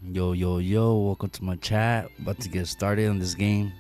Yo, yo, yo, welcome to my chat. About to get started on this game.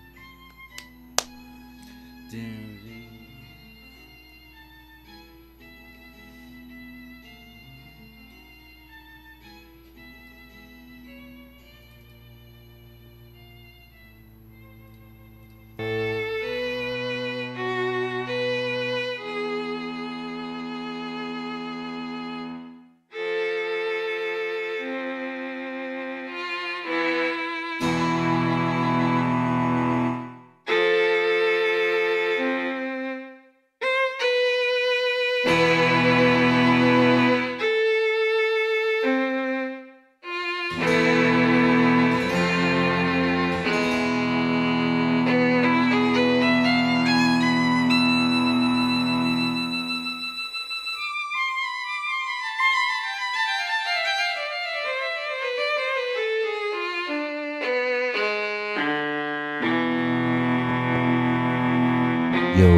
Yo.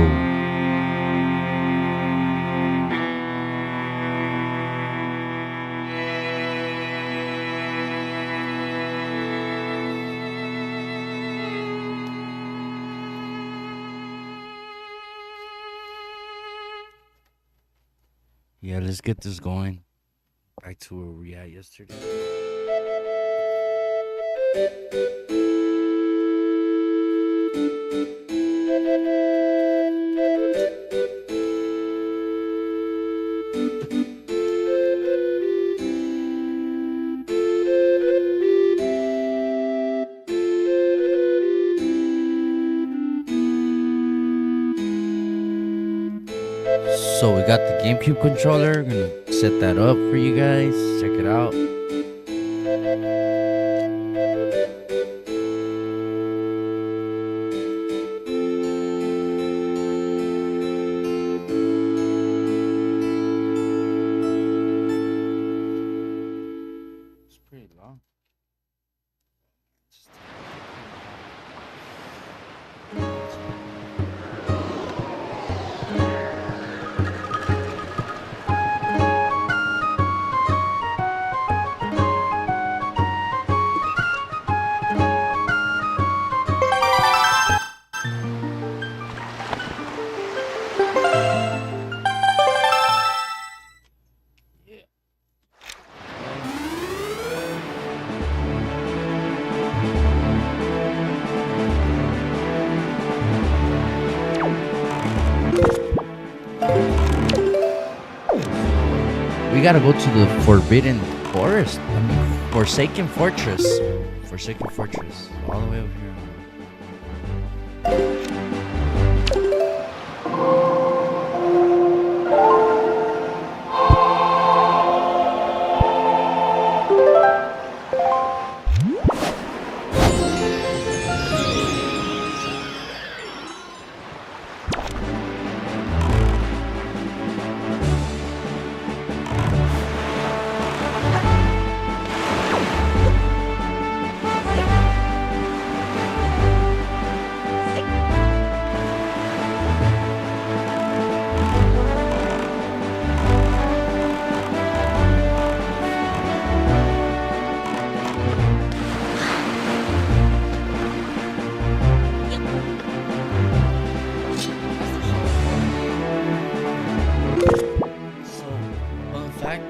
Yeah, let's get this going. Back to where we at yesterday. So we got the Gamecube controller. Gonna set that up for you guys. Check it out. It's pretty long. We gotta go to the Forbidden Forest. I mean, Forsaken Fortress. Forsaken Fortress. All the way over here.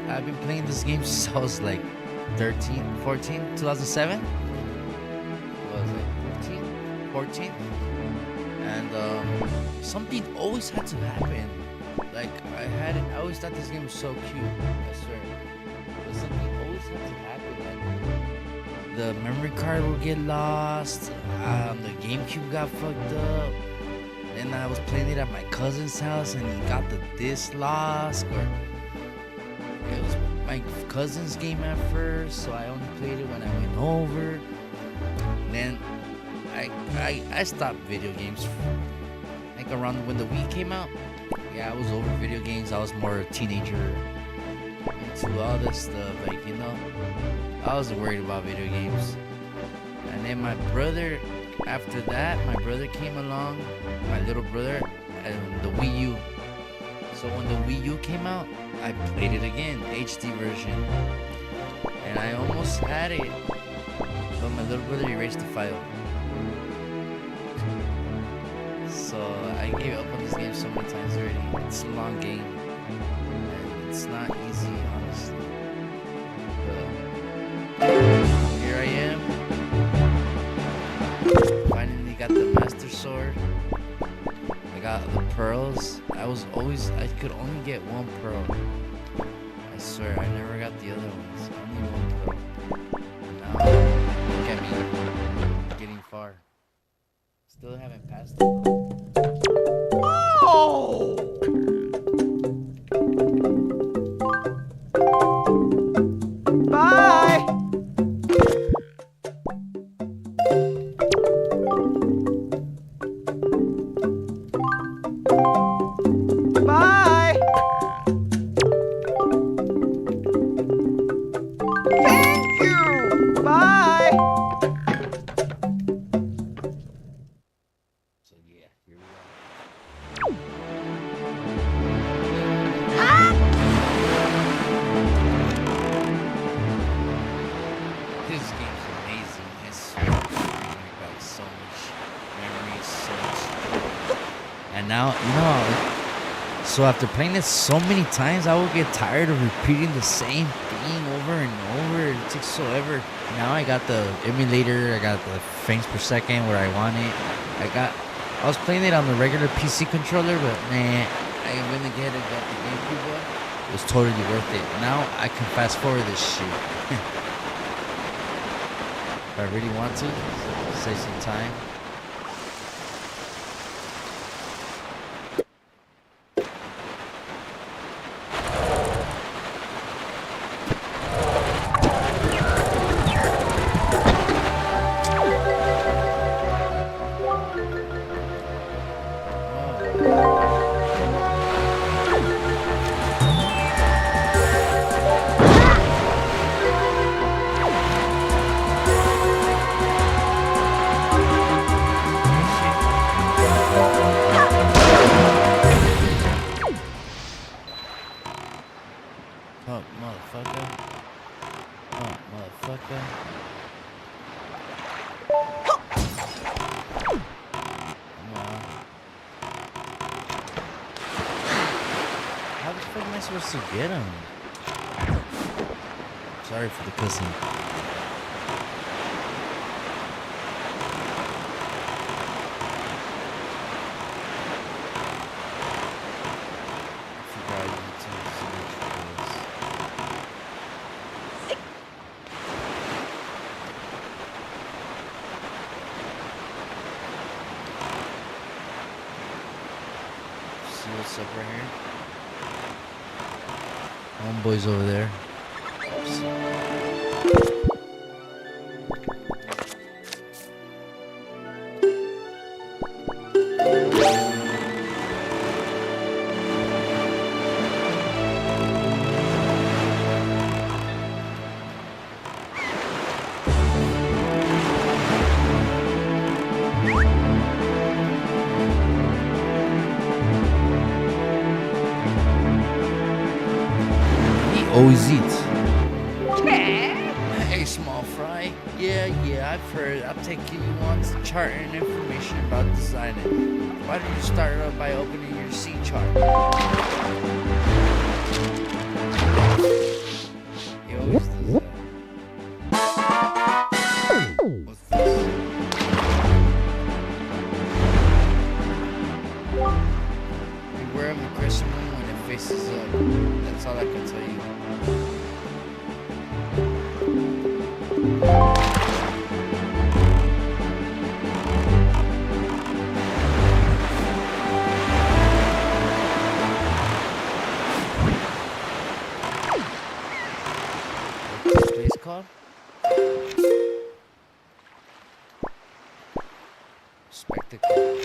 I've been playing this game since I was like 13, 14, 2007. What was it? 15, 14? And something always had to happen. Like I always thought this game was so cute. I swear. But something always had to happen. Like the memory card would get lost. The GameCube got fucked up. Then I was playing it at my cousin's house and he got the disc lost. Or it was my cousin's game at first, so I only played it when I went over. Then I stopped video games like around when the Wii came out. Yeah, I was over video games. I was more a teenager. to all this stuff. Like, you know, I wasn't worried about video games. And then my brother, after that, my brother came along, my little brother, and the Wii U. So when the Wii U came out, I played it again, HD version. And I almost had it, but my little brother erased the file. So I gave up on this game so many times already. It's a long game, and it's not easy, honestly. But here I am. Finally got the Master Sword. I got the pearls. I could only get one pearl. I swear, I never got the other ones. Only one pearl. Now, look at me, getting far. Still haven't passed it. Oh! Bye! Bye! Thank you! Bye! So yeah, here we are. This game's amazing. It's bringing back so much memories, so much joy. And now, you know, so after playing it so many times, I will get tired of repeating the same thing over and over. It takes so ever. Now I got the emulator, I got the frames per second where I want it. I was playing it on the regular PC controller, but nah, I went ahead and got the Gamecube one. It was totally worth it. Now I can fast forward this shit. If I really want to, save some time. Oh, motherfucker. Oh, motherfucker. Come on. How the fuck am I supposed to get him? Sorry for the cussing. See what's up right here? Homeboy's over there. Always eats. Hey, small fry. Yeah, I've heard. I'm taking you on to chart and information about designing. Why don't you start out by opening your C chart? He always does that. What's this? Beware of the crescent moon when it faces up. That's all I can tell you. What's this place called? Spectacle.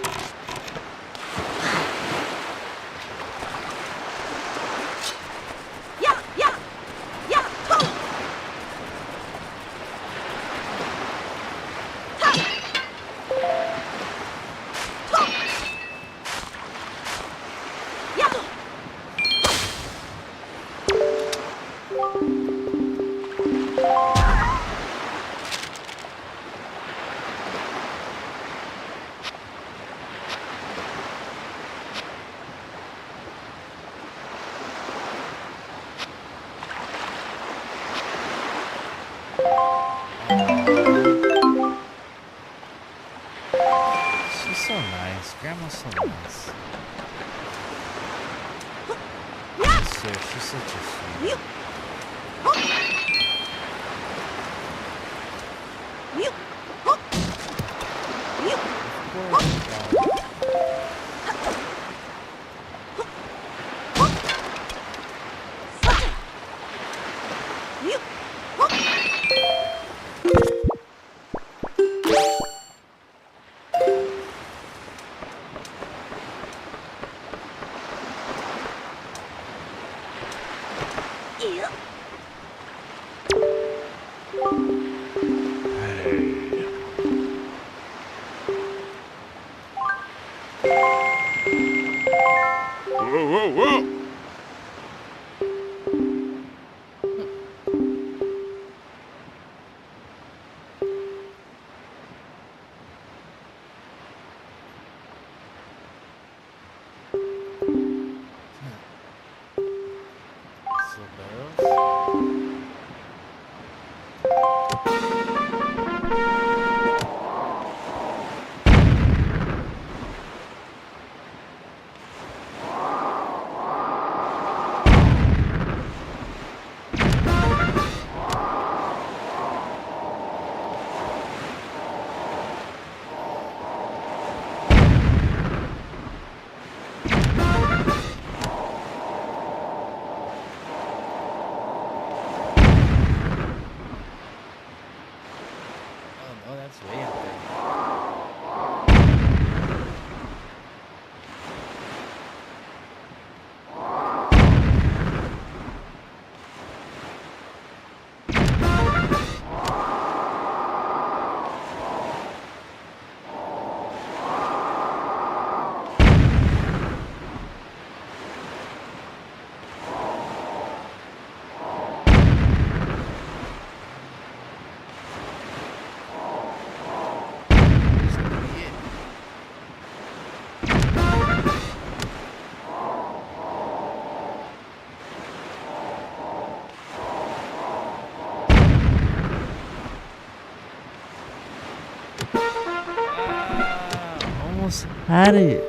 She's so nice. Grandma's so nice. She's such a sweet. Whoa, whoa, whoa! So barrels. Oh, that's way up there. This could be it. Almost had it.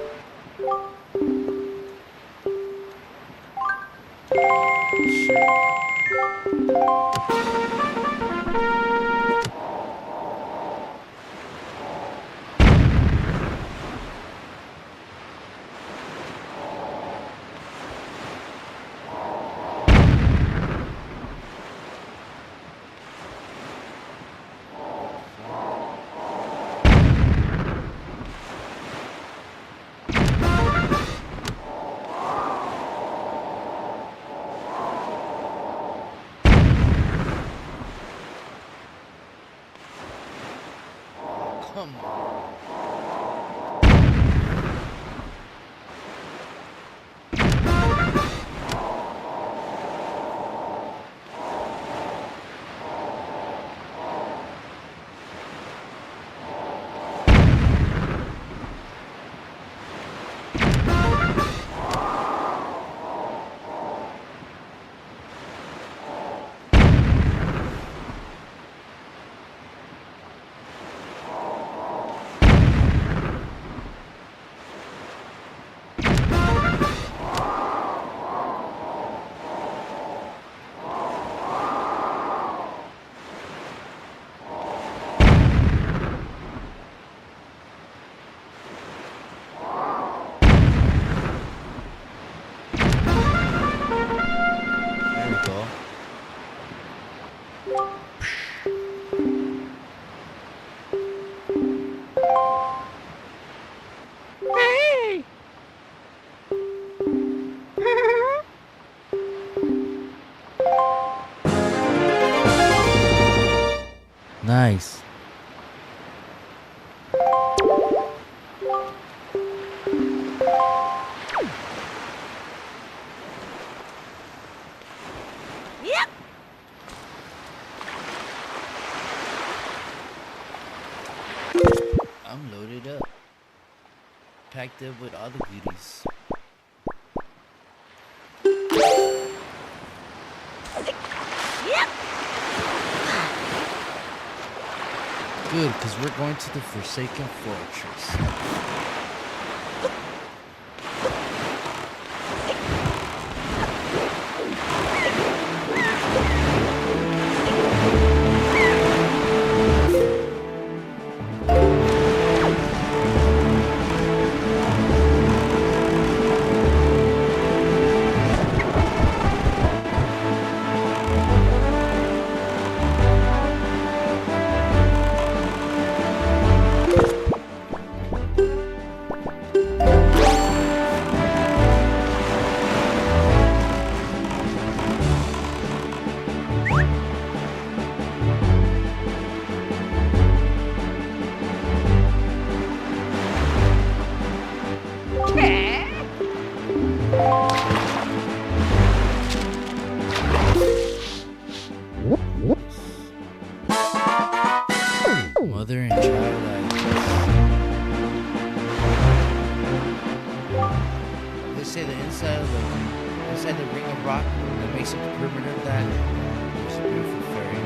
Come on. There we go. Nice. Yep. packed it with other goodies. Good, because we're going to the Forsaken Fortress. Mother and child lives. They say the inside the ring of rock that makes up the perimeter of that. There's a beautiful fairy.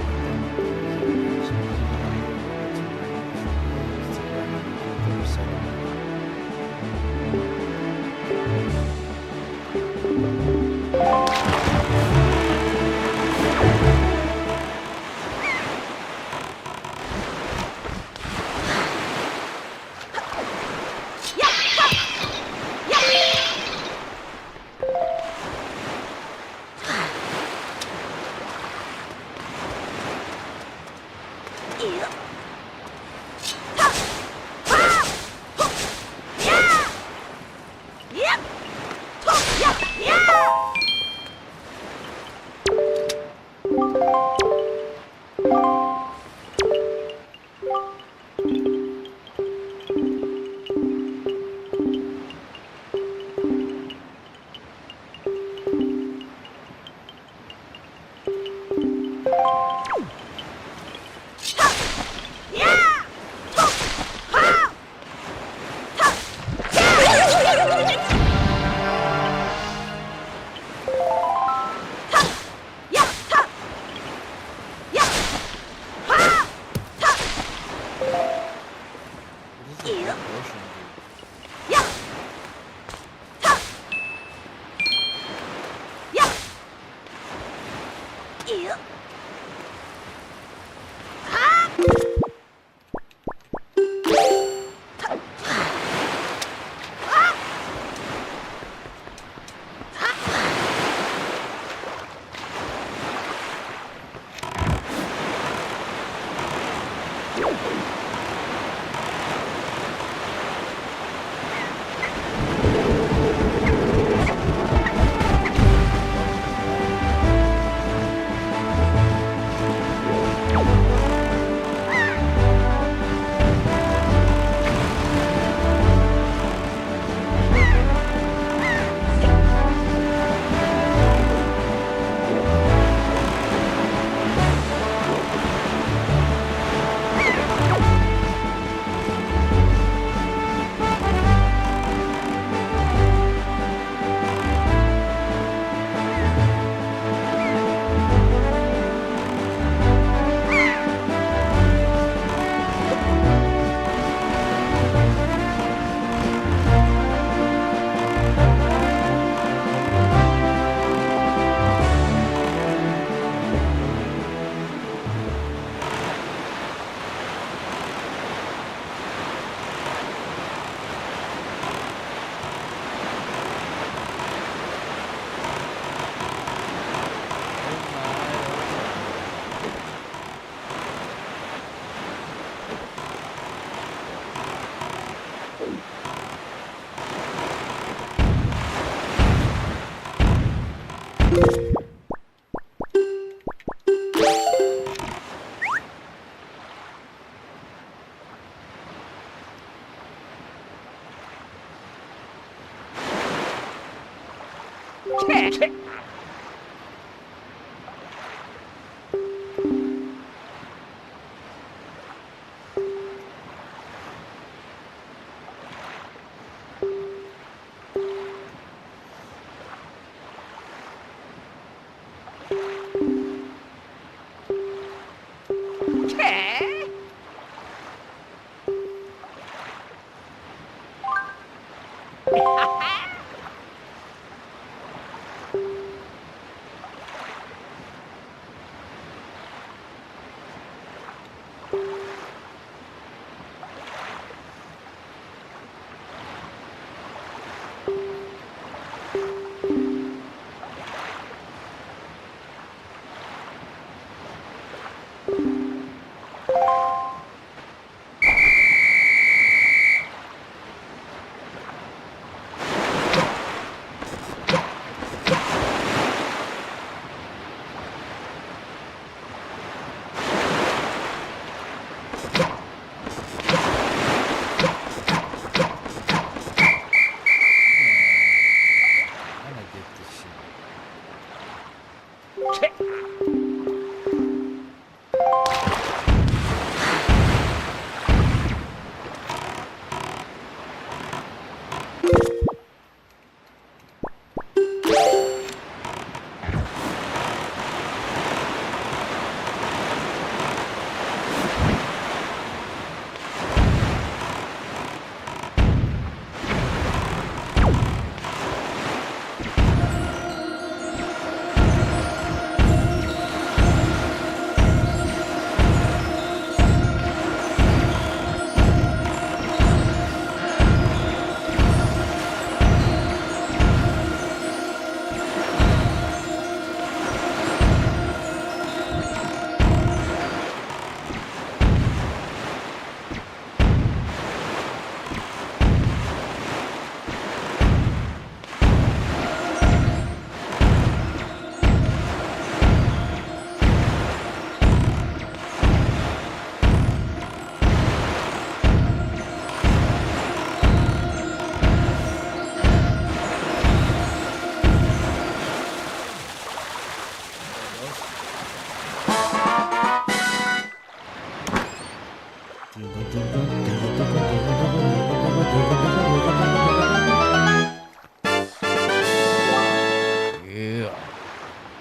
Yeah.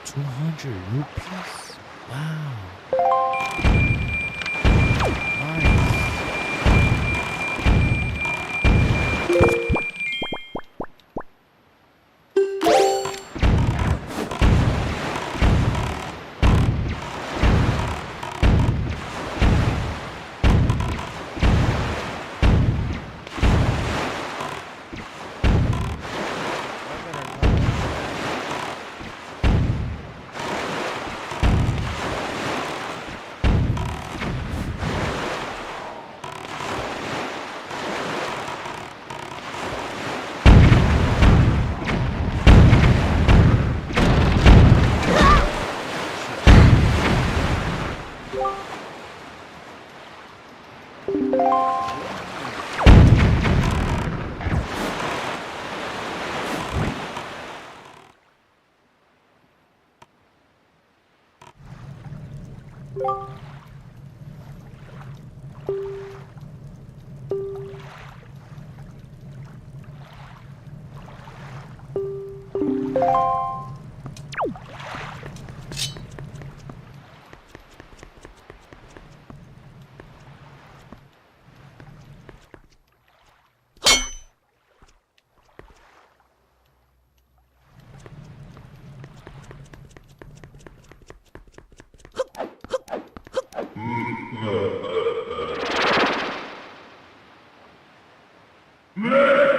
200 rupees? Wow. Nice.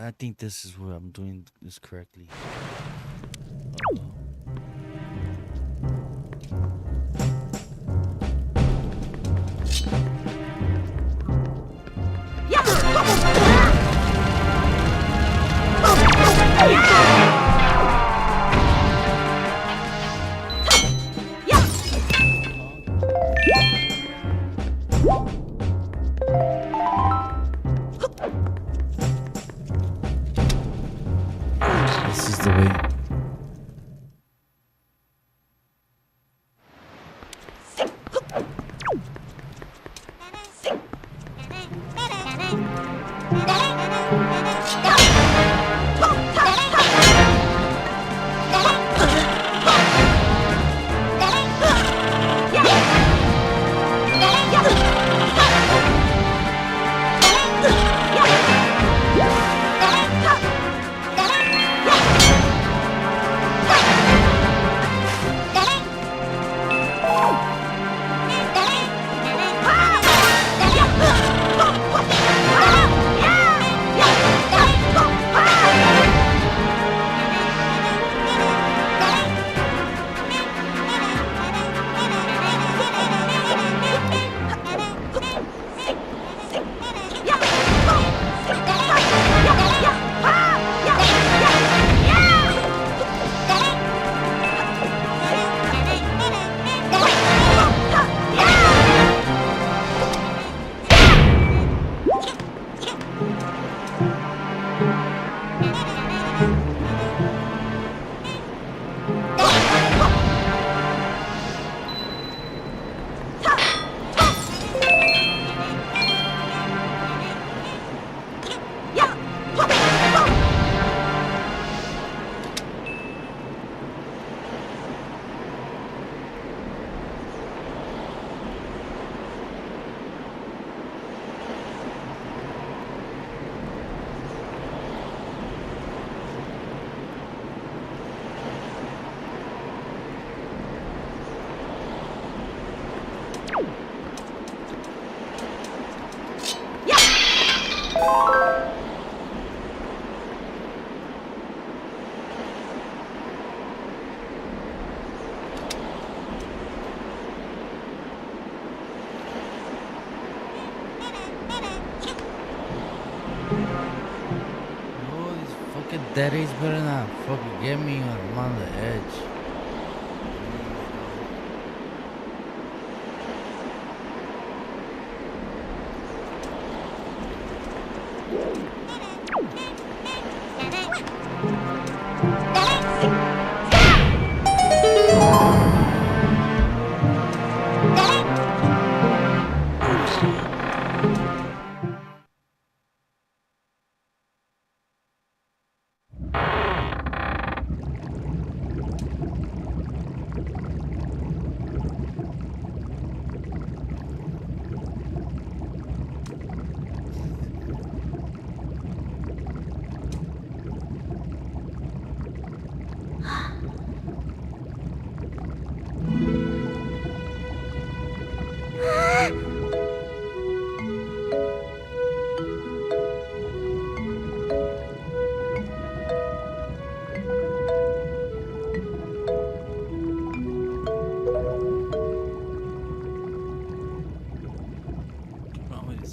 I think this is where I'm doing this correctly. This is the way. Oh, these fucking daddies better not fucking get me when I'm on the edge.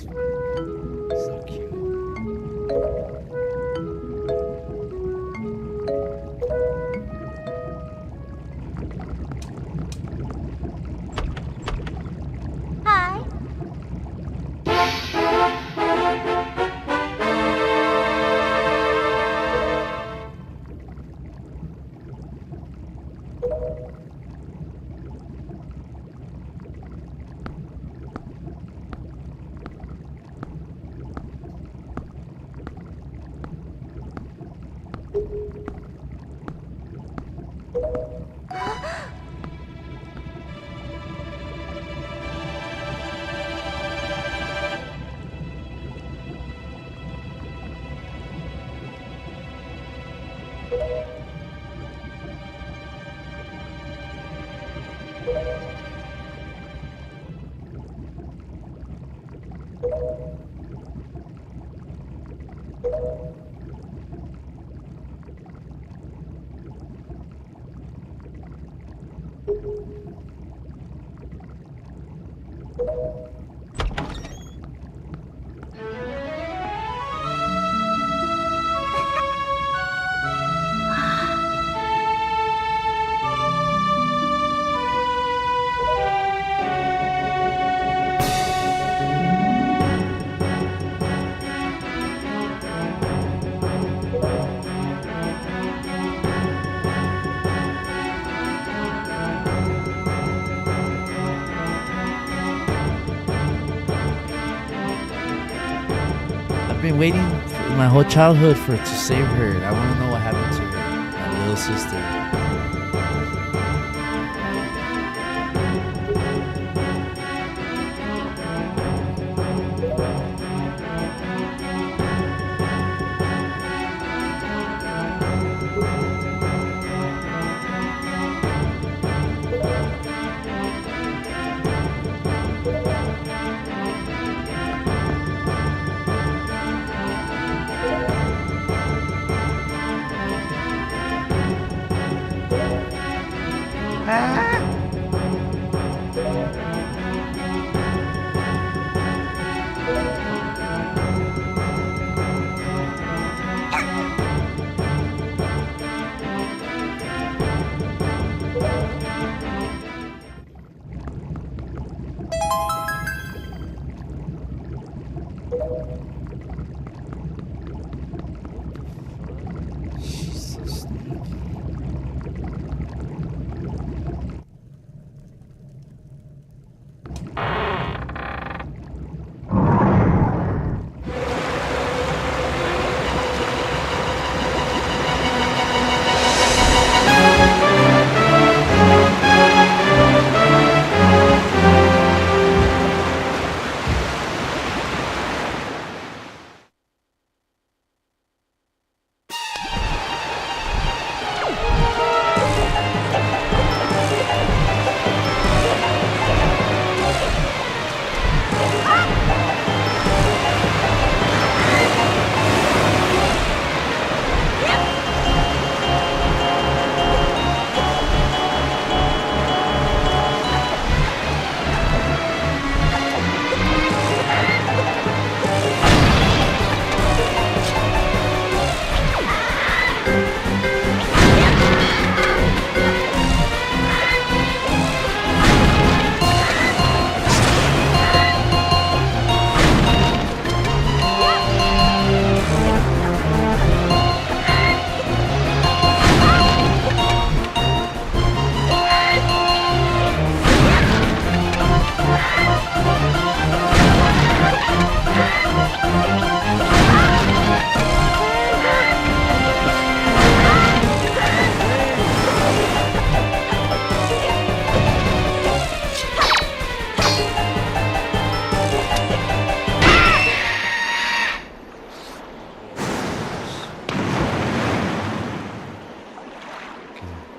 Oh, it's so cute. Hi. I've been waiting my whole childhood to save her, and I want to know what happened to her, my little sister. She's so sneaky.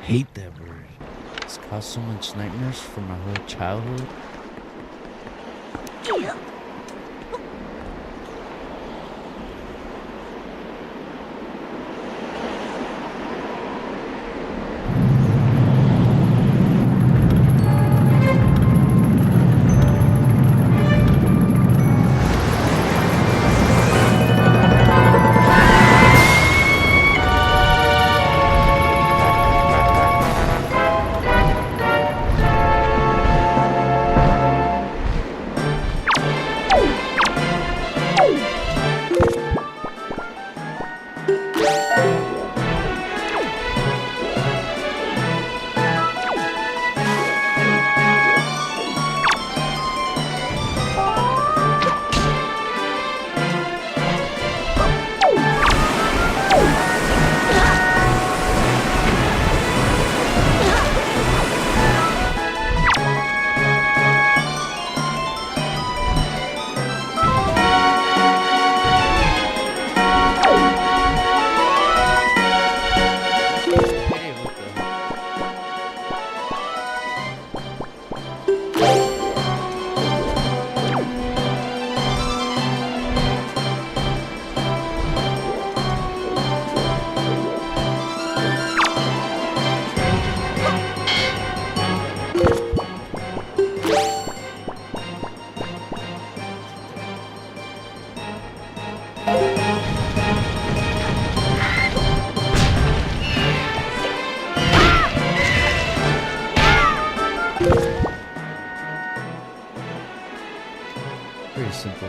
hate that bird. It's caused so much nightmares for my whole childhood. Pretty simple.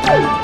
He's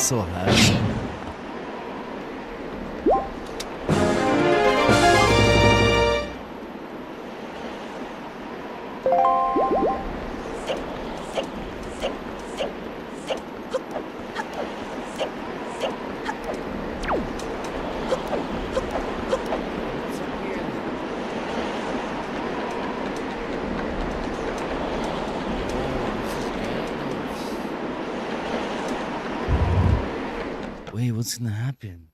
so happy. Wait, what's gonna happen?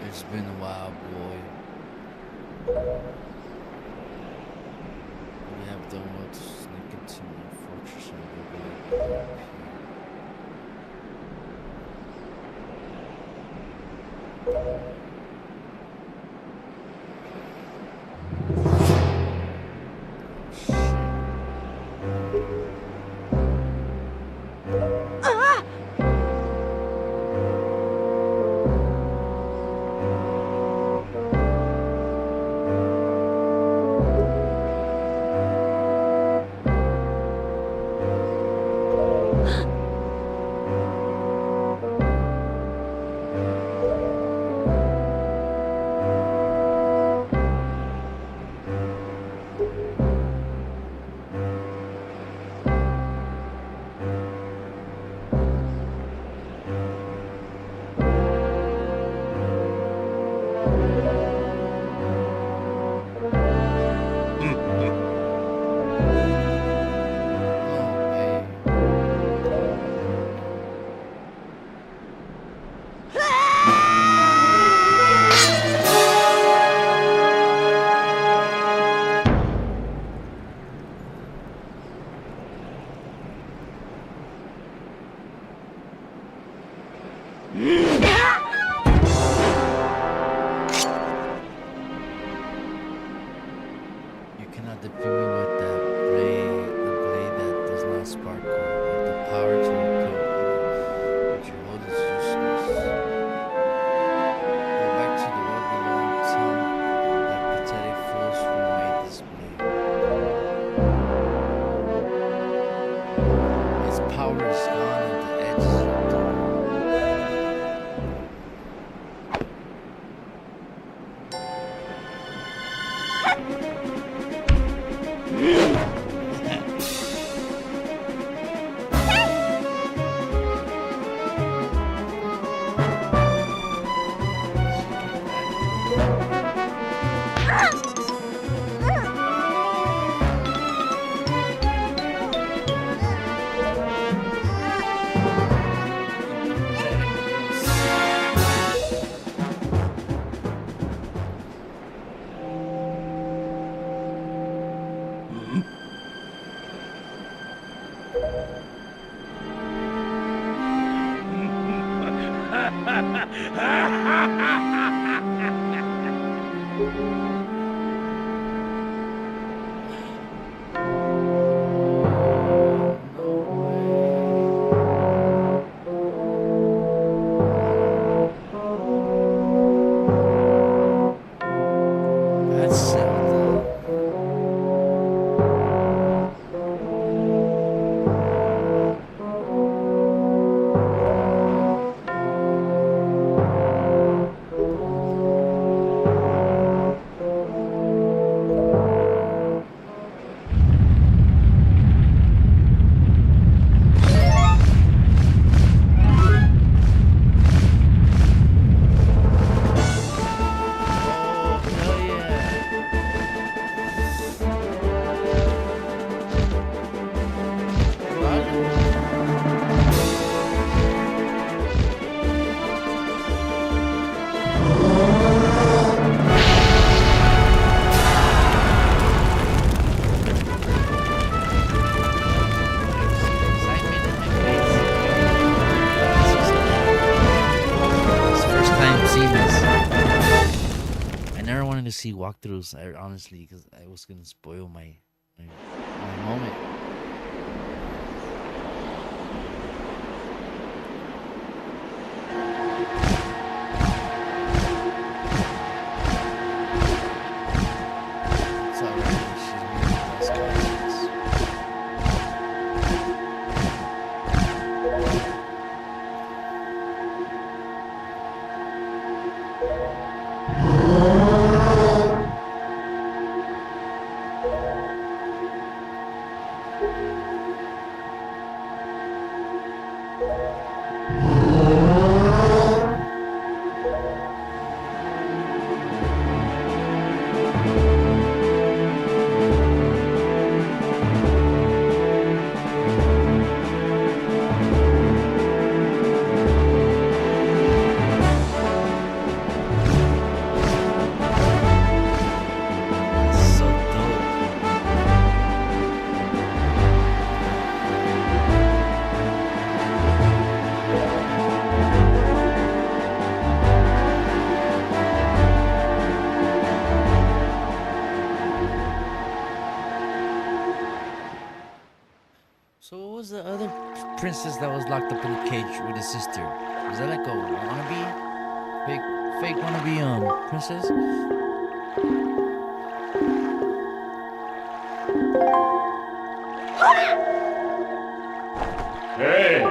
It's been a while, boy. We have done well to sneak into my fortress and go back. never wanted to see walkthroughs. Honestly, because I was gonna spoil my moment. It's alright. She's making those connections. So dope. So what was the other princess that was locked up in the cage with his sister? Was that like a wannabe? Fake wannabe princess? Hey!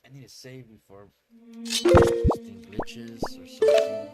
I need to save before this thing glitches or something.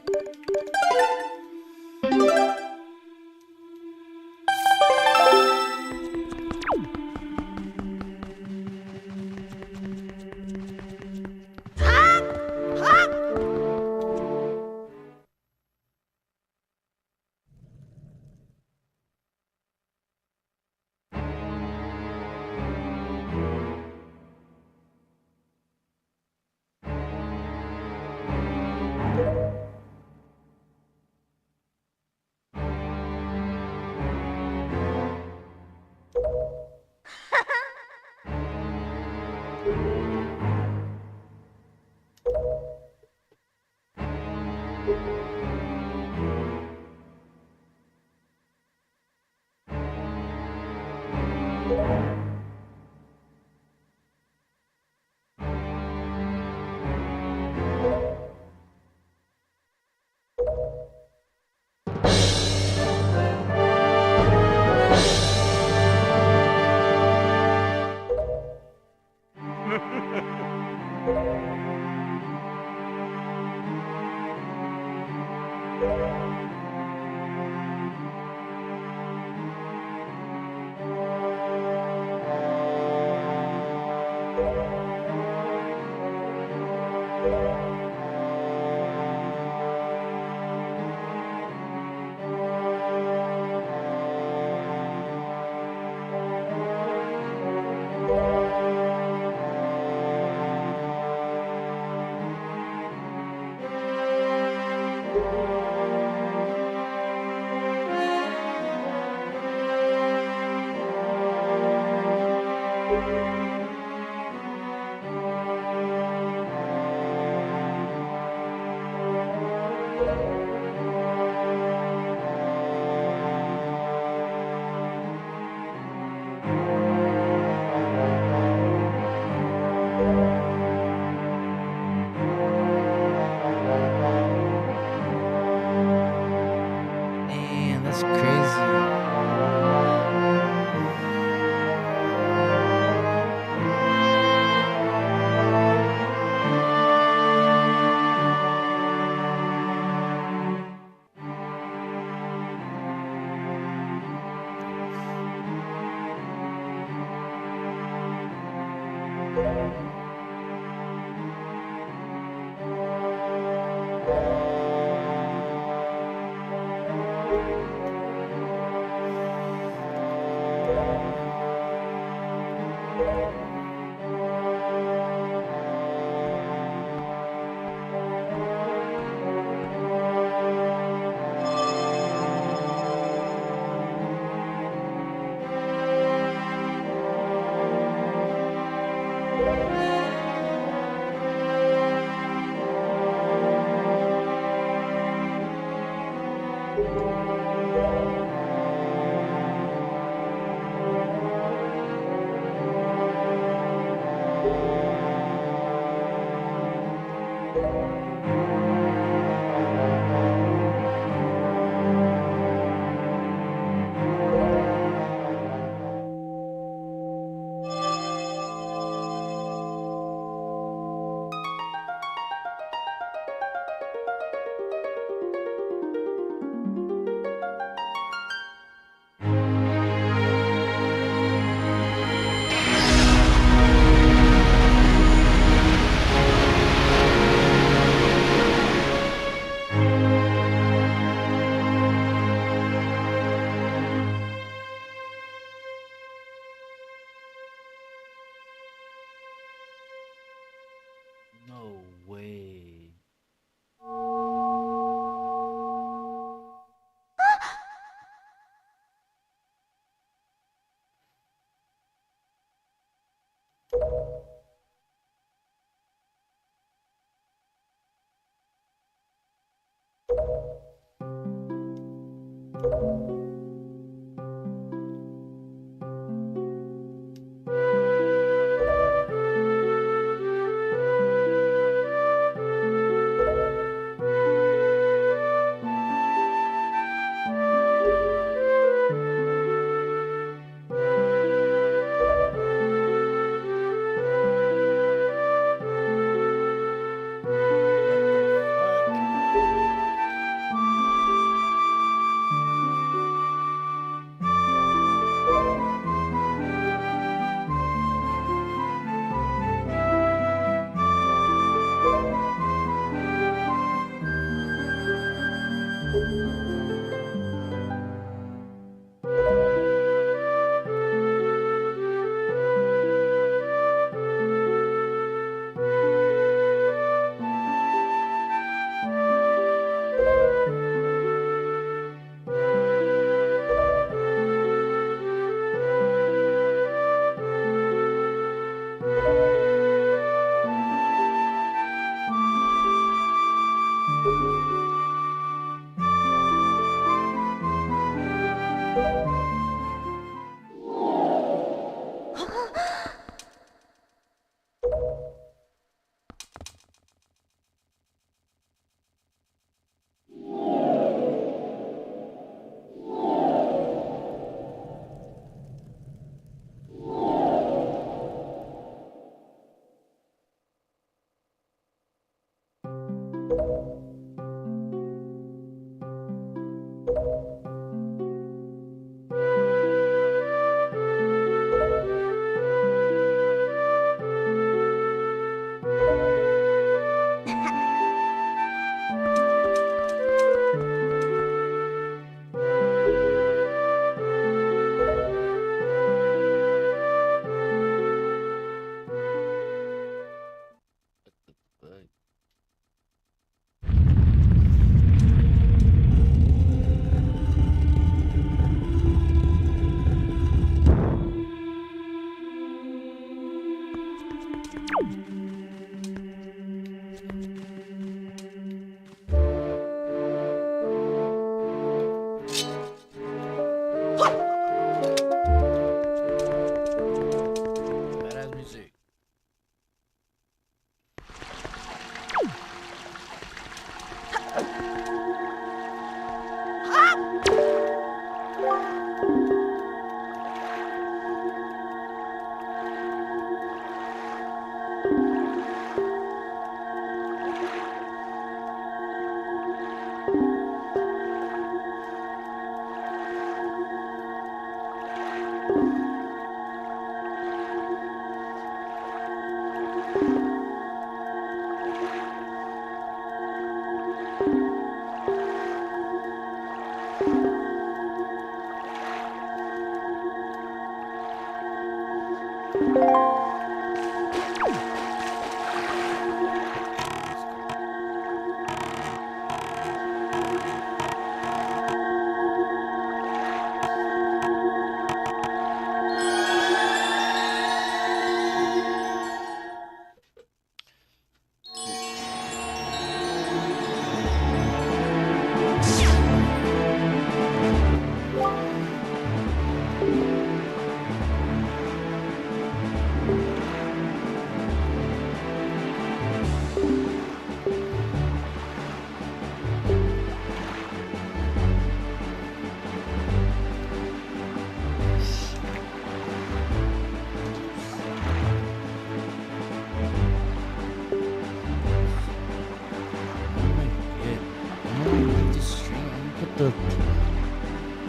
the.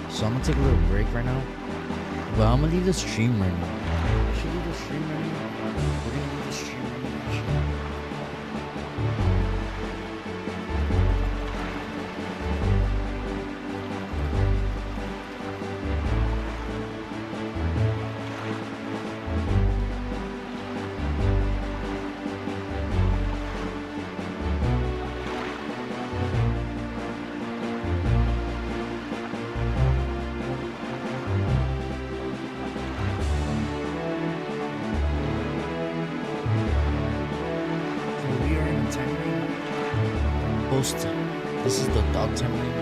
So I'm gonna take a little break right now. But I'm gonna leave the stream running. I should leave the stream running. We're gonna leave the stream running actually. This is the dog timeline.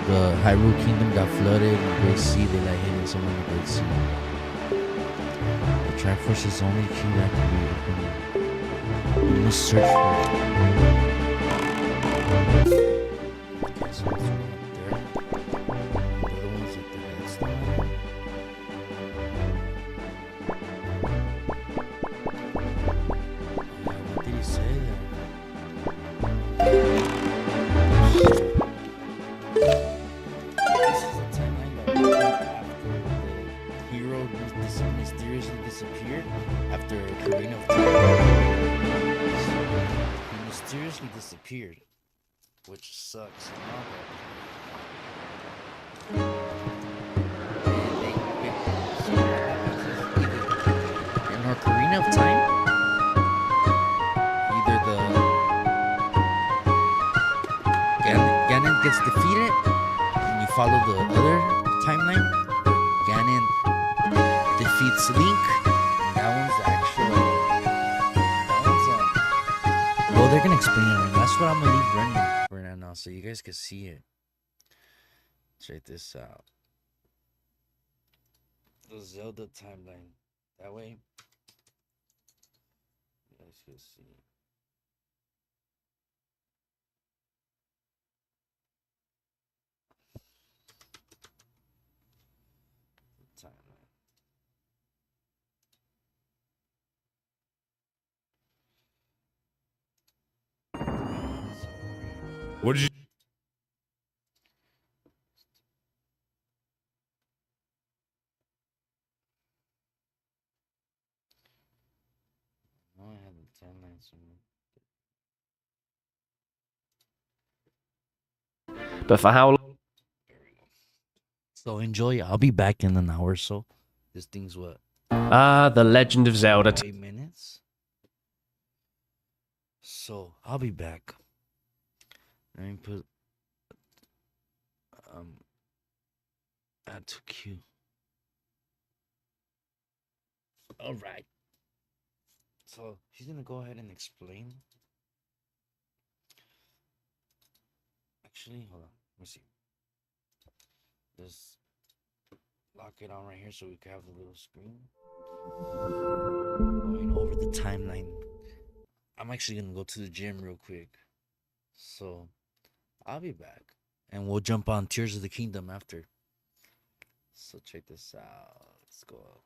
The Hyrule Kingdom got flooded in the Great Sea. They like hitting someone in the Great Sea. The Triforce is the only key that can be opened. You must search for it. Okay, so there's one up there. The other one's at the headstone. What did he say there? Mysteriously disappeared after a Ocarina of Time. He mysteriously disappeared, which sucks. And in Ocarina of Time, either the Ganon gets defeated and you follow the other timeline, or Ganon defeats Link. That one's the actual. Well, they're gonna explain it right now. That's what I'm gonna leave running for now, so you guys can see it. Check this out. The Zelda timeline. That way, you guys can see. The timeline. What did you? No, I have the timeline somewhere. But for how long? There we go. So enjoy. I'll be back in an hour or so. This thing's what? The Legend of Zelda. 8 minutes. So I'll be back. Let me put add to queue. All right. So he's gonna go ahead and explain. Actually, hold on. Let me see. Just lock it on right here so we can have the little screen. Going over the timeline. I'm actually gonna go to the gym real quick. So I'll be back. And we'll jump on Tears of the Kingdom after. So check this out. Let's go.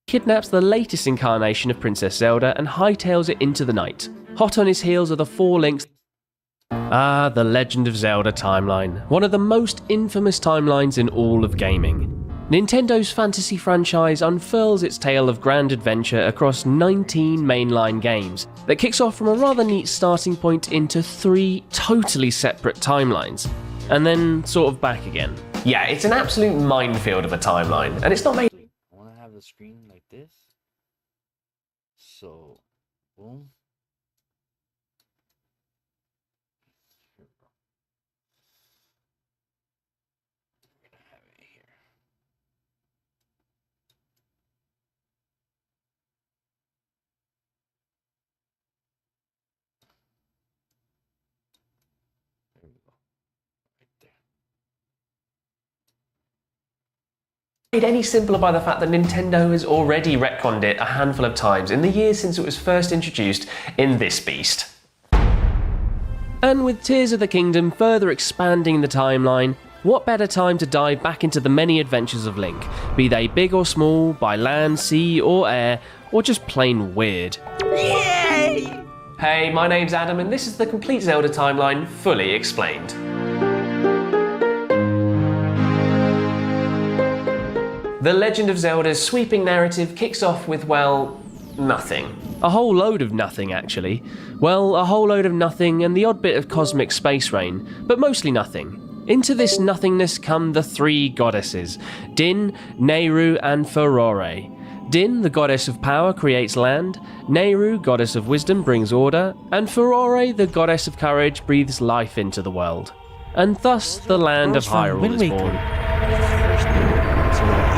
Kidnaps the latest incarnation of Princess Zelda and hightails it into the night. Hot on his heels are the 4 links. The Legend of Zelda timeline, one of the most infamous timelines in all of gaming. Nintendo's fantasy franchise unfurls its tale of grand adventure across 19 mainline games that kicks off from a rather neat starting point into 3 totally separate timelines, and then sort of back again. Yeah, it's an absolute minefield of a timeline, and it's not made. I want to have the screen like this. So, boom. made any simpler by the fact that Nintendo has already retconned it a handful of times in the years since it was first introduced in this beast. And with Tears of the Kingdom further expanding the timeline, what better time to dive back into the many adventures of Link, be they big or small, by land, sea or air, or just plain weird. Yay! Hey, my name's Adam and this is the complete Zelda timeline fully explained. The Legend of Zelda's sweeping narrative kicks off with, well, nothing. A whole load of nothing, actually. Well, a whole load of nothing and the odd bit of cosmic space rain, but mostly nothing. Into this nothingness come the three goddesses, Din, Nehru and Furore. Din, the goddess of power, creates land, Nehru, goddess of wisdom, brings order, and Furore, the goddess of courage, breathes life into the world. And thus the land of Hyrule is born.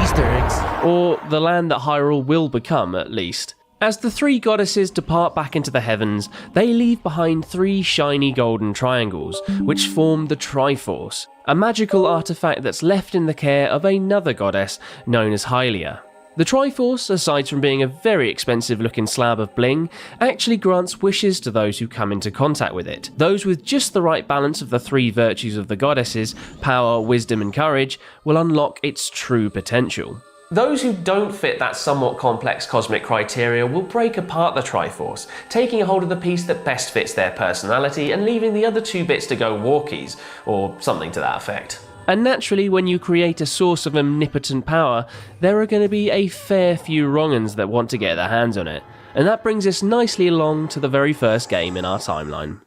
Easter eggs. Or the land that Hyrule will become, at least. As the three goddesses depart back into the heavens, they leave behind three shiny golden triangles, which form the Triforce, a magical artifact that's left in the care of another goddess known as Hylia. The Triforce, aside from being a very expensive looking slab of bling, actually grants wishes to those who come into contact with it. Those with just the right balance of the three virtues of the goddesses, power, wisdom and courage, will unlock its true potential. Those who don't fit that somewhat complex cosmic criteria will break apart the Triforce, taking a hold of the piece that best fits their personality and leaving the other two bits to go walkies, or something to that effect. And naturally, when you create a source of omnipotent power, there are going to be a fair few wrong'uns that want to get their hands on it. And that brings us nicely along to the very first game in our timeline.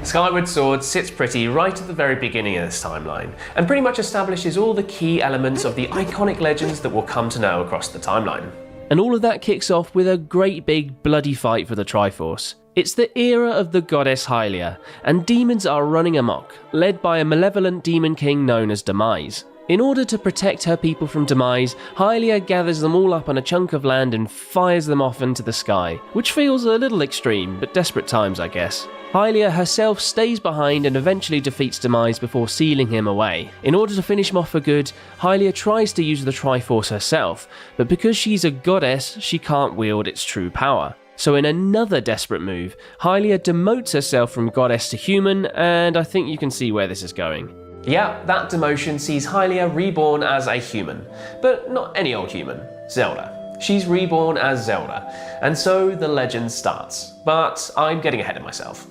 Skyward Sword sits pretty right at the very beginning of this timeline, and pretty much establishes all the key elements of the iconic legends that we'll come to know across the timeline. And all of that kicks off with a great big bloody fight for the Triforce. It's the era of the goddess Hylia, and demons are running amok, led by a malevolent demon king known as Demise. In order to protect her people from Demise, Hylia gathers them all up on a chunk of land and fires them off into the sky, which feels a little extreme, but desperate times I guess. Hylia herself stays behind and eventually defeats Demise before sealing him away. In order to finish him off for good, Hylia tries to use the Triforce herself, but because she's a goddess, she can't wield its true power. So in another desperate move, Hylia demotes herself from goddess to human, and I think you can see where this is going. Yeah, that demotion sees Hylia reborn as a human, but not any old human, Zelda. She's reborn as Zelda, and so the legend starts, but I'm getting ahead of myself.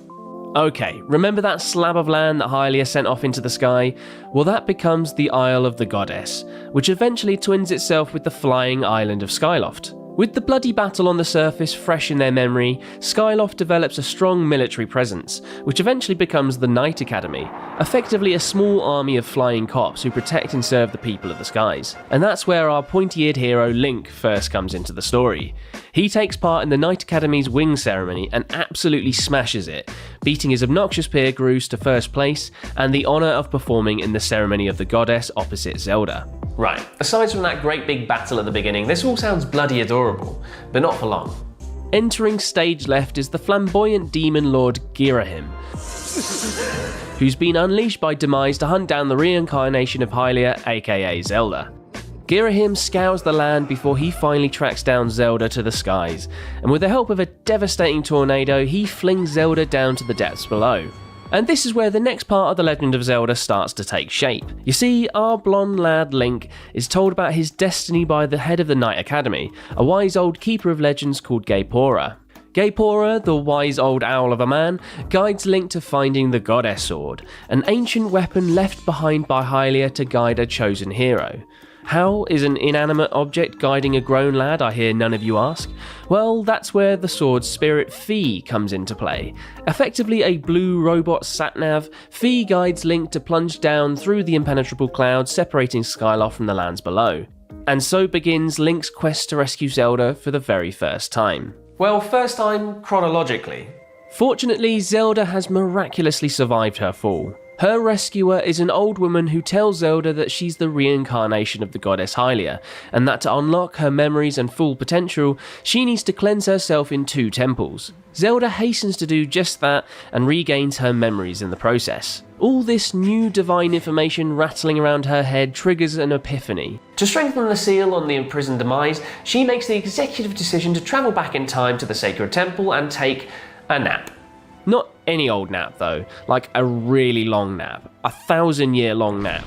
Okay, remember that slab of land that Hylia sent off into the sky? Well, that becomes the Isle of the Goddess, which eventually twins itself with the flying island of Skyloft. With the bloody battle on the surface fresh in their memory, Skyloft develops a strong military presence, which eventually becomes the Knight Academy, effectively a small army of flying cops who protect and serve the people of the skies. And that's where our pointy-eared hero Link first comes into the story. He takes part in the Knight Academy's wing ceremony and absolutely smashes it, beating his obnoxious peer Groose to first place and the honour of performing in the ceremony of the goddess opposite Zelda. Right, aside from that great big battle at the beginning, this all sounds bloody adorable, but not for long. Entering stage left is the flamboyant demon lord Girahim, who's been unleashed by Demise to hunt down the reincarnation of Hylia, aka Zelda. Girahim scours the land before he finally tracks down Zelda to the skies, and with the help of a devastating tornado, he flings Zelda down to the depths below. And this is where the next part of the Legend of Zelda starts to take shape. You see, our blonde lad Link is told about his destiny by the head of the Knight Academy, a wise old keeper of legends called Gaepora. Gaepora, the wise old owl of a man, guides Link to finding the Goddess Sword, an ancient weapon left behind by Hylia to guide a chosen hero. How is an inanimate object guiding a grown lad, I hear none of you ask? Well, that's where the sword's spirit Fi comes into play. Effectively a blue robot sat-nav, Fi guides Link to plunge down through the impenetrable clouds separating Skyloft from the lands below. And so begins Link's quest to rescue Zelda for the very first time. Well, first time chronologically. Fortunately, Zelda has miraculously survived her fall. Her rescuer is an old woman who tells Zelda that she's the reincarnation of the goddess Hylia, and that to unlock her memories and full potential, she needs to cleanse herself in 2 temples. Zelda hastens to do just that and regains her memories in the process. All this new divine information rattling around her head triggers an epiphany. To strengthen the seal on the imprisoned demise, she makes the executive decision to travel back in time to the sacred temple and take a nap. Not any old nap though, like a really long nap, 1,000-year long nap.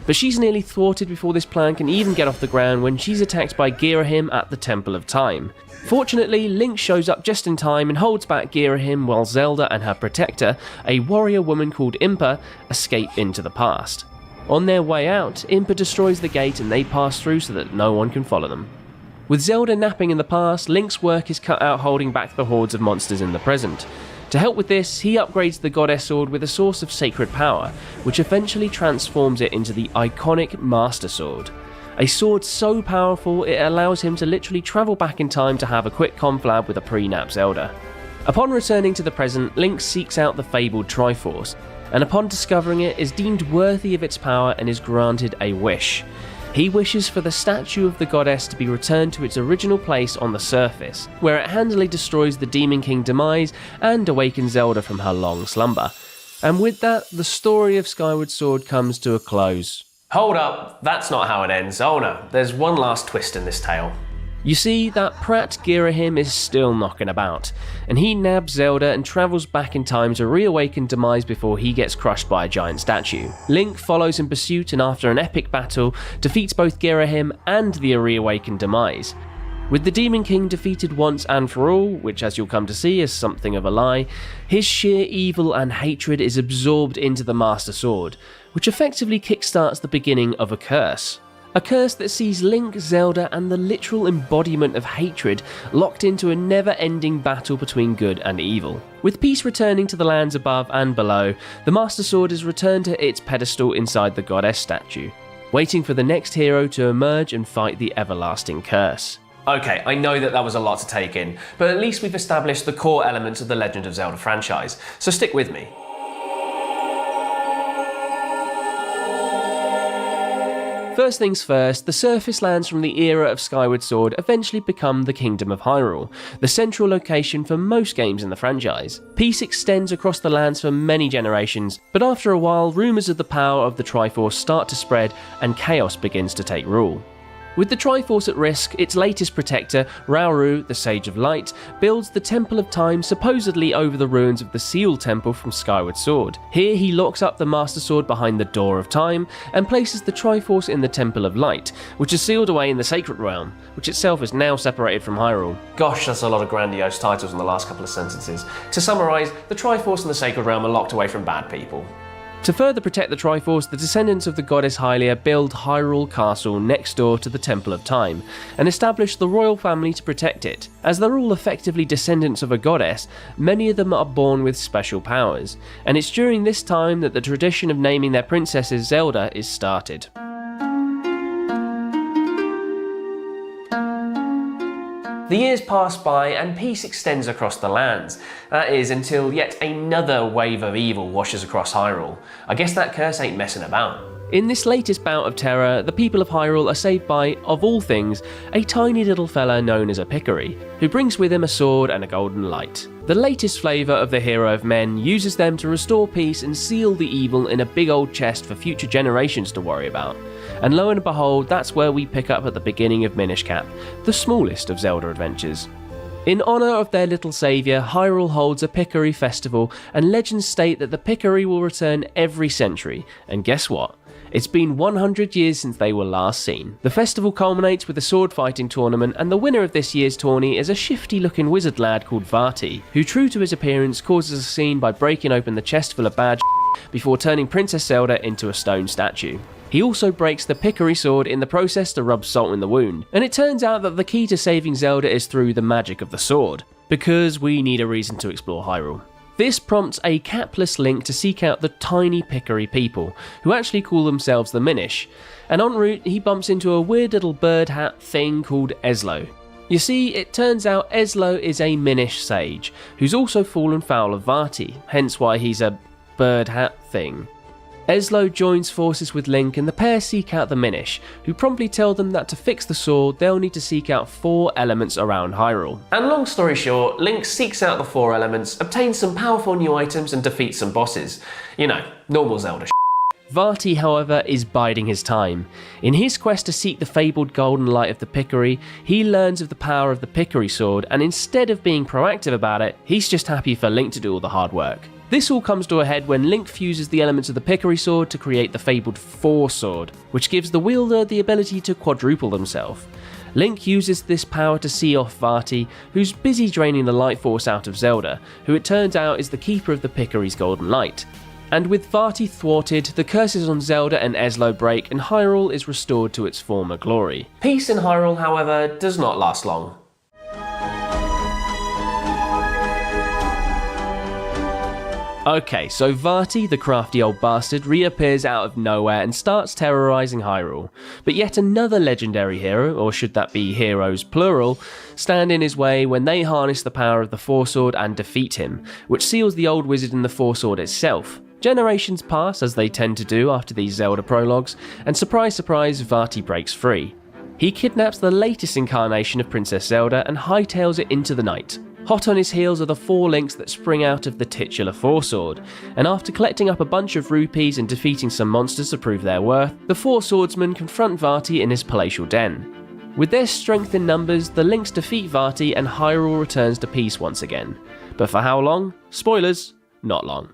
But she's nearly thwarted before this plan can even get off the ground when she's attacked by Girahim at the Temple of Time. Fortunately, Link shows up just in time and holds back Girahim while Zelda and her protector, a warrior woman called Impa, escape into the past. On their way out, Impa destroys the gate and they pass through so that no one can follow them. With Zelda napping in the past, Link's work is cut out holding back the hordes of monsters in the present. To help with this, he upgrades the Goddess Sword with a source of sacred power, which eventually transforms it into the iconic Master Sword. A sword so powerful it allows him to literally travel back in time to have a quick conflab with a pre-nap Zelda. Upon returning to the present, Link seeks out the fabled Triforce, and upon discovering it is deemed worthy of its power and is granted a wish. He wishes for the statue of the goddess to be returned to its original place on the surface, where it handily destroys the Demon King demise and awakens Zelda from her long slumber. And with that, the story of Skyward Sword comes to a close. Hold up, that's not how it ends. Oh no, there's one last twist in this tale. You see, that prat Girahim is still knocking about, and he nabs Zelda and travels back in time to reawaken Demise before he gets crushed by a giant statue. Link follows in pursuit and after an epic battle, defeats both Girahim and the reawakened Demise. With the Demon King defeated once and for all, which as you'll come to see is something of a lie, his sheer evil and hatred is absorbed into the Master Sword, which effectively kickstarts the beginning of a curse. A curse that sees Link, Zelda and the literal embodiment of hatred locked into a never-ending battle between good and evil. With peace returning to the lands above and below, the Master Sword is returned to its pedestal inside the goddess statue, waiting for the next hero to emerge and fight the everlasting curse. Okay, I know that was a lot to take in, but at least we've established the core elements of the Legend of Zelda franchise, so stick with me. First things first, the surface lands from the era of Skyward Sword eventually become the Kingdom of Hyrule, the central location for most games in the franchise. Peace extends across the lands for many generations, but after a while, rumours of the power of the Triforce start to spread and chaos begins to take rule. With the Triforce at risk, its latest protector, Rauru, the Sage of Light, builds the Temple of Time supposedly over the ruins of the Seal Temple from Skyward Sword. Here he locks up the Master Sword behind the Door of Time and places the Triforce in the Temple of Light, which is sealed away in the Sacred Realm, which itself is now separated from Hyrule. Gosh, that's a lot of grandiose titles in the last couple of sentences. To summarise, the Triforce and the Sacred Realm are locked away from bad people. To further protect the Triforce, the descendants of the goddess Hylia build Hyrule Castle next door to the Temple of Time, and establish the royal family to protect it. As they're all effectively descendants of a goddess, many of them are born with special powers, and it's during this time that the tradition of naming their princesses Zelda is started. The years pass by and peace extends across the lands. That is, until yet another wave of evil washes across Hyrule. I guess that curse ain't messing about. In this latest bout of terror, the people of Hyrule are saved by, of all things, a tiny little fella known as a Pickery, who brings with him a sword and a golden light. The latest flavour of the hero of men uses them to restore peace and seal the evil in a big old chest for future generations to worry about. And lo and behold, that's where we pick up at the beginning of Minish Cap, the smallest of Zelda adventures. In honour of their little saviour, Hyrule holds a Pickery festival, and legends state that the Pickery will return every century, and guess what? It's been 100 years since they were last seen. The festival culminates with a sword fighting tournament, and the winner of this year's tourney is a shifty looking wizard lad called Vati, who true to his appearance causes a scene by breaking open the chest full of bad before turning Princess Zelda into a stone statue. He also breaks the Pickery sword in the process to rub salt in the wound, and it turns out that the key to saving Zelda is through the magic of the sword, because we need a reason to explore Hyrule. This prompts a capless Link to seek out the tiny Pickery people, who actually call themselves the Minish, and en route he bumps into a weird little bird hat thing called Eslo. You see, it turns out Eslo is a Minish sage, who's also fallen foul of Vati, hence why he's a bird hat thing. Eslo joins forces with Link and the pair seek out the Minish, who promptly tell them that to fix the sword they'll need to seek out 4 elements around Hyrule. And long story short, Link seeks out the 4 elements, obtains some powerful new items and defeats some bosses. You know, normal Zelda Vati, however, is biding his time. In his quest to seek the fabled golden light of the Pickery, he learns of the power of the Pickery sword, and instead of being proactive about it, he's just happy for Link to do all the hard work. This all comes to a head when Link fuses the elements of the Pickery sword to create the fabled Four sword, which gives the wielder the ability to quadruple himself. Link uses this power to see off Vati, who's busy draining the light force out of Zelda, who it turns out is the keeper of the Pickery's golden light. And with Vati thwarted, the curses on Zelda and Eslo break and Hyrule is restored to its former glory. Peace in Hyrule, however, does not last long. Okay, so Vati, the crafty old bastard, reappears out of nowhere and starts terrorising Hyrule. But yet another legendary hero, or should that be heroes plural, stand in his way when they harness the power of the Four sword and defeat him, which seals the old wizard in the Four sword itself. Generations pass, as they tend to do after these Zelda prologues, and surprise surprise, Vati breaks free. He kidnaps the latest incarnation of Princess Zelda and hightails it into the night. Hot on his heels are the 4 links that spring out of the titular Four sword, and after collecting up a bunch of rupees and defeating some monsters to prove their worth, the 4 swordsmen confront Vati in his palatial den. With their strength in numbers, the links defeat Vati and Hyrule returns to peace once again. But for how long? Spoilers, not long.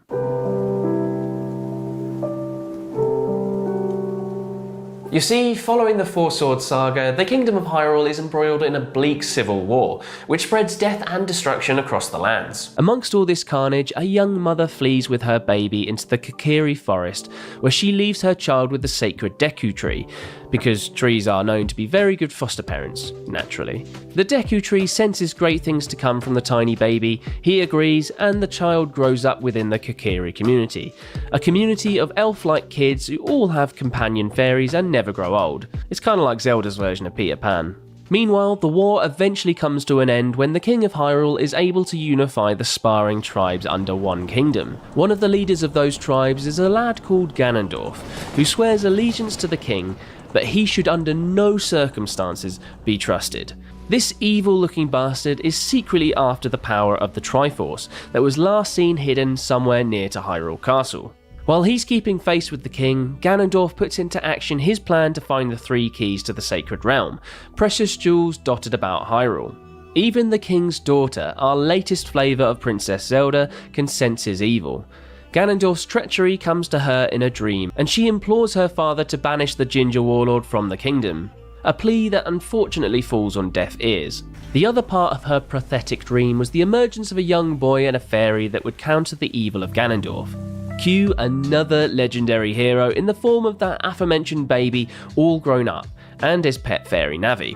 You see, following the Four Swords saga, the Kingdom of Hyrule is embroiled in a bleak civil war, which spreads death and destruction across the lands. Amongst all this carnage, a young mother flees with her baby into the Kokiri forest, where she leaves her child with the sacred Deku tree, because trees are known to be very good foster parents, naturally. The Deku tree senses great things to come from the tiny baby, he agrees, and the child grows up within the Kokiri community. A community of elf-like kids who all have companion fairies and never grow old. It's kind of like Zelda's version of Peter Pan. Meanwhile, the war eventually comes to an end when the King of Hyrule is able to unify the sparring tribes under one kingdom. One of the leaders of those tribes is a lad called Ganondorf, who swears allegiance to the king, but he should under no circumstances be trusted. This evil-looking bastard is secretly after the power of the Triforce that was last seen hidden somewhere near to Hyrule Castle. While he's keeping face with the king, Ganondorf puts into action his plan to find the 3 keys to the Sacred Realm, precious jewels dotted about Hyrule. Even the king's daughter, our latest flavour of Princess Zelda, can sense his evil. Ganondorf's treachery comes to her in a dream, and she implores her father to banish the Ginger Warlord from the kingdom, a plea that unfortunately falls on deaf ears. The other part of her pathetic dream was the emergence of a young boy and a fairy that would counter the evil of Ganondorf. Cue another legendary hero in the form of that aforementioned baby, all grown up, and his pet fairy Navi.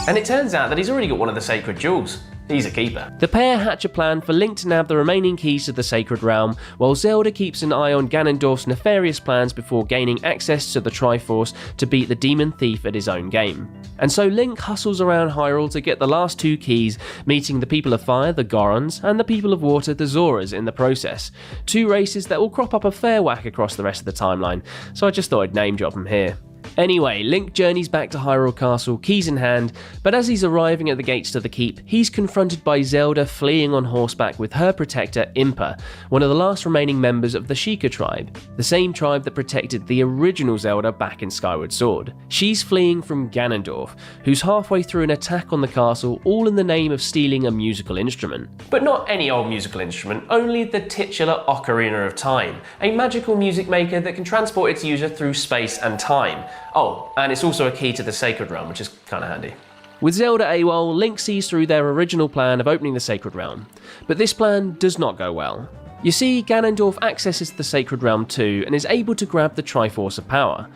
And it turns out that he's already got one of the sacred jewels. He's a keeper. The pair hatch a plan for Link to nab the remaining keys to the Sacred Realm, while Zelda keeps an eye on Ganondorf's nefarious plans before gaining access to the Triforce to beat the demon thief at his own game. And so Link hustles around Hyrule to get the last 2 keys, meeting the people of fire, the Gorons, and the people of water, the Zoras, in the process. 2 races that will crop up a fair whack across the rest of the timeline, so I just thought I'd name drop them here. Anyway, Link journeys back to Hyrule Castle, keys in hand, but as he's arriving at the gates to the keep, he's confronted by Zelda fleeing on horseback with her protector Impa, one of the last remaining members of the Sheikah tribe, the same tribe that protected the original Zelda back in Skyward Sword. She's fleeing from Ganondorf, who's halfway through an attack on the castle, all in the name of stealing a musical instrument. But not any old musical instrument, only the titular Ocarina of Time, a magical music maker that can transport its user through space and time. Oh, and it's also a key to the Sacred Realm, which is kinda handy. With Zelda AWOL, Link sees through their original plan of opening the Sacred Realm, but this plan does not go well. You see, Ganondorf accesses the Sacred Realm too and is able to grab the Triforce of Power.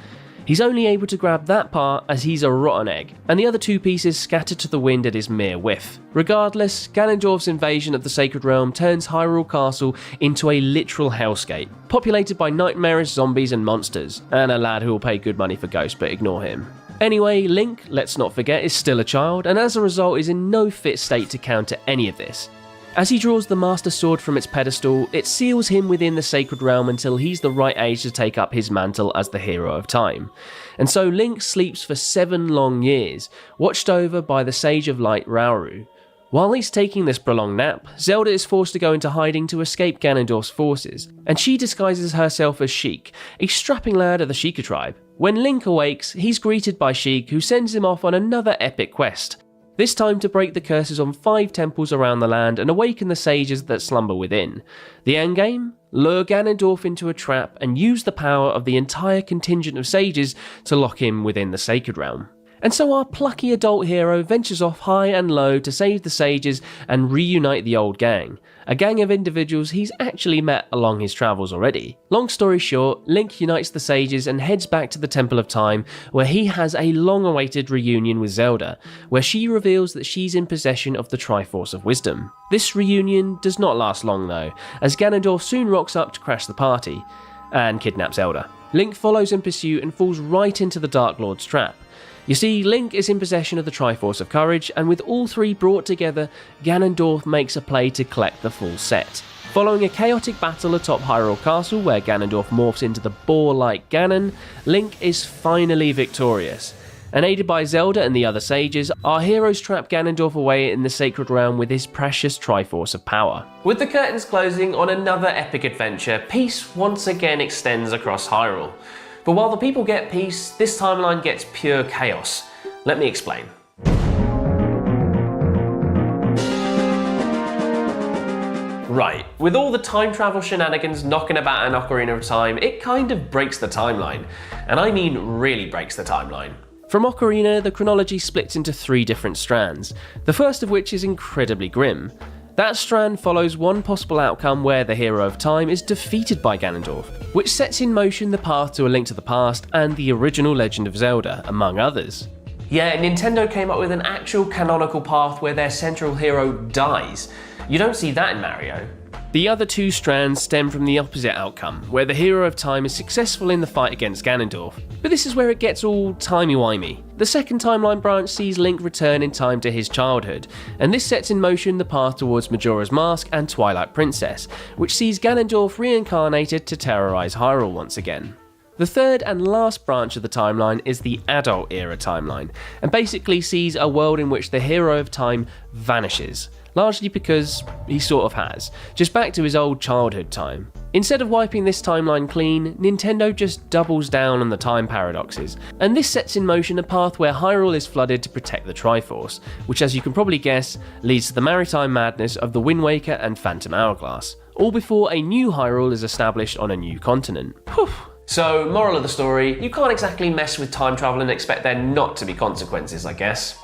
He's only able to grab that part as he's a rotten egg, and the other 2 pieces scattered to the wind at his mere whiff. Regardless, Ganondorf's invasion of the Sacred Realm turns Hyrule Castle into a literal hellscape, populated by nightmarish zombies and monsters, and a lad who will pay good money for ghosts, but ignore him. Anyway, Link, let's not forget, is still a child, and as a result is in no fit state to counter any of this. As he draws the Master Sword from its pedestal, it seals him within the Sacred Realm until he's the right age to take up his mantle as the Hero of Time. And so Link sleeps for 7 long years, watched over by the Sage of Light Rauru. While he's taking this prolonged nap, Zelda is forced to go into hiding to escape Ganondorf's forces, and she disguises herself as Sheik, a strapping lad of the Sheikah tribe. When Link awakes, he's greeted by Sheik, who sends him off on another epic quest, this time to break the curses on 5 temples around the land and awaken the sages that slumber within. The endgame? Lure Ganondorf into a trap and use the power of the entire contingent of sages to lock him within the Sacred Realm. And so our plucky adult hero ventures off high and low to save the sages and reunite the old gang, a gang of individuals he's actually met along his travels already. Long story short, Link unites the sages and heads back to the Temple of Time, where he has a long-awaited reunion with Zelda, where she reveals that she's in possession of the Triforce of Wisdom. This reunion does not last long though, as Ganondorf soon rocks up to crash the party, and kidnap Zelda. Link follows in pursuit and falls right into the Dark Lord's trap. You see, Link is in possession of the Triforce of Courage, and with all 3 brought together, Ganondorf makes a play to collect the full set. Following a chaotic battle atop Hyrule Castle where Ganondorf morphs into the boar-like Ganon, Link is finally victorious. And aided by Zelda and the other sages, our heroes trap Ganondorf away in the Sacred Realm with his precious Triforce of Power. With the curtains closing on another epic adventure, peace once again extends across Hyrule. But while the people get peace, this timeline gets pure chaos. Let me explain. Right, with all the time travel shenanigans knocking about an Ocarina of Time, it kind of breaks the timeline. And I mean really breaks the timeline. From Ocarina, the chronology splits into 3 different strands, the first of which is incredibly grim. That strand follows one possible outcome where the Hero of Time is defeated by Ganondorf, which sets in motion the path to A Link to the Past and the original Legend of Zelda, among others. Yeah, Nintendo came up with an actual canonical path where their central hero dies. You don't see that in Mario. The other 2 strands stem from the opposite outcome, where the Hero of Time is successful in the fight against Ganondorf. But this is where it gets all timey-wimey. The second timeline branch sees Link return in time to his childhood, and this sets in motion the path towards Majora's Mask and Twilight Princess, which sees Ganondorf reincarnated to terrorize Hyrule once again. The third and last branch of the timeline is the adult era timeline, and basically sees a world in which the Hero of Time vanishes. Largely because he sort of has, just back to his old childhood time. Instead of wiping this timeline clean, Nintendo just doubles down on the time paradoxes, and this sets in motion a path where Hyrule is flooded to protect the Triforce, which as you can probably guess, leads to the maritime madness of the Wind Waker and Phantom Hourglass, all before a new Hyrule is established on a new continent. Whew. So, moral of the story, you can't exactly mess with time travel and expect there not to be consequences, I guess.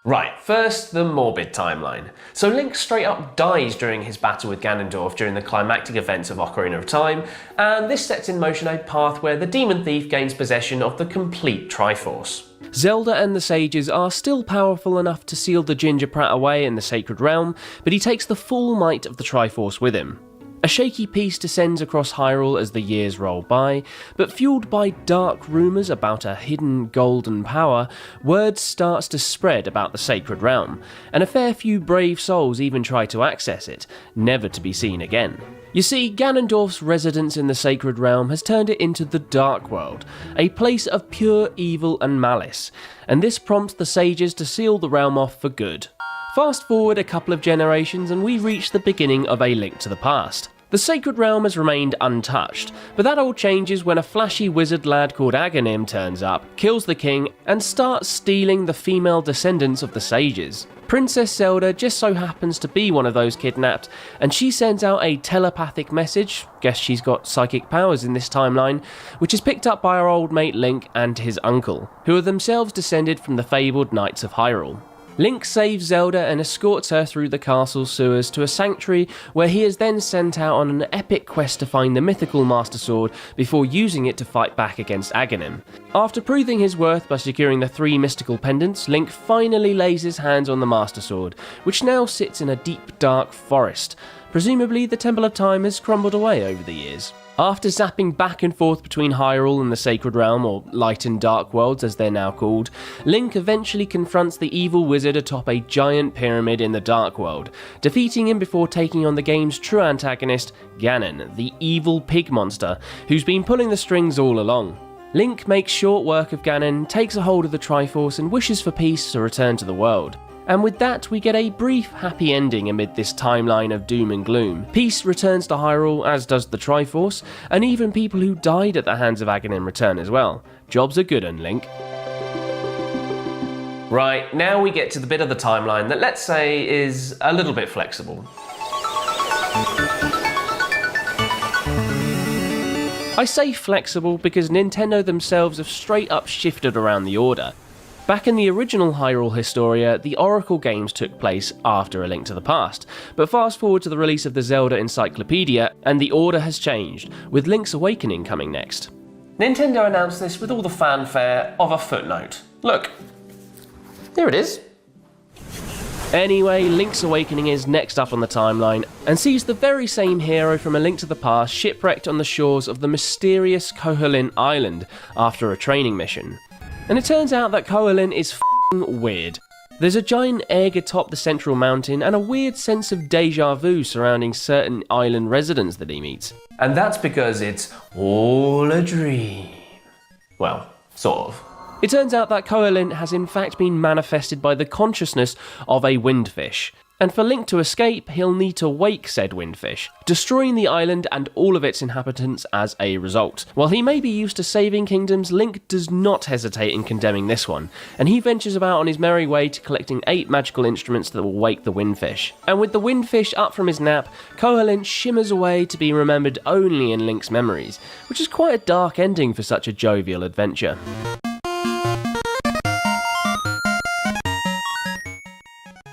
Right, first the morbid timeline. So Link straight up dies during his battle with Ganondorf during the climactic events of Ocarina of Time, and this sets in motion a path where the Demon Thief gains possession of the complete Triforce. Zelda and the sages are still powerful enough to seal the Ginger Prat away in the Sacred Realm, but he takes the full might of the Triforce with him. A shaky peace descends across Hyrule as the years roll by, but fueled by dark rumours about a hidden golden power, word starts to spread about the Sacred Realm, and a fair few brave souls even try to access it, never to be seen again. You see, Ganondorf's residence in the Sacred Realm has turned it into the Dark World, a place of pure evil and malice, and this prompts the sages to seal the realm off for good. Fast forward a couple of generations and we reach the beginning of A Link to the Past. The Sacred Realm has remained untouched, but that all changes when a flashy wizard lad called Aghanim turns up, kills the king, and starts stealing the female descendants of the sages. Princess Zelda just so happens to be one of those kidnapped, and she sends out a telepathic message, guess she's got psychic powers in this timeline, which is picked up by our old mate Link and his uncle, who are themselves descended from the fabled Knights of Hyrule. Link saves Zelda and escorts her through the castle sewers to a sanctuary where he is then sent out on an epic quest to find the mythical Master Sword before using it to fight back against Aghanim. After proving his worth by securing the 3 mystical pendants, Link finally lays his hands on the Master Sword, which now sits in a deep dark forest. Presumably the Temple of Time has crumbled away over the years. After zapping back and forth between Hyrule and the Sacred Realm, or Light and Dark Worlds as they're now called, Link eventually confronts the evil wizard atop a giant pyramid in the Dark World, defeating him before taking on the game's true antagonist, Ganon, the evil pig monster, who's been pulling the strings all along. Link makes short work of Ganon, takes a hold of the Triforce and wishes for peace to return to the world. And with that, we get a brief happy ending amid this timeline of doom and gloom. Peace returns to Hyrule, as does the Triforce, and even people who died at the hands of Ganon return as well. Job's a good un, Link. Right, now we get to the bit of the timeline that, let's say, is a little bit flexible. I say flexible because Nintendo themselves have straight up shifted around the order. Back in the original Hyrule Historia, the Oracle games took place after A Link to the Past, but fast forward to the release of the Zelda Encyclopedia, and the order has changed, with Link's Awakening coming next. Nintendo announced this with all the fanfare of a footnote. Look, here it is. Anyway, Link's Awakening is next up on the timeline, and sees the very same hero from A Link to the Past shipwrecked on the shores of the mysterious Koholint Island after a training mission. And it turns out that Koholint is f***ing weird. There's a giant egg atop the central mountain and a weird sense of deja vu surrounding certain island residents that he meets. And that's because it's all a dream. Well, sort of. It turns out that Koholint has in fact been manifested by the consciousness of a windfish. And for Link to escape, he'll need to wake said windfish, destroying the island and all of its inhabitants as a result. While he may be used to saving kingdoms, Link does not hesitate in condemning this one, and he ventures about on his merry way to collecting 8 magical instruments that will wake the windfish. And with the windfish up from his nap, Koholint shimmers away to be remembered only in Link's memories, which is quite a dark ending for such a jovial adventure.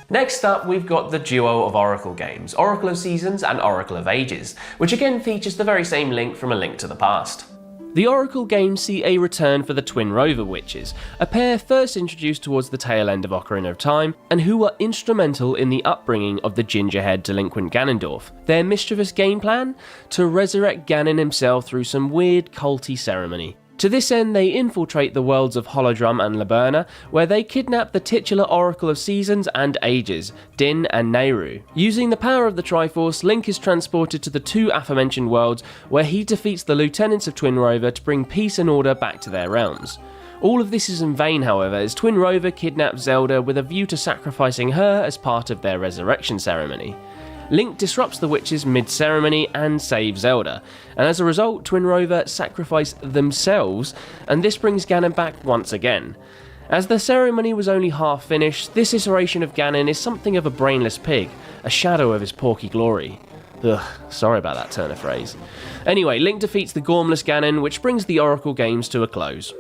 Next up, we've got the duo of Oracle games, Oracle of Seasons and Oracle of Ages, which again features the very same Link from A Link to the Past. The Oracle games see a return for the Twin Rover Witches, a pair first introduced towards the tail end of Ocarina of Time, and who were instrumental in the upbringing of the gingerhead delinquent Ganondorf. Their mischievous game plan? To resurrect Ganon himself through some weird culty ceremony. To this end, they infiltrate the worlds of Holodrum and Laberna, where they kidnap the titular Oracle of Seasons and Ages, Din and Nehru. Using the power of the Triforce, Link is transported to the 2 aforementioned worlds, where he defeats the lieutenants of Twin Rover to bring peace and order back to their realms. All of this is in vain, however, as Twin Rover kidnaps Zelda with a view to sacrificing her as part of their resurrection ceremony. Link disrupts the witches mid-ceremony and saves Zelda, and as a result, Twin Rover sacrifice themselves, and this brings Ganon back once again. As the ceremony was only half finished, this iteration of Ganon is something of a brainless pig, a shadow of his porky glory. Ugh, sorry about that turn of phrase. Anyway, Link defeats the gormless Ganon, which brings the Oracle games to a close.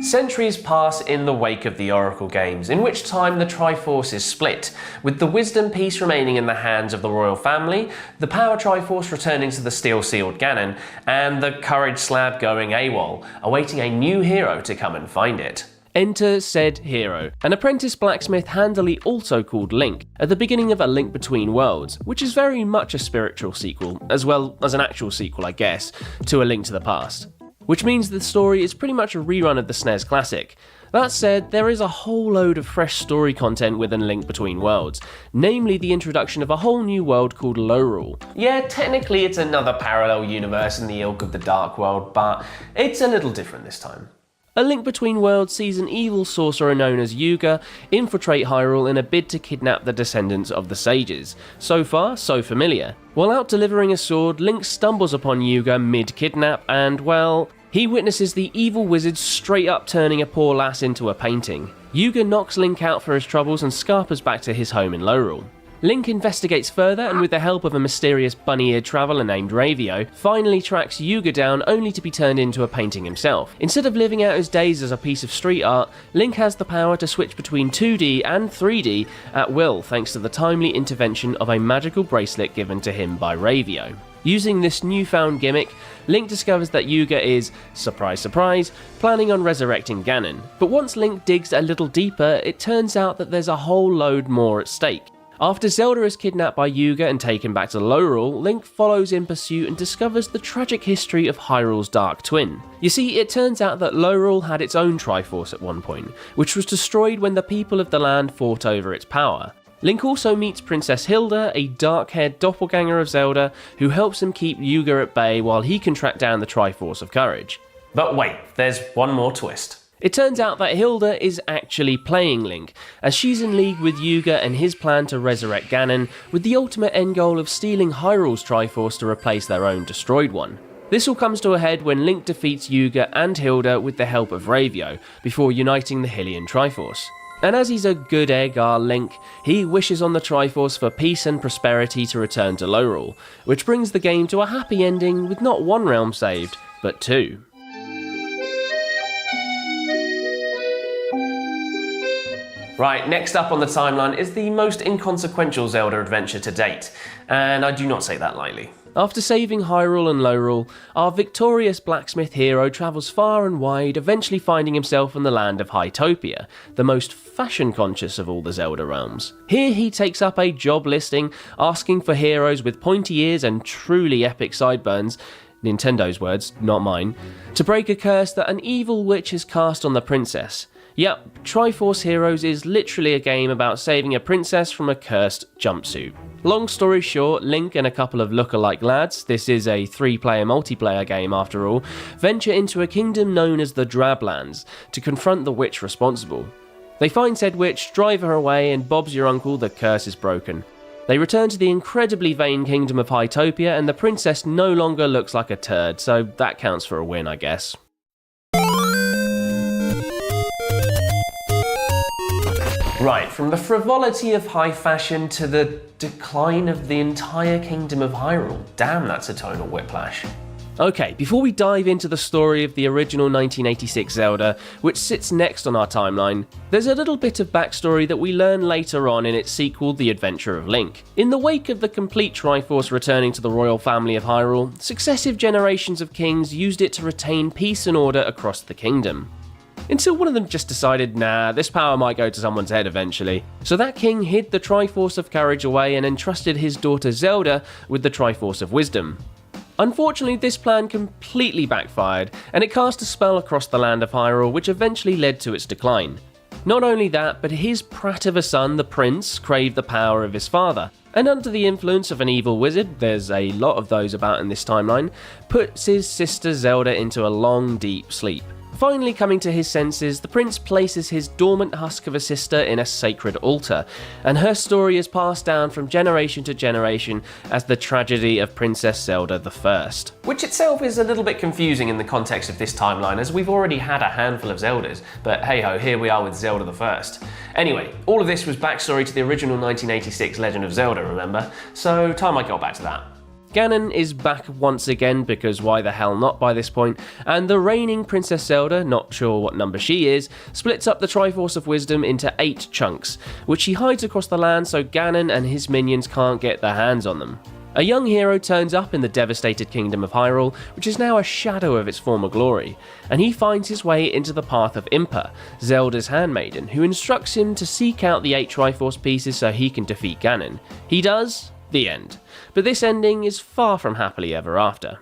Centuries pass in the wake of the Oracle games, in which time the Triforce is split, with the Wisdom Piece remaining in the hands of the royal family, the Power Triforce returning to the steel-sealed Ganon, and the Courage Slab going AWOL, awaiting a new hero to come and find it. Enter said hero, an apprentice blacksmith handily also called Link, at the beginning of A Link Between Worlds, which is very much a spiritual sequel, as well as an actual sequel, I guess, to A Link to the Past. Which means the story is pretty much a rerun of the SNES classic. That said, there is a whole load of fresh story content within Link Between Worlds, namely the introduction of a whole new world called Lorule. Yeah, technically it's another parallel universe in the ilk of the Dark World, but it's a little different this time. A Link Between Worlds sees an evil sorcerer known as Yuga infiltrate Hyrule in a bid to kidnap the descendants of the Sages. So far, so familiar. While out delivering a sword, Link stumbles upon Yuga mid-kidnap and, well, he witnesses the evil wizard straight up turning a poor lass into a painting. Yuga knocks Link out for his troubles and scarpers back to his home in Lorule. Link investigates further and with the help of a mysterious bunny-eared traveller named Ravio, finally tracks Yuga down only to be turned into a painting himself. Instead of living out his days as a piece of street art, Link has the power to switch between 2D and 3D at will thanks to the timely intervention of a magical bracelet given to him by Ravio. Using this newfound gimmick, Link discovers that Yuga is, surprise surprise, planning on resurrecting Ganon. But once Link digs a little deeper, it turns out that there's a whole load more at stake. After Zelda is kidnapped by Yuga and taken back to Lorule, Link follows in pursuit and discovers the tragic history of Hyrule's dark twin. You see, it turns out that Lorule had its own Triforce at one point, which was destroyed when the people of the land fought over its power. Link also meets Princess Hilda, a dark-haired doppelganger of Zelda, who helps him keep Yuga at bay while he can track down the Triforce of Courage. But wait, there's one more twist. It turns out that Hilda is actually playing Link, as she's in league with Yuga and his plan to resurrect Ganon, with the ultimate end goal of stealing Hyrule's Triforce to replace their own destroyed one. This all comes to a head when Link defeats Yuga and Hilda with the help of Ravio, before uniting the Hylian Triforce. And as he's a good egg, our Link, he wishes on the Triforce for peace and prosperity to return to Lorule, which brings the game to a happy ending with not one realm saved, but two. Right, next up on the timeline is the most inconsequential Zelda adventure to date, and I do not say that lightly. After saving Hyrule and Lorule, our victorious blacksmith hero travels far and wide, eventually finding himself in the land of Hytopia, the most fashion-conscious of all the Zelda realms. Here he takes up a job listing, asking for heroes with pointy ears and truly epic sideburns, Nintendo's words, not mine, to break a curse that an evil witch has cast on the princess. Yep, Triforce Heroes is literally a game about saving a princess from a cursed jumpsuit. Long story short, Link and a couple of look-alike lads, this is a 3-player multiplayer game after all, venture into a kingdom known as the Drablands to confront the witch responsible. They find said witch, drive her away, and Bob's your uncle, the curse is broken. They return to the incredibly vain kingdom of Hytopia and the princess no longer looks like a turd, so that counts for a win, I guess. Right, from the frivolity of high fashion to the decline of the entire kingdom of Hyrule. Damn, that's a tonal whiplash. Okay, before we dive into the story of the original 1986 Zelda, which sits next on our timeline, there's a little bit of backstory that we learn later on in its sequel, The Adventure of Link. In the wake of the complete Triforce returning to the royal family of Hyrule, successive generations of kings used it to retain peace and order across the kingdom. Until one of them just decided, nah, this power might go to someone's head eventually. So that king hid the Triforce of Courage away and entrusted his daughter Zelda with the Triforce of Wisdom. Unfortunately, this plan completely backfired, and it cast a spell across the land of Hyrule which eventually led to its decline. Not only that, but his prat of a son, the prince, craved the power of his father, and under the influence of an evil wizard, there's a lot of those about in this timeline, puts his sister Zelda into a long, deep sleep. Finally coming to his senses, the prince places his dormant husk of a sister in a sacred altar, and her story is passed down from generation to generation as the tragedy of Princess Zelda I. Which itself is a little bit confusing in the context of this timeline, as we've already had a handful of Zeldas, but hey ho, here we are with Zelda I. Anyway, all of this was backstory to the original 1986 Legend of Zelda, remember? So time I got back to that. Ganon is back once again, because why the hell not by this point, and the reigning Princess Zelda, not sure what number she is, splits up the Triforce of Wisdom into 8 chunks, which she hides across the land so Ganon and his minions can't get their hands on them. A young hero turns up in the devastated kingdom of Hyrule, which is now a shadow of its former glory, and he finds his way into the path of Impa, Zelda's handmaiden, who instructs him to seek out the 8 Triforce pieces so he can defeat Ganon. He does. The end. But this ending is far from happily ever after.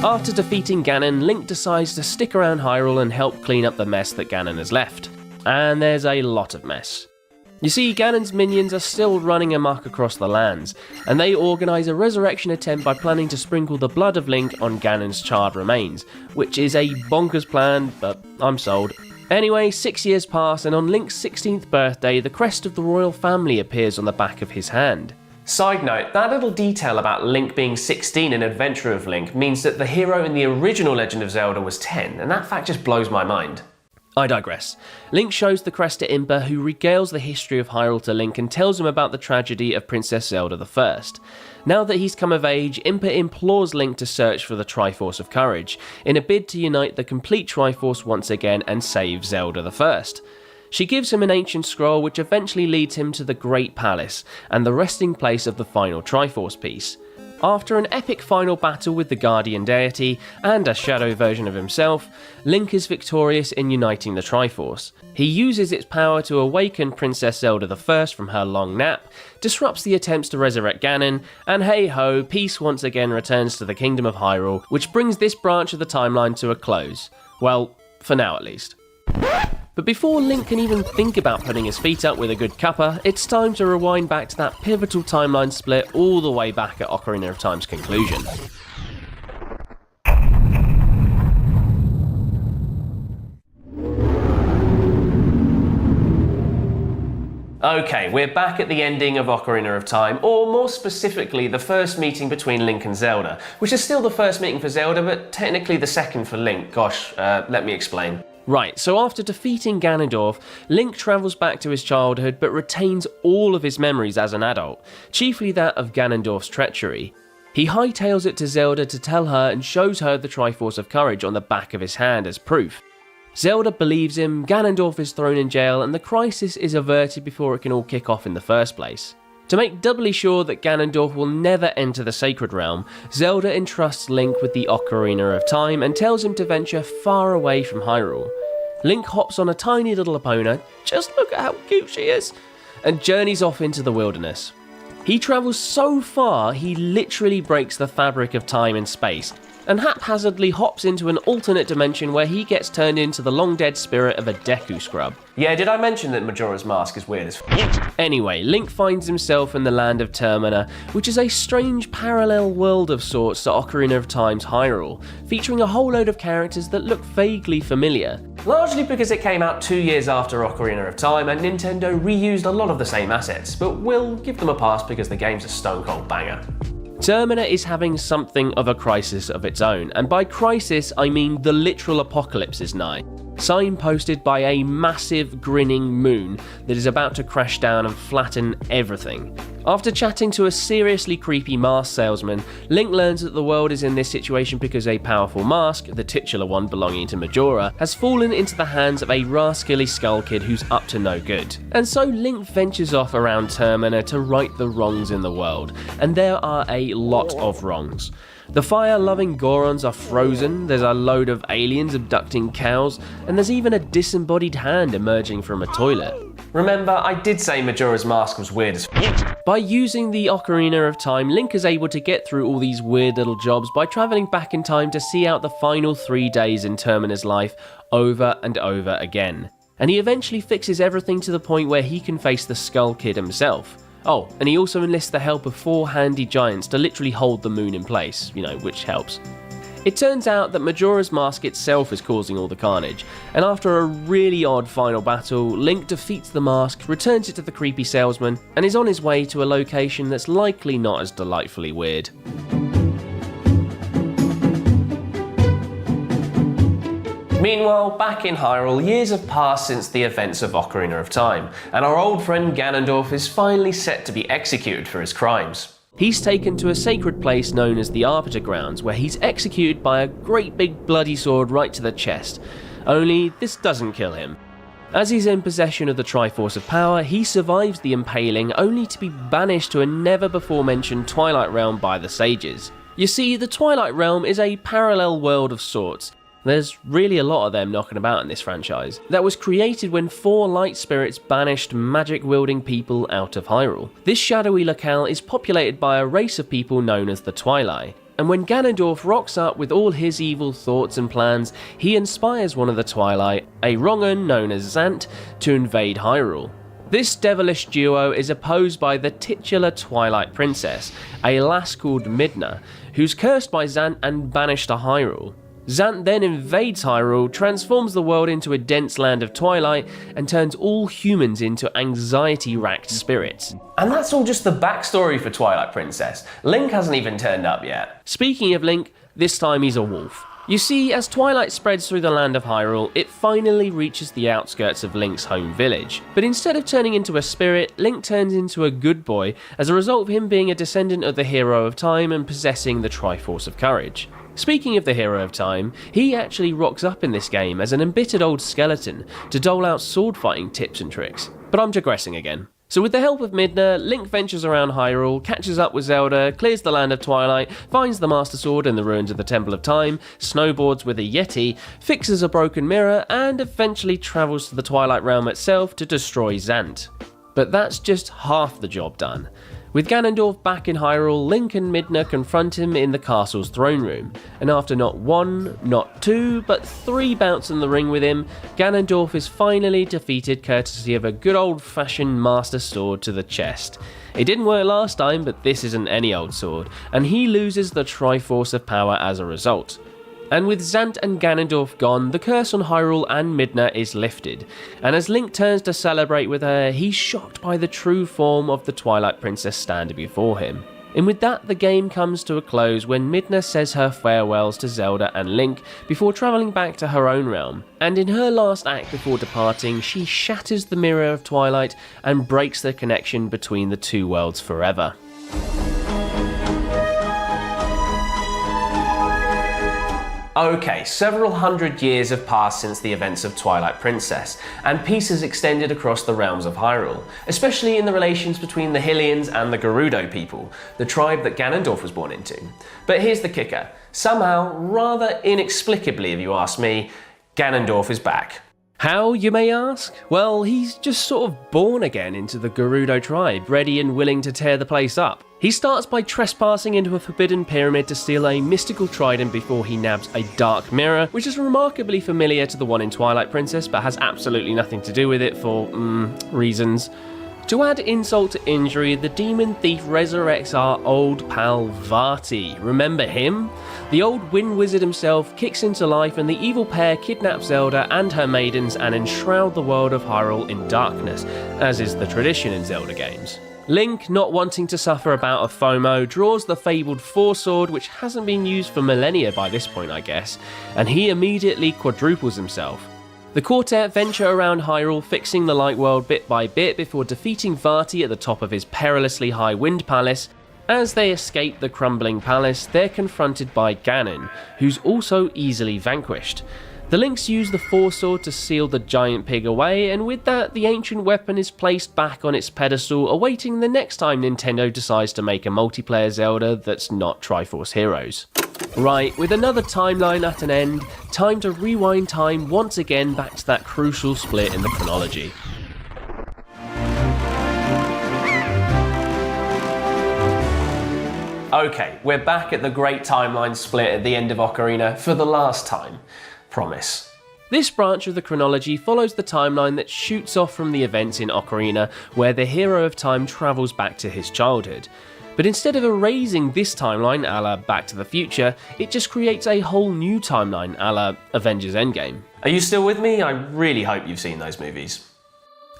After defeating Ganon, Link decides to stick around Hyrule and help clean up the mess that Ganon has left. And there's a lot of mess. You see, Ganon's minions are still running amok across the lands, and they organise a resurrection attempt by planning to sprinkle the blood of Link on Ganon's charred remains, which is a bonkers plan, but I'm sold. Anyway, 6 years pass, and on Link's 16th birthday, the crest of the royal family appears on the back of his hand. Side note, that little detail about Link being 16 in Adventure of Link means that the hero in the original Legend of Zelda was 10, and that fact just blows my mind. I digress. Link shows the crest to Impa, who regales the history of Hyrule to Link and tells him about the tragedy of Princess Zelda I. Now that he's come of age, Impa implores Link to search for the Triforce of Courage, in a bid to unite the complete Triforce once again and save Zelda I. She gives him an ancient scroll which eventually leads him to the Great Palace, and the resting place of the final Triforce piece. After an epic final battle with the Guardian Deity and a shadow version of himself, Link is victorious in uniting the Triforce. He uses its power to awaken Princess Zelda I from her long nap, disrupts the attempts to resurrect Ganon, and hey ho, peace once again returns to the Kingdom of Hyrule, which brings this branch of the timeline to a close. Well, for now at least. But before Link can even think about putting his feet up with a good cuppa, it's time to rewind back to that pivotal timeline split all the way back at Ocarina of Time's conclusion. Okay, we're back at the ending of Ocarina of Time, or more specifically, the first meeting between Link and Zelda, which is still the first meeting for Zelda, but technically the second for Link. Gosh, let me explain. Right, so after defeating Ganondorf, Link travels back to his childhood but retains all of his memories as an adult, chiefly that of Ganondorf's treachery. He hightails it to Zelda to tell her and shows her the Triforce of Courage on the back of his hand as proof. Zelda believes him, Ganondorf is thrown in jail, and the crisis is averted before it can all kick off in the first place. To make doubly sure that Ganondorf will never enter the Sacred Realm, Zelda entrusts Link with the Ocarina of Time and tells him to venture far away from Hyrule. Link hops on a tiny little Epona, just look at how cute she is, and journeys off into the wilderness. He travels so far he literally breaks the fabric of time and space, and haphazardly hops into an alternate dimension where he gets turned into the long-dead spirit of a Deku scrub. Yeah, did I mention that Majora's Mask is weird as f***? Anyway, Link finds himself in the land of Termina, which is a strange parallel world of sorts to Ocarina of Time's Hyrule, featuring a whole load of characters that look vaguely familiar. Largely because it came out 2 years after Ocarina of Time and Nintendo reused a lot of the same assets, but we'll give them a pass because the game's a stone cold banger. Termina is having something of a crisis of its own, and by crisis I mean the literal apocalypse is nigh, signposted by a massive grinning moon that is about to crash down and flatten everything. After chatting to a seriously creepy mask salesman, Link learns that the world is in this situation because a powerful mask, the titular one belonging to Majora, has fallen into the hands of a rascally skull kid who's up to no good. And so Link ventures off around Termina to right the wrongs in the world, and there are a lot of wrongs. The fire-loving Gorons are frozen, there's a load of aliens abducting cows, and there's even a disembodied hand emerging from a toilet. Remember, I did say Majora's Mask was weird as f***. By using the Ocarina of Time, Link is able to get through all these weird little jobs by travelling back in time to see out the final 3 days in Termina's life over and over again. And he eventually fixes everything to the point where he can face the Skull Kid himself. Oh, and he also enlists the help of 4 handy giants to literally hold the moon in place, which helps. It turns out that Majora's Mask itself is causing all the carnage, and after a really odd final battle, Link defeats the mask, returns it to the creepy salesman, and is on his way to a location that's likely not as delightfully weird. Meanwhile, back in Hyrule, years have passed since the events of Ocarina of Time, and our old friend Ganondorf is finally set to be executed for his crimes. He's taken to a sacred place known as the Arbiter Grounds, where he's executed by a great big bloody sword right to the chest. Only, this doesn't kill him. As he's in possession of the Triforce of Power, he survives the impaling, only to be banished to a never-before-mentioned Twilight Realm by the sages. You see, the Twilight Realm is a parallel world of sorts. There's really a lot of them knocking about in this franchise. That was created when 4 light spirits banished magic-wielding people out of Hyrule. This shadowy locale is populated by a race of people known as the Twilight. And when Ganondorf rocks up with all his evil thoughts and plans, he inspires one of the Twilight, a wrong-un known as Zant, to invade Hyrule. This devilish duo is opposed by the titular Twilight Princess, a lass called Midna, who's cursed by Zant and banished to Hyrule. Zant then invades Hyrule, transforms the world into a dense land of twilight, and turns all humans into anxiety-racked spirits. And that's all just the backstory for Twilight Princess. Link hasn't even turned up yet. Speaking of Link, this time he's a wolf. You see, as twilight spreads through the land of Hyrule, it finally reaches the outskirts of Link's home village. But instead of turning into a spirit, Link turns into a good boy as a result of him being a descendant of the Hero of Time and possessing the Triforce of Courage. Speaking of the Hero of Time, he actually rocks up in this game as an embittered old skeleton to dole out sword fighting tips and tricks. But I'm digressing again. So with the help of Midna, Link ventures around Hyrule, catches up with Zelda, clears the land of Twilight, finds the Master Sword in the ruins of the Temple of Time, snowboards with a Yeti, fixes a broken mirror, and eventually travels to the Twilight Realm itself to destroy Zant. But that's just half the job done. With Ganondorf back in Hyrule, Link and Midna confront him in the castle's throne room, and after not one, not two, but three bouts in the ring with him, Ganondorf is finally defeated courtesy of a good old-fashioned Master Sword to the chest. It didn't work last time, but this isn't any old sword, and he loses the Triforce of Power as a result. And with Zant and Ganondorf gone, the curse on Hyrule and Midna is lifted, and as Link turns to celebrate with her, he's shocked by the true form of the Twilight Princess standing before him. And with that, the game comes to a close when Midna says her farewells to Zelda and Link before travelling back to her own realm, and in her last act before departing, she shatters the Mirror of Twilight and breaks the connection between the two worlds forever. Okay, several hundred years have passed since the events of Twilight Princess, and peace has extended across the realms of Hyrule, especially in the relations between the Hylians and the Gerudo people, the tribe that Ganondorf was born into. But here's the kicker. Somehow, rather inexplicably if you ask me, Ganondorf is back. How, you may ask? Well, he's just sort of born again into the Gerudo tribe, ready and willing to tear the place up. He starts by trespassing into a forbidden pyramid to steal a mystical trident before he nabs a dark mirror, which is remarkably familiar to the one in Twilight Princess, but has absolutely nothing to do with it for, reasons. To add insult to injury, the demon thief resurrects our old pal Vati. Remember him? The old wind wizard himself kicks into life, and the evil pair kidnap Zelda and her maidens and enshroud the world of Hyrule in darkness, as is the tradition in Zelda games. Link, not wanting to suffer a bout of FOMO, draws the fabled Four Sword, which hasn't been used for millennia by this point I guess, and he immediately quadruples himself. The quartet venture around Hyrule, fixing the light world bit by bit before defeating Vati at the top of his perilously high wind palace. As they escape the crumbling palace, they're confronted by Ganon, who's also easily vanquished. The Lynx use the Four Sword to seal the giant pig away, and with that, the ancient weapon is placed back on its pedestal, awaiting the next time Nintendo decides to make a multiplayer Zelda that's not Triforce Heroes. Right, with another timeline at an end, time to rewind time once again back to that crucial split in the chronology. Okay, we're back at the great timeline split at the end of Ocarina for the last time. Promise. This branch of the chronology follows the timeline that shoots off from the events in Ocarina, where the hero of time travels back to his childhood. But instead of erasing this timeline a la Back to the Future, it just creates a whole new timeline a la Avengers Endgame. Are you still with me? I really hope you've seen those movies.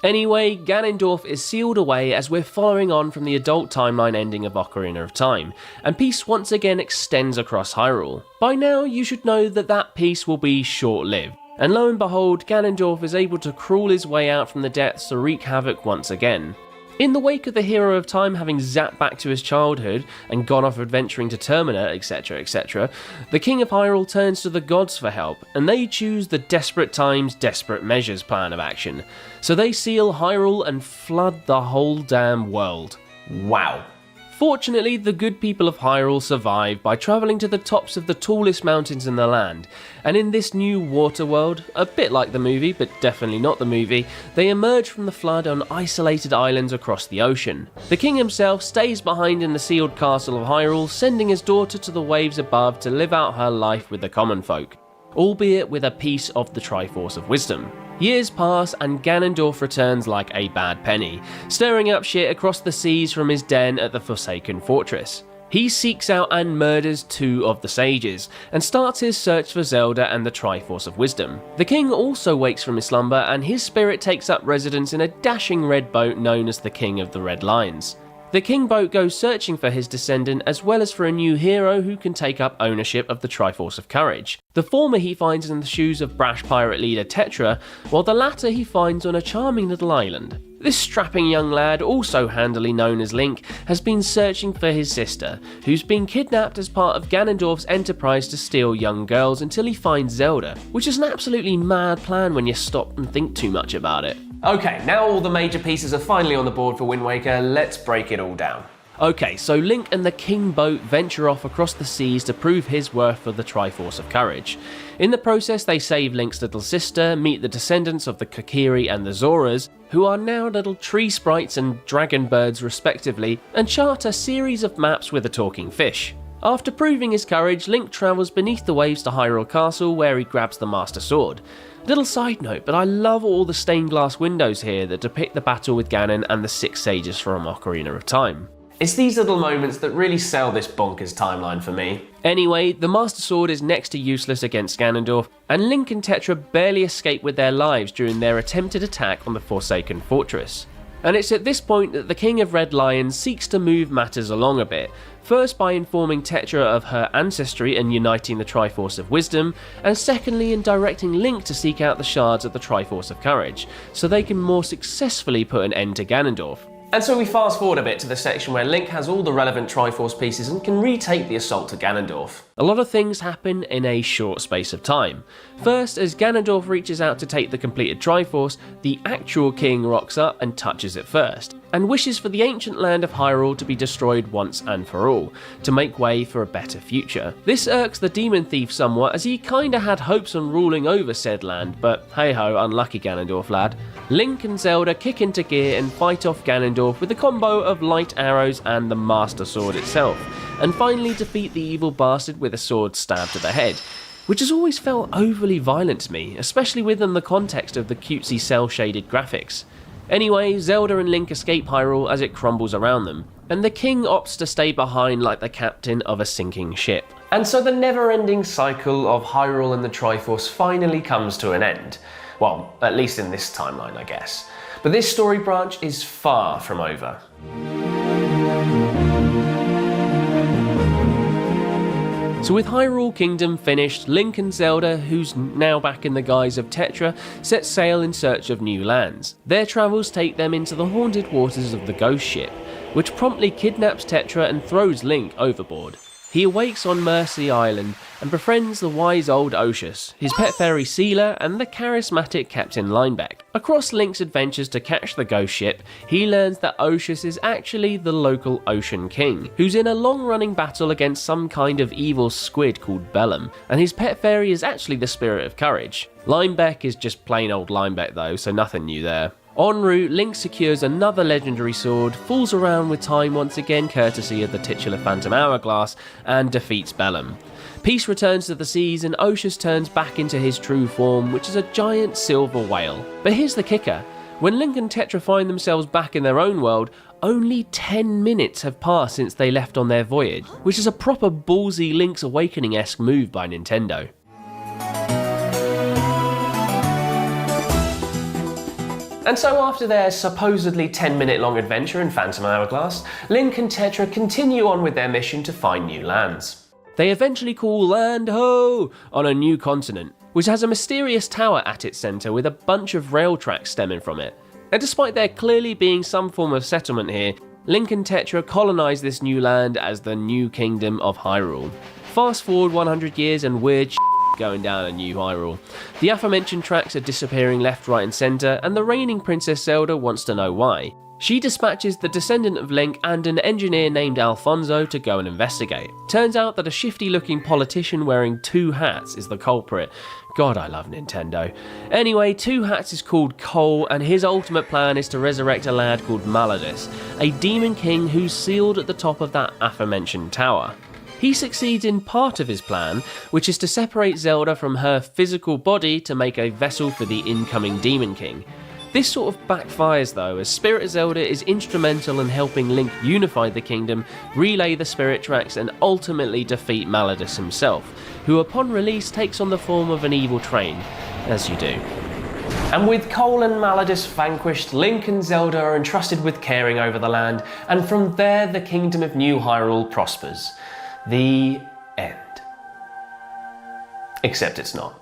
Anyway, Ganondorf is sealed away as we're following on from the adult timeline ending of Ocarina of Time, and peace once again extends across Hyrule. By now, you should know that that peace will be short-lived, and lo and behold, Ganondorf is able to crawl his way out from the depths to wreak havoc once again. In the wake of the hero of time having zapped back to his childhood and gone off adventuring to Termina, etc, etc, the King of Hyrule turns to the gods for help, and they choose the desperate times, desperate measures plan of action. So they seal Hyrule and flood the whole damn world. Wow. Fortunately, the good people of Hyrule survive by travelling to the tops of the tallest mountains in the land, and in this new water world, a bit like the movie, but definitely not the movie, they emerge from the flood on isolated islands across the ocean. The king himself stays behind in the sealed castle of Hyrule, sending his daughter to the waves above to live out her life with the common folk, albeit with a piece of the Triforce of Wisdom. Years pass and Ganondorf returns like a bad penny, stirring up shit across the seas from his den at the Forsaken Fortress. He seeks out and murders two of the sages, and starts his search for Zelda and the Triforce of Wisdom. The king also wakes from his slumber, and his spirit takes up residence in a dashing red boat known as the King of the Red Lions. The king boat goes searching for his descendant as well as for a new hero who can take up ownership of the Triforce of Courage. The former he finds in the shoes of brash pirate leader Tetra, while the latter he finds on a charming little island. This strapping young lad, also handily known as Link, has been searching for his sister, who's been kidnapped as part of Ganondorf's enterprise to steal young girls until he finds Zelda, which is an absolutely mad plan when you stop and think too much about it. Okay, now all the major pieces are finally on the board for Wind Waker, let's break it all down. Okay, so Link and the King Boat venture off across the seas to prove his worth for the Triforce of Courage. In the process, they save Link's little sister, meet the descendants of the Kokiri and the Zoras, who are now little tree sprites and dragon birds respectively, and chart a series of maps with a talking fish. After proving his courage, Link travels beneath the waves to Hyrule Castle, where he grabs the Master Sword. Little side note, but I love all the stained glass windows here that depict the battle with Ganon and the 6 sages from Ocarina of Time. It's these little moments that really sell this bonkers timeline for me. Anyway, the Master Sword is next to useless against Ganondorf, and Link and Tetra barely escape with their lives during their attempted attack on the Forsaken Fortress. And it's at this point that the King of Red Lions seeks to move matters along a bit, first by informing Tetra of her ancestry and uniting the Triforce of Wisdom, and secondly in directing Link to seek out the shards of the Triforce of Courage, so they can more successfully put an end to Ganondorf. And so we fast forward a bit to the section where Link has all the relevant Triforce pieces and can retake the assault to Ganondorf. A lot of things happen in a short space of time. First, as Ganondorf reaches out to take the completed Triforce, the actual king rocks up and touches it first, and wishes for the ancient land of Hyrule to be destroyed once and for all, to make way for a better future. This irks the Demon Thief somewhat, as he kinda had hopes on ruling over said land, but hey ho, unlucky Ganondorf lad. Link and Zelda kick into gear and fight off Ganondorf with a combo of light arrows and the Master Sword itself, and finally defeat the evil bastard with a sword stab to the head, which has always felt overly violent to me, especially within the context of the cutesy cel-shaded graphics. Anyway, Zelda and Link escape Hyrule as it crumbles around them, and the king opts to stay behind like the captain of a sinking ship. And so the never-ending cycle of Hyrule and the Triforce finally comes to an end. Well, at least in this timeline, I guess. But this story branch is far from over. So with Hyrule Kingdom finished, Link and Zelda, who's now back in the guise of Tetra, set sail in search of new lands. Their travels take them into the haunted waters of the Ghost Ship, which promptly kidnaps Tetra and throws Link overboard. He awakes on Mercy Island and befriends the wise old Oshus, his pet fairy Sealer, and the charismatic Captain Lineback. Across Link's adventures to catch the ghost ship, he learns that Oshus is actually the local Ocean King, who's in a long-running battle against some kind of evil squid called Bellum, and his pet fairy is actually the Spirit of Courage. Lineback is just plain old Lineback though, so nothing new there. En route, Link secures another legendary sword, fools around with time once again courtesy of the titular Phantom Hourglass, and defeats Bellum. Peace returns to the seas and Oshus turns back into his true form, which is a giant silver whale. But here's the kicker. When Link and Tetra find themselves back in their own world, only 10 minutes have passed since they left on their voyage, which is a proper ballsy Link's Awakening-esque move by Nintendo. And so after their supposedly 10-minute long adventure in Phantom Hourglass, Link and Tetra continue on with their mission to find new lands. They eventually call Land Ho on a new continent, which has a mysterious tower at its centre with a bunch of rail tracks stemming from it. And despite there clearly being some form of settlement here, Link and Tetra colonise this new land as the New Kingdom of Hyrule. Fast forward 100 years and weird going down a new Hyrule. The aforementioned tracks are disappearing left, right and centre, and the reigning Princess Zelda wants to know why. She dispatches the descendant of Link and an engineer named Alfonso to go and investigate. Turns out that a shifty looking politician wearing 2 hats is the culprit. God, I love Nintendo. Anyway, 2 Hats is called Cole, and his ultimate plan is to resurrect a lad called Maladus, a demon king who's sealed at the top of that aforementioned tower. He succeeds in part of his plan, which is to separate Zelda from her physical body to make a vessel for the incoming Demon King. This sort of backfires though, as Spirit Zelda is instrumental in helping Link unify the kingdom, relay the spirit tracks and ultimately defeat Maladus himself, who upon release takes on the form of an evil train, as you do. And with Cole and Maladus vanquished, Link and Zelda are entrusted with caring over the land, and from there the kingdom of New Hyrule prospers. The end. Except it's not.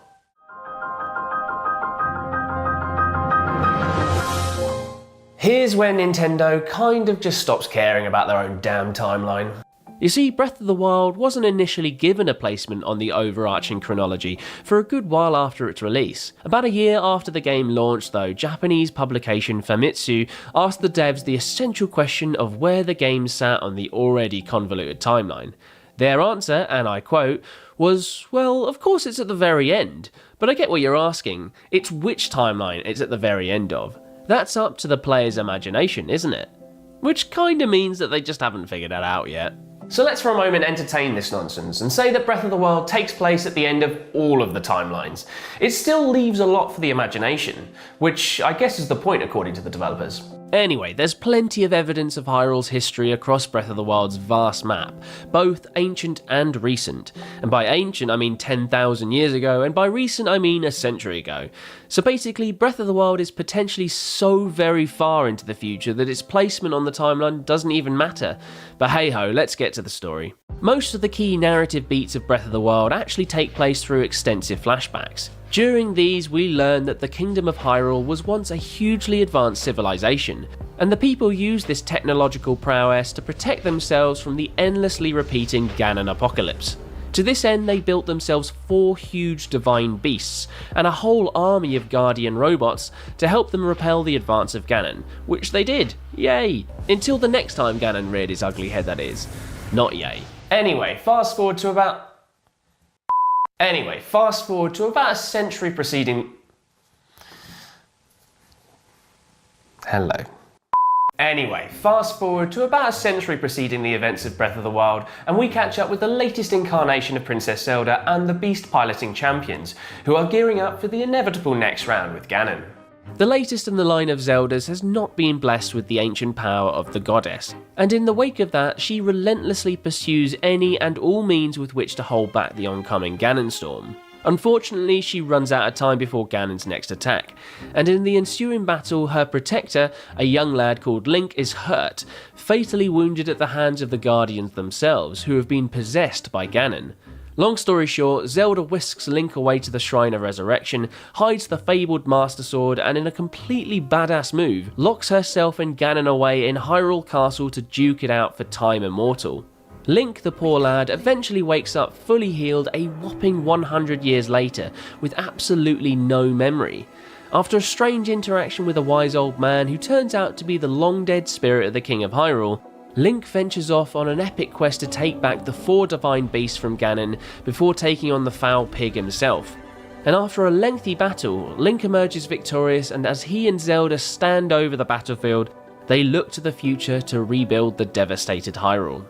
Here's where Nintendo kind of just stops caring about their own damn timeline. You see, Breath of the Wild wasn't initially given a placement on the overarching chronology for a good while after its release. About a year after the game launched though, Japanese publication Famitsu asked the devs the essential question of where the game sat on the already convoluted timeline. Their answer, and I quote, was, well, of course it's at the very end, but I get what you're asking. It's which timeline it's at the very end of. That's up to the player's imagination, isn't it? Which kinda means that they just haven't figured that out yet. So let's for a moment entertain this nonsense and say that Breath of the Wild takes place at the end of all of the timelines. It still leaves a lot for the imagination, which I guess is the point according to the developers. Anyway, there's plenty of evidence of Hyrule's history across Breath of the Wild's vast map, both ancient and recent. And by ancient I mean 10,000 years ago, and by recent I mean a century ago. So basically, Breath of the Wild is potentially so very far into the future that its placement on the timeline doesn't even matter. But hey ho, let's get to the story. Most of the key narrative beats of Breath of the Wild actually take place through extensive flashbacks. During these, we learn that the Kingdom of Hyrule was once a hugely advanced civilization, and the people used this technological prowess to protect themselves from the endlessly repeating Ganon apocalypse. To this end, they built themselves 4 huge divine beasts, and a whole army of guardian robots to help them repel the advance of Ganon, which they did, yay! Until the next time Ganon reared his ugly head, that is. Not yay. Anyway, fast forward to about a century preceding... Hello. Anyway, fast forward to about a century preceding the events of Breath of the Wild, and we catch up with the latest incarnation of Princess Zelda and the beast piloting champions, who are gearing up for the inevitable next round with Ganon. The latest in the line of Zeldas has not been blessed with the ancient power of the goddess, and in the wake of that, she relentlessly pursues any and all means with which to hold back the oncoming Ganon storm. Unfortunately, she runs out of time before Ganon's next attack, and in the ensuing battle, her protector, a young lad called Link, is hurt, fatally wounded at the hands of the Guardians themselves, who have been possessed by Ganon. Long story short, Zelda whisks Link away to the Shrine of Resurrection, hides the fabled Master Sword, and in a completely badass move, locks herself and Ganon away in Hyrule Castle to duke it out for time immortal. Link, the poor lad, eventually wakes up fully healed a whopping 100 years later, with absolutely no memory. After a strange interaction with a wise old man who turns out to be the long-dead spirit of the King of Hyrule, Link ventures off on an epic quest to take back the 4 divine beasts from Ganon before taking on the foul pig himself. And after a lengthy battle, Link emerges victorious, and as he and Zelda stand over the battlefield, they look to the future to rebuild the devastated Hyrule.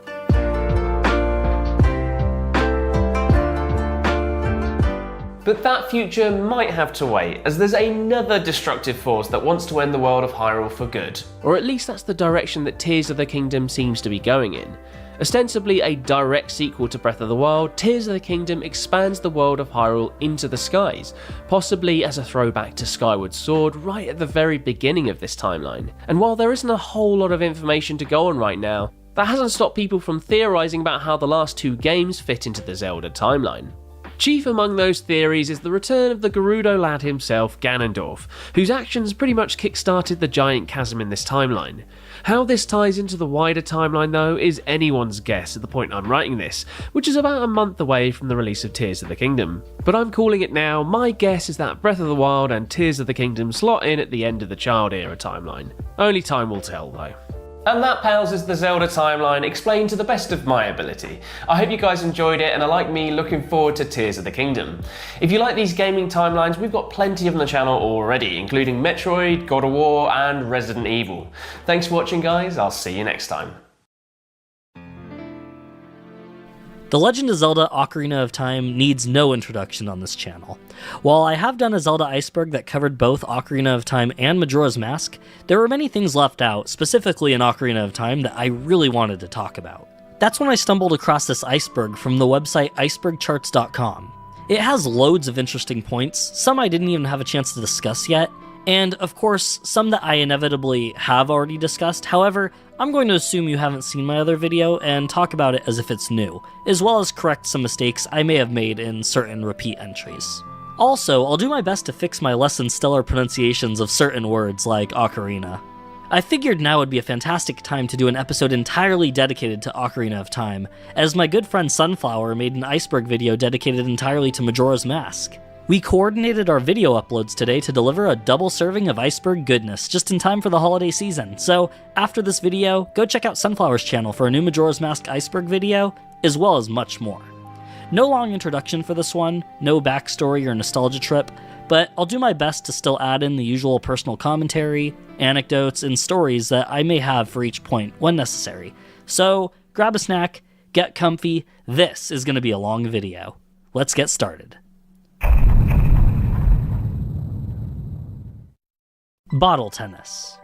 But that future might have to wait, as there's another destructive force that wants to end the world of Hyrule for good. Or at least that's the direction that Tears of the Kingdom seems to be going in. Ostensibly a direct sequel to Breath of the Wild, Tears of the Kingdom expands the world of Hyrule into the skies, possibly as a throwback to Skyward Sword right at the very beginning of this timeline. And while there isn't a whole lot of information to go on right now, that hasn't stopped people from theorising about how the last 2 games fit into the Zelda timeline. Chief among those theories is the return of the Gerudo lad himself, Ganondorf, whose actions pretty much kick-started the giant chasm in this timeline. How this ties into the wider timeline though is anyone's guess at the point I'm writing this, which is about a month away from the release of Tears of the Kingdom. But I'm calling it now. My guess is that Breath of the Wild and Tears of the Kingdom slot in at the end of the Child Era timeline. Only time will tell though. And that, pals, is the Zelda timeline explained to the best of my ability. I hope you guys enjoyed it and are like me looking forward to Tears of the Kingdom. If you like these gaming timelines, we've got plenty of them on the channel already, including Metroid, God of War and Resident Evil. Thanks for watching guys, I'll see you next time. The Legend of Zelda Ocarina of Time needs no introduction on this channel. While I have done a Zelda iceberg that covered both Ocarina of Time and Majora's Mask, there were many things left out, specifically in Ocarina of Time, that I really wanted to talk about. That's when I stumbled across this iceberg from the website icebergcharts.com. It has loads of interesting points, some I didn't even have a chance to discuss yet, and of course, some that I inevitably have already discussed. However, I'm going to assume you haven't seen my other video and talk about it as if it's new, as well as correct some mistakes I may have made in certain repeat entries. Also, I'll do my best to fix my less than stellar pronunciations of certain words like ocarina. I figured now would be a fantastic time to do an episode entirely dedicated to Ocarina of Time, as my good friend Sunflower made an iceberg video dedicated entirely to Majora's Mask. We coordinated our video uploads today to deliver a double serving of iceberg goodness just in time for the holiday season, so after this video, go check out Sunflower's channel for a new Majora's Mask iceberg video, as well as much more. No long introduction for this one, no backstory or nostalgia trip, but I'll do my best to still add in the usual personal commentary, anecdotes, and stories that I may have for each point when necessary. So, grab a snack, get comfy, this is going to be a long video. Let's get started. Bottle tennis.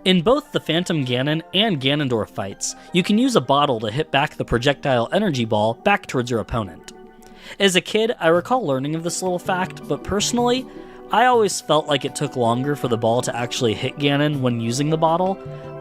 In both the Phantom Ganon and Ganondorf fights, you can use a bottle to hit back the projectile energy ball back towards your opponent. As a kid, I recall learning of this little fact, but personally, I always felt like it took longer for the ball to actually hit Ganon when using the bottle,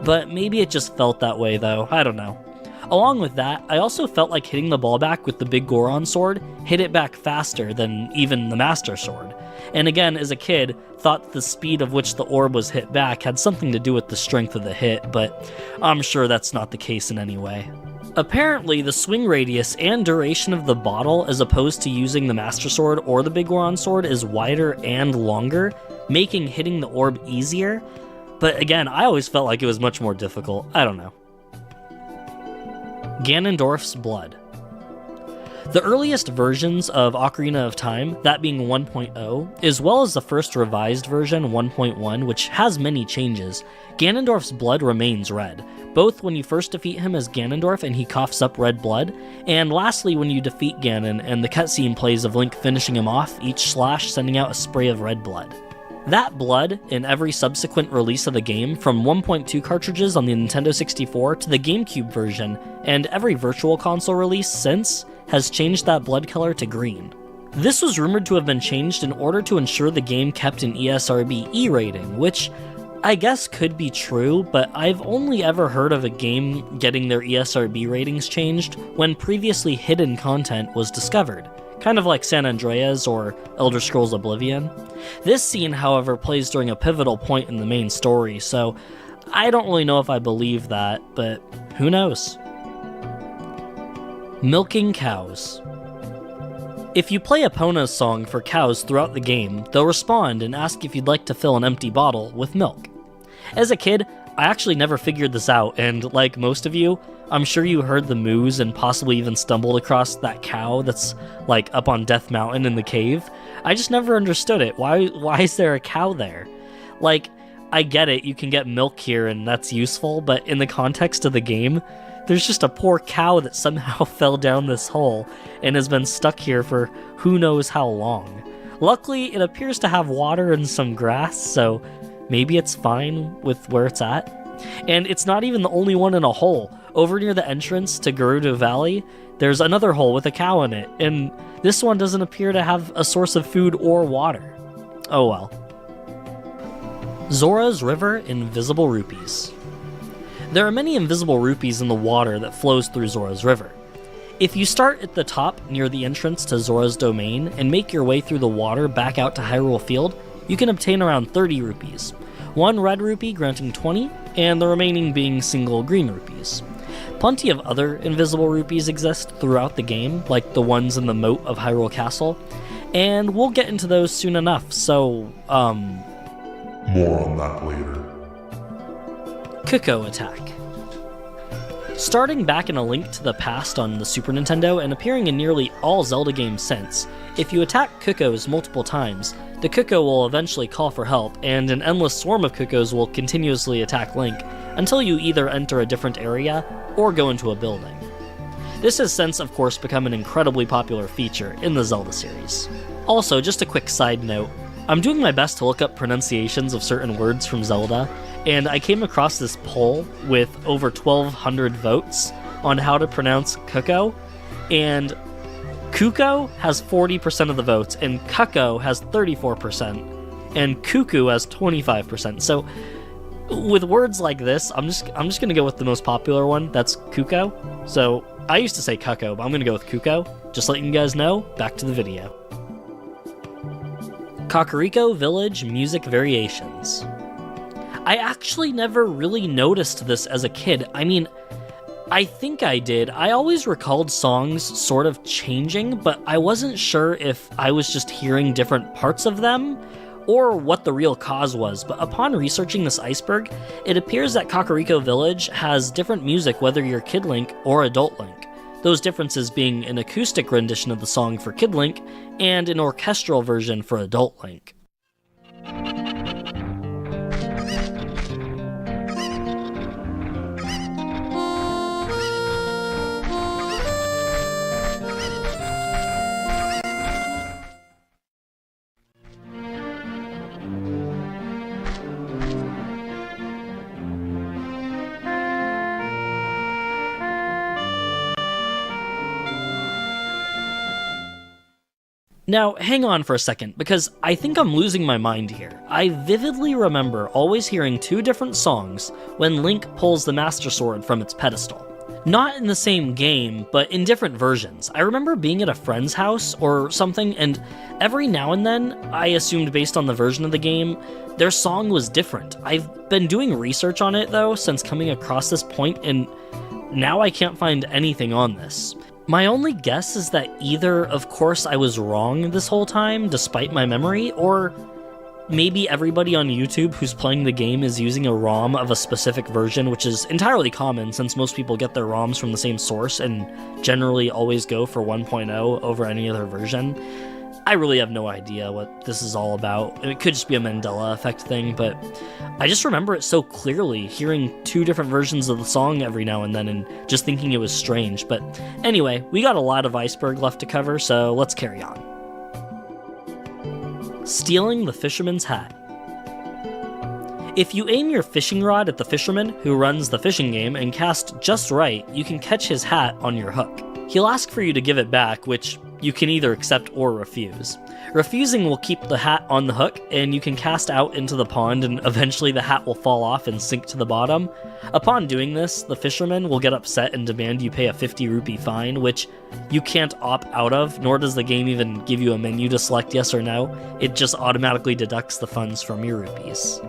but maybe it just felt that way though, I don't know. Along with that, I also felt like hitting the ball back with the big Goron sword hit it back faster than even the Master Sword. And again, as a kid, thought the speed of which the orb was hit back had something to do with the strength of the hit, but I'm sure that's not the case in any way. Apparently, the swing radius and duration of the bottle as opposed to using the Master Sword or the Big Goron Sword is wider and longer, making hitting the orb easier, but again, I always felt like it was much more difficult. I don't know. Ganondorf's Blood. The earliest versions of Ocarina of Time, that being 1.0, as well as the first revised version, 1.1, which has many changes, Ganondorf's blood remains red, both when you first defeat him as Ganondorf and he coughs up red blood, and lastly when you defeat Ganon and the cutscene plays of Link finishing him off, each slash sending out a spray of red blood. That blood, in every subsequent release of the game, from 1.2 cartridges on the Nintendo 64 to the Gamecube version, and every Virtual Console release since, has changed that blood color to green. This was rumored to have been changed in order to ensure the game kept an ESRB E rating, which I guess could be true, but I've only ever heard of a game getting their ESRB ratings changed when previously hidden content was discovered, kind of like San Andreas or Elder Scrolls Oblivion. This scene, however, plays during a pivotal point in the main story, so I don't really know if I believe that, but who knows? Milking cows. If you play Epona's song for cows throughout the game, they'll respond and ask if you'd like to fill an empty bottle with milk. As a kid, I actually never figured this out, and like most of you, I'm sure you heard the moos and possibly even stumbled across that cow that's like up on Death Mountain in the cave. I just never understood it. Why is there a cow there? Like, I get it, you can get milk here and that's useful, but in the context of the game, there's just a poor cow that somehow fell down this hole and has been stuck here for who knows how long. Luckily, it appears to have water and some grass, so maybe it's fine with where it's at. And it's not even the only one in a hole. Over near the entrance to Gerudo Valley, there's another hole with a cow in it, and this one doesn't appear to have a source of food or water. Oh well. Zora's River Invisible Rupees. There are many invisible rupees in the water that flows through Zora's River. If you start at the top near the entrance to Zora's domain and make your way through the water back out to Hyrule Field, you can obtain around 30 rupees. One red rupee granting 20, and the remaining being single green rupees. Plenty of other invisible rupees exist throughout the game, like the ones in the moat of Hyrule Castle, and we'll get into those soon enough, so, More on that later. Cuckoo Attack. Starting back in A Link to the Past on the Super Nintendo and appearing in nearly all Zelda games since, if you attack Cuckoos multiple times, the Cuckoo will eventually call for help, and an endless swarm of Cuckoos will continuously attack Link until you either enter a different area or go into a building. This has since, of course, become an incredibly popular feature in the Zelda series. Also, just a quick side note, I'm doing my best to look up pronunciations of certain words from Zelda, and I came across this poll with over 1,200 votes on how to pronounce Cuckoo, and Kuko has 40% of the votes, and Cuckoo has 34%, and Cuckoo has 25%. So, with words like this, I'm just gonna go with the most popular one. That's Kuko. So I used to say Cuckoo, but I'm gonna go with Kuko. Just letting you guys know. Back to the video. Kakariko Village Music Variations. I actually never really noticed this as a kid. I mean, I think I did. I always recalled songs sort of changing, but I wasn't sure if I was just hearing different parts of them or what the real cause was. But upon researching this iceberg, it appears that Kakariko Village has different music whether you're Kid Link or Adult Link. Those differences being an acoustic rendition of the song for Kid Link and an orchestral version for Adult Link. Now, hang on for a second, because I think I'm losing my mind here. I vividly remember always hearing two different songs when Link pulls the Master Sword from its pedestal. Not in the same game, but in different versions. I remember being at a friend's house or something, and every now and then, I assumed based on the version of the game, their song was different. I've been doing research on it, though, since coming across this point, and now I can't find anything on this. My only guess is that either, of course, I was wrong this whole time, despite my memory, or maybe everybody on YouTube who's playing the game is using a ROM of a specific version, which is entirely common since most people get their ROMs from the same source and generally always go for 1.0 over any other version. I really have no idea what this is all about. It could just be a Mandela effect thing, but I just remember it so clearly, hearing two different versions of the song every now and then and just thinking it was strange. But anyway, we got a lot of iceberg left to cover, so let's carry on. Stealing the fisherman's hat. If you aim your fishing rod at the fisherman who runs the fishing game and cast just right, you can catch his hat on your hook. He'll ask for you to give it back, which you can either accept or refuse. Refusing will keep the hat on the hook, and you can cast out into the pond, and eventually the hat will fall off and sink to the bottom. Upon doing this, the fisherman will get upset and demand you pay a 50 rupee fine, which you can't opt out of, nor does the game even give you a menu to select yes or no. It just automatically deducts the funds from your rupees.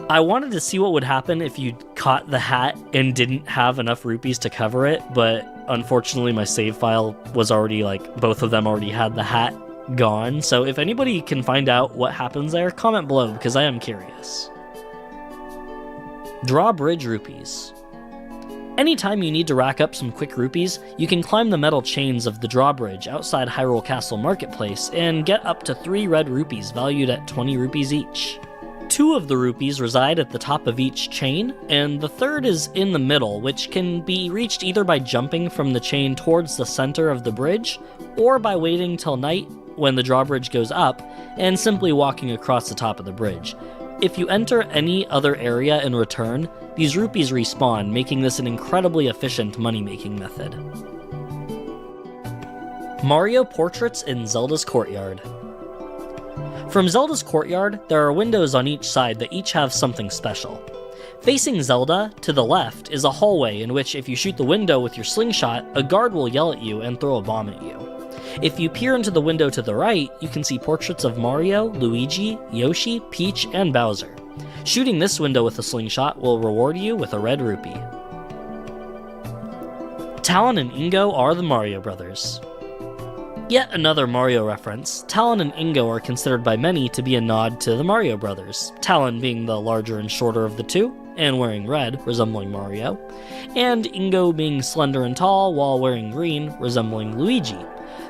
I wanted to see what would happen if you caught the hat and didn't have enough rupees to cover it, but unfortunately my save file was already, both of them already had the hat gone, so if anybody can find out what happens there, comment below, because I am curious. Drawbridge rupees. Anytime you need to rack up some quick rupees, you can climb the metal chains of the drawbridge outside Hyrule Castle Marketplace and get up to 3 red rupees valued at 20 rupees each. 2 of the rupees reside at the top of each chain, and the third is in the middle, which can be reached either by jumping from the chain towards the center of the bridge, or by waiting till night when the drawbridge goes up, and simply walking across the top of the bridge. If you enter any other area and return, these rupees respawn, making this an incredibly efficient money-making method. Mario portraits in Zelda's courtyard. From Zelda's courtyard, there are windows on each side that each have something special. Facing Zelda, to the left, is a hallway in which if you shoot the window with your slingshot, a guard will yell at you and throw a bomb at you. If you peer into the window to the right, you can see portraits of Mario, Luigi, Yoshi, Peach, and Bowser. Shooting this window with a slingshot will reward you with a red rupee. Talon and Ingo are the Mario brothers. Yet another Mario reference. Talon and Ingo are considered by many to be a nod to the Mario brothers, Talon being the larger and shorter of the two, and wearing red, resembling Mario, and Ingo being slender and tall while wearing green, resembling Luigi.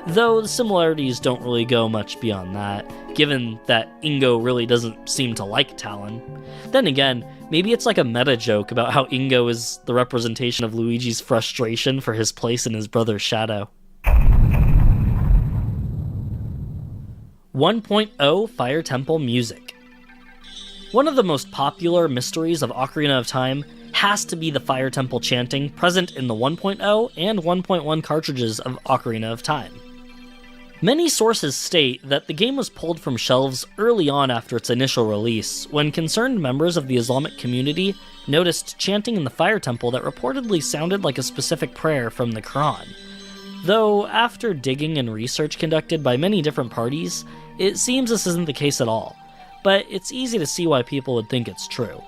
Though the similarities don't really go much beyond that, given that Ingo really doesn't seem to like Talon. Then again, maybe it's like a meta joke about how Ingo is the representation of Luigi's frustration for his place in his brother's shadow. 1.0 Fire Temple music. One of the most popular mysteries of Ocarina of Time has to be the Fire Temple chanting present in the 1.0 and 1.1 cartridges of Ocarina of Time. Many sources state that the game was pulled from shelves early on after its initial release, when concerned members of the Islamic community noticed chanting in the Fire Temple that reportedly sounded like a specific prayer from the Quran. Though, after digging and research conducted by many different parties, it seems this isn't the case at all, but it's easy to see why people would think it's true.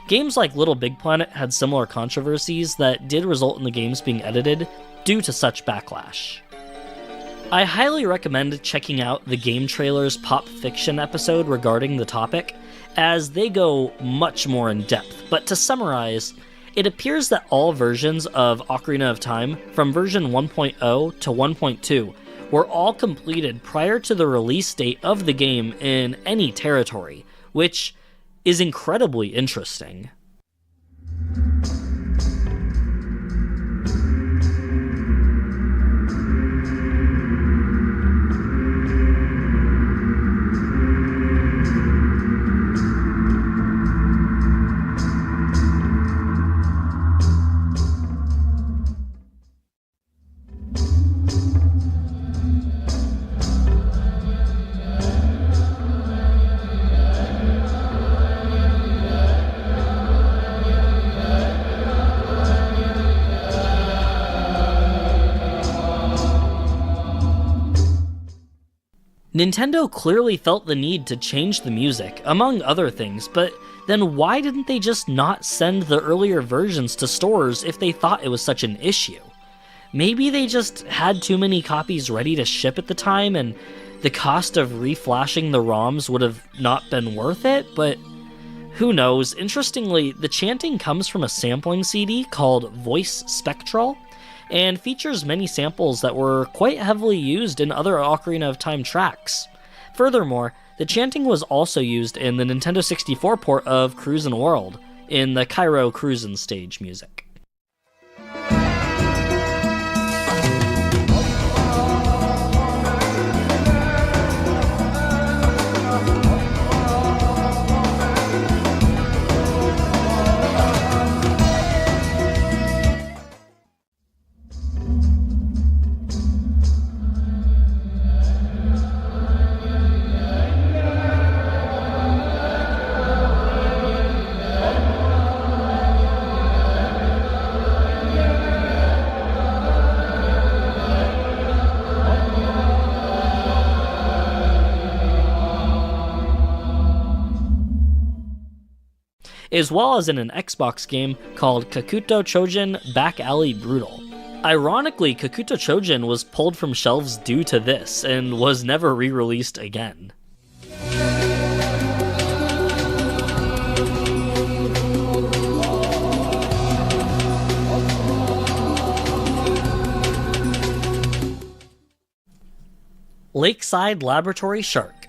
Games like Little Big Planet had similar controversies that did result in the games being edited due to such backlash. I highly recommend checking out the Game Trailer's Pop Fiction episode regarding the topic, as they go much more in depth, but to summarize, it appears that all versions of Ocarina of Time, from version 1.0 to 1.2, were all completed prior to the release date of the game in any territory, which is incredibly interesting. Nintendo clearly felt the need to change the music, among other things, but then why didn't they just not send the earlier versions to stores if they thought it was such an issue? Maybe they just had too many copies ready to ship at the time and the cost of reflashing the ROMs would have not been worth it, but who knows. Interestingly, the chanting comes from a sampling CD called Voice Spectral, and features many samples that were quite heavily used in other Ocarina of Time tracks. Furthermore, the chanting was also used in the Nintendo 64 port of Cruisin' World, in the Cairo Cruisin' stage music. As well as in an Xbox game called Kakuto Chojin Back Alley Brutal. Ironically, Kakuto Chojin was pulled from shelves due to this, and was never re-released again. Lakeside Laboratory Shark.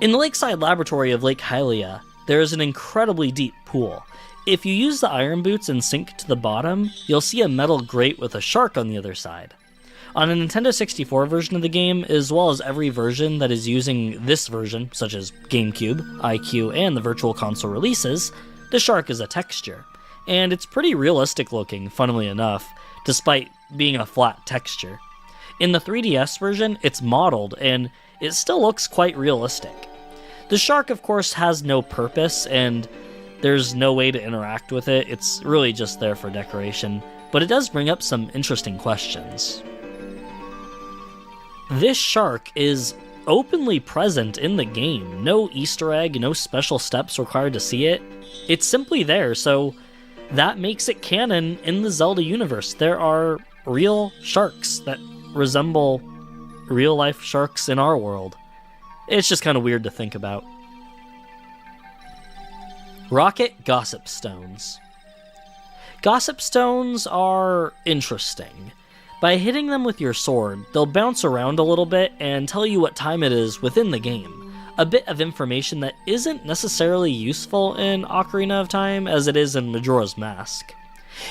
In the Lakeside Laboratory of Lake Hylia, there is an incredibly deep pool. If you use the iron boots and sink to the bottom, you'll see a metal grate with a shark on the other side. On a Nintendo 64 version of the game, as well as every version that is using this version, such as GameCube, iQ, and the Virtual Console releases, the shark is a texture. And it's pretty realistic looking, funnily enough, despite being a flat texture. In the 3DS version, it's modeled, and it still looks quite realistic. The shark, of course, has no purpose, and there's no way to interact with it. It's really just there for decoration, but it does bring up some interesting questions. This shark is openly present in the game. No Easter egg, no special steps required to see it. It's simply there, so that makes it canon in the Zelda universe. There are real sharks that resemble real-life sharks in our world. It's just kind of weird to think about. Rocket Gossip Stones. Gossip Stones are interesting. By hitting them with your sword, they'll bounce around a little bit and tell you what time it is within the game. A bit of information that isn't necessarily useful in Ocarina of Time as it is in Majora's Mask.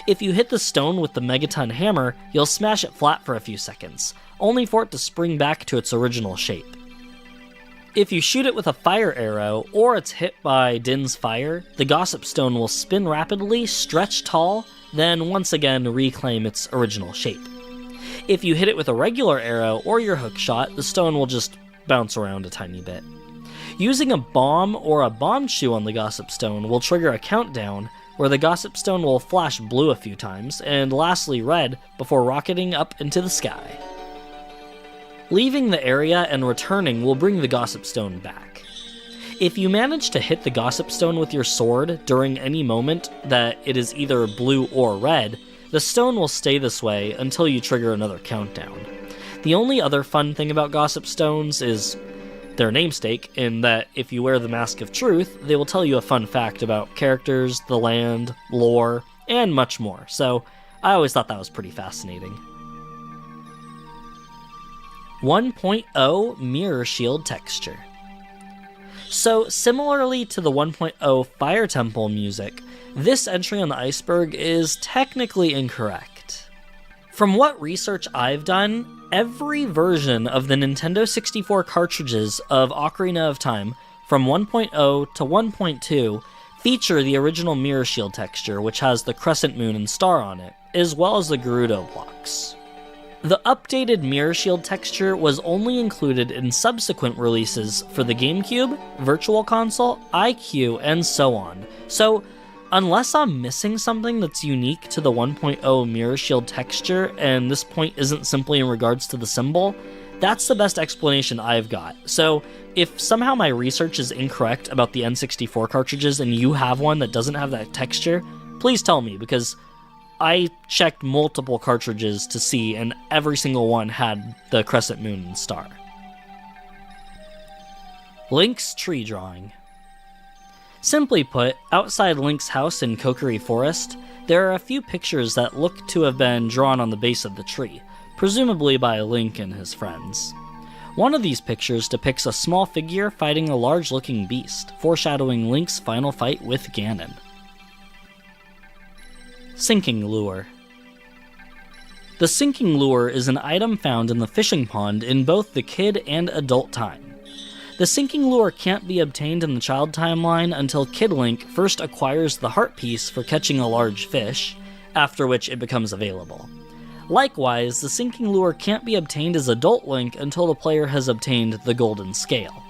If you hit the stone with the Megaton Hammer, you'll smash it flat for a few seconds, only for it to spring back to its original shape. If you shoot it with a fire arrow, or it's hit by Din's fire, the Gossip Stone will spin rapidly, stretch tall, then once again reclaim its original shape. If you hit it with a regular arrow or your hook shot, the stone will just bounce around a tiny bit. Using a bomb or a bomb shoe on the Gossip Stone will trigger a countdown, where the Gossip Stone will flash blue a few times, and lastly red, before rocketing up into the sky. Leaving the area and returning will bring the Gossip Stone back. If you manage to hit the Gossip Stone with your sword during any moment that it is either blue or red, the stone will stay this way until you trigger another countdown. The only other fun thing about Gossip Stones is their namesake, in that if you wear the Mask of Truth, they will tell you a fun fact about characters, the land, lore, and much more, so I always thought that was pretty fascinating. 1.0 Mirror Shield Texture. So, similarly to the 1.0 Fire Temple music, this entry on the iceberg is technically incorrect. From what research I've done, every version of the Nintendo 64 cartridges of Ocarina of Time, from 1.0 to 1.2, feature the original Mirror Shield texture, which has the crescent moon and star on it, as well as the Gerudo blocks. The updated Mirror Shield texture was only included in subsequent releases for the GameCube, Virtual Console, iQue, and so on. So, unless I'm missing something that's unique to the 1.0 Mirror Shield texture, and this point isn't simply in regards to the symbol, that's the best explanation I've got. So, if somehow my research is incorrect about the N64 cartridges and you have one that doesn't have that texture, please tell me, because I checked multiple cartridges to see, and every single one had the crescent moon and star. Link's tree drawing. Simply put, outside Link's house in Kokiri Forest, there are a few pictures that look to have been drawn on the base of the tree, presumably by Link and his friends. One of these pictures depicts a small figure fighting a large-looking beast, foreshadowing Link's final fight with Ganon. Sinking Lure. The sinking lure is an item found in the fishing pond in both the kid and adult time. The sinking lure can't be obtained in the child timeline until Kid Link first acquires the heart piece for catching a large fish, after which it becomes available. Likewise, the sinking lure can't be obtained as adult Link until the player has obtained the golden scale.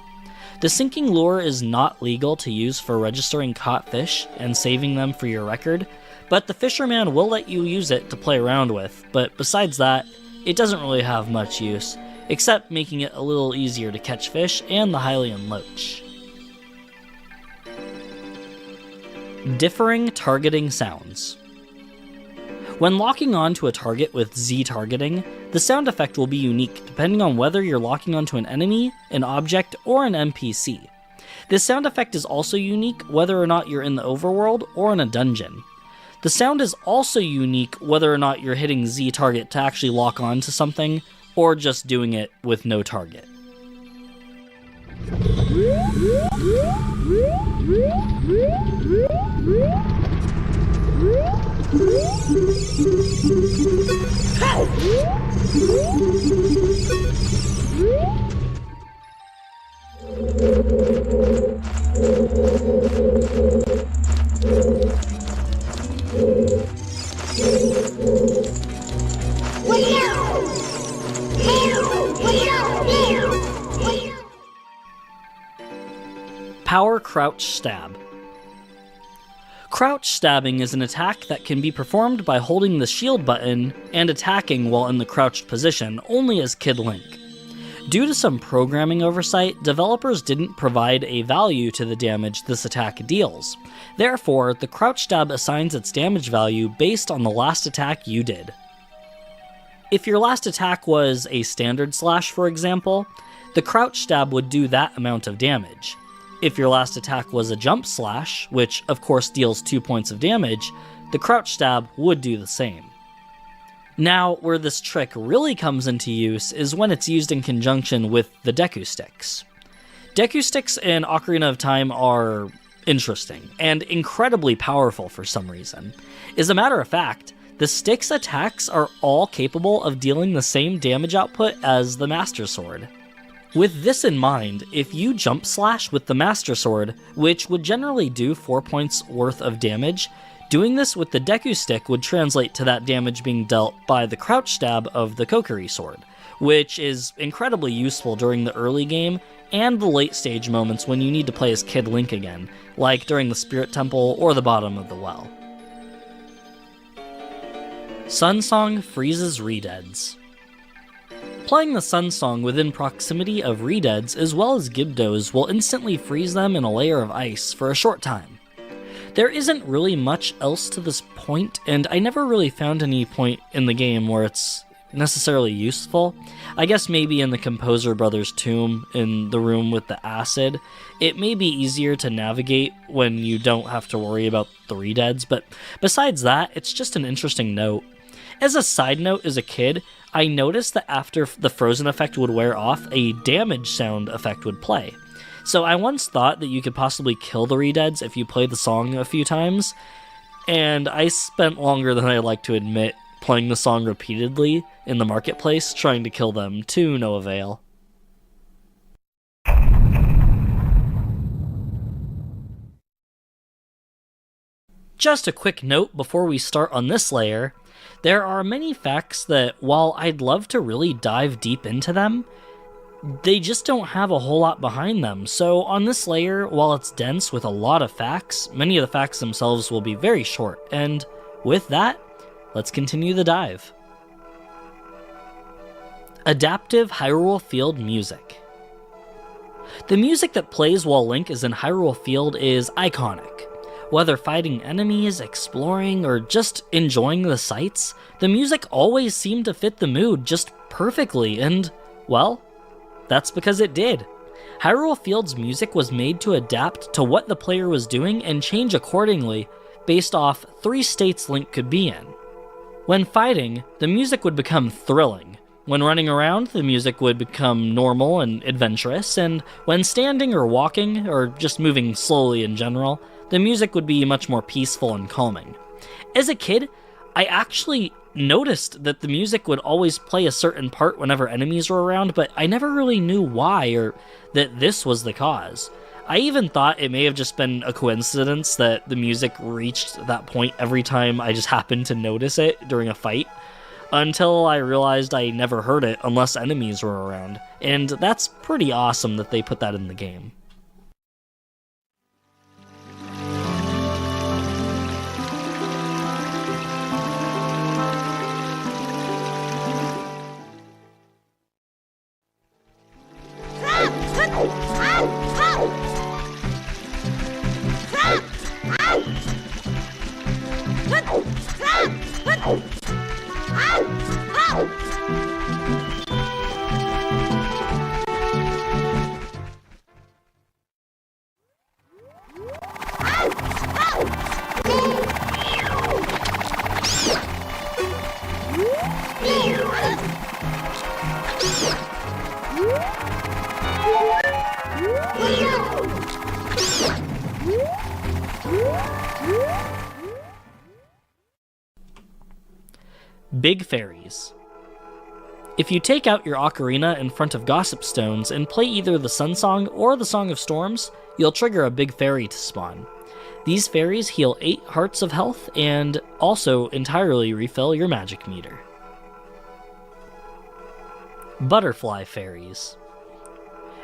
The sinking lure is not legal to use for registering caught fish and saving them for your record, but the fisherman will let you use it to play around with, but besides that, it doesn't really have much use, except making it a little easier to catch fish and the Hylian Loach. Differing targeting sounds. When locking onto a target with Z targeting, the sound effect will be unique depending on whether you're locking onto an enemy, an object, or an NPC. This sound effect is also unique whether or not you're in the overworld or in a dungeon. The sound is also unique whether or not you're hitting Z target to actually lock on to something, or just doing it with no target. Power Crouch Stab. Crouch stabbing is an attack that can be performed by holding the shield button and attacking while in the crouched position only as Kid Link. Due to some programming oversight, developers didn't provide a value to the damage this attack deals. Therefore, the crouch stab assigns its damage value based on the last attack you did. If your last attack was a standard slash, for example, the crouch stab would do that amount of damage. If your last attack was a jump slash, which of course deals 2 points of damage, the crouch stab would do the same. Now, where this trick really comes into use is when it's used in conjunction with the Deku Sticks. Deku Sticks in Ocarina of Time are interesting, and incredibly powerful for some reason. As a matter of fact, the stick's attacks are all capable of dealing the same damage output as the Master Sword. With this in mind, if you jump slash with the Master Sword, which would generally do 4 points worth of damage, doing this with the Deku Stick would translate to that damage being dealt by the crouch stab of the Kokiri Sword, which is incredibly useful during the early game and the late stage moments when you need to play as Kid Link again, like during the Spirit Temple or the bottom of the well. Sunsong freezes Redeads. Playing the Sun Song within proximity of Redeads as well as Gibdos will instantly freeze them in a layer of ice for a short time. There isn't really much else to this point, and I never really found any point in the game where it's necessarily useful. I guess maybe in the Composer Brothers' tomb, in the room with the acid, it may be easier to navigate when you don't have to worry about the Redeads, but besides that, it's just an interesting note. As a side note, as a kid, I noticed that after the frozen effect would wear off, a damage sound effect would play. So I once thought that you could possibly kill the Redeads if you played the song a few times, and I spent longer than I like to admit playing the song repeatedly in the marketplace, trying to kill them to no avail. Just a quick note before we start on this layer, there are many facts that, while I'd love to really dive deep into them, they just don't have a whole lot behind them. So on this layer, while it's dense with a lot of facts, many of the facts themselves will be very short, and with that, let's continue the dive. Adaptive Hyrule Field music. The music that plays while Link is in Hyrule Field is iconic. Whether fighting enemies, exploring, or just enjoying the sights, the music always seemed to fit the mood just perfectly, and, well, that's because it did. Hyrule Field's music was made to adapt to what the player was doing and change accordingly based off 3 states Link could be in. When fighting, the music would become thrilling. When running around, the music would become normal and adventurous, and when standing or walking, or just moving slowly in general, the music would be much more peaceful and calming. As a kid, I actually noticed that the music would always play a certain part whenever enemies were around, but I never really knew why or that this was the cause. I even thought it may have just been a coincidence that the music reached that point every time I just happened to notice it during a fight, until I realized I never heard it unless enemies were around, and that's pretty awesome that they put that in the game. Big Fairies. If you take out your ocarina in front of Gossip Stones and play either the Sun Song or the Song of Storms, you'll trigger a big fairy to spawn. These fairies heal 8 hearts of health and also entirely refill your magic meter. Butterfly Fairies.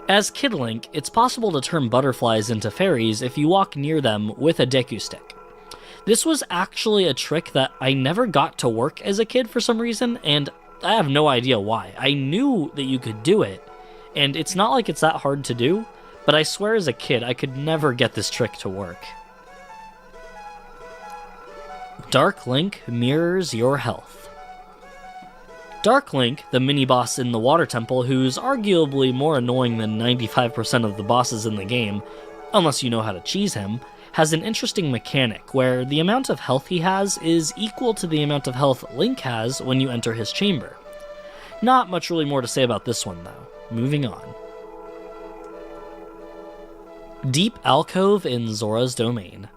As Kid Link, it's possible to turn butterflies into fairies if you walk near them with a Deku Stick. This was actually a trick that I never got to work as a kid for some reason, and I have no idea why. I knew that you could do it, and it's not like it's that hard to do, but I swear as a kid I could never get this trick to work. Dark Link mirrors your health. Dark Link, the mini-boss in the Water Temple, who's arguably more annoying than 95% of the bosses in the game, unless you know how to cheese him, has an interesting mechanic where the amount of health he has is equal to the amount of health Link has when you enter his chamber. Not much really more to say about this one though. Moving on. Deep Alcove in Zora's Domain.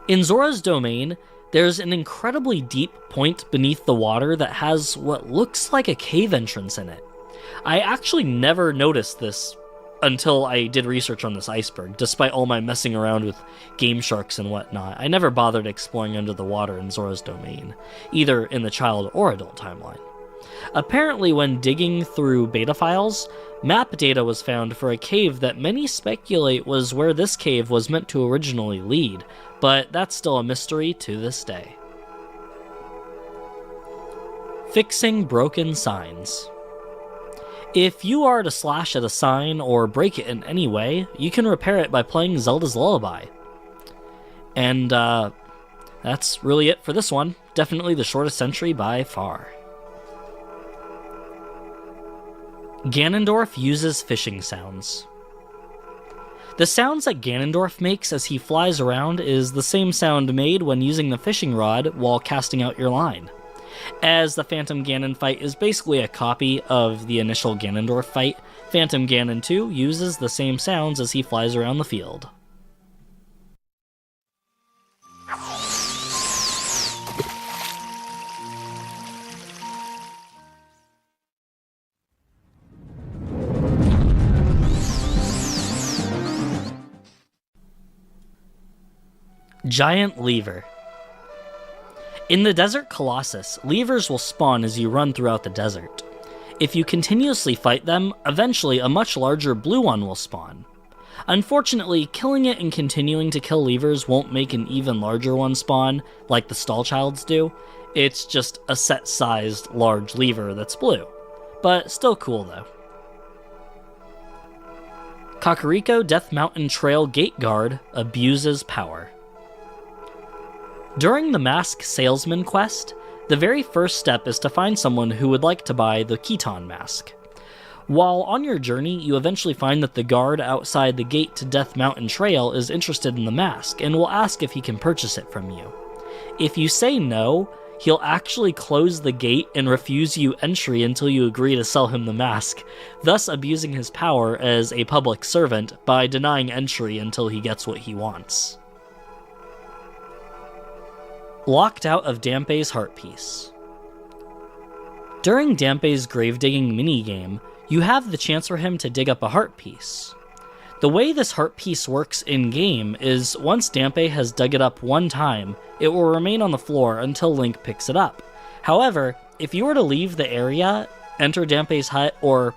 In Zora's Domain, there's an incredibly deep point beneath the water that has what looks like a cave entrance in it. I actually never noticed this until I did research on this iceberg, despite all my messing around with Game Sharks and whatnot. I never bothered exploring under the water in Zora's Domain, either in the child or adult timeline. Apparently, when digging through beta files, map data was found for a cave that many speculate was where this cave was meant to originally lead, but that's still a mystery to this day. Fixing broken signs. If you are to slash at a sign or break it in any way, you can repair it by playing Zelda's Lullaby. And that's really it for this one. Definitely the shortest entry by far. Ganondorf uses fishing sounds. The sounds that Ganondorf makes as he flies around is the same sound made when using the fishing rod while casting out your line. As the Phantom Ganon fight is basically a copy of the initial Ganondorf fight, Phantom Ganon 2 uses the same sounds as he flies around the field. Giant Lever. In the Desert Colossus, levers will spawn as you run throughout the desert. If you continuously fight them, eventually a much larger blue one will spawn. Unfortunately, killing it and continuing to kill levers won't make an even larger one spawn, like the Stallchilds do. It's just a set-sized large lever that's blue. But still cool though. Kakariko Death Mountain Trail Gate Guard abuses power. During the Mask Salesman quest, the very first step is to find someone who would like to buy the Keaton mask. While on your journey, you eventually find that the guard outside the gate to Death Mountain Trail is interested in the mask and will ask if he can purchase it from you. If you say no, he'll actually close the gate and refuse you entry until you agree to sell him the mask, thus abusing his power as a public servant by denying entry until he gets what he wants. Locked out of Dampé's Heart Piece. During Dampé's grave-digging minigame, you have the chance for him to dig up a heart piece. The way this heart piece works in-game is once Dampé has dug it up one time, it will remain on the floor until Link picks it up. However, if you were to leave the area, enter Dampé's hut, or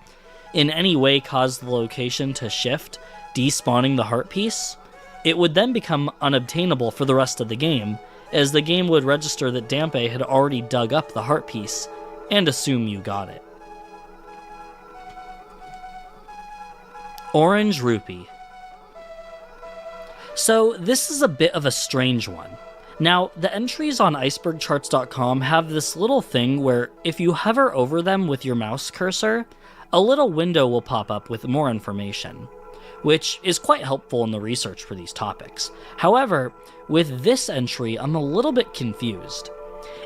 in any way cause the location to shift, despawning the heart piece, it would then become unobtainable for the rest of the game, as the game would register that Dampé had already dug up the heart piece, and assume you got it. Orange Rupee. So this is a bit of a strange one. Now, the entries on icebergcharts.com have this little thing where if you hover over them with your mouse cursor, a little window will pop up with more information, which is quite helpful in the research for these topics. However, with this entry, I'm a little bit confused.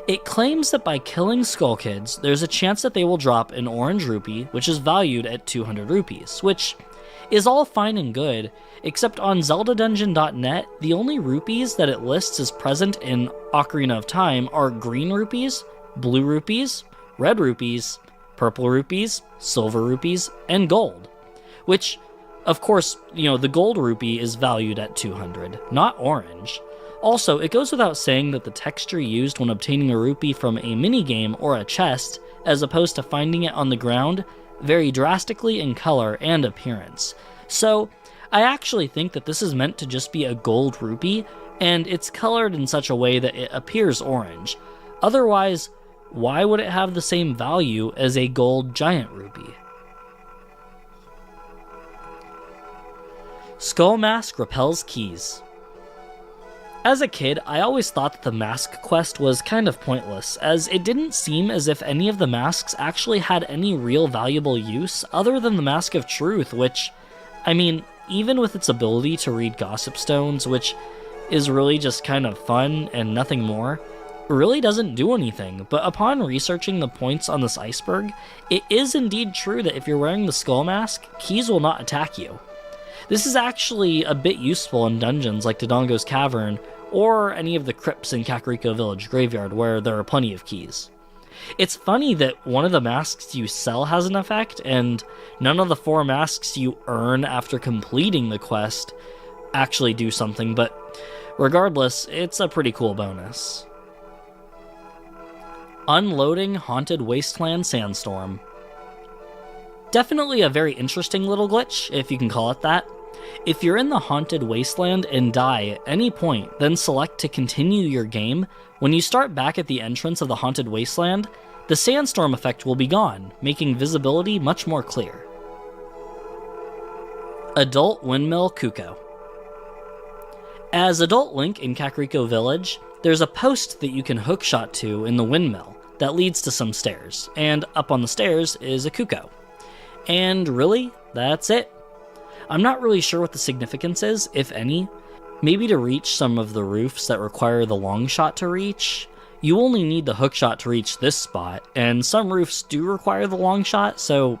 It claims that by killing Skull Kids, there's a chance that they will drop an orange rupee, which is valued at 200 rupees, which is all fine and good, except on ZeldaDungeon.net, the only rupees that it lists as present in Ocarina of Time are green rupees, blue rupees, red rupees, purple rupees, silver rupees, and gold, which, of course, the gold rupee is valued at 200, not orange. Also, it goes without saying that the texture used when obtaining a rupee from a minigame or a chest, as opposed to finding it on the ground, vary drastically in color and appearance. So, I actually think that this is meant to just be a gold rupee, and it's colored in such a way that it appears orange. Otherwise, why would it have the same value as a gold giant rupee? Skull Mask repels keys. As a kid, I always thought that the mask quest was kind of pointless, as it didn't seem as if any of the masks actually had any real valuable use other than the Mask of Truth, which, even with its ability to read gossip stones, which is really just kind of fun and nothing more, really doesn't do anything. But upon researching the points on this iceberg, it is indeed true that if you're wearing the skull mask, keys will not attack you. This is actually a bit useful in dungeons like Dodongo's Cavern, or any of the crypts in Kakariko Village Graveyard where there are plenty of keys. It's funny that one of the masks you sell has an effect, and none of the 4 masks you earn after completing the quest actually do something, but regardless, it's a pretty cool bonus. Unloading Haunted Wasteland Sandstorm. Definitely a very interesting little glitch, if you can call it that. If you're in the Haunted Wasteland and die at any point, then select to continue your game, when you start back at the entrance of the Haunted Wasteland, The sandstorm effect will be gone, making visibility much more clear. Adult Windmill Kuko. As Adult Link in Kakariko Village, there's a post that you can hookshot to in the windmill that leads to some stairs, and up on the stairs is a Kuko. And really, that's it. I'm not really sure what the significance is, if any. Maybe to reach some of the roofs that require the long shot to reach. You only need the hookshot to reach this spot, and some roofs do require the long shot, so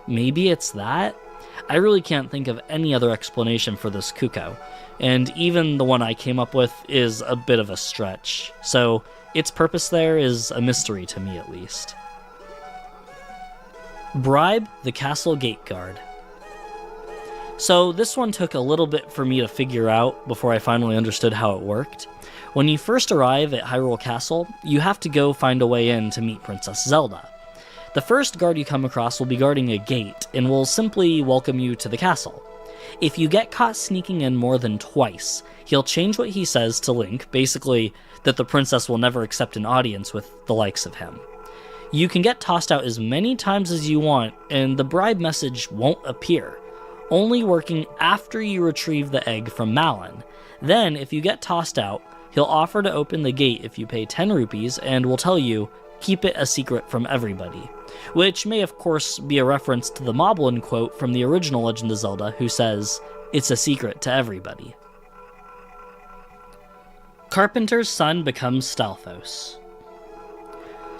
maybe it's that? I really can't think of any other explanation for this Kuko, and even the one I came up with is a bit of a stretch, so its purpose there is a mystery to me at least. Bribe the Castle Gate Guard. So this one took a little bit for me to figure out before I finally understood how it worked. When you first arrive at Hyrule Castle, you have to go find a way in to meet Princess Zelda. The first guard you come across will be guarding a gate and will simply welcome you to the castle. If you get caught sneaking in more than twice, he'll change what he says to Link, basically that the princess will never accept an audience with the likes of him. You can get tossed out as many times as you want, and the bribe message won't appear, only working after you retrieve the egg from Malon. Then, if you get tossed out, he'll offer to open the gate if you pay 10 rupees and will tell you, keep it a secret from everybody. Which may of course be a reference to the Moblin quote from the original Legend of Zelda, who says, "It's a secret to everybody." Carpenter's son becomes Stalfos.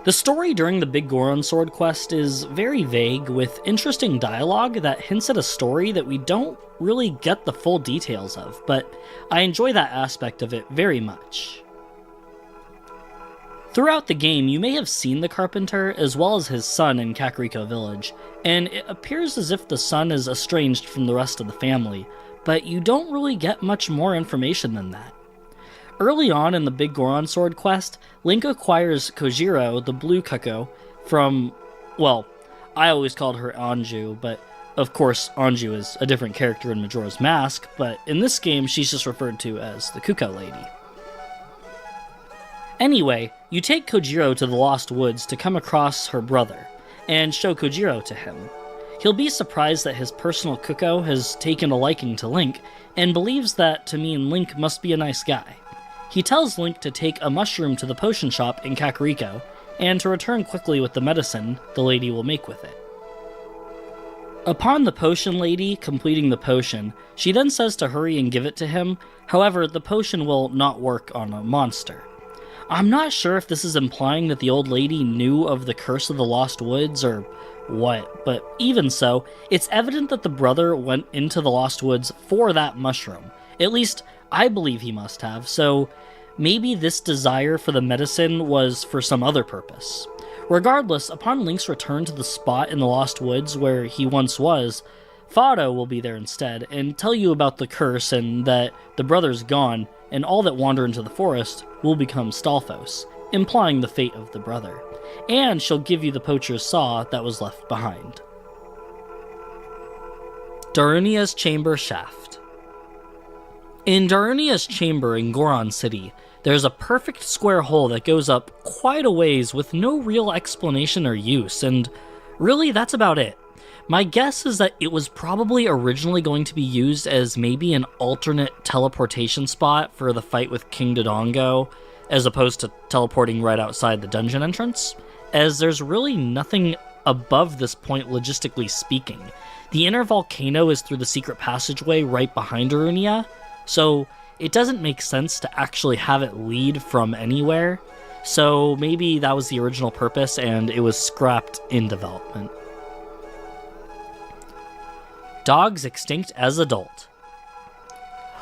The story during the Big Goron Sword quest is very vague, with interesting dialogue that hints at a story that we don't really get the full details of, but I enjoy that aspect of it very much. Throughout the game, you may have seen the Carpenter as well as his son in Kakariko Village, and it appears as if the son is estranged from the rest of the family, but you don't really get much more information than that. Early on in the Big Goron Sword quest, Link acquires Kojiro, the blue Cuckoo, from, well, I always called her Anju, but of course Anju is a different character in Majora's Mask, but in this game she's just referred to as the Cuckoo Lady. Anyway, you take Kojiro to the Lost Woods to come across her brother, and show Kojiro to him. He'll be surprised that his personal Cuckoo has taken a liking to Link, and believes that to mean Link must be a nice guy. He tells Link to take a mushroom to the potion shop in Kakariko, and to return quickly with the medicine the lady will make with it. Upon the potion lady completing the potion, she then says to hurry and give it to him, however, the potion will not work on a monster. I'm not sure if this is implying that the old lady knew of the Curse of the Lost Woods or what, but even so, it's evident that the brother went into the Lost Woods for that mushroom. At least, I believe he must have, so maybe this desire for the medicine was for some other purpose. Regardless, upon Link's return to the spot in the Lost Woods where he once was, Fado will be there instead and tell you about the curse and that the brother's gone, and all that wander into the forest will become Stalfos, implying the fate of the brother. And she'll give you the poacher's saw that was left behind. Darunia's Chamber Shaft. In Darunia's chamber in Goron City, there's a perfect square hole that goes up quite a ways with no real explanation or use, and really that's about it. My guess is that it was probably originally going to be used as maybe an alternate teleportation spot for the fight with King Dodongo, as opposed to teleporting right outside the dungeon entrance, as there's really nothing above this point logistically speaking. The inner volcano is through the secret passageway right behind Darunia, so it doesn't make sense to actually have it lead from anywhere, so maybe that was the original purpose and it was scrapped in development. Dogs extinct as adult.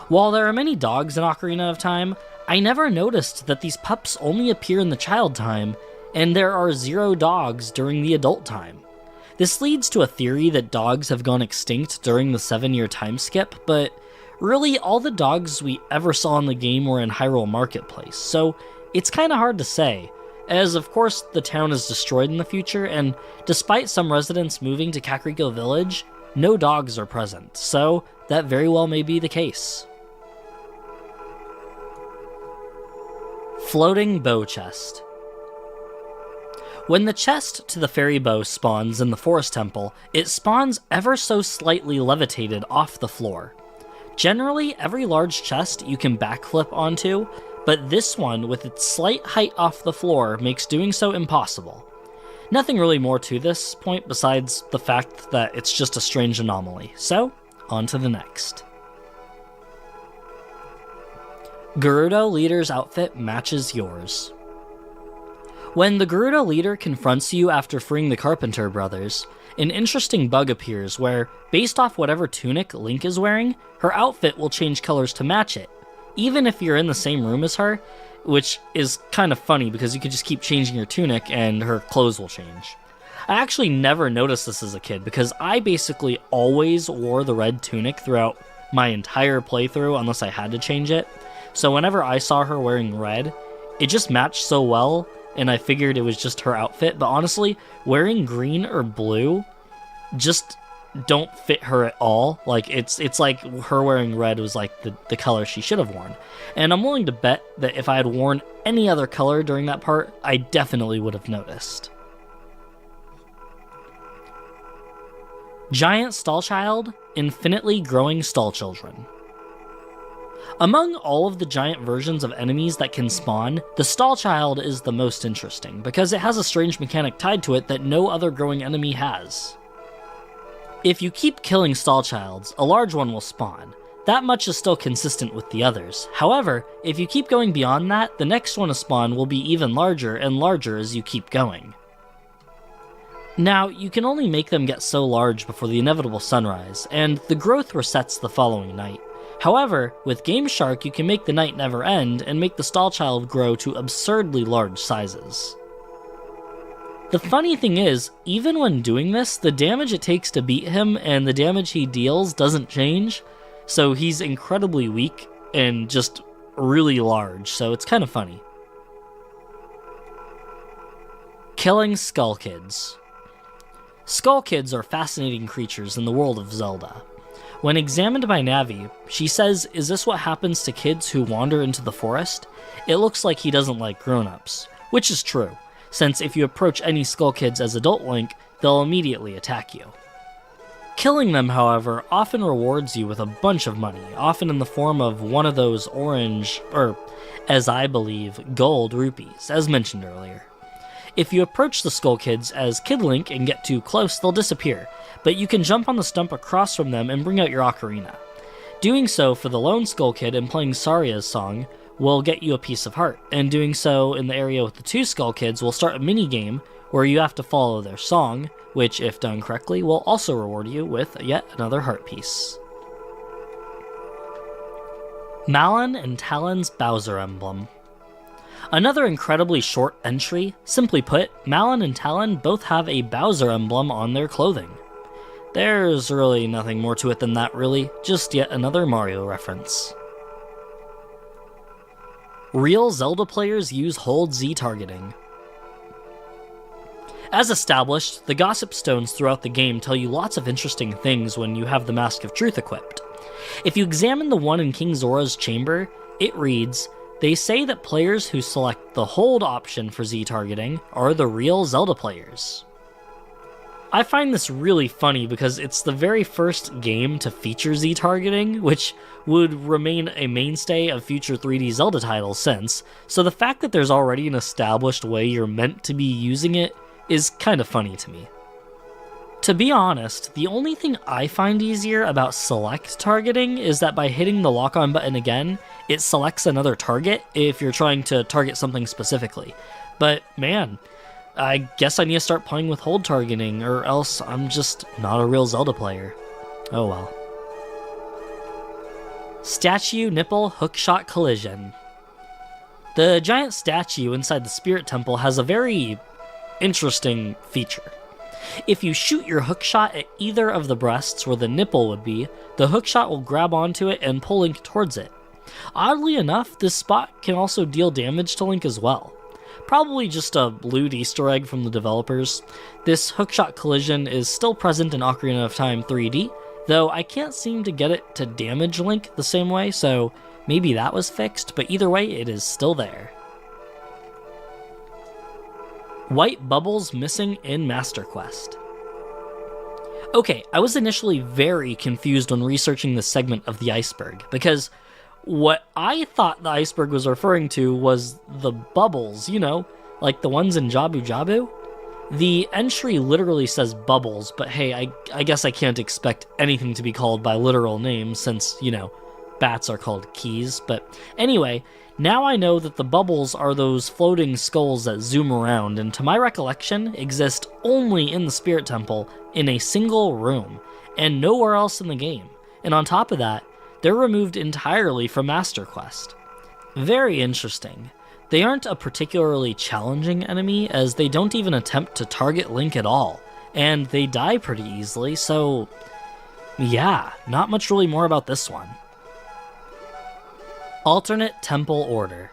While there are many dogs in Ocarina of Time, I never noticed that these pups only appear in the child time, and there are 0 dogs during the adult time. This leads to a theory that dogs have gone extinct during the 7-year time skip, but really all the dogs we ever saw in the game were in Hyrule Marketplace, so it's kinda hard to say, as of course the town is destroyed in the future, and despite some residents moving to Kakariko Village, no dogs are present, so that very well may be the case. Floating Bow Chest. When the chest to the fairy bow spawns in the forest temple, it spawns ever so slightly levitated off the floor. Generally, every large chest you can backflip onto, but this one, with its slight height off the floor, makes doing so impossible. Nothing really more to this point besides the fact that it's just a strange anomaly. So, on to the next. Gerudo Leader's outfit matches yours. When the Gerudo Leader confronts you after freeing the Carpenter brothers, an interesting bug appears where, based off whatever tunic Link is wearing, her outfit will change colors to match it, even if you're in the same room as her, which is kind of funny because you could just keep changing your tunic and her clothes will change. I actually never noticed this as a kid because I basically always wore the red tunic throughout my entire playthrough unless I had to change it. So whenever I saw her wearing red, it just matched so well, and I figured it was just her outfit. But honestly, wearing green or blue just don't fit her at all. Like, it's like her wearing red was like the color she should have worn. And I'm willing to bet that if I had worn any other color during that part, I definitely would have noticed. Giant Stall Child, Infinitely Growing Stall Children. Among all of the giant versions of enemies that can spawn, the Stall Child is the most interesting, because it has a strange mechanic tied to it that no other growing enemy has. If you keep killing Stall Childs, a large one will spawn. That much is still consistent with the others. However, if you keep going beyond that, the next one to spawn will be even larger and larger as you keep going. Now, you can only make them get so large before the inevitable sunrise, and the growth resets the following night. However, with Game Shark, you can make the night never end and make the Stall Child grow to absurdly large sizes. The funny thing is, even when doing this, the damage it takes to beat him and the damage he deals doesn't change, so he's incredibly weak and just really large, so it's kind of funny. Killing Skull Kids. Skull Kids are fascinating creatures in the world of Zelda. When examined by Navi, she says, "Is this what happens to kids who wander into the forest?" It looks like he doesn't like grown-ups, which is true, since if you approach any Skull Kids as adult Link, they'll immediately attack you. Killing them, however, often rewards you with a bunch of money, often in the form of one of those orange, or, as I believe, gold rupees, as mentioned earlier. If you approach the Skull Kids as Kid Link and get too close, they'll disappear, but you can jump on the stump across from them and bring out your ocarina. Doing so for the lone Skull Kid and playing Saria's song will get you a piece of heart, and doing so in the area with the two Skull Kids will start a mini-game where you have to follow their song, which, if done correctly, will also reward you with yet another heart piece. Malon and Talon's Bowser Emblem. Another incredibly short entry. Simply put, Malon and Talon both have a Bowser emblem on their clothing. There's really nothing more to it than that, really, just yet another Mario reference. Real Zelda players use hold Z targeting. As established, the gossip stones throughout the game tell you lots of interesting things when you have the Mask of Truth equipped. If you examine the one in King Zora's chamber, it reads, "They say that players who select the hold option for Z targeting are the real Zelda players." I find this really funny because it's the very first game to feature Z targeting, which would remain a mainstay of future 3D Zelda titles since, so the fact that there's already an established way you're meant to be using it is kind of funny to me. To be honest, the only thing I find easier about select targeting is that by hitting the lock-on button again, it selects another target if you're trying to target something specifically. But man, I guess I need to start playing with hold targeting, or else I'm just not a real Zelda player. Oh well. Statue Nipple Hookshot Collision. The giant statue inside the Spirit Temple has a very interesting feature. If you shoot your hookshot at either of the breasts where the nipple would be, the hookshot will grab onto it and pull Link towards it. Oddly enough, this spot can also deal damage to Link as well. Probably just a lewd Easter egg from the developers. This hookshot collision is still present in Ocarina of Time 3D, though I can't seem to get it to damage Link the same way, so maybe that was fixed, but either way, it is still there. White bubbles missing in Master Quest. Okay, I was initially very confused when researching this segment of the iceberg, because what I thought the iceberg was referring to was the bubbles, like the ones in Jabu Jabu. The entry literally says bubbles, but hey, I guess I can't expect anything to be called by literal names since, bats are called keys. But anyway, now I know that the bubbles are those floating skulls that zoom around, and to my recollection, exist only in the Spirit Temple in a single room, and nowhere else in the game. And on top of that, they're removed entirely from Master Quest. Very interesting. They aren't a particularly challenging enemy, as they don't even attempt to target Link at all, and they die pretty easily, so yeah, not much really more about this one. Alternate Temple Order.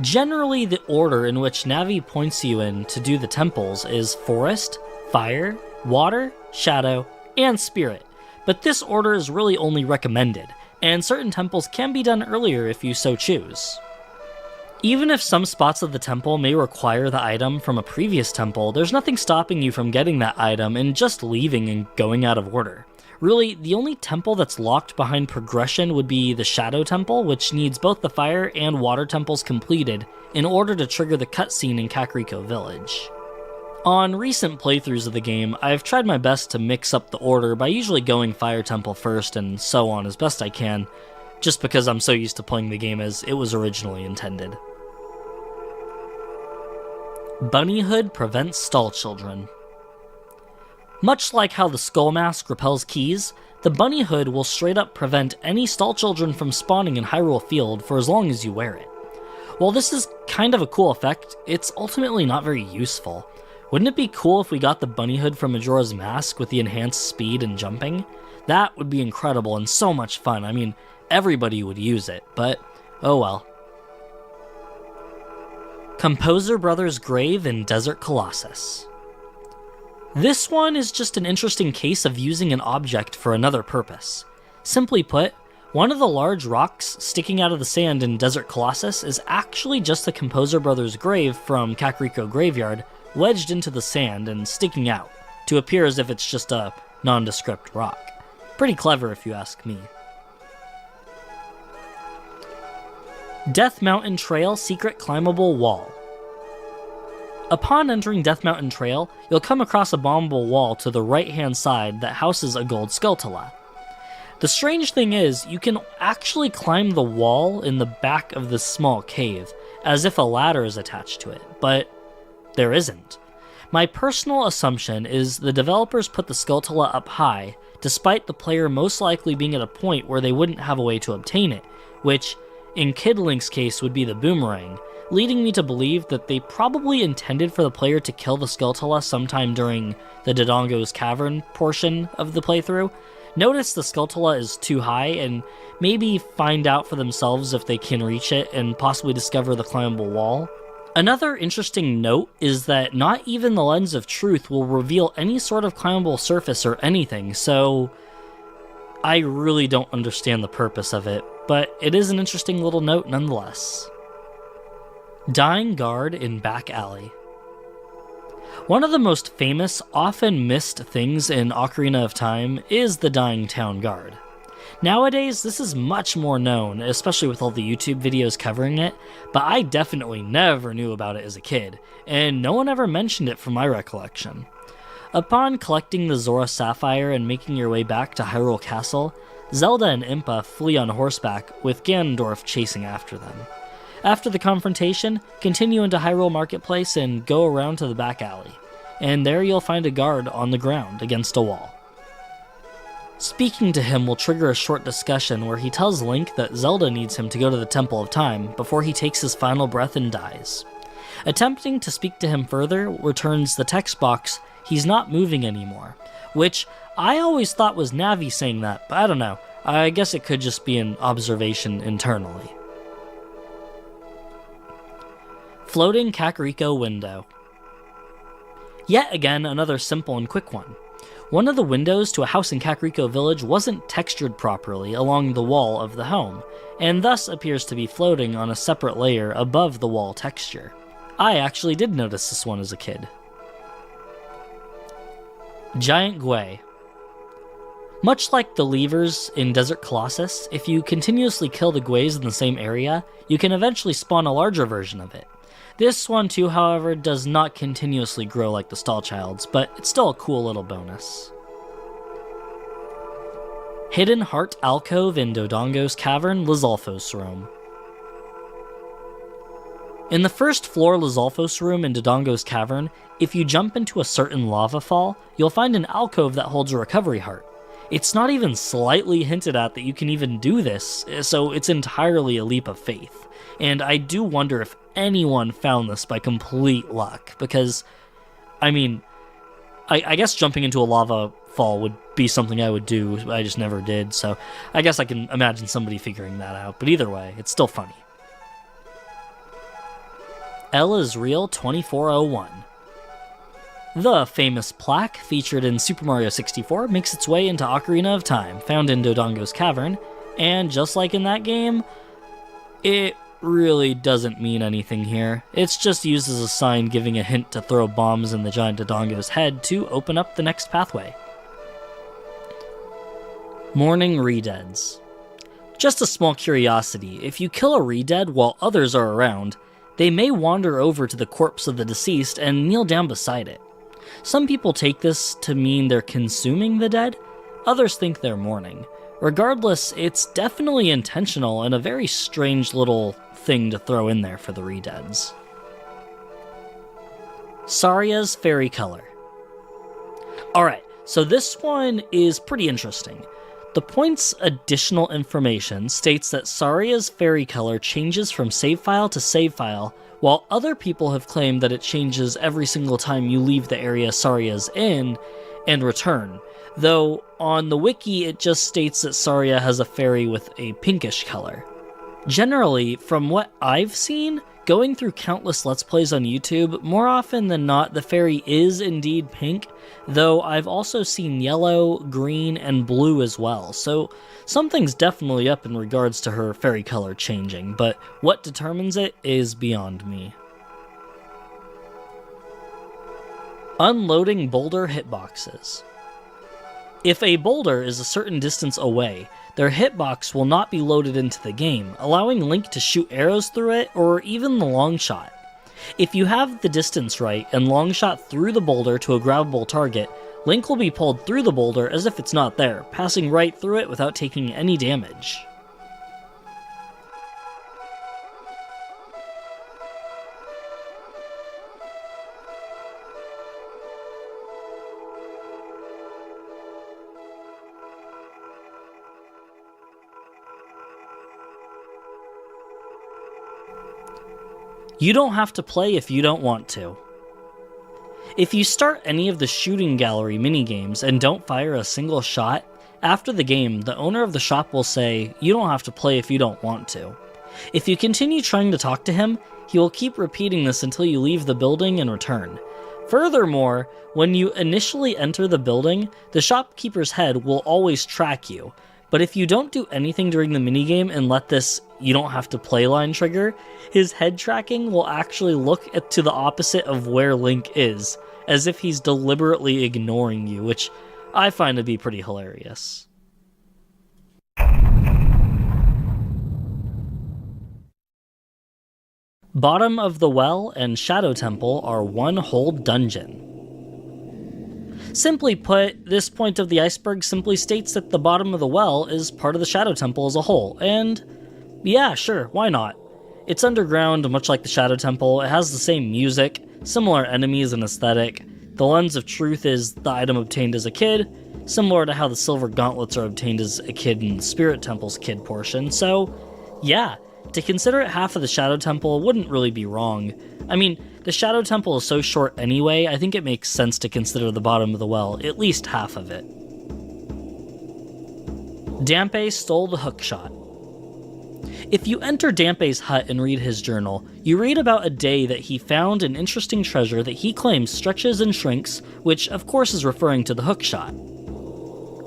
Generally, the order in which Navi points you in to do the temples is Forest, Fire, Water, Shadow, and Spirit, but this order is really only recommended, and certain temples can be done earlier if you so choose. Even if some spots of the temple may require the item from a previous temple, there's nothing stopping you from getting that item and just leaving and going out of order. Really, the only temple that's locked behind progression would be the Shadow Temple, which needs both the Fire and Water temples completed in order to trigger the cutscene in Kakariko Village. On recent playthroughs of the game, I've tried my best to mix up the order by usually going Fire Temple first and so on as best I can, just because I'm so used to playing the game as it was originally intended. Bunnyhood prevents stall children. Much like how the Skull Mask repels keys, the Bunny Hood will straight up prevent any stall children from spawning in Hyrule Field for as long as you wear it. While this is kind of a cool effect, it's ultimately not very useful. Wouldn't it be cool if we got the Bunny Hood from Majora's Mask with the enhanced speed and jumping? That would be incredible and so much fun. I mean, everybody would use it, but oh well. Composer Brothers' Grave in Desert Colossus. This one is just an interesting case of using an object for another purpose. Simply put, one of the large rocks sticking out of the sand in Desert Colossus is actually just the Composer Brothers' grave from Kakariko Graveyard, wedged into the sand and sticking out, to appear as if it's just a nondescript rock. Pretty clever if you ask me. Death Mountain Trail Secret Climbable Wall. Upon entering Death Mountain Trail, you'll come across a bombable wall to the right-hand side that houses a gold Skulltula. The strange thing is, you can actually climb the wall in the back of this small cave, as if a ladder is attached to it, but there isn't. My personal assumption is the developers put the Skulltula up high, despite the player most likely being at a point where they wouldn't have a way to obtain it, which, in Kid Link's case, would be the boomerang, leading me to believe that they probably intended for the player to kill the Skulltula sometime during the Dodongo's Cavern portion of the playthrough, notice the Skulltula is too high, and maybe find out for themselves if they can reach it and possibly discover the climbable wall. Another interesting note is that not even the Lens of Truth will reveal any sort of climbable surface or anything, so I really don't understand the purpose of it, but it is an interesting little note nonetheless. Dying Guard in Back Alley. One of the most famous, often missed things in Ocarina of Time is the Dying Town Guard. Nowadays, this is much more known, especially with all the YouTube videos covering it, but I definitely never knew about it as a kid, and no one ever mentioned it from my recollection. Upon collecting the Zora Sapphire and making your way back to Hyrule Castle, Zelda and Impa flee on horseback, with Ganondorf chasing after them. After the confrontation, continue into Hyrule Marketplace and go around to the back alley, and there you'll find a guard on the ground against a wall. Speaking to him will trigger a short discussion where he tells Link that Zelda needs him to go to the Temple of Time before he takes his final breath and dies. Attempting to speak to him further returns the text box, "He's not moving anymore," which I always thought was Navi saying that, but I don't know. I guess it could just be an observation internally. Floating Kakariko Window. Yet again, another simple and quick one. One of the windows to a house in Kakariko Village wasn't textured properly along the wall of the home, and thus appears to be floating on a separate layer above the wall texture. I actually did notice this one as a kid. Giant Gwei. Much like the levers in Desert Colossus, if you continuously kill the Gweis in the same area, you can eventually spawn a larger version of it. This one too, however, does not continuously grow like the Stall Child's, but it's still a cool little bonus. Hidden Heart Alcove in Dodongo's Cavern, Lizalfos Room. In the first floor Lizalfos room in Dodongo's Cavern, if you jump into a certain lava fall, you'll find an alcove that holds a recovery heart. It's not even slightly hinted at that you can even do this, so it's entirely a leap of faith. And I do wonder if anyone found this by complete luck, because, I mean, I guess jumping into a lava fall would be something I would do, I just never did, so I guess I can imagine somebody figuring that out, but either way, it's still funny. L is Real 2401. The famous plaque featured in Super Mario 64 makes its way into Ocarina of Time, found in Dodongo's Cavern, and just like in that game, it really doesn't mean anything here. It's just used as a sign giving a hint to throw bombs in the giant Dodongo's head to open up the next pathway. Morning Redeads. Just a small curiosity, if you kill a Redead while others are around, they may wander over to the corpse of the deceased and kneel down beside it. Some people take this to mean they're consuming the dead, others think they're mourning. Regardless, it's definitely intentional and a very strange little thing to throw in there for the Redeads. Saria's Fairy Color. Alright, so this one is pretty interesting. The point's additional information states that Saria's Fairy Color changes from save file to save file, while other people have claimed that it changes every single time you leave the area Saria's in and return, though on the wiki it just states that Saria has a fairy with a pinkish color. Generally, from what I've seen, going through countless Let's Plays on YouTube, more often than not the fairy is indeed pink, though I've also seen yellow, green, and blue as well, so something's definitely up in regards to her fairy color changing, but what determines it is beyond me. Unloading boulder hitboxes. If a boulder is a certain distance away, their hitbox will not be loaded into the game, allowing Link to shoot arrows through it or even the long shot. If you have the distance right and long shot through the boulder to a grabbable target, Link will be pulled through the boulder as if it's not there, passing right through it without taking any damage. You don't have to play if you don't want to. If you start any of the shooting gallery minigames and don't fire a single shot, after the game, the owner of the shop will say, "You don't have to play if you don't want to." If you continue trying to talk to him, he will keep repeating this until you leave the building and return. Furthermore, when you initially enter the building, the shopkeeper's head will always track you, but if you don't do anything during the minigame and let this "you don't have to play" line trigger, his head tracking will actually look to the opposite of where Link is, as if he's deliberately ignoring you, which I find to be pretty hilarious. Bottom of the Well and Shadow Temple are one whole dungeon. Simply put, this point of the iceberg simply states that the bottom of the well is part of the Shadow Temple as a whole, and yeah, sure, why not? It's underground, much like the Shadow Temple, it has the same music, similar enemies and aesthetic. The Lens of Truth is the item obtained as a kid, similar to how the Silver Gauntlets are obtained as a kid in the Spirit Temple's kid portion, so yeah, to consider it half of the Shadow Temple wouldn't really be wrong. I mean, the Shadow Temple is so short anyway, I think it makes sense to consider the bottom of the well at least half of it. Dampé stole the hookshot. If you enter Dampé's hut and read his journal, you read about a day that he found an interesting treasure that he claims stretches and shrinks, which of course is referring to the hookshot.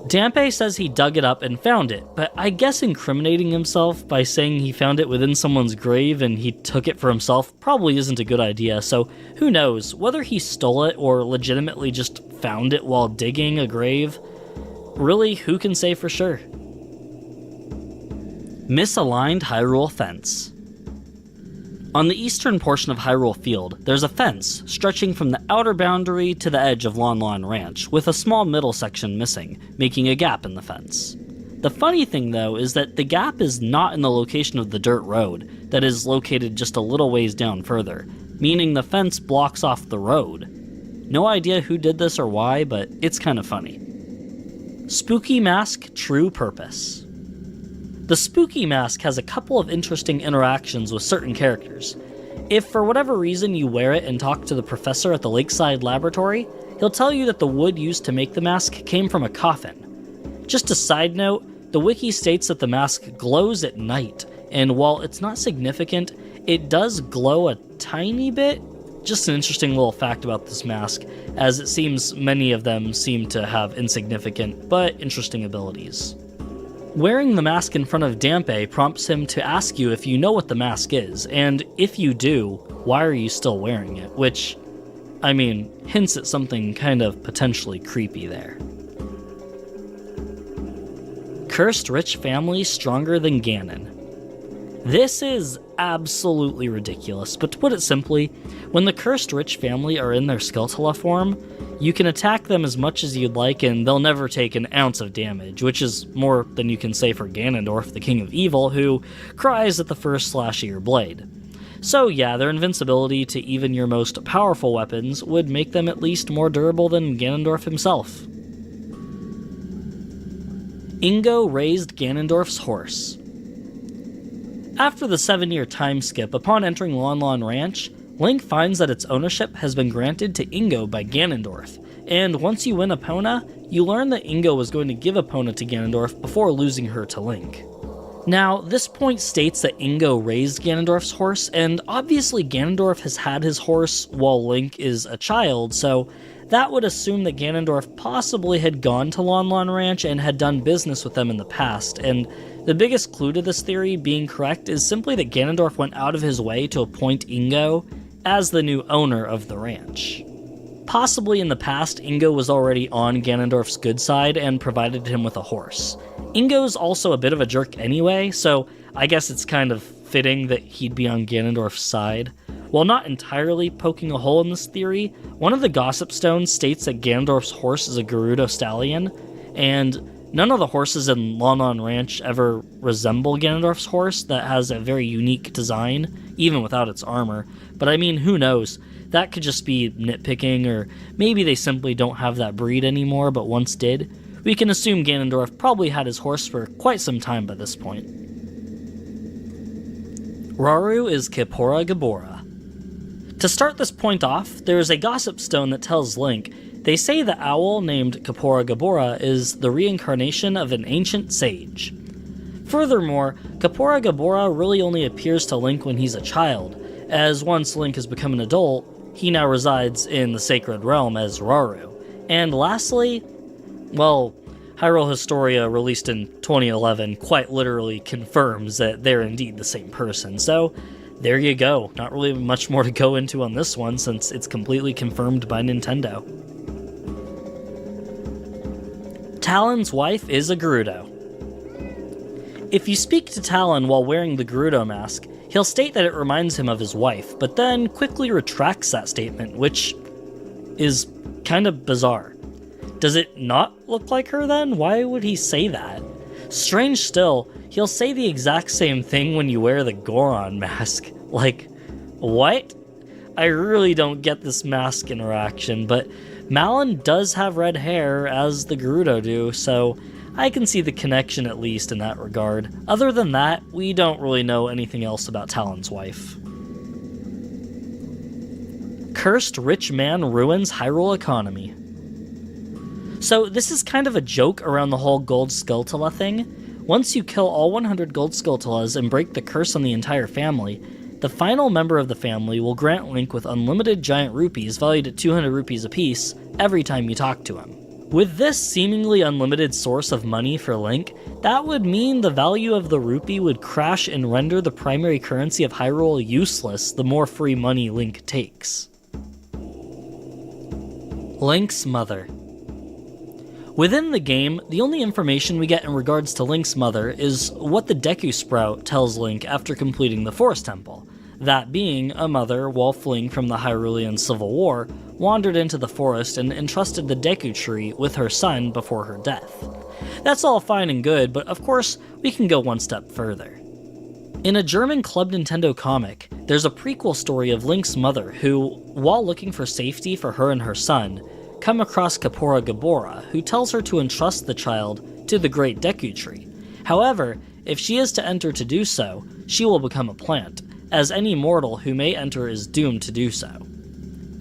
Dampé says he dug it up and found it, but I guess incriminating himself by saying he found it within someone's grave and he took it for himself probably isn't a good idea, so who knows whether he stole it or legitimately just found it while digging a grave. Really, who can say for sure? Misaligned Hyrule Fence. On the eastern portion of Hyrule Field, there's a fence stretching from the outer boundary to the edge of Lon Lon Ranch, with a small middle section missing, making a gap in the fence. The funny thing, though, is that the gap is not in the location of the dirt road, that is located just a little ways down further, meaning the fence blocks off the road. No idea who did this or why, but it's kind of funny. Spooky Mask True Purpose. The Spooky Mask has a couple of interesting interactions with certain characters. If for whatever reason you wear it and talk to the professor at the Lakeside Laboratory, he'll tell you that the wood used to make the mask came from a coffin. Just a side note, the wiki states that the mask glows at night, and while it's not significant, it does glow a tiny bit. Just an interesting little fact about this mask, as it seems many of them seem to have insignificant but interesting abilities. Wearing the mask in front of Dampé prompts him to ask you if you know what the mask is, and if you do, why are you still wearing it? Which, I mean, hints at something kind of potentially creepy there. Cursed Rich Family Stronger Than Ganon. This is absolutely ridiculous, but to put it simply, when the Cursed Rich Family are in their Skulltula form, you can attack them as much as you'd like and they'll never take an ounce of damage, which is more than you can say for Ganondorf, the King of Evil, who cries at the first slash of your blade. So yeah, their invincibility to even your most powerful weapons would make them at least more durable than Ganondorf himself. Ingo raised Ganondorf's horse. After the 7-year time skip, upon entering Lon Lon Ranch, Link finds that its ownership has been granted to Ingo by Ganondorf, and once you win Epona, you learn that Ingo was going to give Epona to Ganondorf before losing her to Link. Now, this point states that Ingo raised Ganondorf's horse, and obviously Ganondorf has had his horse while Link is a child, so that would assume that Ganondorf possibly had gone to Lon Lon Ranch and had done business with them in the past, and the biggest clue to this theory being correct is simply that Ganondorf went out of his way to appoint Ingo as the new owner of the ranch. Possibly in the past, Ingo was already on Ganondorf's good side and provided him with a horse. Ingo's also a bit of a jerk anyway, so I guess it's kind of fitting that he'd be on Ganondorf's side. While not entirely poking a hole in this theory, one of the gossip stones states that Ganondorf's horse is a Gerudo stallion, and none of the horses in Lon Lon Ranch ever resemble Ganondorf's horse that has a very unique design, even without its armor. But I mean, who knows? That could just be nitpicking, or maybe they simply don't have that breed anymore but once did. We can assume Ganondorf probably had his horse for quite some time by this point. Rauru is Kippora Gabora. To start this point off, there is a gossip stone that tells Link they say the owl named Kippora Gabora is the reincarnation of an ancient sage. Furthermore, Kippora Gabora really only appears to Link when he's a child, as once Link has become an adult, he now resides in the Sacred Realm as Rauru. And lastly, well, Hyrule Historia, released in 2011, quite literally confirms that they're indeed the same person, so there you go. Not really much more to go into on this one since it's completely confirmed by Nintendo. Talon's wife is a Gerudo. If you speak to Talon while wearing the Gerudo mask, he'll state that it reminds him of his wife, but then quickly retracts that statement, which is kind of bizarre. Does it not look like her then? Why would he say that? Strange still, he'll say the exact same thing when you wear the Goron mask. Like, what? I really don't get this mask interaction, but Malon does have red hair, as the Gerudo do, so I can see the connection at least in that regard. Other than that, we don't really know anything else about Talon's wife. Cursed Rich Man Ruins Hyrule Economy. So this is kind of a joke around the whole Gold Skulltula thing. Once you kill all 100 Gold Skulltulas and break the curse on the entire family, the final member of the family will grant Link with unlimited giant rupees valued at 200 rupees apiece every time you talk to him. With this seemingly unlimited source of money for Link, that would mean the value of the rupee would crash and render the primary currency of Hyrule useless the more free money Link takes. Link's mother. Within the game, the only information we get in regards to Link's mother is what the Deku Sprout tells Link after completing the Forest Temple, that being a mother, while fleeing from the Hyrulean Civil War, wandered into the forest and entrusted the Deku Tree with her son before her death. That's all fine and good, but of course, we can go one step further. In a German Club Nintendo comic, there's a prequel story of Link's mother who, while looking for safety for her and her son, come across Kapora Gabora, who tells her to entrust the child to the Great Deku Tree. However, if she is to enter to do so, she will become a plant, as any mortal who may enter is doomed to do so.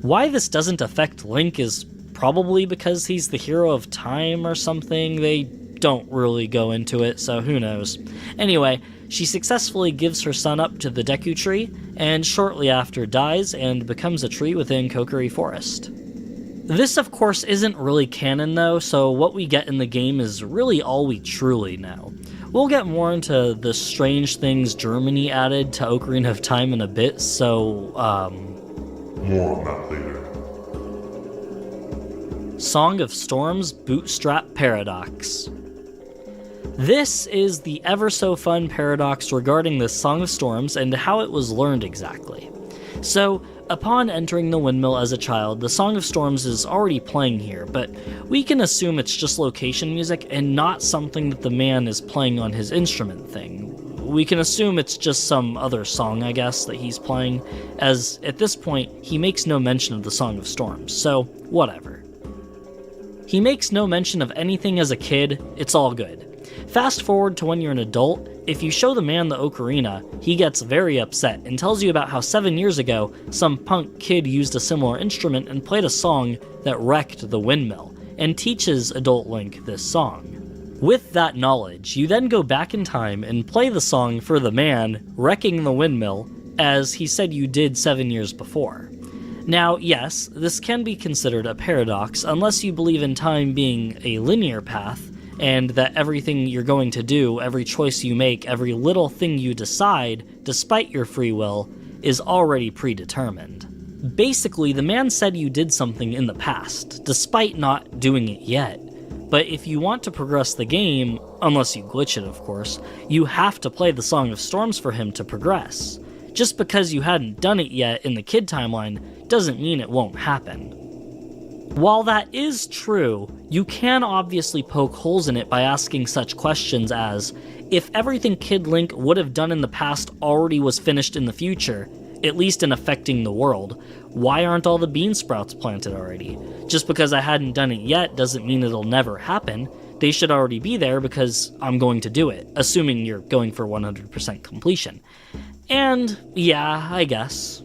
Why this doesn't affect Link is probably because he's the hero of time or something. They don't really go into it, so who knows. Anyway, she successfully gives her son up to the Deku Tree, and shortly after dies and becomes a tree within Kokiri Forest. This of course isn't really canon though, so what we get in the game is really all we truly know. We'll get more into the strange things Germany added to Ocarina of Time in a bit, so, More on that later. Song of Storms Bootstrap Paradox. This is the ever-so-fun paradox regarding the Song of Storms and how it was learned exactly. So, upon entering the windmill as a child, the Song of Storms is already playing here, but we can assume it's just location music and not something that the man is playing on his instrument thing. We can assume it's just some other song, I guess, that he's playing, as at this point, he makes no mention of the Song of Storms, so whatever. He makes no mention of anything as a kid, it's all good. Fast forward to when you're an adult, if you show the man the ocarina, he gets very upset and tells you about how 7 years ago, some punk kid used a similar instrument and played a song that wrecked the windmill, and teaches adult Link this song. With that knowledge, you then go back in time and play the song for the man wrecking the windmill, as he said you did 7 years before. Now, yes, this can be considered a paradox unless you believe in time being a linear path, and that everything you're going to do, every choice you make, every little thing you decide, despite your free will, is already predetermined. Basically, the man said you did something in the past, despite not doing it yet. But if you want to progress the game, unless you glitch it of course, you have to play the Song of Storms for him to progress. Just because you hadn't done it yet in the kid timeline doesn't mean it won't happen. While that is true, you can obviously poke holes in it by asking such questions as, if everything Kid Link would have done in the past already was finished in the future, at least in affecting the world, why aren't all the bean sprouts planted already? Just because I hadn't done it yet doesn't mean it'll never happen. They should already be there because I'm going to do it, assuming you're going for 100% completion. And yeah, I guess.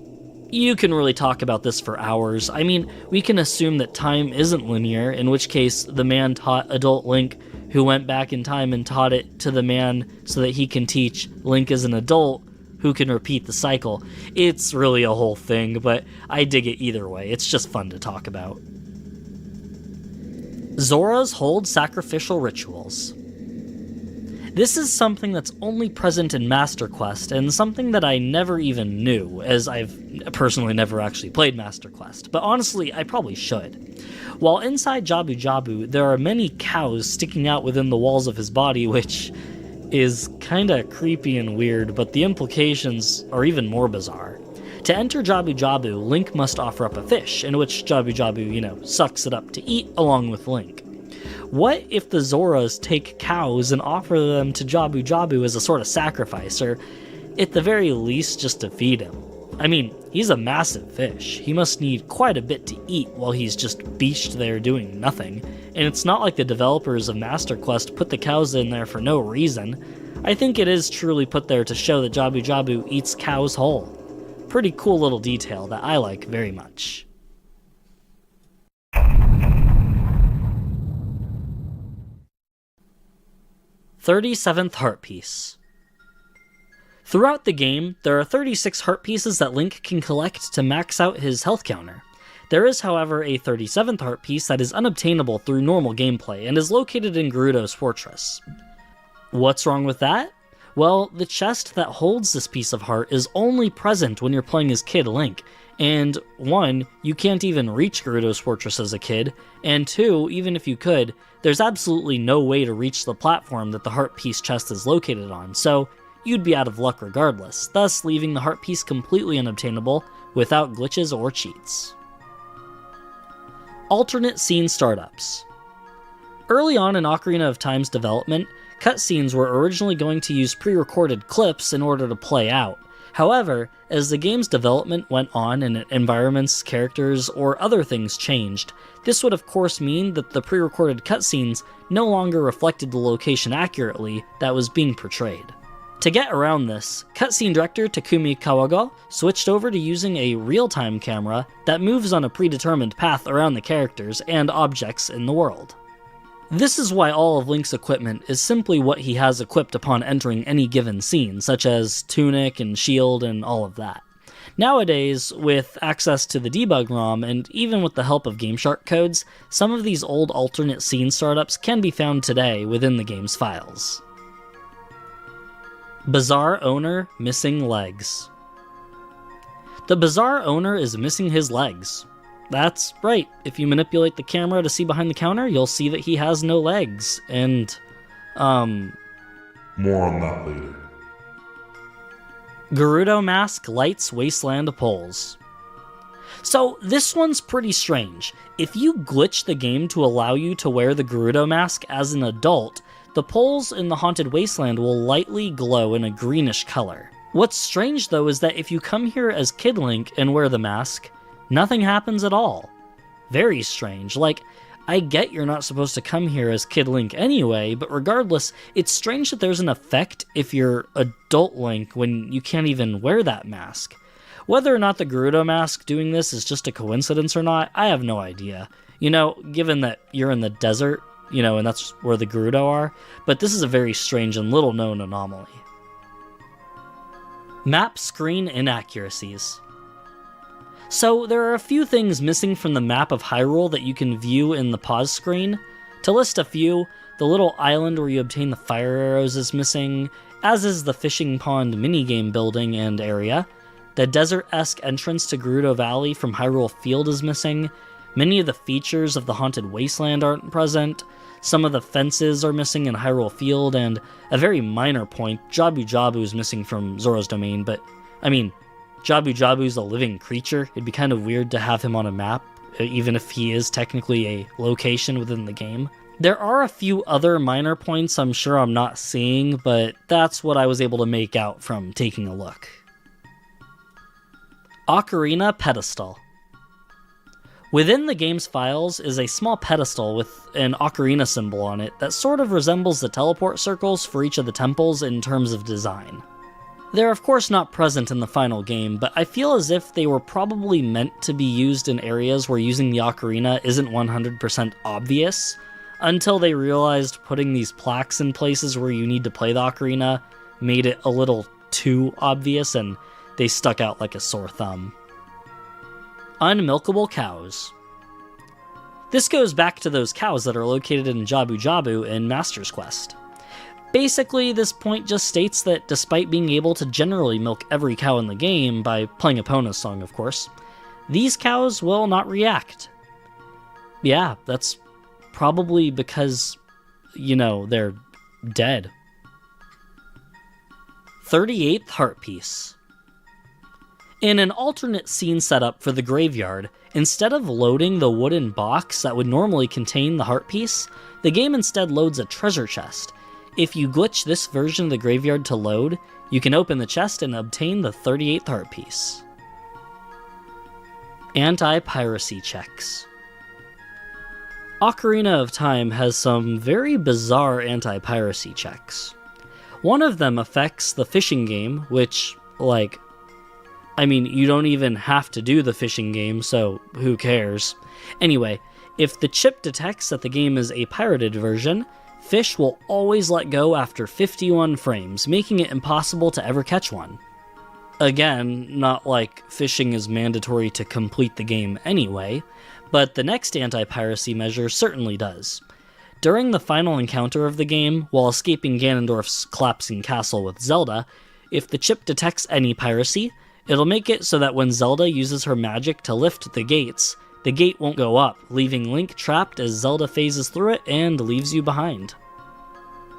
You can really talk about this for hours. I mean, we can assume that time isn't linear, in which case the man taught adult Link, who went back in time and taught it to the man so that he can teach Link as an adult, who can repeat the cycle. It's really a whole thing, but I dig it either way. It's just fun to talk about. Zoras hold sacrificial rituals. This is something that's only present in Master Quest, and something that I never even knew, as I've personally never actually played Master Quest, but honestly, I probably should. While inside Jabu Jabu, there are many cows sticking out within the walls of his body, which is kinda creepy and weird, but the implications are even more bizarre. To enter Jabu Jabu, Link must offer up a fish, in which Jabu Jabu, sucks it up to eat along with Link. What if the Zoras take cows and offer them to Jabu Jabu as a sort of sacrifice, or at the very least just to feed him? I mean, he's a massive fish. He must need quite a bit to eat while he's just beached there doing nothing. And it's not like the developers of Master Quest put the cows in there for no reason. I think it is truly put there to show that Jabu Jabu eats cows whole. Pretty cool little detail that I like very much. "37th Heart Piece." Throughout the game, there are 36 heart pieces that Link can collect to max out his health counter. There is, however, a 37th heart piece that is unobtainable through normal gameplay and is located in Gerudo's fortress. What's wrong with that? Well, the chest that holds this piece of heart is only present when you're playing as Kid Link, and 1, you can't even reach Gerudo's fortress as a kid, and 2, even if you could, there's absolutely no way to reach the platform that the heart piece chest is located on, so you'd be out of luck regardless, thus leaving the heart piece completely unobtainable without glitches or cheats. Alternate scene startups. Early on in Ocarina of Time's development, cutscenes were originally going to use pre-recorded clips in order to play out. However, as the game's development went on and environments, characters, or other things changed, this would of course mean that the pre-recorded cutscenes no longer reflected the location accurately that was being portrayed. To get around this, cutscene director Takumi Kawago switched over to using a real-time camera that moves on a predetermined path around the characters and objects in the world. This is why all of Link's equipment is simply what he has equipped upon entering any given scene, such as tunic and shield and all of that. Nowadays, with access to the debug ROM and even with the help of GameShark codes, some of these old alternate scene startups can be found today within the game's files. Bizarre owner missing legs. The bizarre owner is missing his legs. That's right, if you manipulate the camera to see behind the counter, you'll see that he has no legs, and, More on that later. Gerudo mask lights wasteland poles. So, this one's pretty strange. If you glitch the game to allow you to wear the Gerudo mask as an adult, the poles in the Haunted Wasteland will lightly glow in a greenish color. What's strange though is that if you come here as Kid Link and wear the mask, nothing happens at all. Very strange. Like, I get you're not supposed to come here as Kid Link anyway, but regardless, it's strange that there's an effect if you're adult Link when you can't even wear that mask. Whether or not the Gerudo mask doing this is just a coincidence or not, I have no idea. You know, given that you're in the desert, and that's where the Gerudo are, but this is a very strange and little known anomaly. Map screen inaccuracies. So, there are a few things missing from the map of Hyrule that you can view in the pause screen. To list a few, the little island where you obtain the fire arrows is missing, as is the fishing pond minigame building and area. The desert-esque entrance to Gerudo Valley from Hyrule Field is missing. Many of the features of the Haunted Wasteland aren't present. Some of the fences are missing in Hyrule Field, and a very minor point, Jabu Jabu is missing from Zora's Domain, but, Jabu Jabu's a living creature. It'd be kind of weird to have him on a map, even if he is technically a location within the game. There are a few other minor points I'm sure I'm not seeing, but that's what I was able to make out from taking a look. Ocarina Pedestal. Within the game's files is a small pedestal with an ocarina symbol on it that sort of resembles the teleport circles for each of the temples in terms of design. They're of course not present in the final game, but I feel as if they were probably meant to be used in areas where using the ocarina isn't 100% obvious, until they realized putting these plaques in places where you need to play the ocarina made it a little too obvious and they stuck out like a sore thumb. Unmilkable cows. This goes back to those cows that are located in Jabu Jabu in Master's Quest. Basically, this point just states that despite being able to generally milk every cow in the game, by playing Epona's song of course, these cows will not react. Yeah, that's probably because, they're dead. 38th Heart Piece. In an alternate scene setup for the graveyard, instead of loading the wooden box that would normally contain the heart piece, the game instead loads a treasure chest. If you glitch this version of the graveyard to load, you can open the chest and obtain the 38th heart piece. Anti-piracy checks. Ocarina of Time has some very bizarre anti-piracy checks. One of them affects the fishing game, which, you don't even have to do the fishing game, so who cares? Anyway, if the chip detects that the game is a pirated version, fish will always let go after 51 frames, making it impossible to ever catch one. Again, not like fishing is mandatory to complete the game anyway, but the next anti-piracy measure certainly does. During the final encounter of the game, while escaping Ganondorf's collapsing castle with Zelda, if the chip detects any piracy, it'll make it so that when Zelda uses her magic to lift the gates, the gate won't go up, leaving Link trapped as Zelda phases through it and leaves you behind.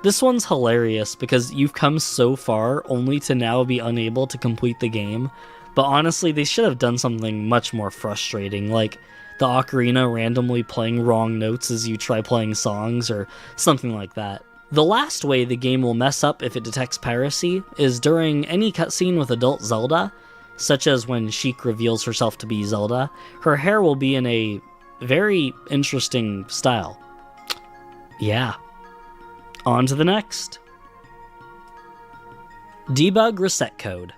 This one's hilarious because you've come so far only to now be unable to complete the game, but honestly they should have done something much more frustrating, like the ocarina randomly playing wrong notes as you try playing songs or something like that. The last way the game will mess up if it detects piracy is during any cutscene with adult Zelda, such as when Sheik reveals herself to be Zelda. Her hair will be in a very interesting style. Yeah. On to the next. Debug reset code.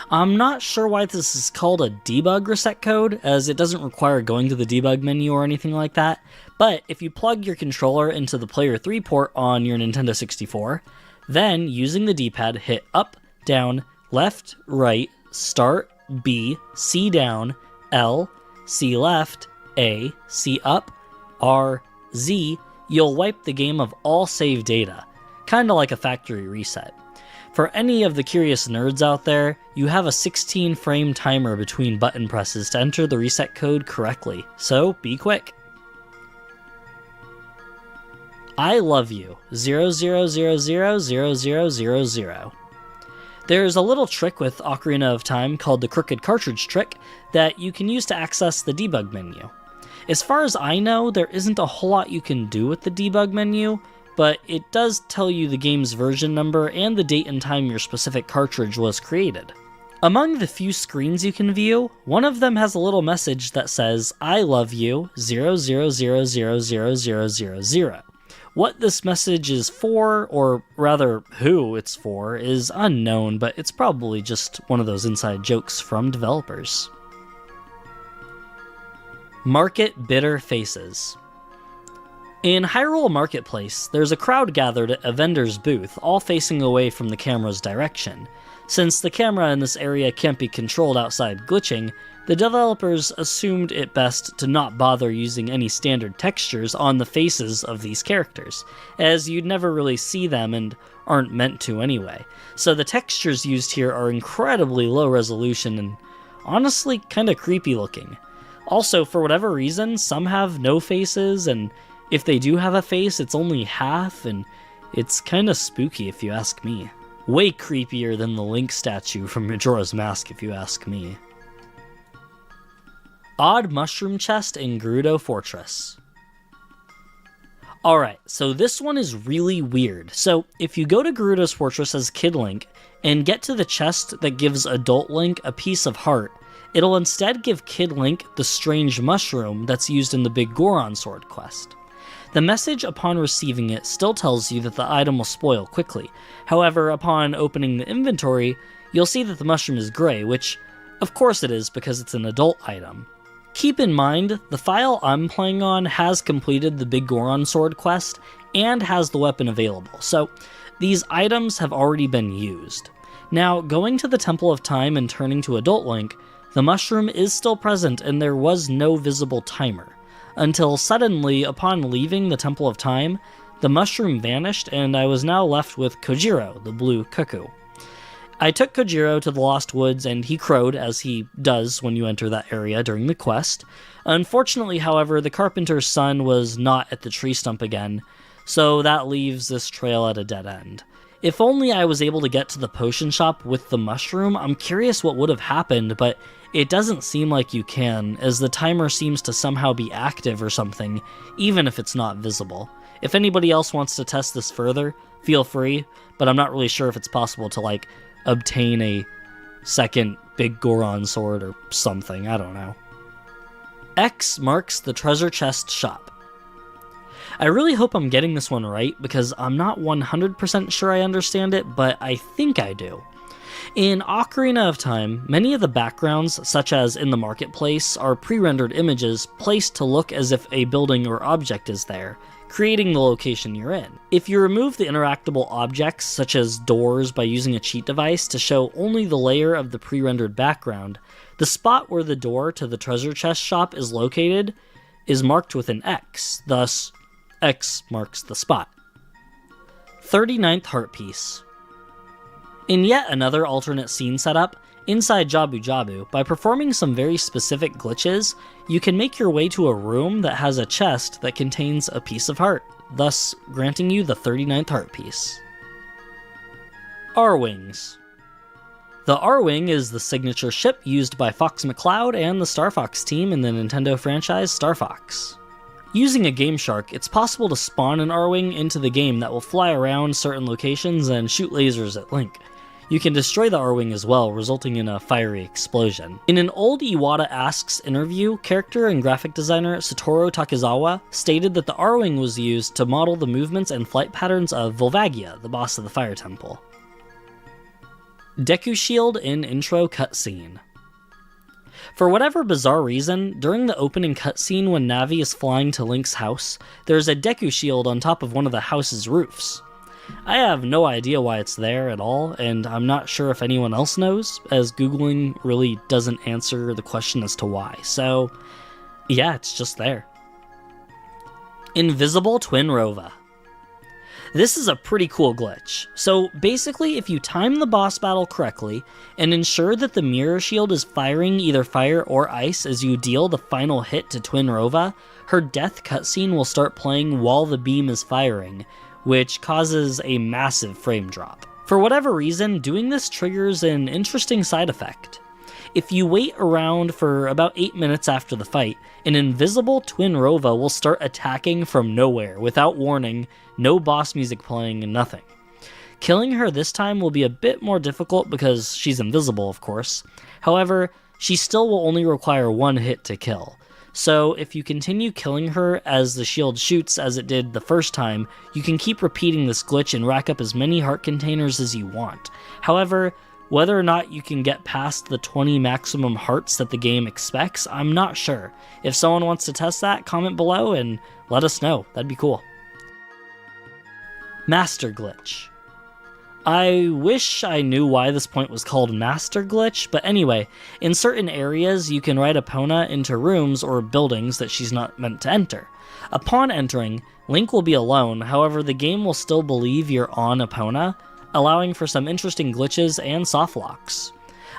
I'm not sure why this is called a debug reset code, as it doesn't require going to the debug menu or anything like that, but if you plug your controller into the Player 3 port on your Nintendo 64, then using the D-pad hit up, down, left, right, start, B, C down, L, C left, A, C up, R, Z, you'll wipe the game of all save data, kinda like a factory reset. For any of the curious nerds out there, you have a 16 frame timer between button presses to enter the reset code correctly, so be quick. I love you, 00000000. There's a little trick with Ocarina of Time called the crooked cartridge trick that you can use to access the debug menu. As far as I know, there isn't a whole lot you can do with the debug menu, but it does tell you the game's version number and the date and time your specific cartridge was created. Among the few screens you can view, one of them has a little message that says, I love you, 00000000. What this message is for, or rather who it's for, is unknown, but it's probably just one of those inside jokes from developers. Market Bitter Faces. In Hyrule Marketplace, there's a crowd gathered at a vendor's booth, all facing away from the camera's direction. Since the camera in this area can't be controlled outside glitching, the developers assumed it best to not bother using any standard textures on the faces of these characters, as you'd never really see them and aren't meant to anyway. So the textures used here are incredibly low resolution and honestly kinda creepy looking. Also, for whatever reason, some have no faces, and if they do have a face, it's only half, and it's kinda spooky if you ask me. Way creepier than the Link statue from Majora's Mask if you ask me. Odd Mushroom Chest in Gerudo Fortress. Alright, so this one is really weird. So, if you go to Gerudo's Fortress as Kid Link, and get to the chest that gives Adult Link a piece of heart, it'll instead give Kid Link the strange mushroom that's used in the Big Goron Sword quest. The message upon receiving it still tells you that the item will spoil quickly. However, upon opening the inventory, you'll see that the mushroom is gray, which of course it is because it's an adult item. Keep in mind, the file I'm playing on has completed the Big Goron Sword quest and has the weapon available, so these items have already been used. Now, going to the Temple of Time and turning to Adult Link, the mushroom is still present and there was no visible timer. Until suddenly, upon leaving the Temple of Time, the mushroom vanished and I was now left with Kojiro, the blue cuckoo. I took Kojiro to the Lost Woods and he crowed, as he does when you enter that area during the quest. Unfortunately, however, the carpenter's son was not at the tree stump again, so that leaves this trail at a dead end. If only I was able to get to the potion shop with the mushroom, I'm curious what would have happened, but it doesn't seem like you can, as the timer seems to somehow be active or something, even if it's not visible. If anybody else wants to test this further, feel free, but I'm not really sure if it's possible to, obtain a second Big Goron sword or something, I don't know. X marks the treasure chest shop. I really hope I'm getting this one right, because I'm not 100% sure I understand it, but I think I do. In Ocarina of Time, many of the backgrounds, such as in the marketplace, are pre-rendered images placed to look as if a building or object is there, creating the location you're in. If you remove the interactable objects, such as doors, by using a cheat device to show only the layer of the pre-rendered background, the spot where the door to the treasure chest shop is located is marked with an X, thus X marks the spot. 39th Heart Piece. In yet another alternate scene setup, inside Jabu Jabu, by performing some very specific glitches, you can make your way to a room that has a chest that contains a piece of heart, thus granting you the 39th Heart Piece. R-Wings. The R-Wing is the signature ship used by Fox McCloud and the Starfox team in the Nintendo franchise Star Fox. Using a Game Shark, it's possible to spawn an R-Wing into the game that will fly around certain locations and shoot lasers at Link. You can destroy the R-Wing as well, resulting in a fiery explosion. In an old Iwata Asks interview, character and graphic designer Satoru Takizawa stated that the R-Wing was used to model the movements and flight patterns of Volvagia, the boss of the Fire Temple. Deku Shield in intro cutscene. For whatever bizarre reason, during the opening cutscene when Navi is flying to Link's house, there's a Deku Shield on top of one of the house's roofs. I have no idea why it's there at all, and I'm not sure if anyone else knows, as Googling really doesn't answer the question as to why, so yeah, it's just there. Invisible Twin Rova. This is a pretty cool glitch. So basically, if you time the boss battle correctly and ensure that the mirror shield is firing either fire or ice as you deal the final hit to Twin Rova, her death cutscene will start playing while the beam is firing, which causes a massive frame drop. For whatever reason, doing this triggers an interesting side effect. If you wait around for about 8 minutes after the fight, an invisible Twin Rova will start attacking from nowhere, without warning, no boss music playing, and nothing. Killing her this time will be a bit more difficult because she's invisible, of course. However, she still will only require one hit to kill. So if you continue killing her as the shield shoots as it did the first time, you can keep repeating this glitch and rack up as many heart containers as you want. However, whether or not you can get past the 20 maximum hearts that the game expects, I'm not sure. If someone wants to test that, comment below and let us know. That'd be cool. Master Glitch. I wish I knew why this point was called Master Glitch, but anyway, in certain areas you can ride Epona into rooms or buildings that she's not meant to enter. Upon entering, Link will be alone, however the game will still believe you're on Epona, allowing for some interesting glitches and softlocks.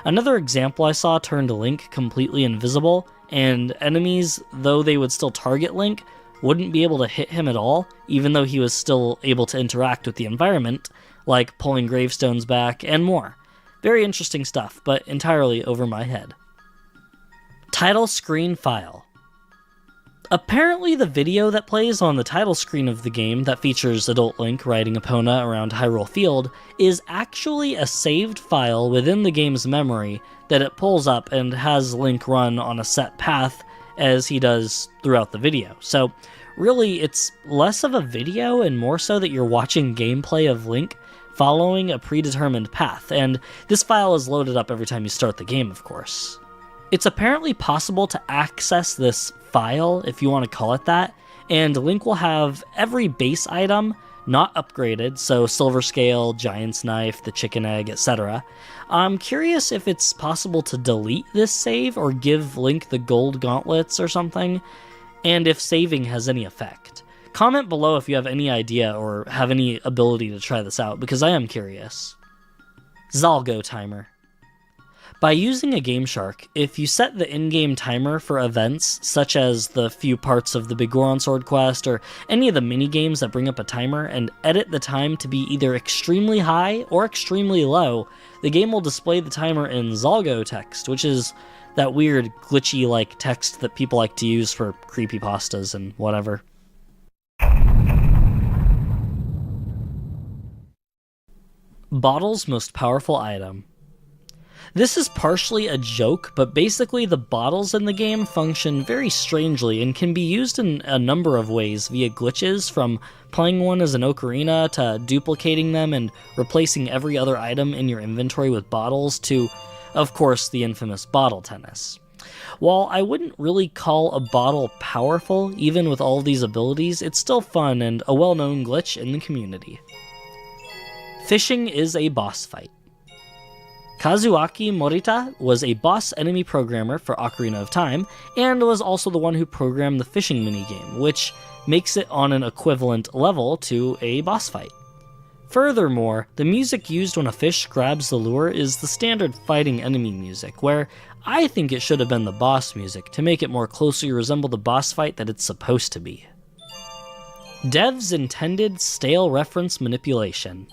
Another example I saw turned Link completely invisible, and enemies, though they would still target Link, wouldn't be able to hit him at all, even though he was still able to interact with the environment, like pulling gravestones back and more. Very interesting stuff, but entirely over my head. Title screen file. Apparently the video that plays on the title screen of the game that features adult Link riding Epona around Hyrule Field is actually a saved file within the game's memory that it pulls up and has Link run on a set path as he does throughout the video. So really it's less of a video and more so that you're watching gameplay of Link following a predetermined path, and this file is loaded up every time you start the game, of course. It's apparently possible to access this file, if you want to call it that, and Link will have every base item not upgraded, so Silver Scale, Giant's Knife, the Chicken Egg, etc. I'm curious if it's possible to delete this save or give Link the gold gauntlets or something, and if saving has any effect. Comment below if you have any idea or have any ability to try this out, because I am curious. Zalgo timer. By using a Game Shark, if you set the in-game timer for events, such as the few parts of the Big Goron Sword quest or any of the mini-games that bring up a timer, and edit the time to be either extremely high or extremely low, the game will display the timer in Zalgo text, which is that weird glitchy-like text that people like to use for creepypastas and whatever. Bottle's most powerful item. This is partially a joke, but basically the bottles in the game function very strangely and can be used in a number of ways via glitches, from playing one as an ocarina to duplicating them and replacing every other item in your inventory with bottles to, of course, the infamous bottle tennis. While I wouldn't really call a bottle powerful, even with all of these abilities, it's still fun and a well-known glitch in the community. Fishing is a boss fight. Kazuaki Morita was a boss enemy programmer for Ocarina of Time, and was also the one who programmed the fishing minigame, which makes it on an equivalent level to a boss fight. Furthermore, the music used when a fish grabs the lure is the standard fighting enemy music, where I think it should have been the boss music to make it more closely resemble the boss fight that it's supposed to be. Devs intended stale reference manipulation.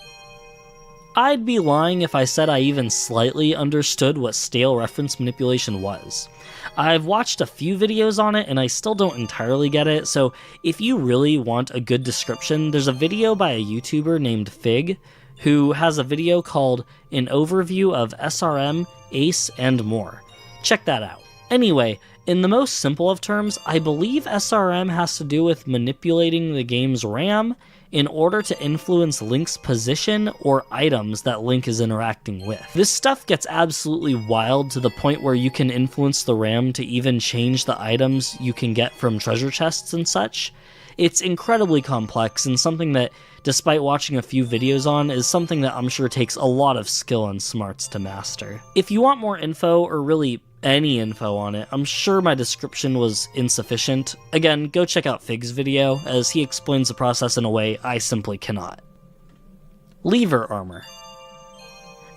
I'd be lying if I said I even slightly understood what stale reference manipulation was. I've watched a few videos on it and I still don't entirely get it, so if you really want a good description, there's a video by a YouTuber named Fig, who has a video called An Overview of SRM, Ace, and More. Check that out. Anyway, in the most simple of terms, I believe SRM has to do with manipulating the game's RAM in order to influence Link's position or items that Link is interacting with. This stuff gets absolutely wild to the point where you can influence the RAM to even change the items you can get from treasure chests and such. It's incredibly complex and something that, despite watching a few videos on, is something that I'm sure takes a lot of skill and smarts to master. If you want more info, or really any info on it, I'm sure my description was insufficient. Again, go check out Fig's video, as he explains the process in a way I simply cannot. Lever armor.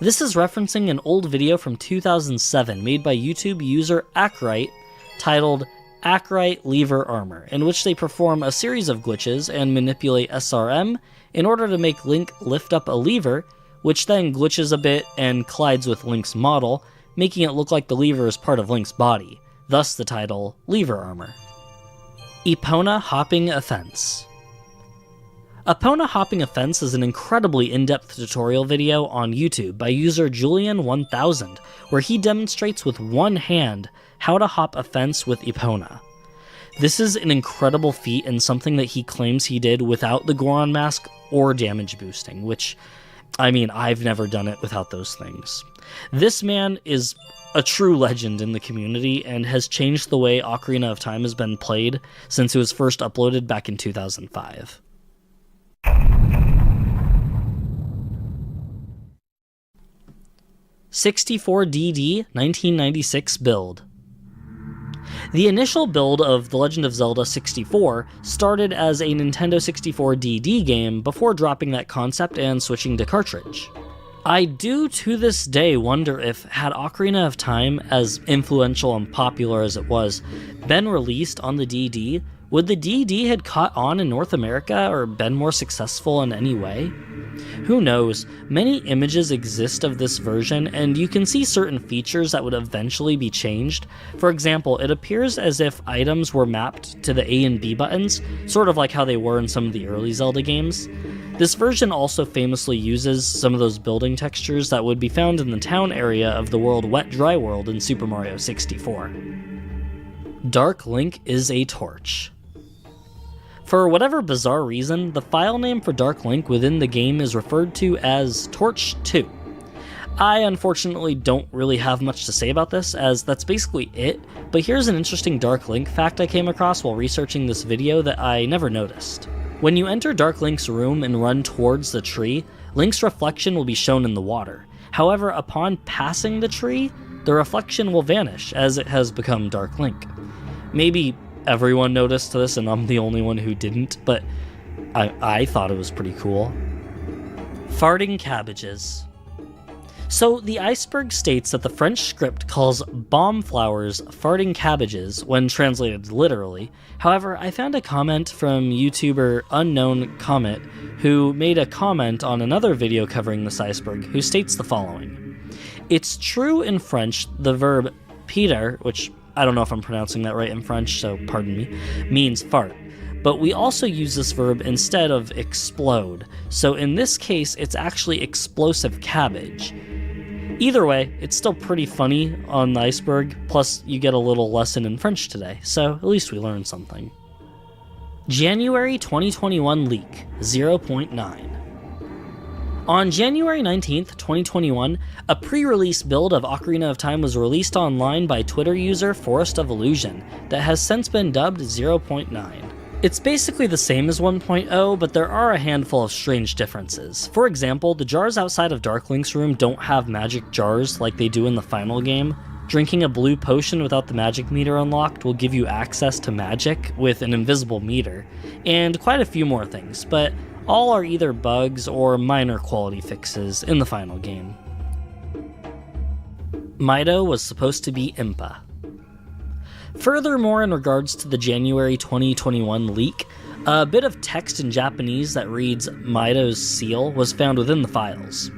This is referencing an old video from 2007 made by YouTube user Acrite, titled Acrite Lever Armor, in which they perform a series of glitches and manipulate SRM in order to make Link lift up a lever, which then glitches a bit and collides with Link's model, making it look like the lever is part of Link's body, thus the title Lever Armor. Epona Hopping Offense. Epona Hopping Offense is an incredibly in-depth tutorial video on YouTube by user Julian1000, where he demonstrates with one hand how to hop a fence with Epona. This is an incredible feat and something that he claims he did without the Goron mask or damage boosting, which, I mean, I've never done it without those things. This man is a true legend in the community and has changed the way Ocarina of Time has been played since it was first uploaded back in 2005. '64DD 1996 build. The initial build of The Legend of Zelda 64 started as a Nintendo 64 DD game before dropping that concept and switching to cartridge. I do to this day wonder if, had Ocarina of Time, as influential and popular as it was, been released on the DD, would the DD had caught on in North America or been more successful in any way? Who knows? Many images exist of this version, and you can see certain features that would eventually be changed. For example, it appears as if items were mapped to the A and B buttons, sort of like how they were in some of the early Zelda games. This version also famously uses some of those building textures that would be found in the town area of the world Wet Dry World in Super Mario 64. Dark Link is a torch. For whatever bizarre reason, the file name for Dark Link within the game is referred to as Torch 2. I unfortunately don't really have much to say about this, as that's basically it, but here's an interesting Dark Link fact I came across while researching this video that I never noticed. When you enter Dark Link's room and run towards the tree, Link's reflection will be shown in the water. However, upon passing the tree, the reflection will vanish as it has become Dark Link. Maybe everyone noticed this and I'm the only one who didn't, but I thought it was pretty cool. Farting cabbages. So the iceberg states that the French script calls bomb flowers farting cabbages when translated literally. However, I found a comment from YouTuber Unknown Comet who made a comment on another video covering this iceberg who states the following. It's true in French the verb Peter, which I don't know if I'm pronouncing that right in French, so pardon me, means fart. But we also use this verb instead of explode. So in this case, it's actually explosive cabbage. Either way, it's still pretty funny on the iceberg, plus you get a little lesson in French today, so at least we learned something. January 2021 leak, 0.9. On January 19th, 2021, a pre-release build of Ocarina of Time was released online by Twitter user Forest of Illusion that has since been dubbed 0.9. It's basically the same as 1.0, but there are a handful of strange differences. For example, the jars outside of Dark Link's room don't have magic jars like they do in the final game. Drinking a blue potion without the magic meter unlocked will give you access to magic with an invisible meter, and quite a few more things, but all are either bugs or minor quality fixes in the final game. Mido was supposed to be Impa. Furthermore, in regards to the January 2021 leak, a bit of text in Japanese that reads Mido's seal was found within the files.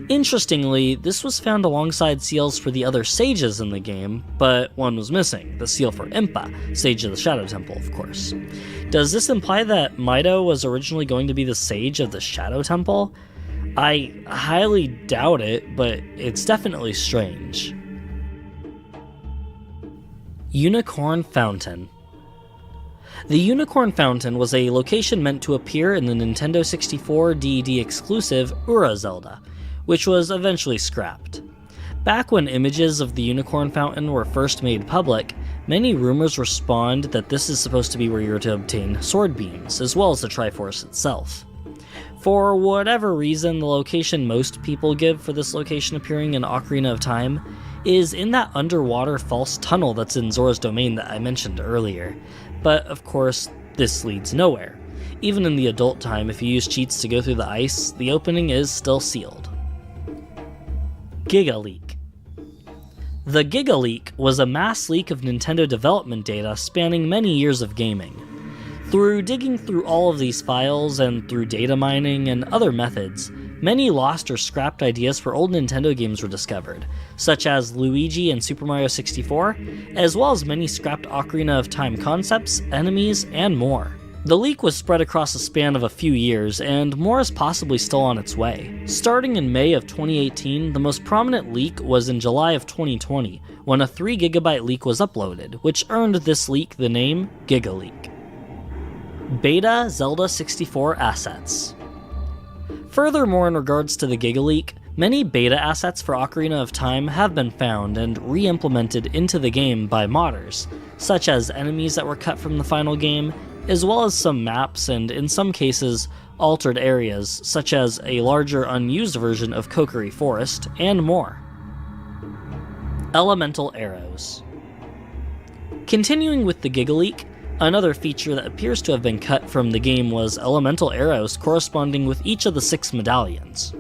Interestingly, this was found alongside seals for the other sages in the game, but one was missing, the seal for Impa, Sage of the Shadow Temple, of course. Does this imply that Mido was originally going to be the Sage of the Shadow Temple? I highly doubt it, but it's definitely strange. Unicorn Fountain. The Unicorn Fountain was a location meant to appear in the Nintendo 64 DED exclusive Ura Zelda, which was eventually scrapped. Back when images of the Unicorn Fountain were first made public, many rumors were spawned that this is supposed to be where you're to obtain sword beams, as well as the Triforce itself. For whatever reason, the location most people give for this location appearing in Ocarina of Time is in that underwater false tunnel that's in Zora's Domain that I mentioned earlier. But of course, this leads nowhere. Even in the adult time, if you use cheats to go through the ice, the opening is still sealed. Giga Leak. The Giga Leak was a mass leak of Nintendo development data spanning many years of gaming. Through digging through all of these files and through data mining and other methods, many lost or scrapped ideas for old Nintendo games were discovered, such as Luigi and Super Mario 64, as well as many scrapped Ocarina of Time concepts, enemies, and more. The leak was spread across a span of a few years, and more is possibly still on its way. Starting in May of 2018, the most prominent leak was in July of 2020, when a 3GB leak was uploaded, which earned this leak the name Giga Leak. Beta Zelda 64 assets. Furthermore, in regards to the Giga Leak, many beta assets for Ocarina of Time have been found and re-implemented into the game by modders, such as enemies that were cut from the final game, as well as some maps and, in some cases, altered areas, such as a larger unused version of Kokiri Forest, and more. Elemental Arrows. Continuing with the Giga Leak, another feature that appears to have been cut from the game was elemental arrows corresponding with each of the 6 medallions.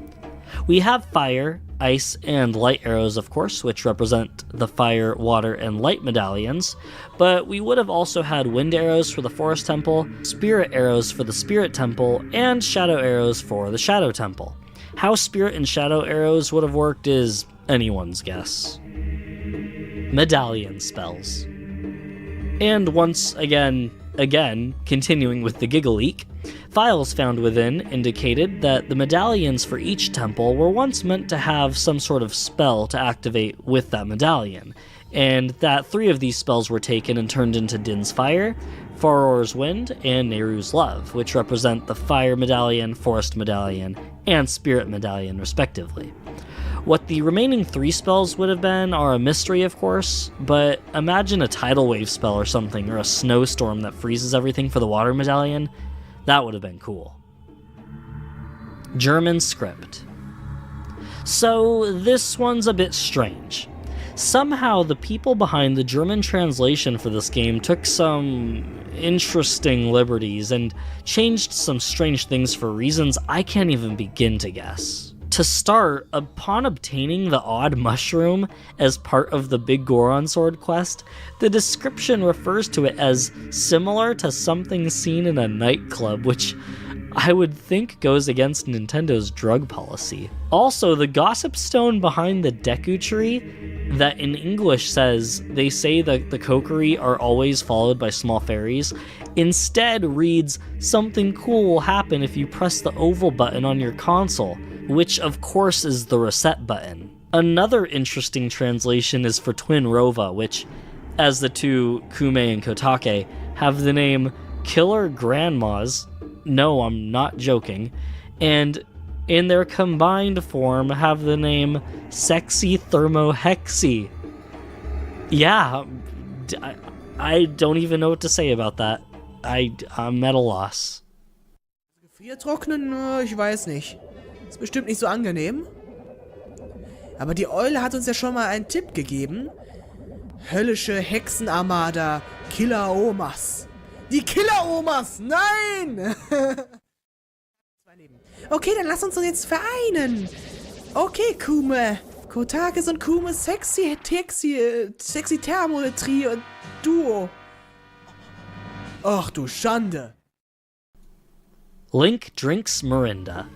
We have fire, ice, and light arrows, of course, which represent the fire, water, and light medallions, but we would have also had wind arrows for the Forest Temple, spirit arrows for the Spirit Temple, and shadow arrows for the Shadow Temple. How spirit and shadow arrows would have worked is anyone's guess. Medallion spells. And once again, continuing with the Giga Leak, files found within indicated that the medallions for each temple were once meant to have some sort of spell to activate with that medallion, and that 3 of these spells were taken and turned into Din's Fire, Faror's Wind, and Nehru's Love, which represent the Fire Medallion, Forest Medallion, and Spirit Medallion respectively. What the remaining 3 spells would have been are a mystery, of course, but imagine a tidal wave spell or something, or a snowstorm that freezes everything for the water medallion. That would have been cool. German script. So this one's a bit strange. Somehow the people behind the German translation for this game took some interesting liberties and changed some strange things for reasons I can't even begin to guess. To start, upon obtaining the odd mushroom as part of the Big Goron Sword quest, the description refers to it as similar to something seen in a nightclub, which I would think goes against Nintendo's drug policy. Also, the gossip stone behind the Deku Tree, that in English says they say that the Kokiri are always followed by small fairies, instead reads, "Something cool will happen if you press the oval button on your console," which of course is the reset button. Another interesting translation is for Twin Rova, which, as the two Kume and Kotake, have the name Killer Grandmas, no, I'm not joking, and in their combined form have the name Sexy Thermohexy. Yeah, I don't even know what to say about that. I'm at a loss. Gefriertrocknen, ich weiß nicht. Ist bestimmt nicht so angenehm. Aber die Eule hat uns ja schon mal einen Tipp gegeben. Höllische Hexenarmada, Killer-Omas. Die Killer-Omas, nein! Okay, dann lass uns jetzt vereinen. Okay, Kume. Kotakes und Kume, sexy Thermo-Trio und Duo. Ach du Schande. Link drinks Mirinda.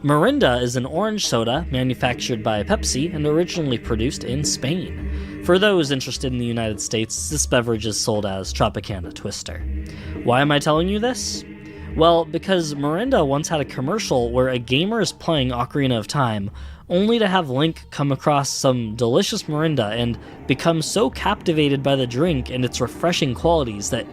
Mirinda is an orange soda manufactured by Pepsi and originally produced in Spain. For those interested in the United States, this beverage is sold as Tropicana Twister. Why am I telling you this? Well, because Mirinda once had a commercial where a gamer is playing Ocarina of Time, only to have Link come across some delicious Mirinda and become so captivated by the drink and its refreshing qualities that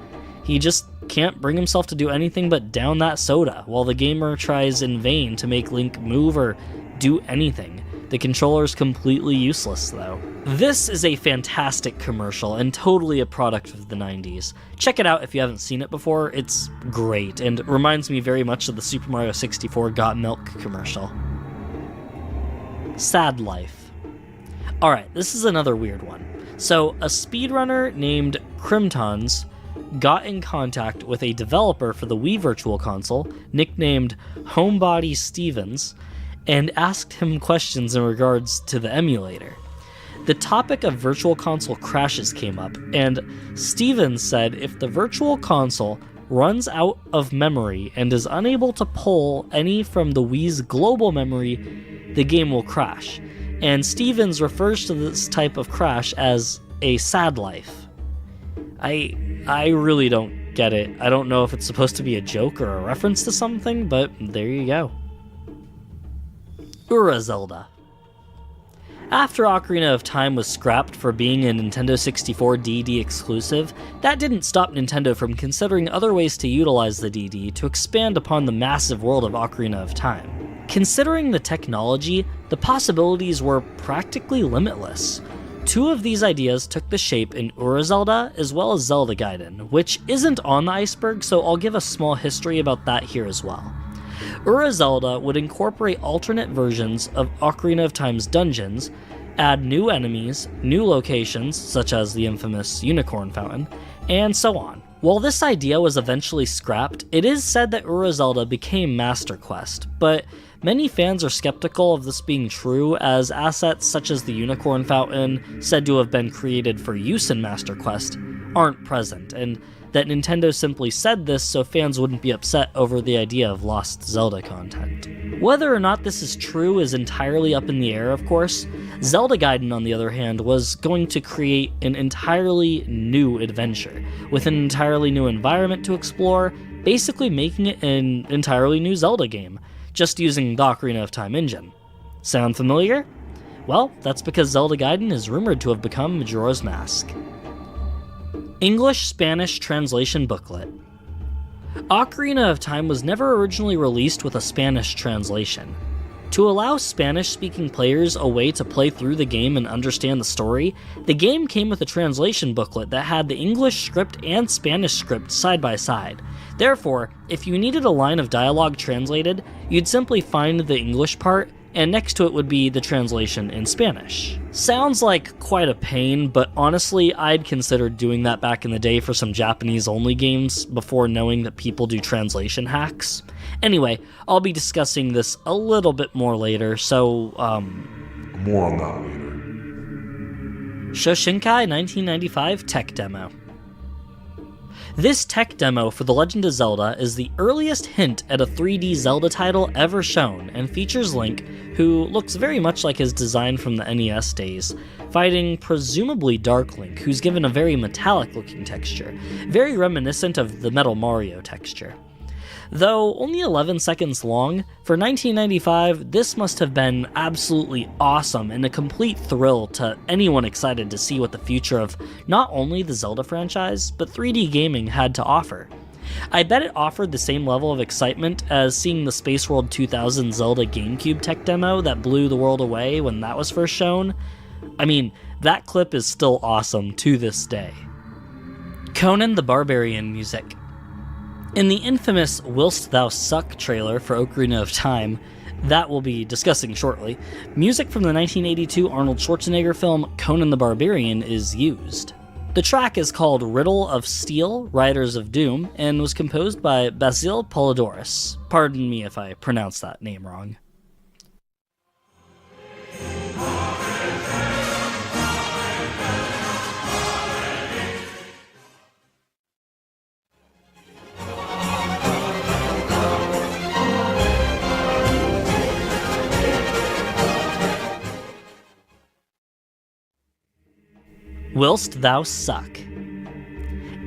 he just can't bring himself to do anything but down that soda, while the gamer tries in vain to make Link move or do anything. The controller is completely useless, though. This is a fantastic commercial and totally a product of the 90s. Check it out if you haven't seen it before, it's great, and reminds me very much of the Super Mario 64 Got Milk commercial. Sad Life. Alright, this is another weird one. So, a speedrunner named Crimtons got in contact with a developer for the Wii Virtual Console, nicknamed Homebody Stevens, and asked him questions in regards to the emulator. The topic of Virtual Console crashes came up, and Stevens said if the Virtual Console runs out of memory and is unable to pull any from the Wii's global memory, the game will crash. And Stevens refers to this type of crash as a sad life. I really don't get it. I don't know if it's supposed to be a joke or a reference to something, but there you go. Zelda. After Ocarina of Time was scrapped for being a Nintendo 64 DD exclusive, that didn't stop Nintendo from considering other ways to utilize the DD to expand upon the massive world of Ocarina of Time. Considering the technology, the possibilities were practically limitless. Two of these ideas took the shape in Zelda as well as Zelda Gaiden, which isn't on the iceberg, so I'll give a small history about that here as well. Zelda would incorporate alternate versions of Ocarina of Time's dungeons, add new enemies, new locations, such as the infamous Unicorn Fountain, and so on. While this idea was eventually scrapped, it is said that Zelda became Master Quest, but many fans are skeptical of this being true, as assets such as the Unicorn Fountain, said to have been created for use in Master Quest, aren't present, and that Nintendo simply said this so fans wouldn't be upset over the idea of lost Zelda content. Whether or not this is true is entirely up in the air, of course. Zelda Gaiden, on the other hand, was going to create an entirely new adventure, with an entirely new environment to explore, basically making it an entirely new Zelda game, just using the Ocarina of Time engine. Sound familiar? Well, that's because Zelda Gaiden is rumored to have become Majora's Mask. English-Spanish translation booklet. Ocarina of Time was never originally released with a Spanish translation. To allow Spanish-speaking players a way to play through the game and understand the story, the game came with a translation booklet that had the English script and Spanish script side by side. Therefore, if you needed a line of dialogue translated, you'd simply find the English part, and next to it would be the translation in Spanish. Sounds like quite a pain, but honestly, I'd considered doing that back in the day for some Japanese-only games before knowing that people do translation hacks. Anyway, I'll be discussing this a little bit more later, so, More on that later. Shoshinkai 1995 tech demo. This tech demo for The Legend of Zelda is the earliest hint at a 3D Zelda title ever shown, and features Link, who looks very much like his design from the NES days, fighting presumably Dark Link, who's given a very metallic looking texture, very reminiscent of the Metal Mario texture. Though only 11 seconds long, for 1995, this must have been absolutely awesome and a complete thrill to anyone excited to see what the future of not only the Zelda franchise, but 3D gaming had to offer. I bet it offered the same level of excitement as seeing the Space World 2000 Zelda Gamecube tech demo that blew the world away when that was first shown. I mean, that clip is still awesome to this day. Conan the Barbarian music. In the infamous Whilst Thou Suck trailer for Ocarina of Time, that we'll be discussing shortly, music from the 1982 Arnold Schwarzenegger film Conan the Barbarian is used. The track is called Riddle of Steel, Riders of Doom, and was composed by Basil Polidorus. Pardon me if I pronounce that name wrong. Whilst Thou Suck.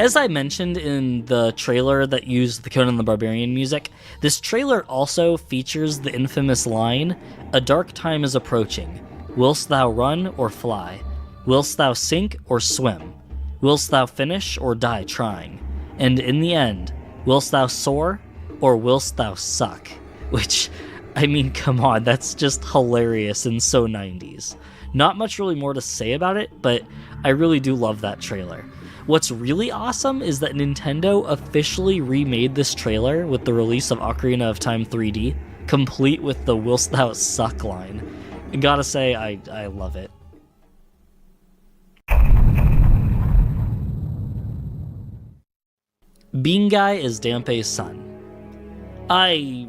As I mentioned in the trailer that used the Conan the Barbarian music, this trailer also features the infamous line, "A dark time is approaching. Whilst thou run or fly? Whilst thou sink or swim? Whilst thou finish or die trying? And in the end, whilst thou soar or whilst thou suck?" Which, I mean, come on, that's just hilarious and so 90s. Not much really more to say about it, but I really do love that trailer. What's really awesome is that Nintendo officially remade this trailer with the release of Ocarina of Time 3D, complete with the "Whilst Thou Suck" line. I gotta say, I love it. Bean Guy is Dampé's son. I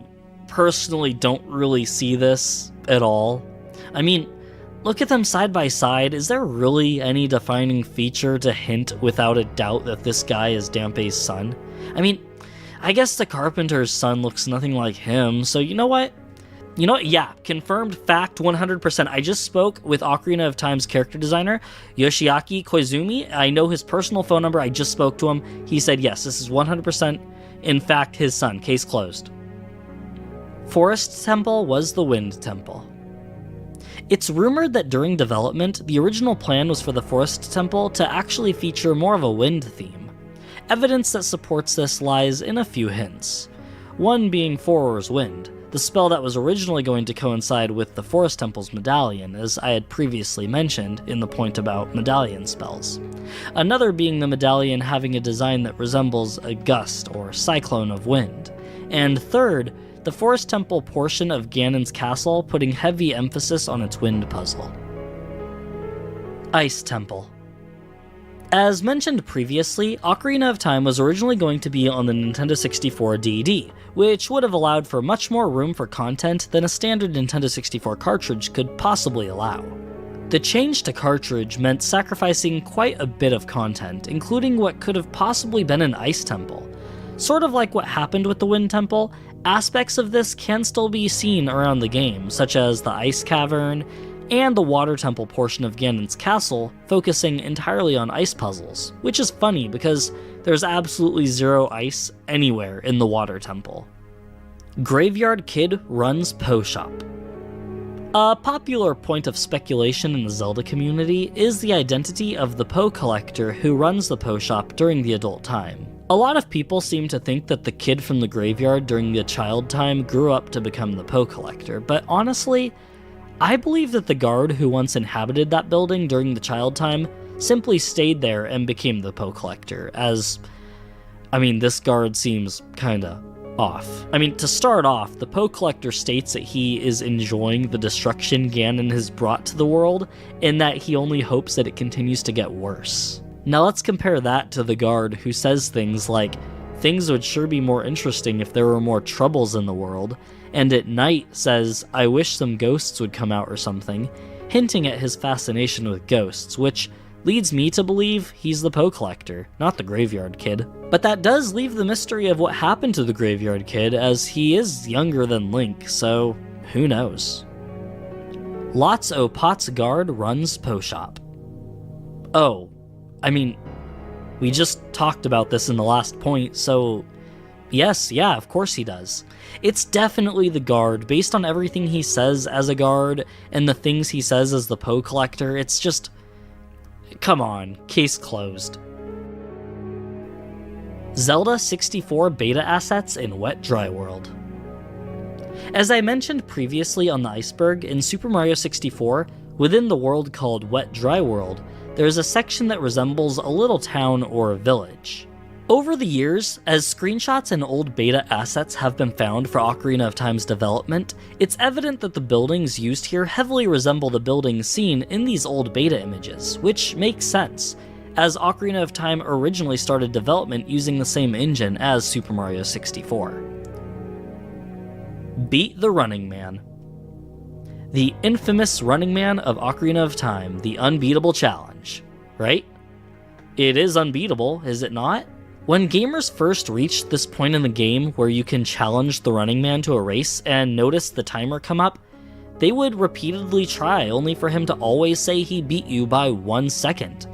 personally don't really see this at all. I mean, look at them side by side. Is there really any defining feature to hint without a doubt that this guy is Dampé's son? I mean, I guess the carpenter's son looks nothing like him, so you know what? Yeah, confirmed fact 100%. I just spoke with Ocarina of Time's character designer, Yoshiaki Koizumi. I know his personal phone number. I just spoke to him. He said, yes, this is 100% in fact his son. Case closed. Forest Temple was the Wind Temple. It's rumored that during development, the original plan was for the Forest Temple to actually feature more of a wind theme. Evidence that supports this lies in a few hints. One being Foror's Wind, the spell that was originally going to coincide with the Forest Temple's medallion, as I had previously mentioned in the point about medallion spells. Another being the medallion having a design that resembles a gust or cyclone of wind. And third, the Forest Temple portion of Ganon's castle putting heavy emphasis on its wind puzzle. Ice Temple. As mentioned previously, Ocarina of Time was originally going to be on the Nintendo 64 DD, which would have allowed for much more room for content than a standard Nintendo 64 cartridge could possibly allow. The change to cartridge meant sacrificing quite a bit of content, including what could have possibly been an Ice Temple. Sort of like what happened with the Wind Temple, aspects of this can still be seen around the game, such as the Ice Cavern, and the Water Temple portion of Ganon's castle, focusing entirely on ice puzzles, which is funny because there's absolutely zero ice anywhere in the Water Temple. Graveyard Kid runs Po Shop. A popular point of speculation in the Zelda community is the identity of the Po collector who runs the Po Shop during the adult time. A lot of people seem to think that the kid from the graveyard during the child time grew up to become the Po collector, but honestly, I believe that the guard who once inhabited that building during the child time simply stayed there and became the Po collector, as, this guard seems kinda off. To start off, the Po collector states that he is enjoying the destruction Ganon has brought to the world, and that he only hopes that it continues to get worse. Now let's compare that to the guard who says things like, "Things would sure be more interesting if there were more troubles in the world," and at night says, "I wish some ghosts would come out or something," hinting at his fascination with ghosts, which leads me to believe he's the Po collector, not the Graveyard Kid. But that does leave the mystery of what happened to the Graveyard Kid, as he is younger than Link, so who knows. Lots o' Pot's guard runs Po Shop. Oh, we just talked about this in the last point, so Yes, yeah, of course he does. It's definitely the guard, based on everything he says as a guard, and the things he says as the Poe Collector. It's just... come on, case closed. Zelda 64 beta assets in Wet Dry World. As I mentioned previously on the iceberg, in Super Mario 64, within the world called Wet Dry World, there's a section that resembles a little town or a village. Over the years, as screenshots and old beta assets have been found for Ocarina of Time's development, it's evident that the buildings used here heavily resemble the buildings seen in these old beta images, which makes sense, as Ocarina of Time originally started development using the same engine as Super Mario 64. Beat the Running Man. The infamous Running Man of Ocarina of Time, the unbeatable challenge, right? It is unbeatable, is it not? When gamers first reached this point in the game where you can challenge the Running Man to a race and notice the timer come up, they would repeatedly try only for him to always say he beat you by 1 second.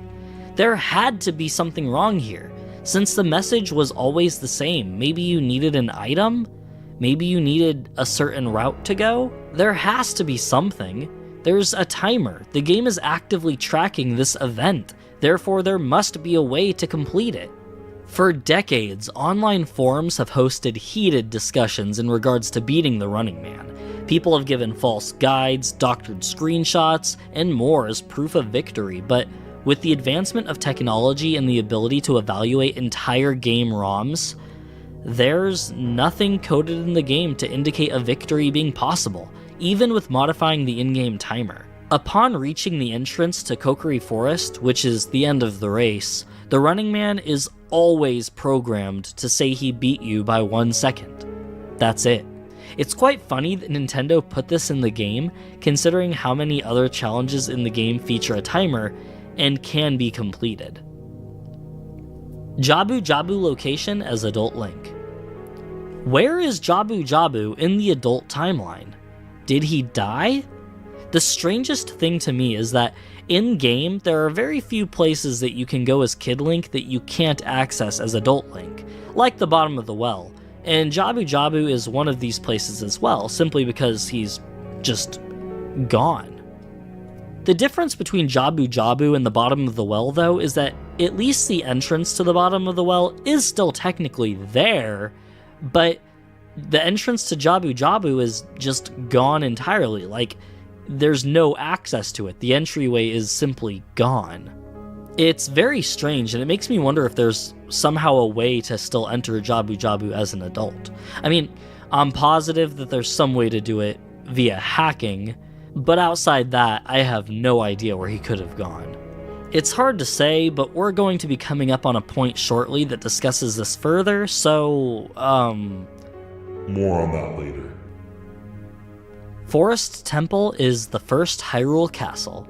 There had to be something wrong here, since the message was always the same. Maybe you needed an item? Maybe you needed a certain route to go? There has to be something. There's a timer. The game is actively tracking this event, therefore there must be a way to complete it. For decades, online forums have hosted heated discussions in regards to beating the Running Man. People have given false guides, doctored screenshots, and more as proof of victory, but with the advancement of technology and the ability to evaluate entire game ROMs, there's nothing coded in the game to indicate a victory being possible, even with modifying the in-game timer. Upon reaching the entrance to Kokiri Forest, which is the end of the race, the Running Man is always programmed to say he beat you by 1 second. That's it. It's quite funny that Nintendo put this in the game, considering how many other challenges in the game feature a timer and can be completed. Jabu Jabu location as Adult Link. Where is Jabu Jabu in the adult timeline? Did he die? The strangest thing to me is that in-game, there are very few places that you can go as Kid Link that you can't access as Adult Link, like the bottom of the well, and Jabu Jabu is one of these places as well, simply because he's just gone. The difference between Jabu Jabu and the bottom of the well, though, is that at least the entrance to the bottom of the well is still technically there, but the entrance to Jabu Jabu is just gone entirely. Like, there's no access to it. The entryway is simply gone. It's very strange, and it makes me wonder if there's somehow a way to still enter Jabu Jabu as an adult. I mean, I'm positive that there's some way to do it via hacking, but outside that, I have no idea where he could have gone. It's hard to say, but we're going to be coming up on a point shortly that discusses this further, so, More on that later. Forest Temple is the first Hyrule castle.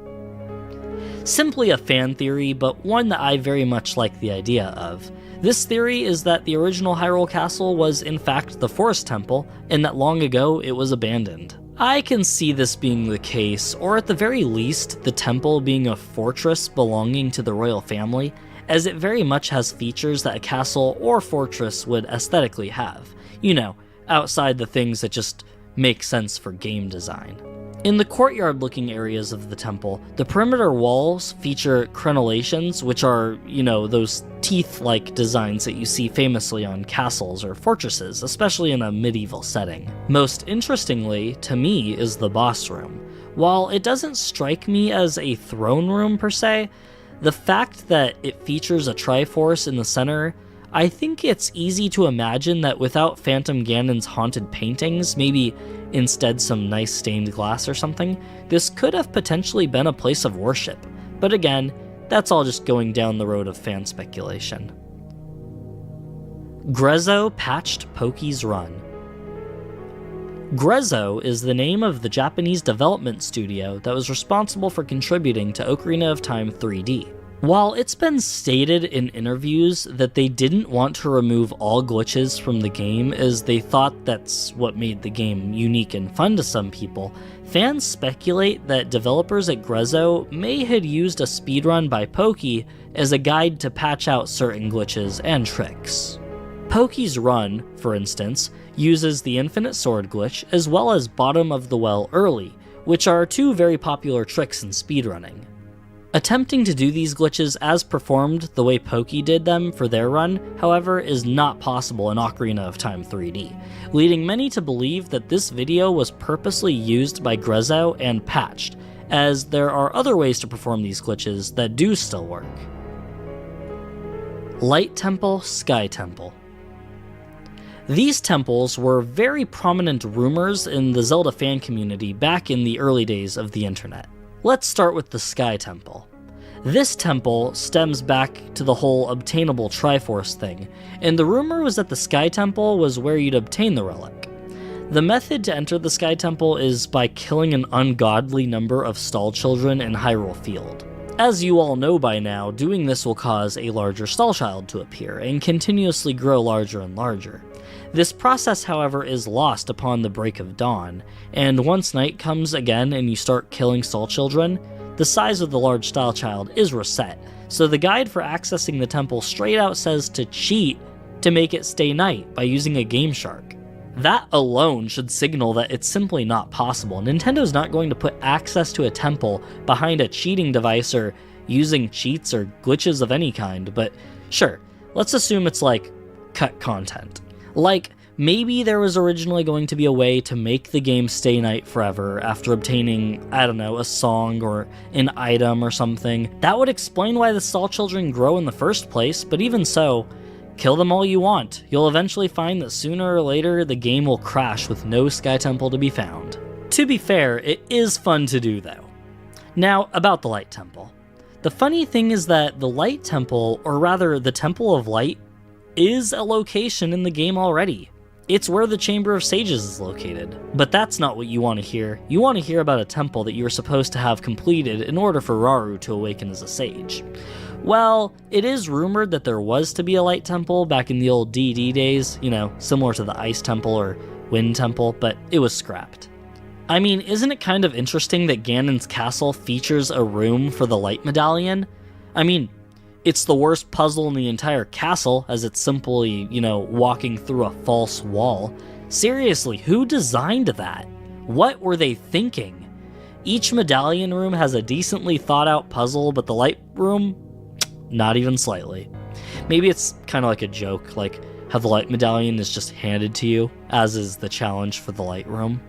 Simply a fan theory, but one that I very much like the idea of. This theory is that the original Hyrule Castle was in fact the Forest Temple, and that long ago it was abandoned. I can see this being the case, or at the very least, the temple being a fortress belonging to the royal family, as it very much has features that a castle or fortress would aesthetically have. You know, outside the things that just make sense for game design. In the courtyard-looking areas of the temple, the perimeter walls feature crenellations, which are, you know, those teeth-like designs that you see famously on castles or fortresses, especially in a medieval setting. Most interestingly, to me, is the boss room. While it doesn't strike me as a throne room per se, the fact that it features a Triforce in the center, I think it's easy to imagine that without Phantom Ganon's haunted paintings, maybe instead some nice stained glass or something, this could have potentially been a place of worship. But again, that's all just going down the road of fan speculation. Grezzo patched Poke's Run. Grezzo is the name of the Japanese development studio that was responsible for contributing to Ocarina of Time 3D. While it's been stated in interviews that they didn't want to remove all glitches from the game as they thought that's what made the game unique and fun to some people, fans speculate that developers at Grezzo may have used a speedrun by Poke as a guide to patch out certain glitches and tricks. Pokey's Run, for instance, uses the infinite sword glitch as well as bottom of the well early, which are two very popular tricks in speedrunning. Attempting to do these glitches as performed the way Pokey did them for their run, however, is not possible in Ocarina of Time 3D, leading many to believe that this video was purposely used by Grezzo and patched, as there are other ways to perform these glitches that do still work. Light Temple, Sky Temple. These temples were very prominent rumors in the Zelda fan community back in the early days of the internet. Let's start with the Sky Temple. This temple stems back to the whole obtainable Triforce thing, and the rumor was that the Sky Temple was where you'd obtain the relic. The method to enter the Sky Temple is by killing an ungodly number of stall children in Hyrule Field. As you all know by now, doing this will cause a larger stall child to appear and continuously grow larger and larger. This process, however, is lost upon the break of dawn, and once night comes again and you start killing stall children, the size of the large stall child is reset, so the guide for accessing the temple straight out says to cheat to make it stay night by using a Game Shark. That alone should signal that it's simply not possible. Nintendo's not going to put access to a temple behind a cheating device or using cheats or glitches of any kind, but sure, let's assume it's like cut content. Like, maybe there was originally going to be a way to make the game stay night forever after obtaining, I don't know, a song or an item or something. That would explain why the stall children grow in the first place, but even so, kill them all you want. You'll eventually find that sooner or later the game will crash with no Sky Temple to be found. To be fair, it is fun to do though. Now, about the Light Temple. The funny thing is that the Light Temple, or rather the Temple of Light, is a location in the game already. It's where the Chamber of Sages is located. But that's not what you want to hear. You want to hear about a temple that you were supposed to have completed in order for Rauru to awaken as a sage. Well, it is rumored that there was to be a light temple back in the old DD days, you know, similar to the Ice Temple or Wind Temple, but it was scrapped. I mean, isn't it kind of interesting that Ganon's castle features a room for the Light Medallion? I mean, it's the worst puzzle in the entire castle, as it's simply, you know, walking through a false wall. Seriously, who designed that? What were they thinking? Each medallion room has a decently thought out puzzle, but the light room, not even slightly. Maybe it's kind of like a joke, like how the light medallion is just handed to you, as is the challenge for the light room.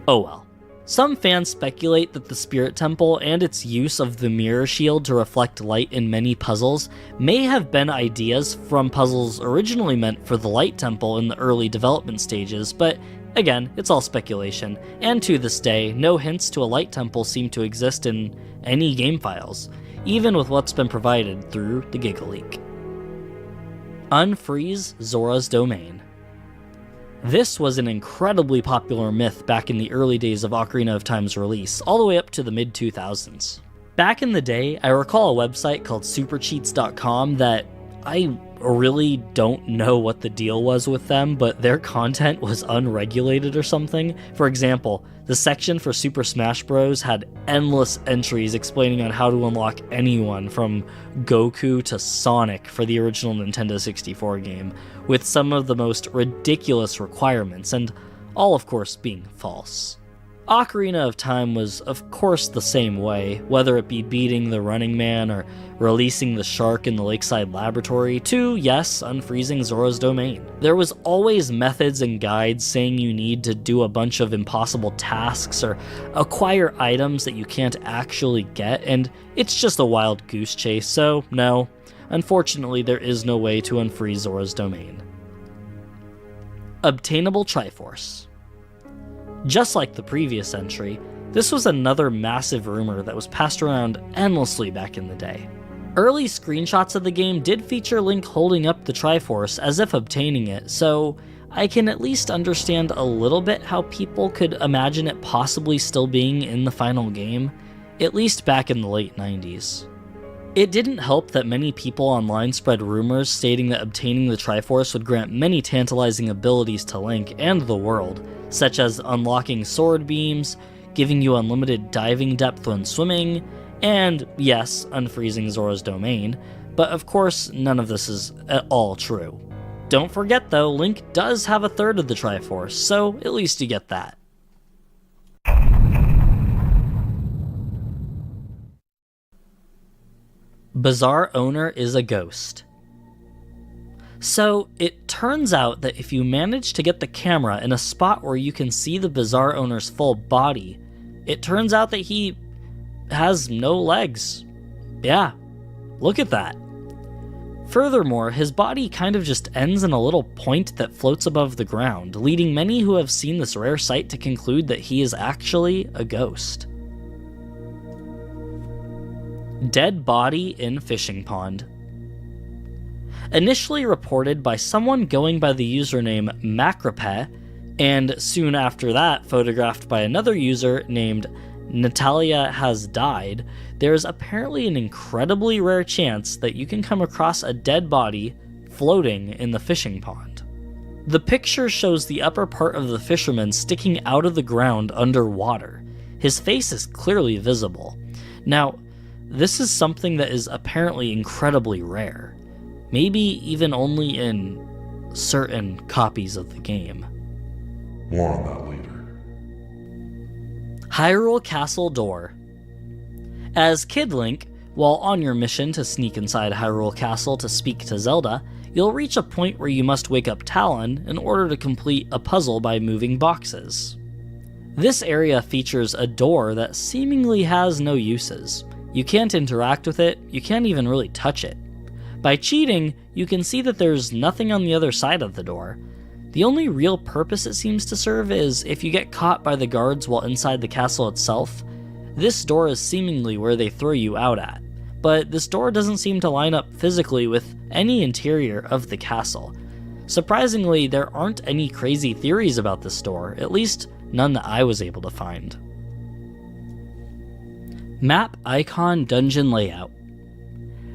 Oh well. Some fans speculate that the Spirit Temple and its use of the mirror shield to reflect light in many puzzles may have been ideas from puzzles originally meant for the Light Temple in the early development stages, but again, it's all speculation, and to this day, no hints to a Light Temple seem to exist in any game files, even with what's been provided through the GigaLeak. Unfreeze Zora's Domain. This was an incredibly popular myth back in the early days of Ocarina of Time's release, all the way up to the mid-2000s. Back in the day, I recall a website called supercheats.com that I really don't know what the deal was with them, but their content was unregulated or something. For example, the section for Super Smash Bros. Had endless entries explaining on how to unlock anyone from Goku to Sonic for the original Nintendo 64 game, with some of the most ridiculous requirements, and all of course being false. Ocarina of Time was of course the same way, whether it be beating the Running Man or releasing the shark in the Lakeside Laboratory to, yes, unfreezing Zora's Domain. There was always methods and guides saying you need to do a bunch of impossible tasks or acquire items that you can't actually get, and it's just a wild goose chase, so no, unfortunately there is no way to unfreeze Zora's Domain. Obtainable Triforce. Just like the previous entry, this was another massive rumor that was passed around endlessly back in the day. Early screenshots of the game did feature Link holding up the Triforce as if obtaining it, so I can at least understand a little bit how people could imagine it possibly still being in the final game, at least back in the late 90s. It didn't help that many people online spread rumors stating that obtaining the Triforce would grant many tantalizing abilities to Link and the world, such as unlocking sword beams, giving you unlimited diving depth when swimming, and yes, unfreezing Zora's Domain, but of course none of this is at all true. Don't forget though, Link does have a third of the Triforce, so at least you get that. Bizarre owner is a ghost. So, it turns out that if you manage to get the camera in a spot where you can see the bizarre owner's full body, it turns out that he has no legs. Yeah, look at that. Furthermore, his body kind of just ends in a little point that floats above the ground, leading many who have seen this rare sight to conclude that he is actually a ghost. Dead body in fishing pond. Initially reported by someone going by the username Macrope, and soon after that photographed by another user named Natalia Has Died, there is apparently an incredibly rare chance that you can come across a dead body floating in the fishing pond. The picture shows the upper part of the fisherman sticking out of the ground underwater. His face is clearly visible. Now, this is something that is apparently incredibly rare. Maybe even only in certain copies of the game. More on that later. Hyrule Castle Door. As Kid Link, while on your mission to sneak inside Hyrule Castle to speak to Zelda, you'll reach a point where you must wake up Talon in order to complete a puzzle by moving boxes. This area features a door that seemingly has no uses. You can't interact with it, you can't even really touch it. By cheating, you can see that there's nothing on the other side of the door. The only real purpose it seems to serve is if you get caught by the guards while inside the castle itself. This door is seemingly where they throw you out at, but this door doesn't seem to line up physically with any interior of the castle. Surprisingly, there aren't any crazy theories about this door, at least none that I was able to find. Map icon dungeon layout.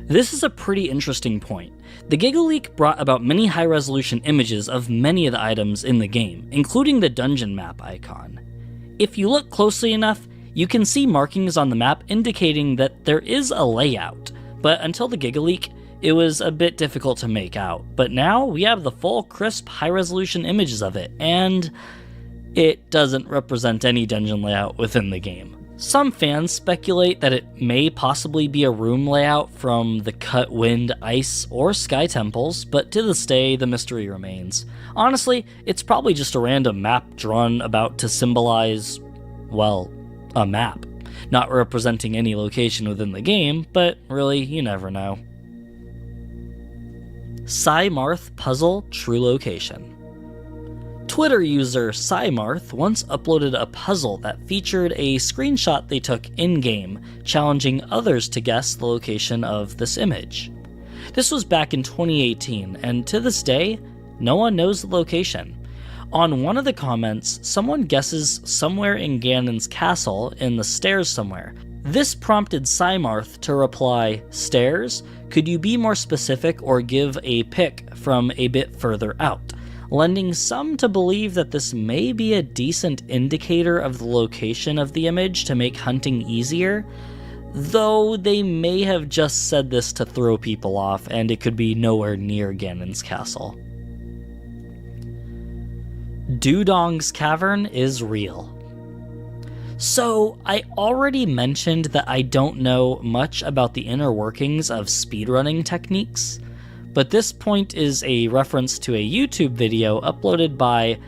This is a pretty interesting point. The GigaLeak brought about many high-resolution images of many of the items in the game, including the dungeon map icon. If you look closely enough, you can see markings on the map indicating that there is a layout, but until the GigaLeak, it was a bit difficult to make out. But now we have the full, crisp, high-resolution images of it, and it doesn't represent any dungeon layout within the game. Some fans speculate that it may possibly be a room layout from the Cut Wind, Ice, or Sky Temples, but to this day, the mystery remains. Honestly, it's probably just a random map drawn about to symbolize, well, a map. Not representing any location within the game, but really, you never know. Cymarth Puzzle True Location. Twitter user Cymarth once uploaded a puzzle that featured a screenshot they took in-game, challenging others to guess the location of this image. This was back in 2018, and to this day, no one knows the location. On one of the comments, someone guesses somewhere in Ganon's castle in the stairs somewhere. This prompted Cymarth to reply, "Stairs? Could you be more specific or give a pic from a bit further out?" lending some to believe that this may be a decent indicator of the location of the image to make hunting easier, though they may have just said this to throw people off and it could be nowhere near Ganon's castle. Dudong's Cavern is real. So, I already mentioned that I don't know much about the inner workings of speedrunning techniques, but this point is a reference to a YouTube video uploaded by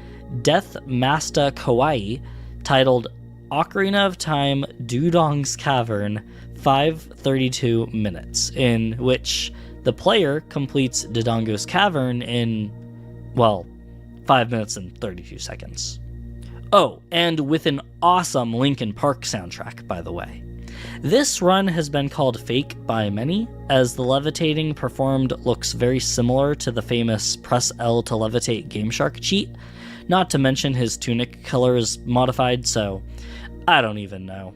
Death Masta Kawaii titled Ocarina of Time Dudong's Cavern 5:32 minutes, in which the player completes Dodongo's Cavern in, well, 5 minutes and 32 seconds. Oh, and with an awesome Linkin Park soundtrack, by the way. This run has been called fake by many, as the levitating performed looks very similar to the famous press L to levitate Game Shark cheat, not to mention his tunic color is modified, so I don't even know.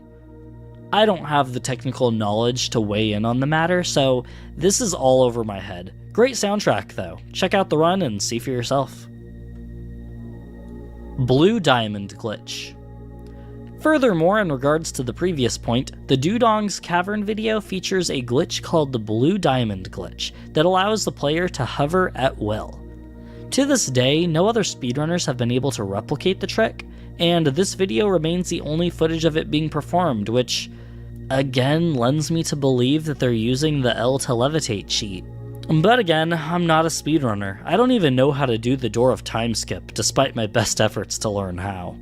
I don't have the technical knowledge to weigh in on the matter, so this is all over my head. Great soundtrack though, check out the run and see for yourself. Blue Diamond Glitch. Furthermore, in regards to the previous point, the Dudong's Cavern video features a glitch called the Blue Diamond Glitch that allows the player to hover at will. To this day, no other speedrunners have been able to replicate the trick, and this video remains the only footage of it being performed, which again lends me to believe that they're using the L to levitate cheat. But again, I'm not a speedrunner. I don't even know how to do the Door of Time skip, despite my best efforts to learn how.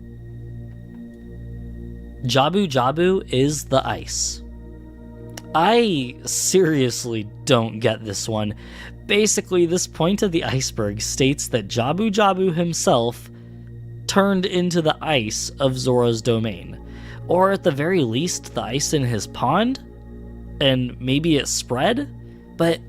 Jabu Jabu is the ice. I seriously don't get this one. Basically, this point of the iceberg states that Jabu Jabu himself turned into the ice of Zora's domain. Or at the very least, the ice in his pond? And maybe it spread? But,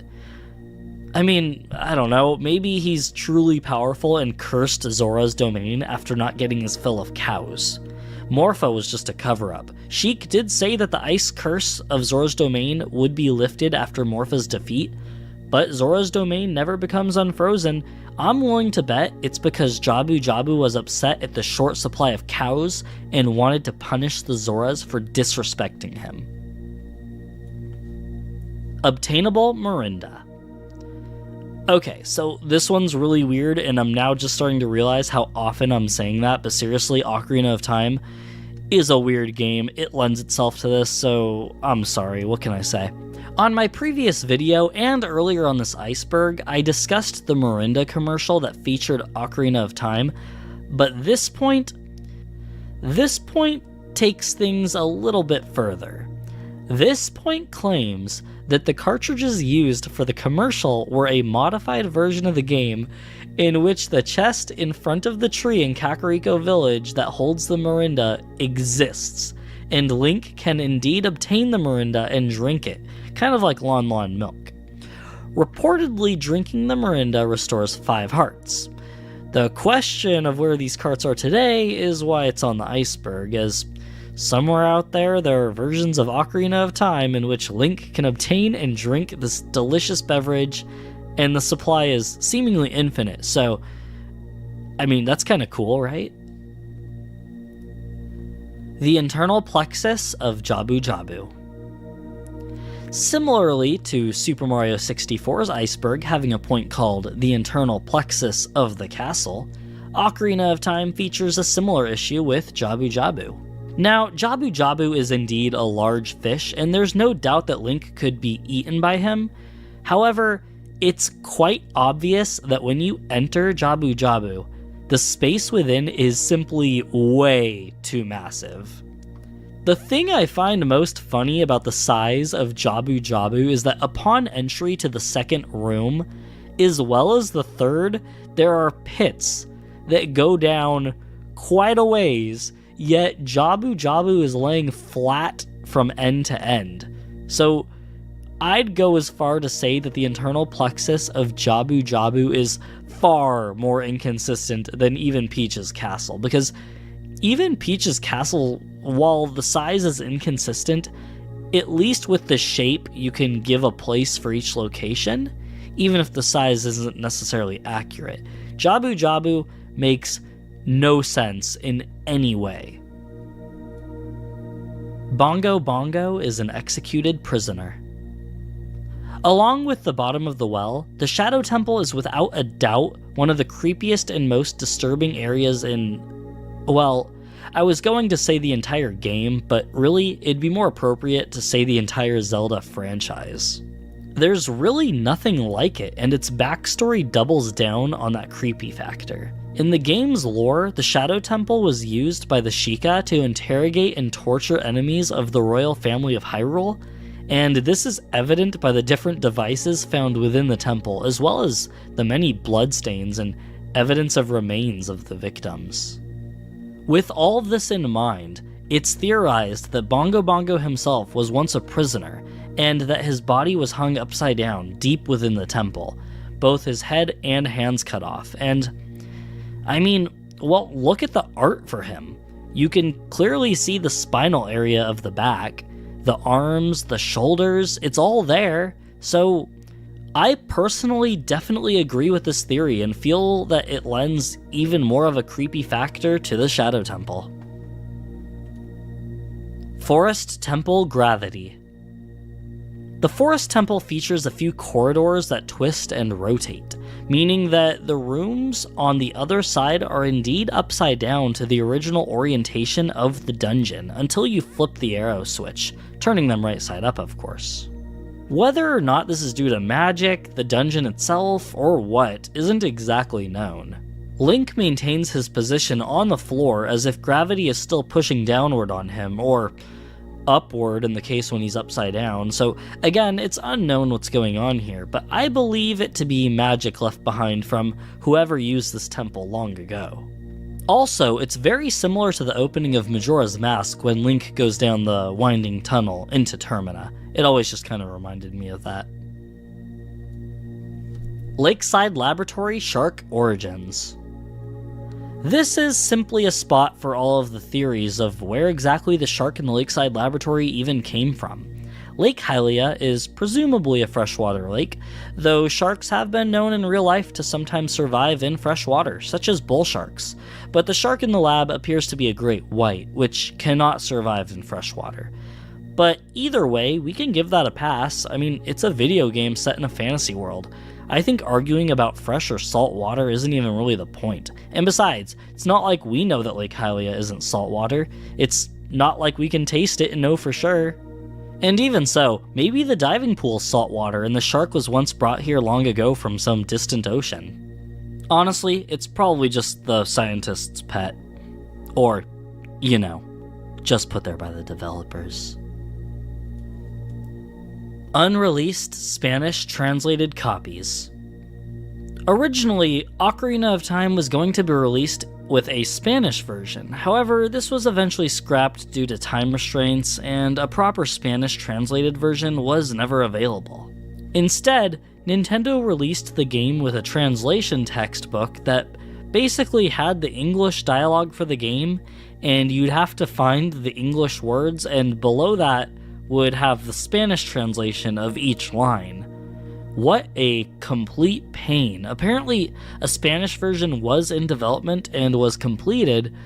I mean, I don't know, maybe he's truly powerful and cursed Zora's domain after not getting his fill of cows. Morpho was just a cover-up. Sheik did say that the ice curse of Zora's domain would be lifted after Morpha's defeat, but Zora's domain never becomes unfrozen. I'm willing to bet it's because Jabu Jabu was upset at the short supply of cows and wanted to punish the Zoras for disrespecting him. Obtainable Morinda. Okay, so this one's really weird, and I'm now just starting to realize how often I'm saying that, but seriously, Ocarina of Time is a weird game. It lends itself to this, so I'm sorry, what can I say? On my previous video, and earlier on this iceberg, I discussed the Morinda commercial that featured Ocarina of Time, but this point takes things a little bit further. This point claims that the cartridges used for the commercial were a modified version of the game in which the chest in front of the tree in Kakariko Village that holds the Morinda exists, and Link can indeed obtain the Morinda and drink it, kind of like Lon Lon milk. Reportedly, drinking the Morinda restores 5 hearts. The question of where these carts are today is why it's on the iceberg, as somewhere out there are versions of Ocarina of Time in which Link can obtain and drink this delicious beverage, and the supply is seemingly infinite, so, I mean, that's kind of cool, right? The internal plexus of Jabu Jabu. Similarly to Super Mario 64's iceberg having a point called the internal plexus of the castle, Ocarina of Time features a similar issue with Jabu Jabu. Now, Jabu Jabu is indeed a large fish, and there's no doubt that Link could be eaten by him. However, it's quite obvious that when you enter Jabu Jabu, the space within is simply way too massive. The thing I find most funny about the size of Jabu Jabu is that upon entry to the second room, as well as the third, there are pits that go down quite a ways, yet Jabu Jabu is laying flat from end to end. So I'd go as far to say that the internal plexus of Jabu Jabu is far more inconsistent than even Peach's castle, because even Peach's castle, while the size is inconsistent, at least with the shape you can give a place for each location, even if the size isn't necessarily accurate. Jabu Jabu makes no sense in any way. Bongo Bongo is an executed prisoner. Along with the bottom of the well, the Shadow Temple is without a doubt one of the creepiest and most disturbing areas in, well, I was going to say the entire game, but really it'd be more appropriate to say the entire Zelda franchise. There's really nothing like it, and its backstory doubles down on that creepy factor. In the game's lore, the Shadow Temple was used by the Sheikah to interrogate and torture enemies of the royal family of Hyrule, and this is evident by the different devices found within the temple, as well as the many bloodstains and evidence of remains of the victims. With all this in mind, it's theorized that Bongo Bongo himself was once a prisoner, and that his body was hung upside down deep within the temple, both his head and hands cut off, and I mean, well, look at the art for him. You can clearly see the spinal area of the back, the arms, the shoulders, it's all there. So I personally definitely agree with this theory and feel that it lends even more of a creepy factor to the Shadow Temple. Forest Temple Gravity. The Forest Temple features a few corridors that twist and rotate, meaning that the rooms on the other side are indeed upside down to the original orientation of the dungeon until you flip the arrow switch, turning them right side up, of course. Whether or not this is due to magic, the dungeon itself, or what, isn't exactly known. Link maintains his position on the floor as if gravity is still pushing downward on him, or upward in the case when he's upside down, so again, it's unknown what's going on here, but I believe it to be magic left behind from whoever used this temple long ago. Also, it's very similar to the opening of Majora's Mask when Link goes down the winding tunnel into Termina. It always just kind of reminded me of that. Lakeside Laboratory Shark Origins. This is simply a spot for all of the theories of where exactly the shark in the Lakeside Laboratory even came from. Lake Hylia is presumably a freshwater lake, though sharks have been known in real life to sometimes survive in fresh water, such as bull sharks, but the shark in the lab appears to be a great white, which cannot survive in fresh water. But either way, we can give that a pass. I mean, it's a video game set in a fantasy world. I think arguing about fresh or salt water isn't even really the point. And besides, it's not like we know that Lake Hylia isn't salt water. It's not like we can taste it and know for sure. And even so, maybe the diving pool's salt water and the shark was once brought here long ago from some distant ocean. Honestly, it's probably just the scientist's pet. Or, you know, just put there by the developers. Unreleased Spanish translated copies. Originally, Ocarina of Time was going to be released with a Spanish version. However, this was eventually scrapped due to time restraints, and a proper Spanish translated version was never available. Instead, Nintendo released the game with a translation textbook that basically had the English dialogue for the game, and you'd have to find the English words, and below that would have the Spanish translation of each line. What a complete pain. Apparently, a Spanish version was in development and was completed,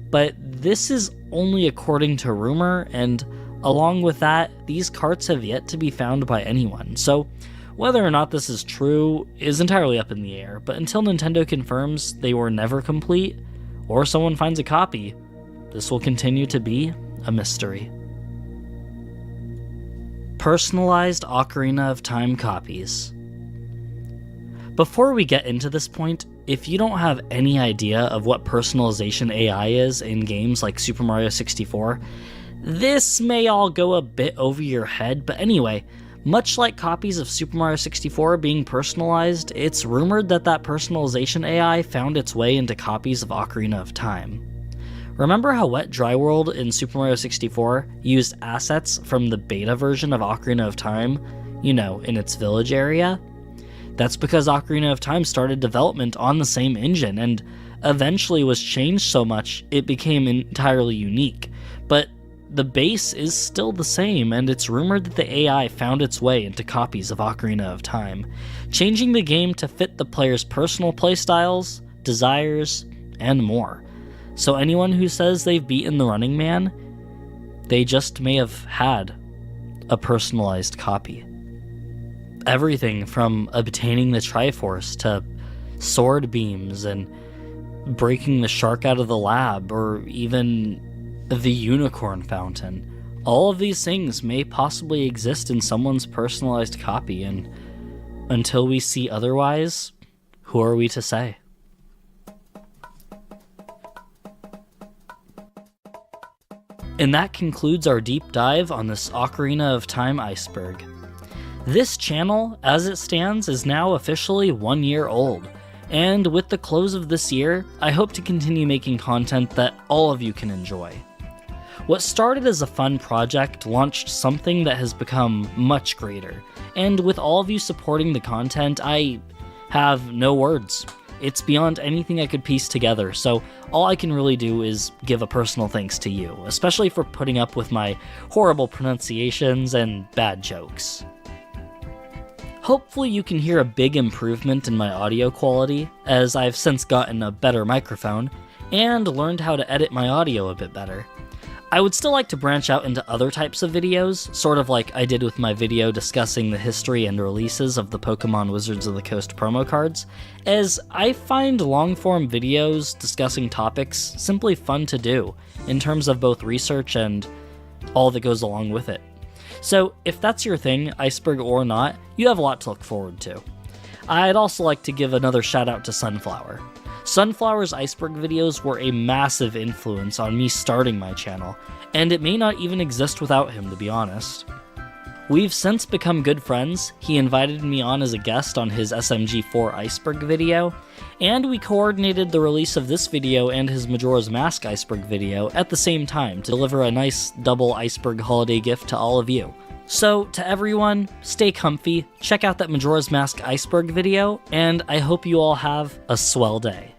but this is only according to rumor, and along with that, these carts have yet to be found by anyone. So, whether or not this is true is entirely up in the air, but until Nintendo confirms they were never complete, or someone finds a copy, this will continue to be a mystery. Personalized Ocarina of Time copies. Before we get into this point, if you don't have any idea of what personalization AI is in games like Super Mario 64, this may all go a bit over your head, but anyway, much like copies of Super Mario 64 being personalized, it's rumored that that personalization AI found its way into copies of Ocarina of Time. Remember how Wet Dry World in Super Mario 64 used assets from the beta version of Ocarina of Time, you know, in its village area? That's because Ocarina of Time started development on the same engine and eventually was changed so much it became entirely unique. But the base is still the same, and it's rumored that the AI found its way into copies of Ocarina of Time, changing the game to fit the player's personal playstyles, desires, and more. So anyone who says they've beaten the Running Man, they just may have had a personalized copy. Everything from obtaining the Triforce to sword beams and breaking the shark out of the lab, or even the unicorn fountain. All of these things may possibly exist in someone's personalized copy, and until we see otherwise, who are we to say? And that concludes our deep dive on this Ocarina of Time iceberg. This channel, as it stands, is now officially 1 year old, and with the close of this year, I hope to continue making content that all of you can enjoy. What started as a fun project launched something that has become much greater, and with all of you supporting the content, I have no words. It's beyond anything I could piece together, so all I can really do is give a personal thanks to you, especially for putting up with my horrible pronunciations and bad jokes. Hopefully you can hear a big improvement in my audio quality, as I've since gotten a better microphone, and learned how to edit my audio a bit better. I would still like to branch out into other types of videos, sort of like I did with my video discussing the history and releases of the Pokemon Wizards of the Coast promo cards, as I find long-form videos discussing topics simply fun to do, in terms of both research and all that goes along with it. So if that's your thing, iceberg or not, you have a lot to look forward to. I'd also like to give another shout out to Sunflower. Sunflower's iceberg videos were a massive influence on me starting my channel, and it may not even exist without him, to be honest. We've since become good friends. He invited me on as a guest on his SMG4 iceberg video, and we coordinated the release of this video and his Majora's Mask iceberg video at the same time to deliver a nice double iceberg holiday gift to all of you. So, to everyone, stay comfy, check out that Majora's Mask iceberg video, and I hope you all have a swell day.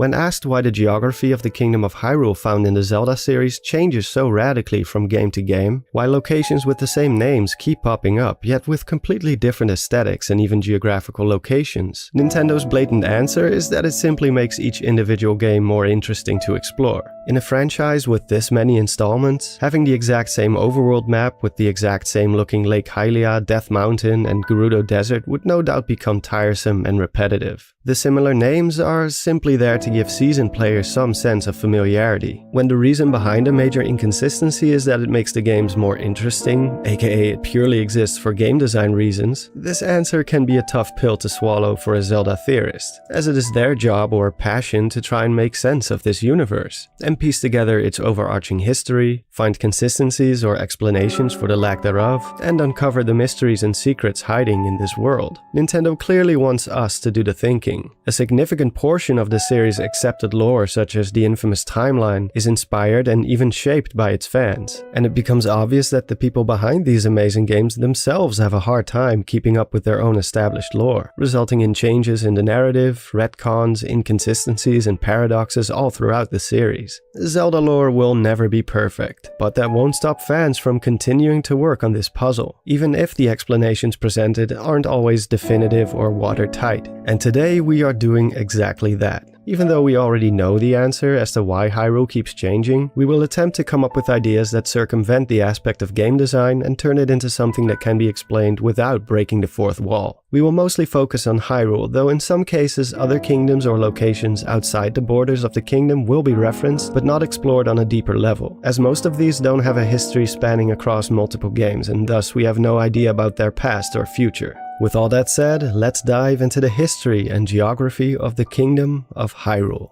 When asked why the geography of the Kingdom of Hyrule found in the Zelda series changes so radically from game to game, why locations with the same names keep popping up, yet with completely different aesthetics and even geographical locations, Nintendo's blatant answer is that it simply makes each individual game more interesting to explore. In a franchise with this many installments, having the exact same overworld map with the exact same looking Lake Hylia, Death Mountain and Gerudo Desert would no doubt become tiresome and repetitive. The similar names are simply there to give seasoned players some sense of familiarity, when the reason behind a major inconsistency is that it makes the games more interesting, aka it purely exists for game design reasons. This answer can be a tough pill to swallow for a Zelda theorist, as it is their job or passion to try and make sense of this universe, and piece together its overarching history, find consistencies or explanations for the lack thereof, and uncover the mysteries and secrets hiding in this world. Nintendo clearly wants us to do the thinking. A significant portion of the series' accepted lore, such as the infamous timeline, is inspired and even shaped by its fans, and it becomes obvious that the people behind these amazing games themselves have a hard time keeping up with their own established lore, resulting in changes in the narrative, retcons, inconsistencies, and paradoxes all throughout the series. Zelda lore will never be perfect, but that won't stop fans from continuing to work on this puzzle, even if the explanations presented aren't always definitive or watertight. And today we are doing exactly that. Even though we already know the answer as to why Hyrule keeps changing, we will attempt to come up with ideas that circumvent the aspect of game design and turn it into something that can be explained without breaking the fourth wall. We will mostly focus on Hyrule, though in some cases other kingdoms or locations outside the borders of the kingdom will be referenced but not explored on a deeper level, as most of these don't have a history spanning across multiple games and thus we have no idea about their past or future. With all that said, let's dive into the history and geography of the Kingdom of Hyrule.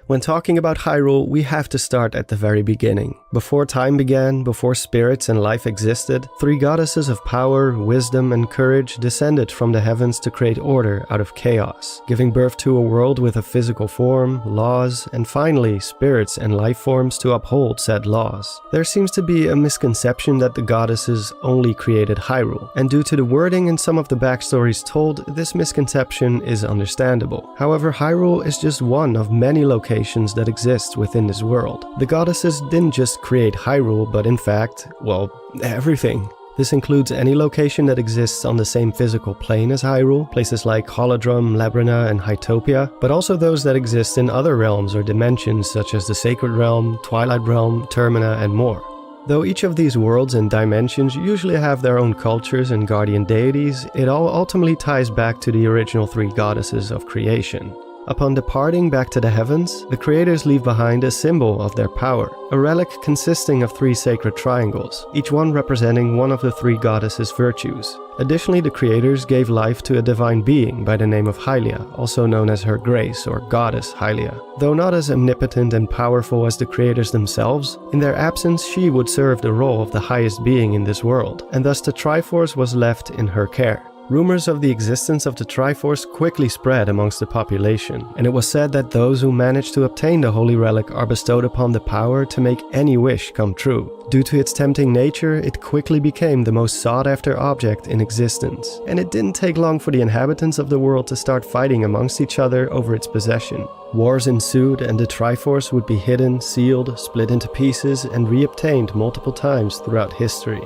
When talking about Hyrule, we have to start at the very beginning. Before time began, before spirits and life existed, three goddesses of power, wisdom, and courage descended from the heavens to create order out of chaos, giving birth to a world with a physical form, laws, and finally, spirits and life forms to uphold said laws. There seems to be a misconception that the goddesses only created Hyrule, and due to the wording and some of the backstories told, this misconception is understandable. However, Hyrule is just one of many locations that exist within this world. The goddesses didn't just create Hyrule, but in fact, well, everything. This includes any location that exists on the same physical plane as Hyrule, places like Holodrum, Labrina, and Hytopia, but also those that exist in other realms or dimensions such as the Sacred Realm, Twilight Realm, Termina, and more. Though each of these worlds and dimensions usually have their own cultures and guardian deities, it all ultimately ties back to the original three goddesses of creation. Upon departing back to the heavens, the creators leave behind a symbol of their power, a relic consisting of three sacred triangles, each one representing one of the three goddesses' virtues. Additionally, the creators gave life to a divine being by the name of Hylia, also known as Her Grace or Goddess Hylia. Though not as omnipotent and powerful as the creators themselves, in their absence she would serve the role of the highest being in this world, and thus the Triforce was left in her care. Rumors of the existence of the Triforce quickly spread amongst the population, and it was said that those who managed to obtain the Holy Relic are bestowed upon the power to make any wish come true. Due to its tempting nature, it quickly became the most sought-after object in existence, and it didn't take long for the inhabitants of the world to start fighting amongst each other over its possession. Wars ensued, and the Triforce would be hidden, sealed, split into pieces, and reobtained multiple times throughout history.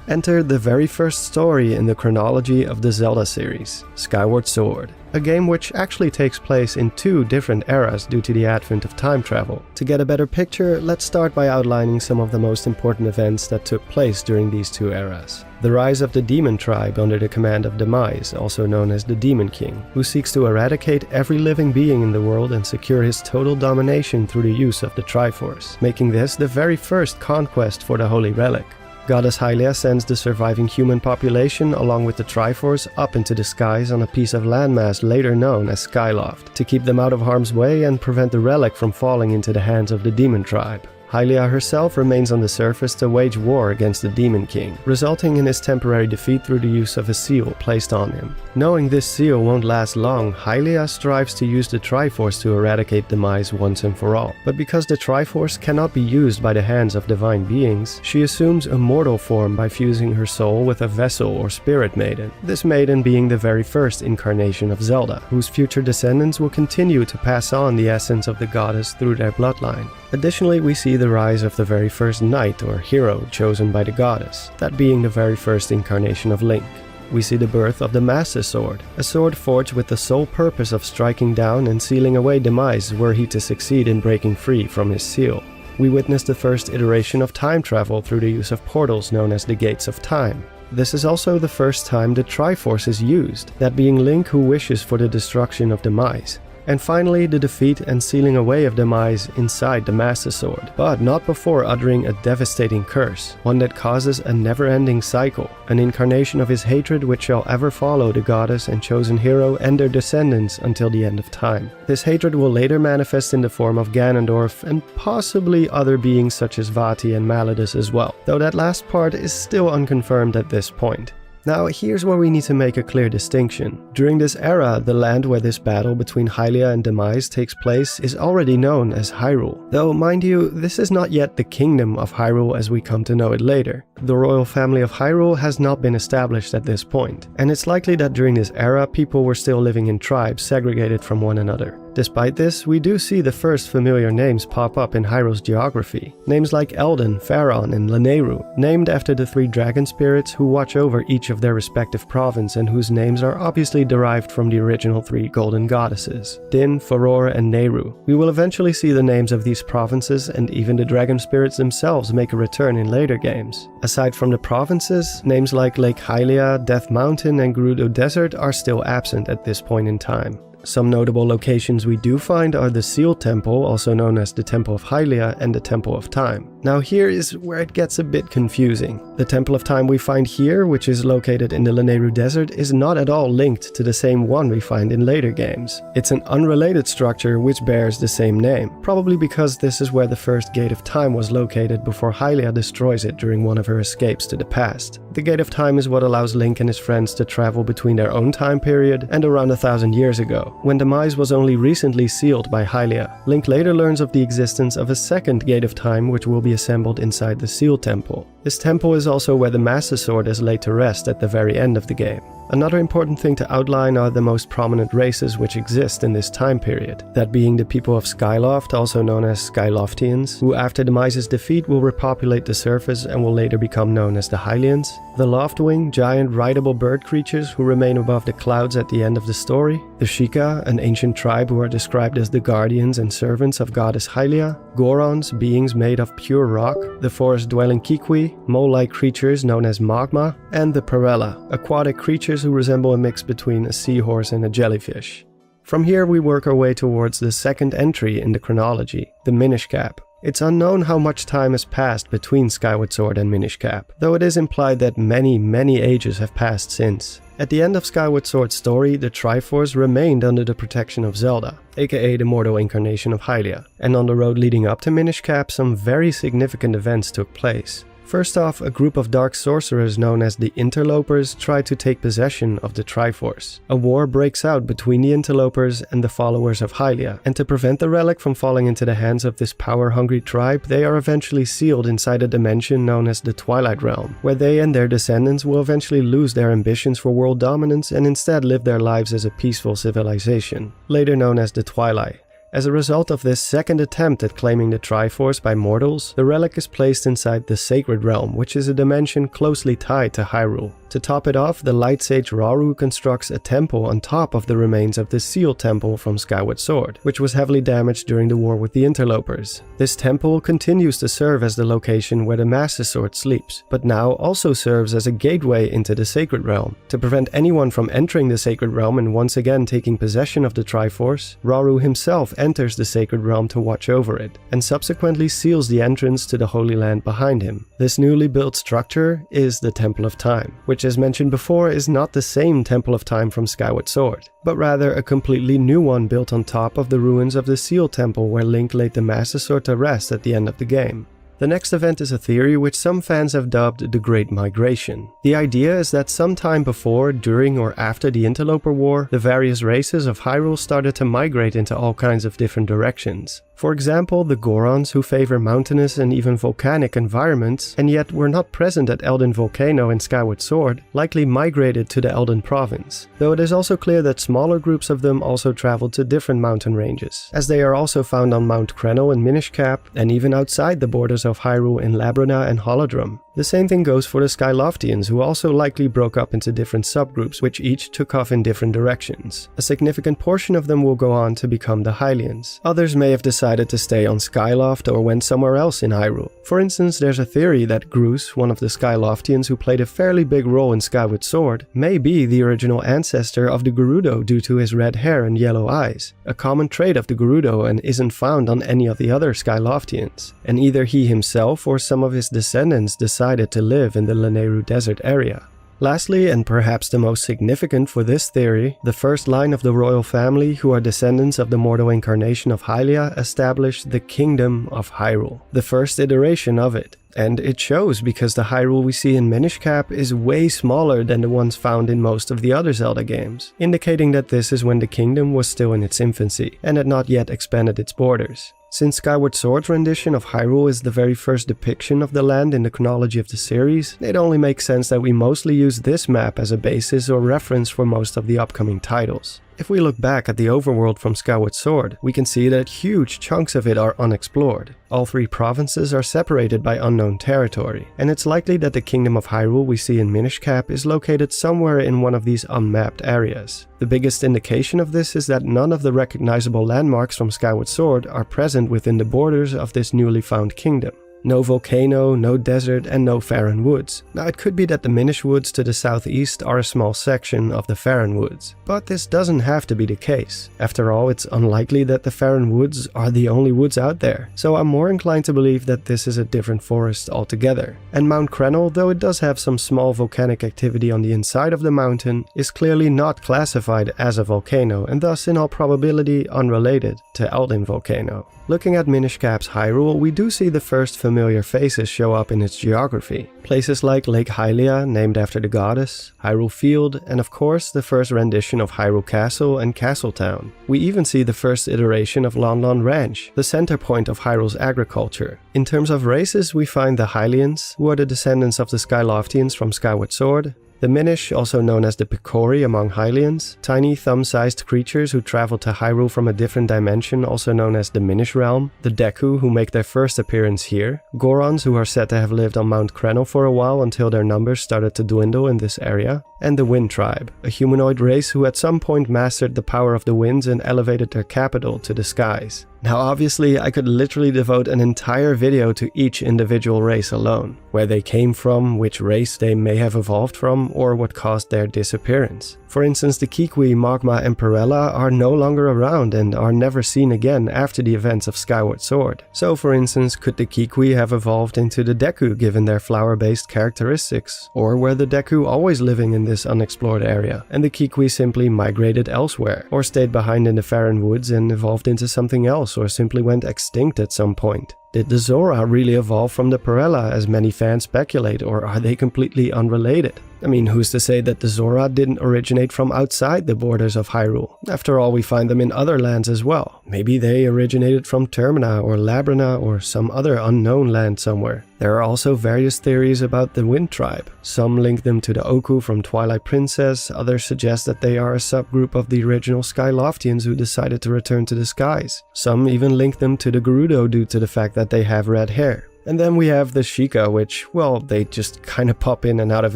Enter the very first story in the chronology of the Zelda series, Skyward Sword, a game which actually takes place in 2 different eras due to the advent of time travel. To get a better picture, let's start by outlining some of the most important events that took place during these 2 eras. The rise of the Demon Tribe under the command of Demise, also known as the Demon King, who seeks to eradicate every living being in the world and secure his total domination through the use of the Triforce, making this the very first conquest for the Holy Relic. Goddess Hylia sends the surviving human population along with the Triforce up into the skies on a piece of landmass later known as Skyloft, to keep them out of harm's way and prevent the relic from falling into the hands of the Demon Tribe. Hylia herself remains on the surface to wage war against the Demon King, resulting in his temporary defeat through the use of a seal placed on him. Knowing this seal won't last long, Hylia strives to use the Triforce to eradicate Demise once and for all. But because the Triforce cannot be used by the hands of divine beings, she assumes a mortal form by fusing her soul with a vessel or spirit maiden. This maiden being the very first incarnation of Zelda, whose future descendants will continue to pass on the essence of the goddess through their bloodline. Additionally, we see the rise of the very first knight or hero chosen by the goddess, that being the very first incarnation of Link. We see the birth of the Master Sword, a sword forged with the sole purpose of striking down and sealing away Demise were he to succeed in breaking free from his seal. We witness the first iteration of time travel through the use of portals known as the Gates of Time. This is also the first time the Triforce is used, that being Link who wishes for the destruction of Demise. And finally, the defeat and sealing away of Demise inside the Master Sword, but not before uttering a devastating curse, one that causes a never-ending cycle, an incarnation of his hatred which shall ever follow the goddess and chosen hero and their descendants until the end of time. This hatred will later manifest in the form of Ganondorf and possibly other beings such as Vati and Malladus as well, though that last part is still unconfirmed at this point. Now, here's where we need to make a clear distinction. During this era, the land where this battle between Hylia and Demise takes place is already known as Hyrule. Though, mind you, this is not yet the Kingdom of Hyrule as we come to know it later. The royal family of Hyrule has not been established at this point, and it's likely that during this era, people were still living in tribes segregated from one another. Despite this, we do see the first familiar names pop up in Hyrule's geography. Names like Eldon, Pharaon, and Lanayru, named after the 3 dragon spirits who watch over each of their respective province and whose names are obviously derived from the original 3 golden goddesses, Din, Farore, and Nehru. We will eventually see the names of these provinces and even the dragon spirits themselves make a return in later games. Aside from the provinces, names like Lake Hylia, Death Mountain, and Gerudo Desert are still absent at this point in time. Some notable locations we do find are the Seal Temple, also known as the Temple of Hylia, and the Temple of Time. Now here is where it gets a bit confusing. The Temple of Time we find here, which is located in the Lanayru Desert, is not at all linked to the same one we find in later games. It's an unrelated structure which bears the same name, probably because this is where the first Gate of Time was located before Hylia destroys it during one of her escapes to the past. The Gate of Time is what allows Link and his friends to travel between their own time period and around 1,000 years ago, when Demise was only recently sealed by Hylia. Link later learns of the existence of a second Gate of Time which will be assembled inside the Seal Temple. This temple is also where the Master Sword is laid to rest at the very end of the game. Another important thing to outline are the most prominent races which exist in this time period, that being the people of Skyloft, also known as Skyloftians, who after Demise's defeat will repopulate the surface and will later become known as the Hylians, the Loftwing, giant rideable bird creatures who remain above the clouds at the end of the story, the Sheikah, an ancient tribe who are described as the guardians and servants of goddess Hylia, Gorons, beings made of pure rock, the forest-dwelling Kikwi, mole-like creatures known as Magma, and the Parella, aquatic creatures who resemble a mix between a seahorse and a jellyfish. From here we work our way towards the second entry in the chronology, the Minish Cap. It's unknown how much time has passed between Skyward Sword and Minish Cap, though it is implied that many ages have passed since. At the end of Skyward Sword's story, the Triforce remained under the protection of Zelda, aka the mortal incarnation of Hylia, and on the road leading up to Minish Cap some very significant events took place. First off, a group of dark sorcerers known as the Interlopers try to take possession of the Triforce. A war breaks out between the Interlopers and the followers of Hylia, and to prevent the relic from falling into the hands of this power-hungry tribe, they are eventually sealed inside a dimension known as the Twilight Realm, where they and their descendants will eventually lose their ambitions for world dominance and instead live their lives as a peaceful civilization, later known as the Twilight. As a result of this second attempt at claiming the Triforce by mortals, the relic is placed inside the Sacred Realm, which is a dimension closely tied to Hyrule. To top it off, the Light Sage Rauru constructs a temple on top of the remains of the Sealed Temple from Skyward Sword, which was heavily damaged during the war with the Interlopers. This temple continues to serve as the location where the Master Sword sleeps, but now also serves as a gateway into the Sacred Realm. To prevent anyone from entering the Sacred Realm and once again taking possession of the Triforce, Rauru himself enters the Sacred Realm to watch over it, and subsequently seals the entrance to the Holy Land behind him. This newly built structure is the Temple of Time, which as mentioned before is not the same Temple of Time from Skyward Sword, but rather a completely new one built on top of the ruins of the Sealed Temple where Link laid the Master Sword to rest at the end of the game. The next event is a theory which some fans have dubbed the Great Migration. The idea is that sometime before, during or after the Interloper War, the various races of Hyrule started to migrate into all kinds of different directions. For example, the Gorons, who favor mountainous and even volcanic environments, and yet were not present at Eldin Volcano and Skyward Sword, likely migrated to the Eldin province, though it is also clear that smaller groups of them also traveled to different mountain ranges, as they are also found on Mount Krenel in Minish Cap, and even outside the borders of Hyrule in Labrana and Holodrum. The same thing goes for the Skyloftians, who also likely broke up into different subgroups, which each took off in different directions. A significant portion of them will go on to become the Hylians. Others may have decided to stay on Skyloft or went somewhere else in Hyrule. For instance, there's a theory that Groose, one of the Skyloftians who played a fairly big role in Skyward Sword, may be the original ancestor of the Gerudo due to his red hair and yellow eyes, a common trait of the Gerudo and isn't found on any of the other Skyloftians. And either he himself or some of his descendants decided to live in the Lanayru Desert area. Lastly, and perhaps the most significant for this theory, the first line of the royal family, who are descendants of the mortal incarnation of Hylia, established the Kingdom of Hyrule, the first iteration of it. And it shows, because the Hyrule we see in Minish Cap is way smaller than the ones found in most of the other Zelda games, indicating that this is when the kingdom was still in its infancy and had not yet expanded its borders. Since Skyward Sword's rendition of Hyrule is the very first depiction of the land in the chronology of the series, it only makes sense that we mostly use this map as a basis or reference for most of the upcoming titles. If we look back at the overworld from Skyward Sword, we can see that huge chunks of it are unexplored. All three provinces are separated by unknown territory, and it's likely that the Kingdom of Hyrule we see in Minish Cap is located somewhere in one of these unmapped areas. The biggest indication of this is that none of the recognizable landmarks from Skyward Sword are present within the borders of this newly found kingdom. No volcano, no desert, and no Farron Woods. Now, it could be that the Minish Woods to the southeast are a small section of the Farron Woods, but this doesn't have to be the case. After all, it's unlikely that the Farron Woods are the only woods out there, so I'm more inclined to believe that this is a different forest altogether. And Mount Krenel, though it does have some small volcanic activity on the inside of the mountain, is clearly not classified as a volcano, and thus in all probability unrelated to Eldin Volcano. Looking at Minish Cap's Hyrule, we do see the first familiar faces show up in its geography. Places like Lake Hylia, named after the goddess, Hyrule Field, and of course the first rendition of Hyrule Castle and Castletown. We even see the first iteration of Lon Lon Ranch, the center point of Hyrule's agriculture. In terms of races, we find the Hylians, who are the descendants of the Skyloftians from Skyward Sword, the Minish, also known as the Picori among Hylians, tiny thumb-sized creatures who travel to Hyrule from a different dimension, also known as the Minish Realm, the Deku, who make their first appearance here, Gorons, who are said to have lived on Mount Krenel for a while until their numbers started to dwindle in this area, and the Wind Tribe, a humanoid race who at some point mastered the power of the winds and elevated their capital to the skies. Now obviously I could literally devote an entire video to each individual race alone, where they came from, which race they may have evolved from, or what caused their disappearance. For instance, the Kikwi, Magma, and Perella are no longer around and are never seen again after the events of Skyward Sword. So for instance, could the Kikwi have evolved into the Deku given their flower-based characteristics? Or were the Deku always living in this unexplored area, and the Kikwi simply migrated elsewhere, or stayed behind in the Farron Woods and evolved into something else, or simply went extinct at some point? Did the Zora really evolve from the Perella as many fans speculate, or are they completely unrelated? I mean, who's to say that the Zora didn't originate from outside the borders of Hyrule? After all, we find them in other lands as well. Maybe they originated from Termina or Labrina or some other unknown land somewhere. There are also various theories about the Wind Tribe. Some link them to the Oku from Twilight Princess, others suggest that they are a subgroup of the original Skyloftians who decided to return to the skies. Some even link them to the Gerudo due to the fact that they have red hair. And then we have the Sheikah, which, well, they just kinda pop in and out of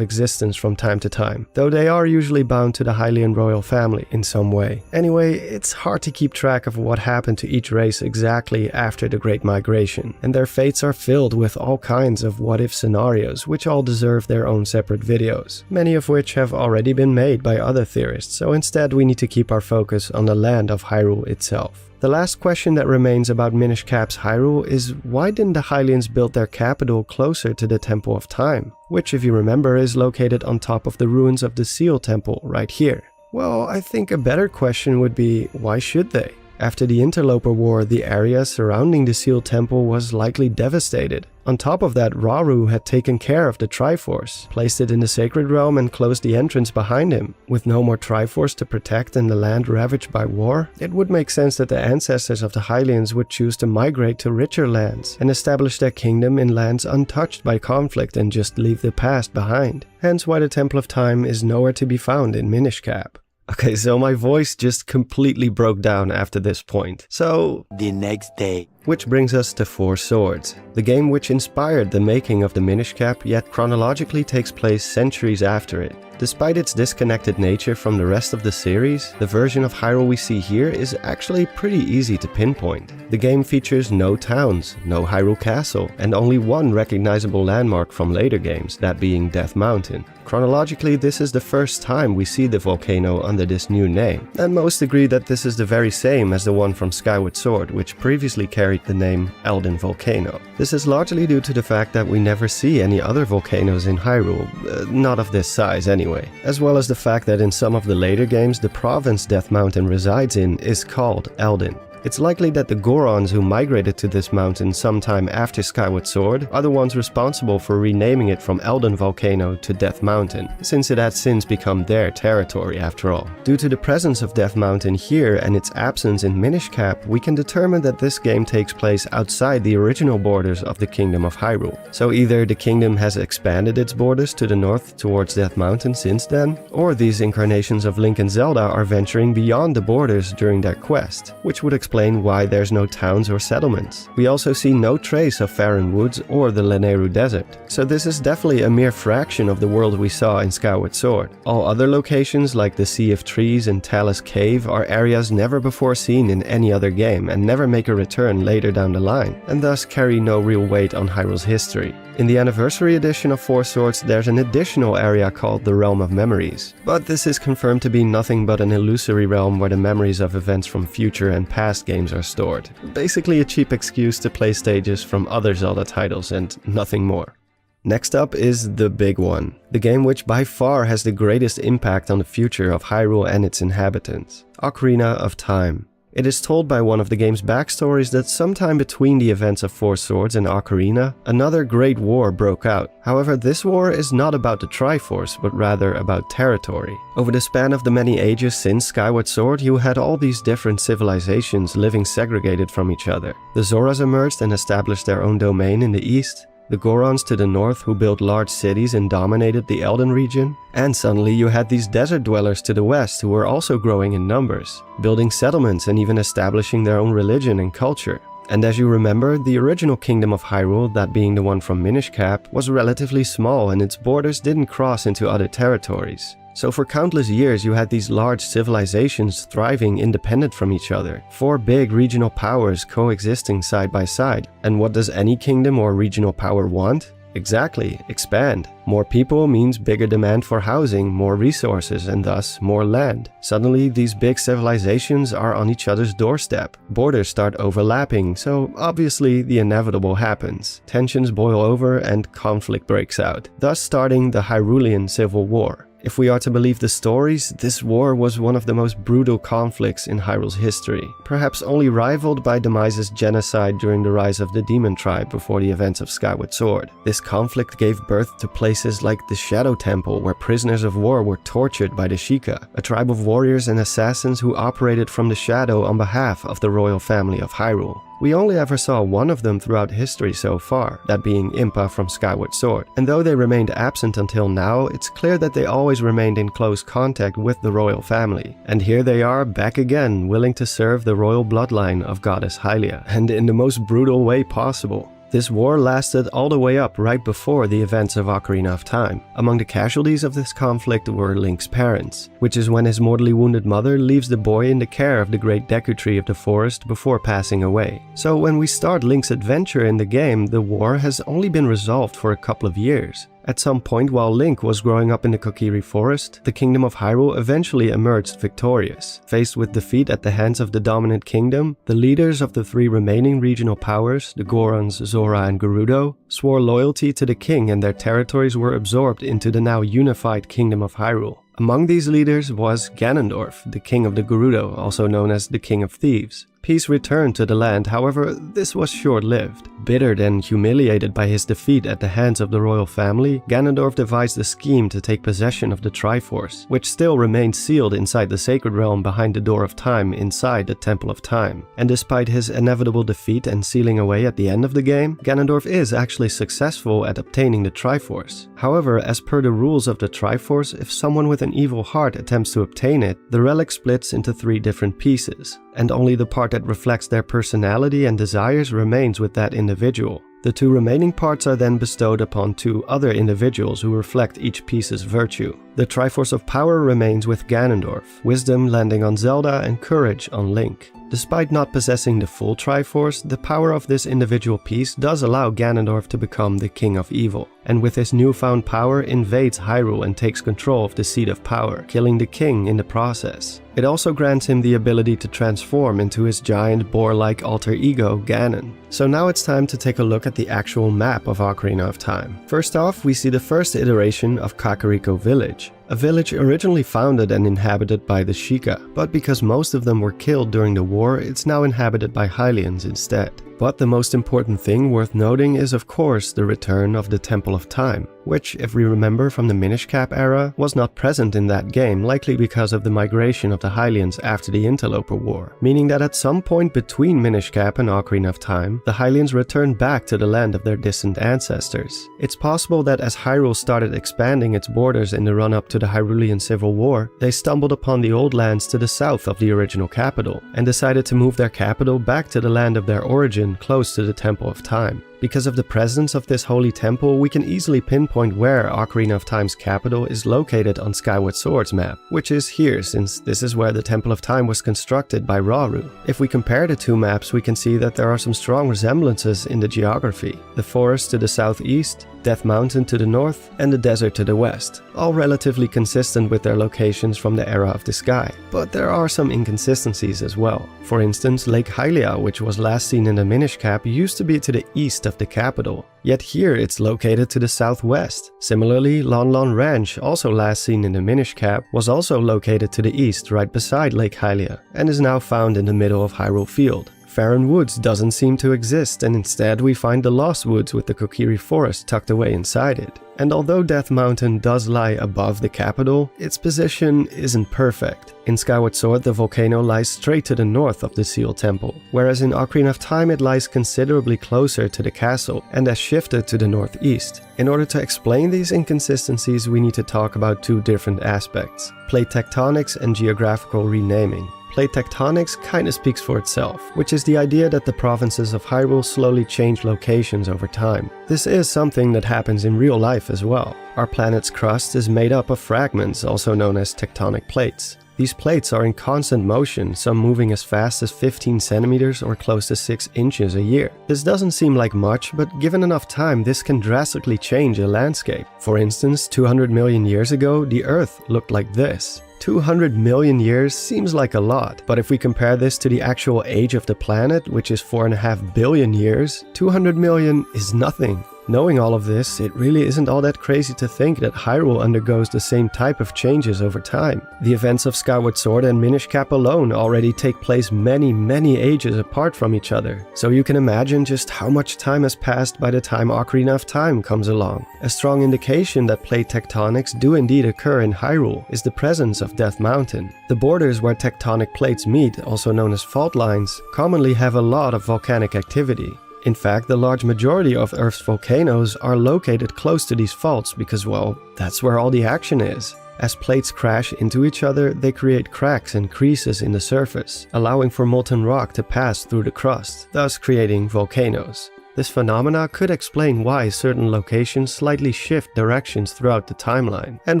existence from time to time, though they are usually bound to the Hylian royal family in some way. Anyway, it's hard to keep track of what happened to each race exactly after the Great Migration, and their fates are filled with all kinds of what-if scenarios, which all deserve their own separate videos, many of which have already been made by other theorists, so instead we need to keep our focus on the land of Hyrule itself. The last question that remains about Minish Cap's Hyrule is why didn't the Hylians build their capital closer to the Temple of Time, which, if you remember, is located on top of the ruins of the Seal Temple right here? Well, I think a better question would be, why should they? After the Interloper War, the area surrounding the Seal Temple was likely devastated. On top of that, Rauru had taken care of the Triforce, placed it in the Sacred Realm and closed the entrance behind him. With no more Triforce to protect and the land ravaged by war, it would make sense that the ancestors of the Hylians would choose to migrate to richer lands and establish their kingdom in lands untouched by conflict and just leave the past behind. Hence why the Temple of Time is nowhere to be found in Minish Cap. Okay, so my voice just completely broke down after this point. So, the next day. Which brings us to Four Swords, the game which inspired the making of the Minish Cap yet chronologically takes place centuries after it. Despite its disconnected nature from the rest of the series, the version of Hyrule we see here is actually pretty easy to pinpoint. The game features no towns, no Hyrule Castle, and only one recognizable landmark from later games, that being Death Mountain. Chronologically, this is the first time we see the volcano under this new name, and most agree that this is the very same as the one from Skyward Sword, which previously carried the name Elden Volcano. This is largely due to the fact that we never see any other volcanoes in Hyrule, not of this size anyway, as well as the fact that in some of the later games the province Death Mountain resides in is called Elden. It's likely that the Gorons who migrated to this mountain sometime after Skyward Sword are the ones responsible for renaming it from Elden Volcano to Death Mountain, since it had since become their territory after all. Due to the presence of Death Mountain here and its absence in Minish Cap, we can determine that this game takes place outside the original borders of the Kingdom of Hyrule. So either the kingdom has expanded its borders to the north towards Death Mountain since then, or these incarnations of Link and Zelda are venturing beyond the borders during their quest, which would explain why there's no towns or settlements. We also see no trace of Faron Woods or the Lanayru Desert, so this is definitely a mere fraction of the world we saw in Skyward Sword. All other locations like the Sea of Trees and Talus Cave are areas never before seen in any other game and never make a return later down the line, and thus carry no real weight on Hyrule's history. In the Anniversary Edition of Four Swords, there's an additional area called the Realm of Memories, but this is confirmed to be nothing but an illusory realm where the memories of events from future and past games are stored. Basically a cheap excuse to play stages from other Zelda titles and nothing more. Next up is the big one, the game which by far has the greatest impact on the future of Hyrule and its inhabitants, Ocarina of Time. It is told by one of the game's backstories that sometime between the events of Four Swords and Ocarina, another great war broke out. However, this war is not about the Triforce, but rather about territory. Over the span of the many ages since Skyward Sword, you had all these different civilizations living segregated from each other. The Zoras emerged and established their own domain in the east, the Gorons to the north who built large cities and dominated the Elden region, and suddenly you had these desert dwellers to the west who were also growing in numbers, building settlements and even establishing their own religion and culture. And as you remember, the original kingdom of Hyrule, that being the one from Minish Cap, was relatively small and its borders didn't cross into other territories. So for countless years you had these large civilizations thriving independent from each other, four big regional powers coexisting side by side. And what does any kingdom or regional power want? Exactly, expand. More people means bigger demand for housing, more resources, and thus more land. Suddenly, these big civilizations are on each other's doorstep. Borders start overlapping, so obviously the inevitable happens. Tensions boil over and conflict breaks out, thus starting the Hyrulean Civil War. If we are to believe the stories, this war was one of the most brutal conflicts in Hyrule's history, perhaps only rivaled by Demise's genocide during the rise of the Demon Tribe before the events of Skyward Sword. This conflict gave birth to places like the Shadow Temple, where prisoners of war were tortured by the Sheikah, a tribe of warriors and assassins who operated from the shadow on behalf of the royal family of Hyrule. We only ever saw one of them throughout history so far, that being Impa from Skyward Sword, and though they remained absent until now, it's clear that they always remained in close contact with the royal family. And here they are, back again, willing to serve the royal bloodline of Goddess Hylia, and in the most brutal way possible. This war lasted all the way up right before the events of Ocarina of Time. Among the casualties of this conflict were Link's parents, which is when his mortally wounded mother leaves the boy in the care of the great Deku Tree of the forest before passing away. So when we start Link's adventure in the game, the war has only been resolved for a couple of years. At some point while Link was growing up in the Kokiri Forest, the Kingdom of Hyrule eventually emerged victorious. Faced with defeat at the hands of the dominant kingdom, the leaders of the 3 remaining regional powers, the Gorons, Zora and Gerudo, swore loyalty to the king and their territories were absorbed into the now unified Kingdom of Hyrule. Among these leaders was Ganondorf, the king of the Gerudo, also known as the King of Thieves. Peace returned to the land, however, this was short-lived. Bittered and humiliated by his defeat at the hands of the royal family, Ganondorf devised a scheme to take possession of the Triforce, which still remained sealed inside the Sacred Realm behind the Door of Time inside the Temple of Time. And despite his inevitable defeat and sealing away at the end of the game, Ganondorf is actually successful at obtaining the Triforce. However, as per the rules of the Triforce, if someone with an evil heart attempts to obtain it, the relic splits into 3 different pieces, and only the part that reflects their personality and desires remains with that individual. The 2 remaining parts are then bestowed upon 2 other individuals who reflect each piece's virtue. The Triforce of Power remains with Ganondorf, Wisdom landing on Zelda and Courage on Link. Despite not possessing the full Triforce, the power of this individual piece does allow Ganondorf to become the King of Evil, and with his newfound power invades Hyrule and takes control of the Seat of Power, killing the king in the process. It also grants him the ability to transform into his giant boar-like alter ego, Ganon. So now it's time to take a look at the actual map of Ocarina of Time. First off, we see the first iteration of Kakariko Village, a village originally founded and inhabited by the Sheikah, but because most of them were killed during the war, it's now inhabited by Hylians instead. But the most important thing worth noting is of course the return of the Temple of Time, which, if we remember from the Minish Cap era, was not present in that game, likely because of the migration of the Hylians after the Interloper War, meaning that at some point between Minish Cap and Ocarina of Time, the Hylians returned back to the land of their distant ancestors. It's possible that as Hyrule started expanding its borders in the run-up to the Hyrulean Civil War, they stumbled upon the old lands to the south of the original capital, and decided to move their capital back to the land of their origin, close to the Temple of Time. Because of the presence of this holy temple, we can easily pinpoint where Ocarina of Time's capital is located on Skyward Sword's map, which is here since this is where the Temple of Time was constructed by Rauru. If we compare the 2 maps, we can see that there are some strong resemblances in the geography. The forest to the southeast, Death Mountain to the north, and the desert to the west, all relatively consistent with their locations from the era of the sky. But there are some inconsistencies as well. For instance, Lake Hylia, which was last seen in the Minish Cap, used to be to the east of the capital, yet here it's located to the southwest. Similarly, Lon Lon Ranch, also last seen in the Minish Cap, was also located to the east right beside Lake Hylia, and is now found in the middle of Hyrule Field. Farron Woods doesn't seem to exist, and instead we find the Lost Woods with the Kokiri Forest tucked away inside it. And although Death Mountain does lie above the capital, its position isn't perfect. In Skyward Sword, the volcano lies straight to the north of the Seal Temple, whereas in Ocarina of Time it lies considerably closer to the castle and has shifted to the northeast. In order to explain these inconsistencies, we need to talk about 2 different aspects: plate tectonics and geographical renaming. Plate tectonics kinda speaks for itself, which is the idea that the provinces of Hyrule slowly change locations over time. This is something that happens in real life as well. Our planet's crust is made up of fragments, also known as tectonic plates. These plates are in constant motion, some moving as fast as 15 centimeters or close to 6 inches a year. This doesn't seem like much, but given enough time, this can drastically change a landscape. For instance, 200 million years ago, the Earth looked like this. 200 million years seems like a lot, but if we compare this to the actual age of the planet, which is 4.5 billion years, 200 million is nothing. Knowing all of this, it really isn't all that crazy to think that Hyrule undergoes the same type of changes over time. The events of Skyward Sword and Minish Cap alone already take place many ages apart from each other, so you can imagine just how much time has passed by the time Ocarina of Time comes along. A strong indication that plate tectonics do indeed occur in Hyrule is the presence of Death Mountain. The borders where tectonic plates meet, also known as fault lines, commonly have a lot of volcanic activity. In fact, the large majority of Earth's volcanoes are located close to these faults because, well, that's where all the action is. As plates crash into each other, they create cracks and creases in the surface, allowing for molten rock to pass through the crust, thus creating volcanoes. This phenomena could explain why certain locations slightly shift directions throughout the timeline, and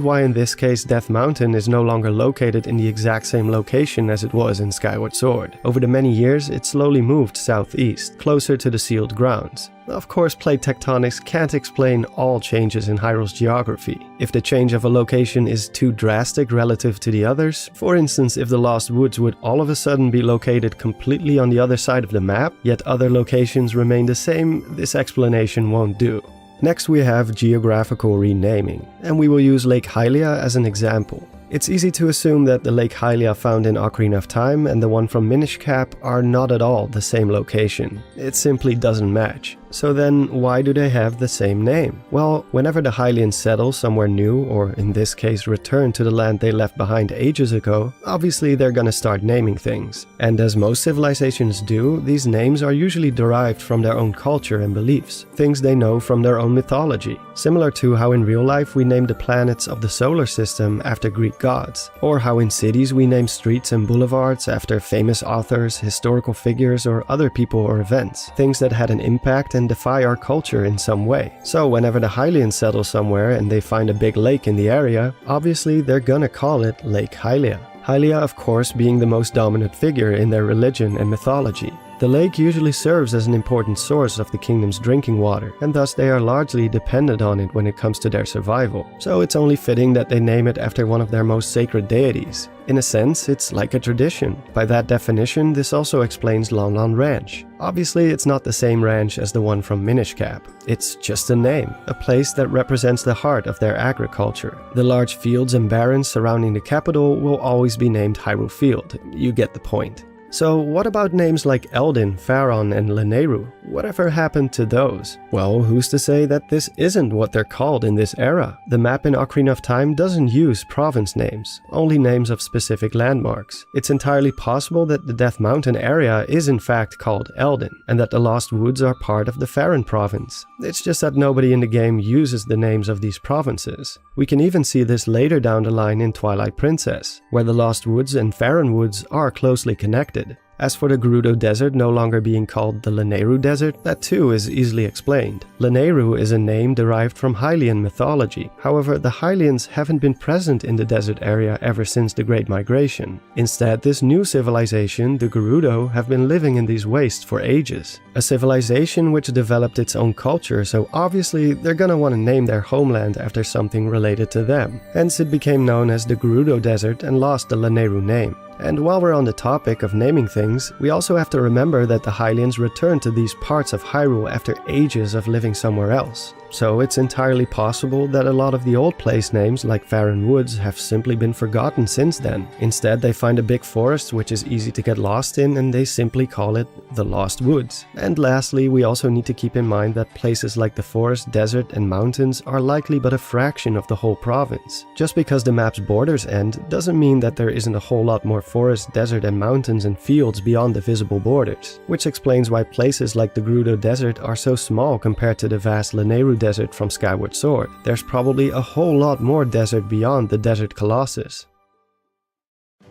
why in this case Death Mountain is no longer located in the exact same location as it was in Skyward Sword. Over the many years, it slowly moved southeast, closer to the sealed grounds. Of course, plate tectonics can't explain all changes in Hyrule's geography. If the change of a location is too drastic relative to the others, for instance if the Lost Woods would all of a sudden be located completely on the other side of the map, yet other locations remain the same, this explanation won't do. Next we have geographical renaming, and we will use Lake Hylia as an example. It's easy to assume that the Lake Hylia found in Ocarina of Time and the one from Minish Cap are not at all the same location. It simply doesn't match. So then, why do they have the same name? Well, whenever the Hylians settle somewhere new, or in this case return to the land they left behind ages ago, obviously they're gonna start naming things. And as most civilizations do, these names are usually derived from their own culture and beliefs, things they know from their own mythology. Similar to how in real life we name the planets of the solar system after Greek gods, or how in cities we name streets and boulevards after famous authors, historical figures, or other people or events, things that had an impact and defy our culture in some way. So whenever the Hylians settle somewhere and they find a big lake in the area, obviously they're gonna call it Lake Hylia. Hylia, of course, being the most dominant figure in their religion and mythology. The lake usually serves as an important source of the kingdom's drinking water, and thus they are largely dependent on it when it comes to their survival. So it's only fitting that they name it after one of their most sacred deities. In a sense, it's like a tradition. By that definition, this also explains Lon Lon Ranch. Obviously, it's not the same ranch as the one from Minish Cap. It's just a name, a place that represents the heart of their agriculture. The large fields and barrens surrounding the capital will always be named Hyrule Field. You get the point. So what about names like Eldin, Faron, and Lanayru? Whatever happened to those? Well, who's to say that this isn't what they're called in this era? The map in Ocarina of Time doesn't use province names, only names of specific landmarks. It's entirely possible that the Death Mountain area is in fact called Eldin, and that the Lost Woods are part of the Faron province. It's just that nobody in the game uses the names of these provinces. We can even see this later down the line in Twilight Princess, where the Lost Woods and Faron Woods are closely connected. As for the Gerudo Desert no longer being called the Lanayru Desert, that too is easily explained. Lanayru is a name derived from Hylian mythology. However, the Hylians haven't been present in the desert area ever since the Great Migration. Instead, this new civilization, the Gerudo, have been living in these wastes for ages. A civilization which developed its own culture, so obviously they're gonna want to name their homeland after something related to them. Hence it became known as the Gerudo Desert and lost the Lanayru name. And while we're on the topic of naming things, we also have to remember that the Hylians returned to these parts of Hyrule after ages of living somewhere else. So it's entirely possible that a lot of the old place names like Faron Woods have simply been forgotten since then. Instead, they find a big forest which is easy to get lost in and they simply call it the Lost Woods. And lastly, we also need to keep in mind that places like the forest, desert, and mountains are likely but a fraction of the whole province. Just because the map's borders end doesn't mean that there isn't a whole lot more forest, desert, and mountains and fields beyond the visible borders, which explains why places like the Gerudo Desert are so small compared to the vast Lanayru Desert from Skyward Sword. There's probably a whole lot more desert beyond the Desert Colossus.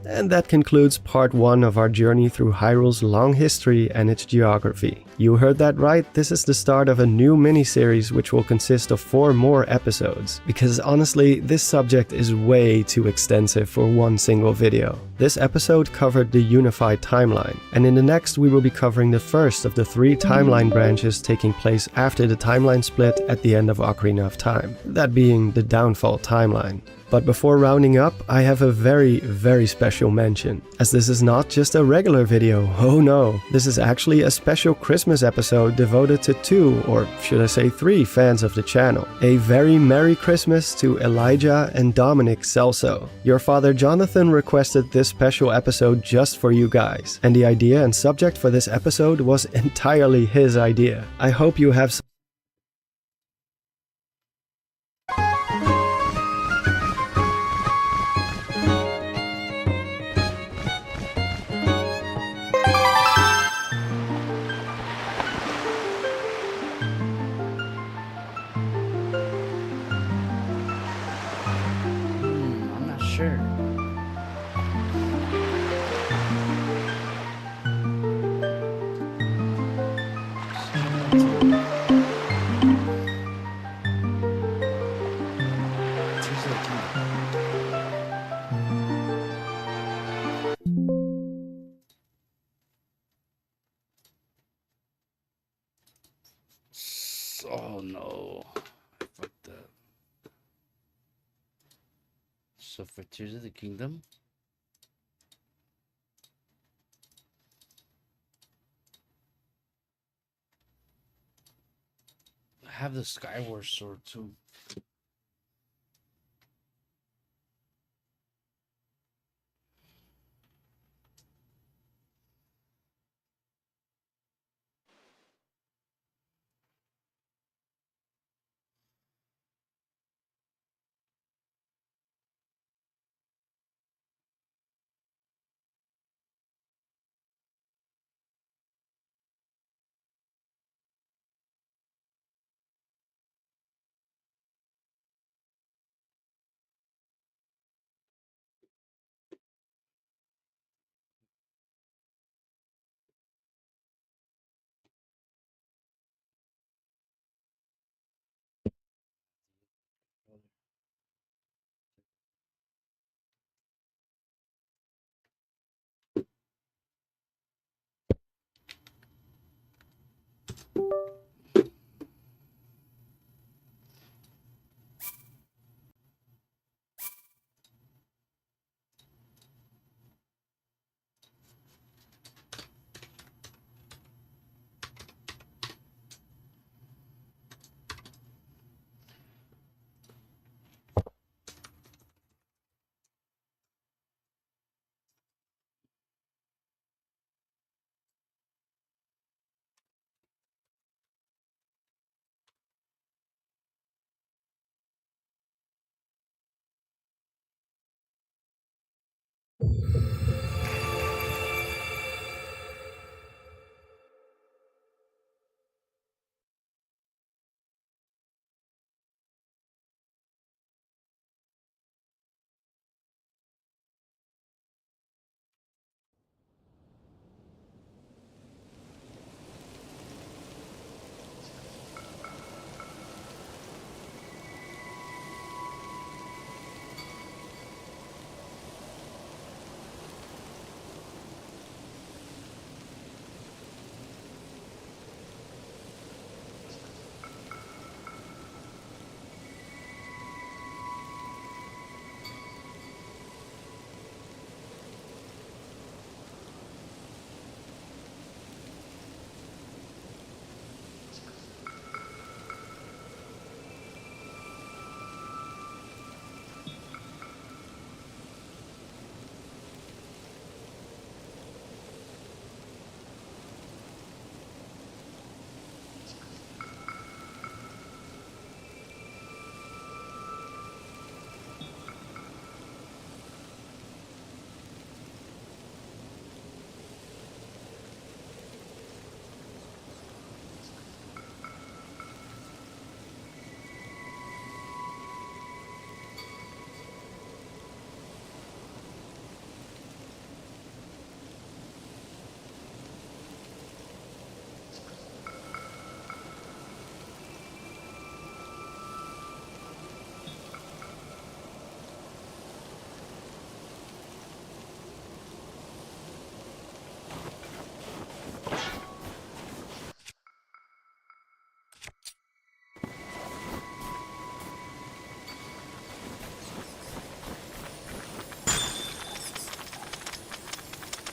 And that concludes part 1 of our journey through Hyrule's long history and its geography. You heard that right, this is the start of a new mini-series which will consist of 4 more episodes, because honestly, this subject is way too extensive for one single video. This episode covered the unified timeline, and in the next we will be covering the first of the 3 timeline branches taking place after the timeline split at the end of Ocarina of Time, that being the Downfall timeline. But before rounding up, I have a very, very special mention, as this is not just a regular video, oh no, this is actually a special Christmas episode devoted to 2, or should I say 3 fans of the channel. A very Merry Christmas to Elijah and Dominic Celso. Your father Jonathan requested this special episode just for you guys, and the idea and subject for this episode was entirely his idea. I hope you have I'm not sure. Oh no, I fucked up. So for Tears of the Kingdom, I have the Skyward Sword too.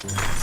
Ah.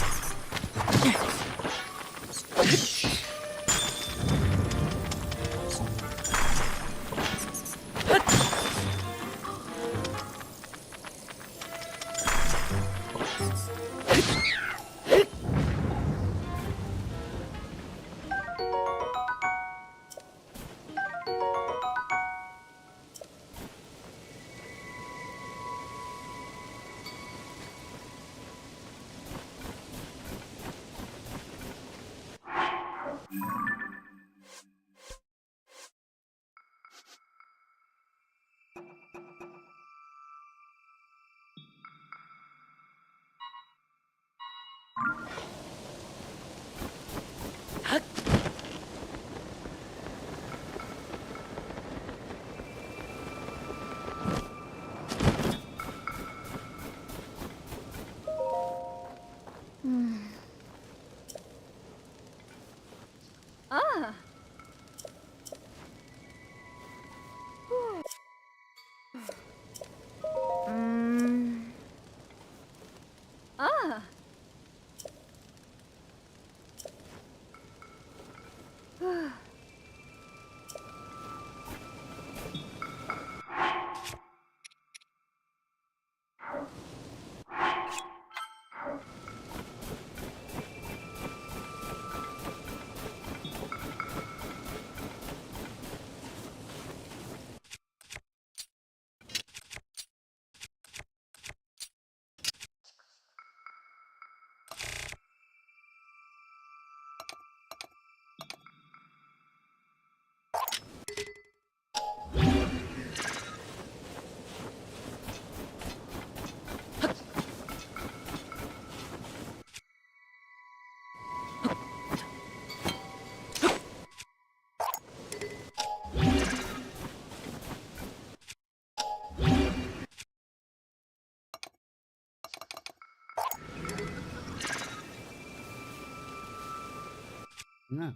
Ah. No.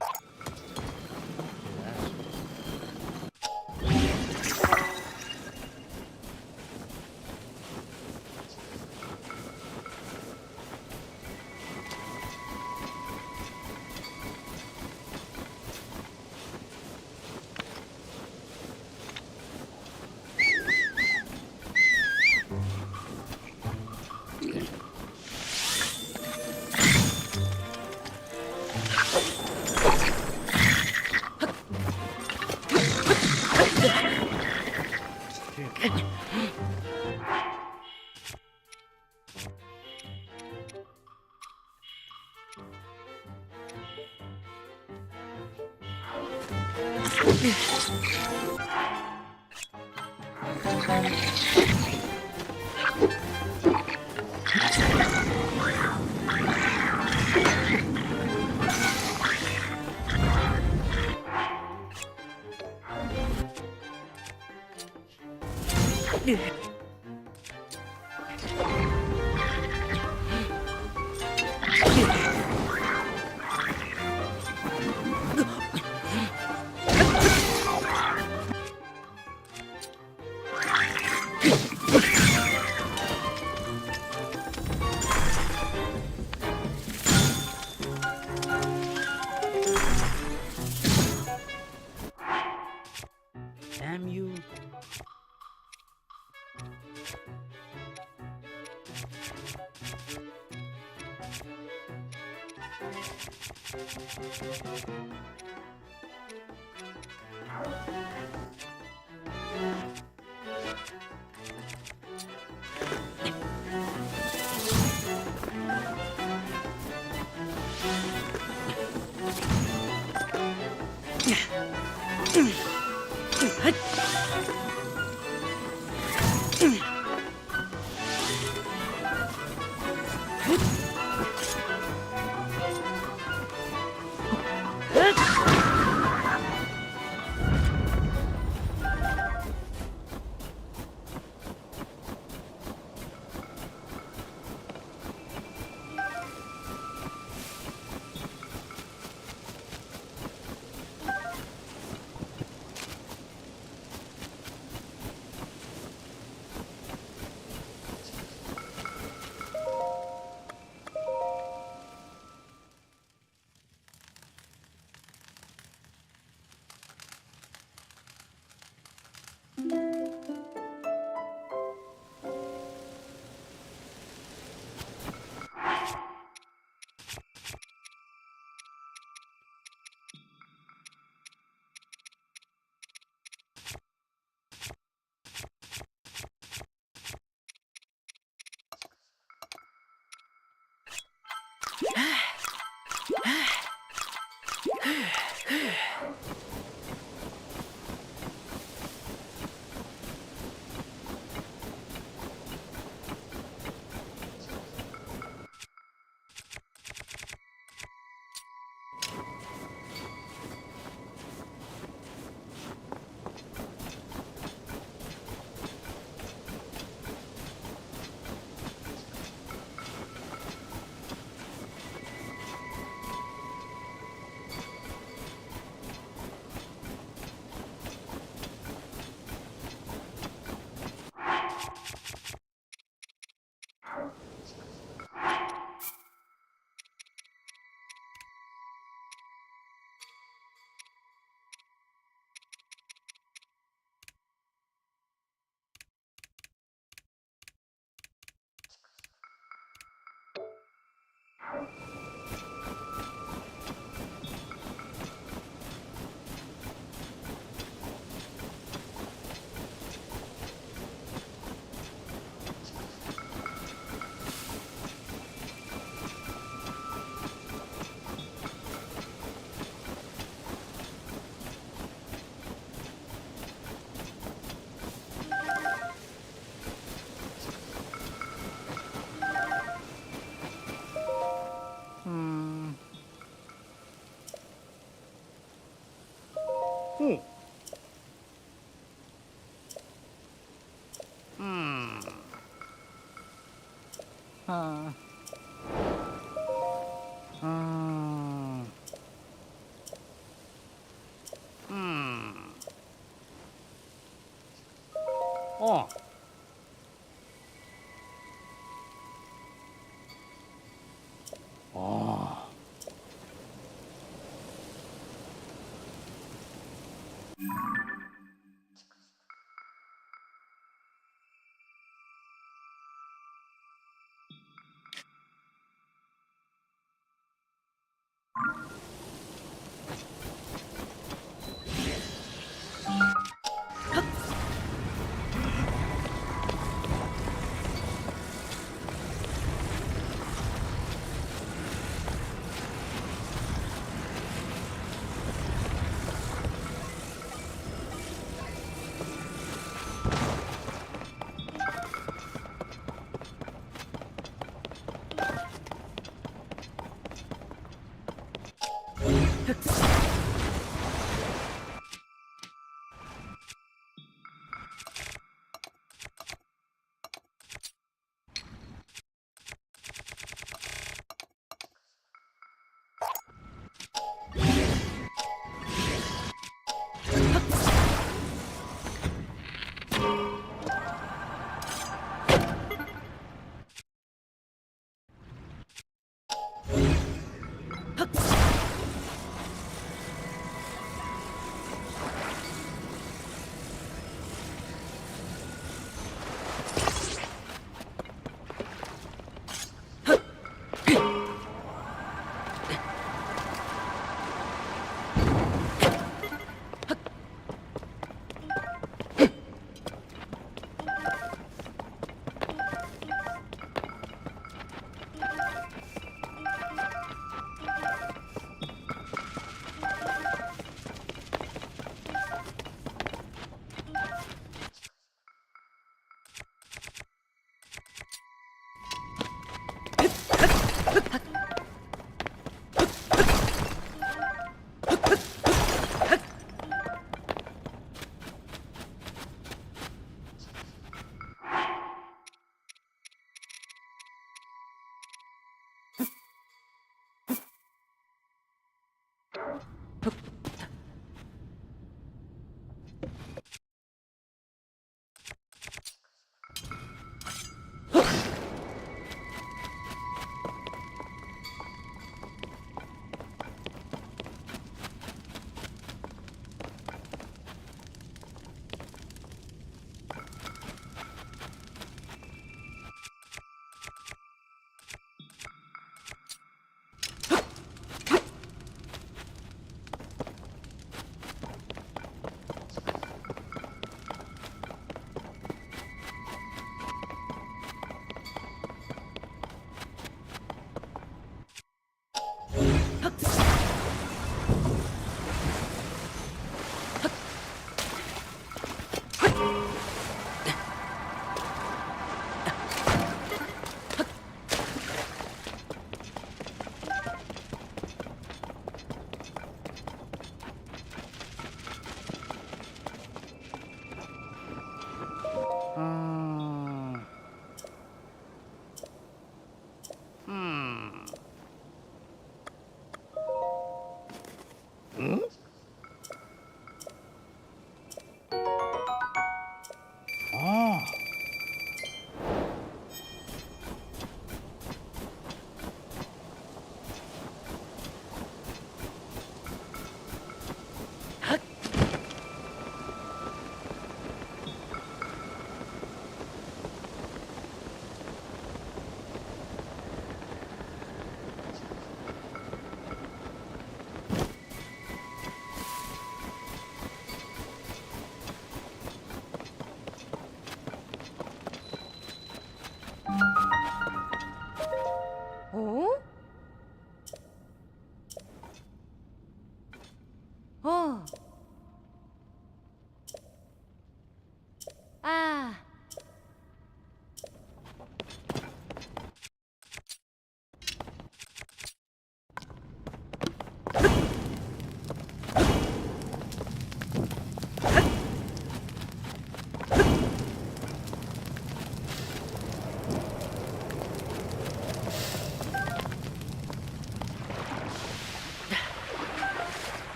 Damn you.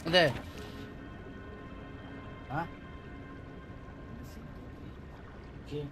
There. Huh? Okay.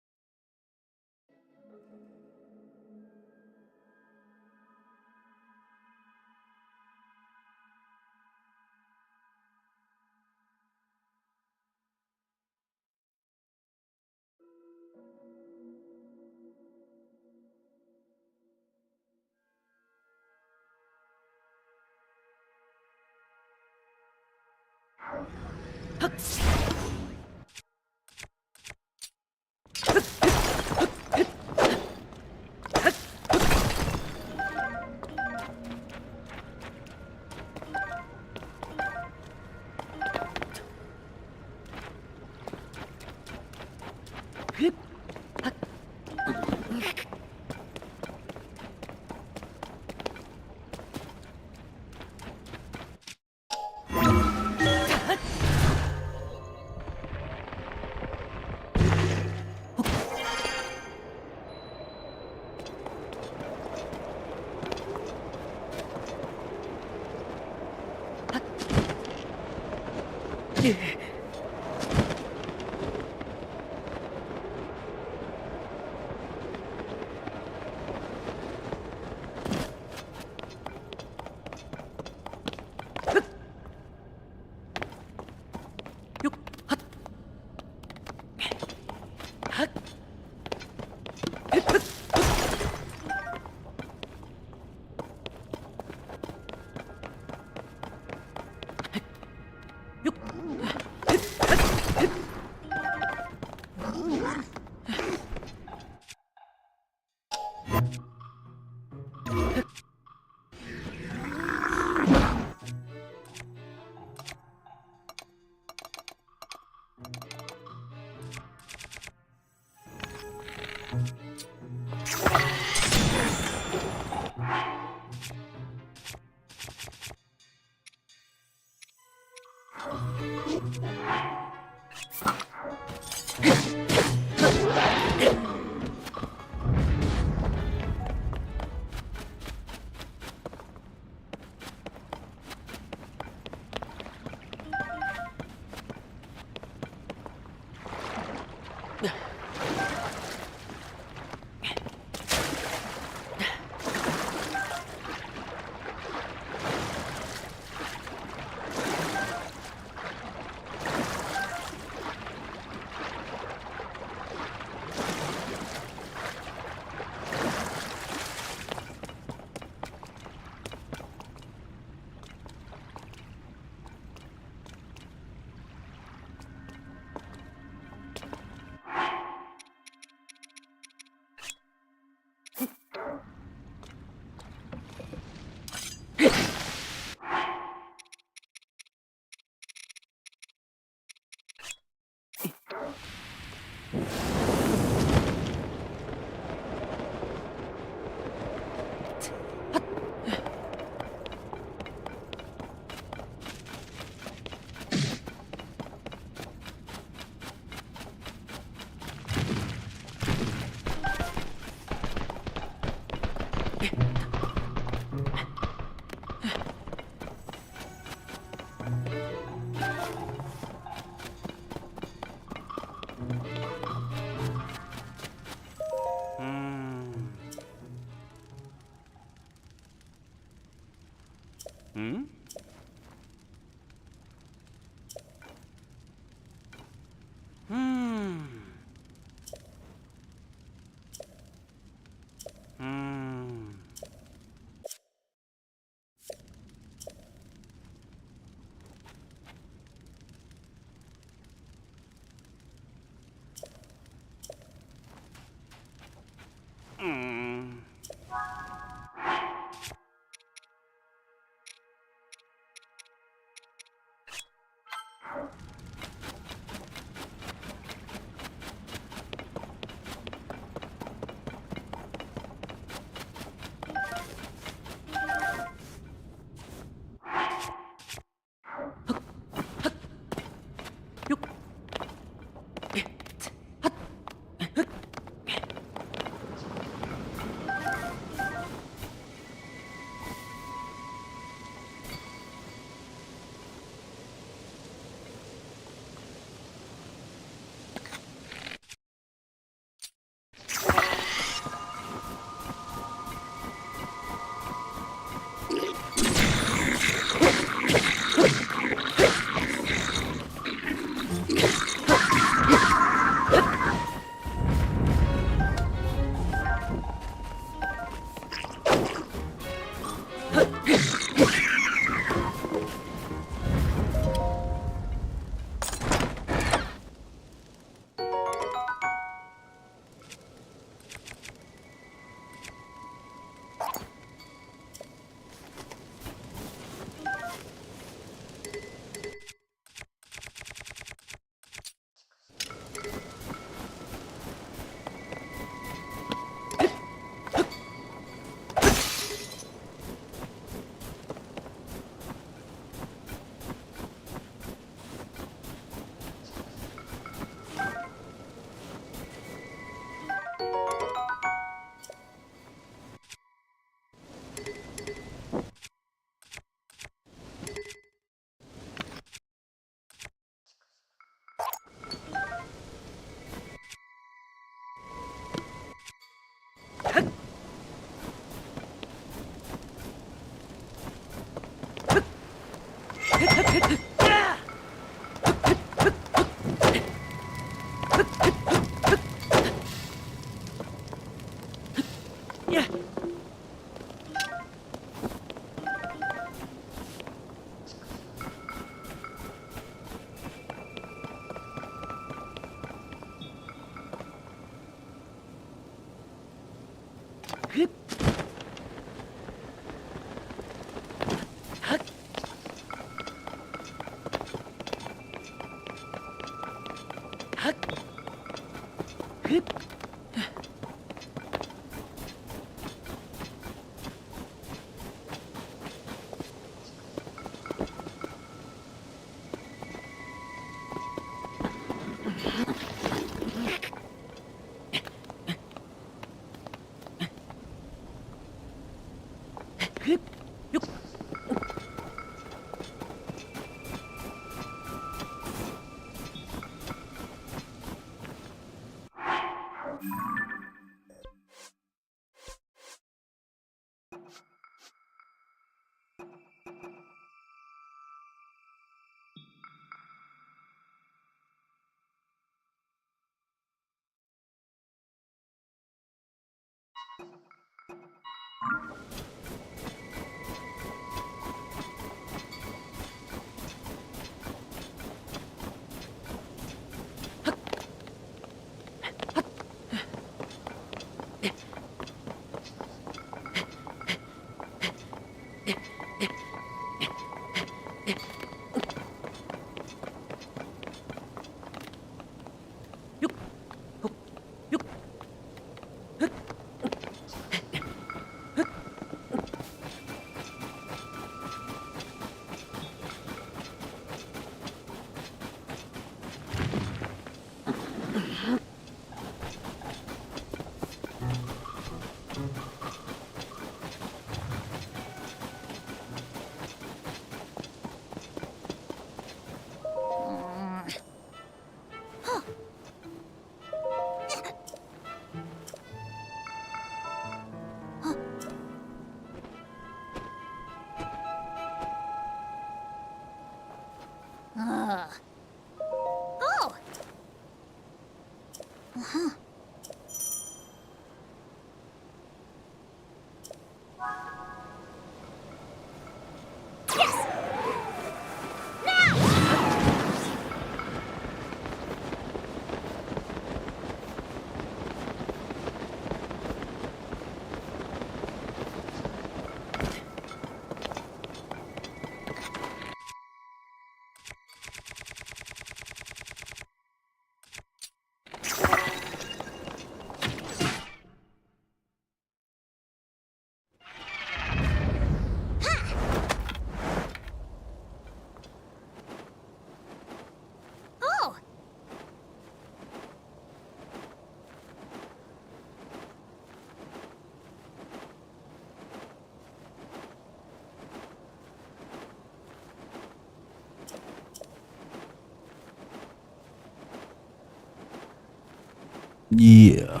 Yeah.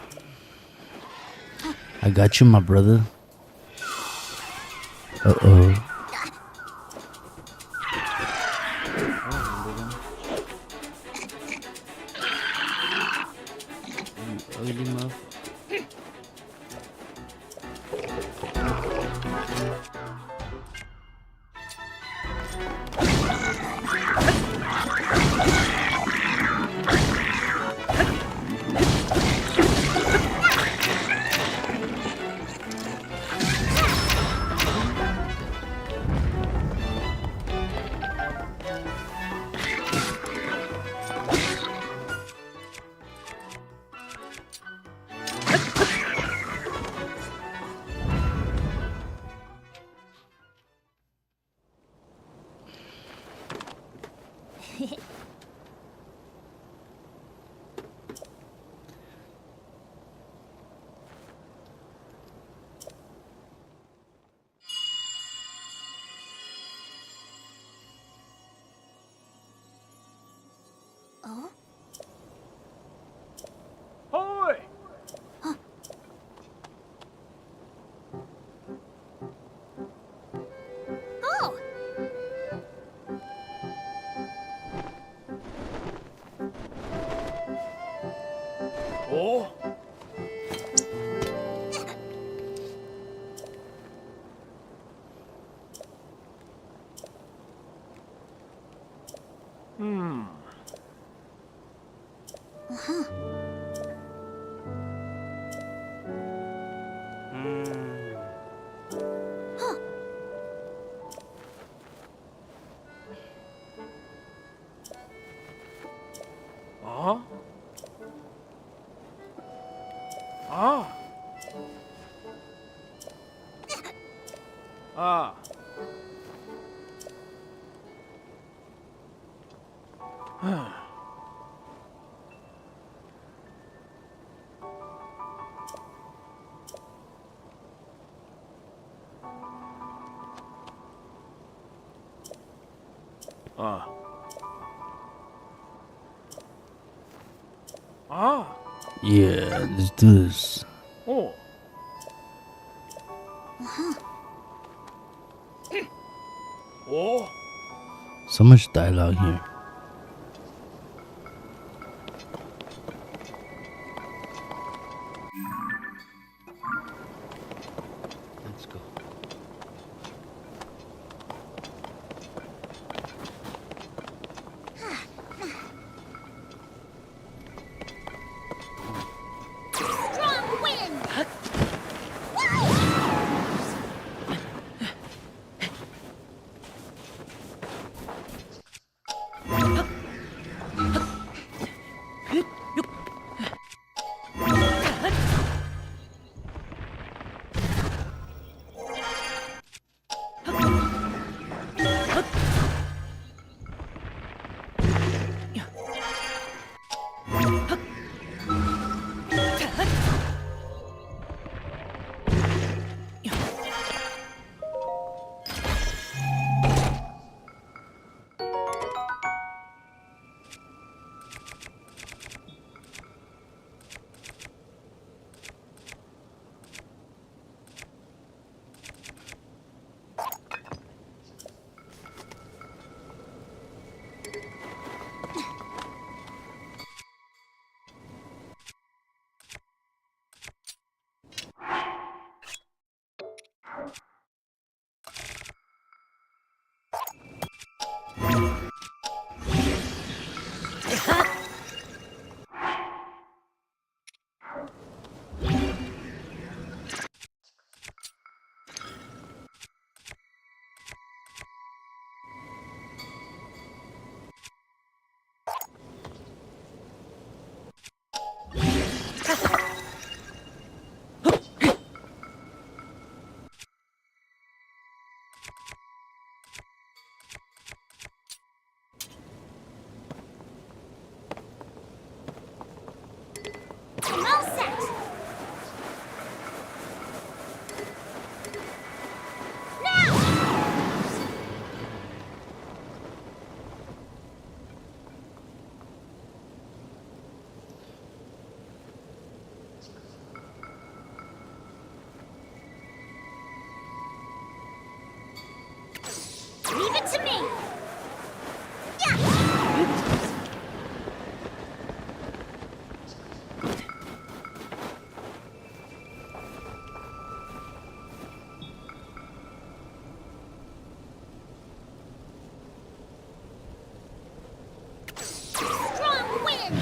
I got you, my brother. Uh-oh. Ugly motherfucker. Yeah, let's do this. So much dialogue here. Let's go. Strong wind! I'm all set! Leave it to me! Strong wind!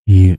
Yeah.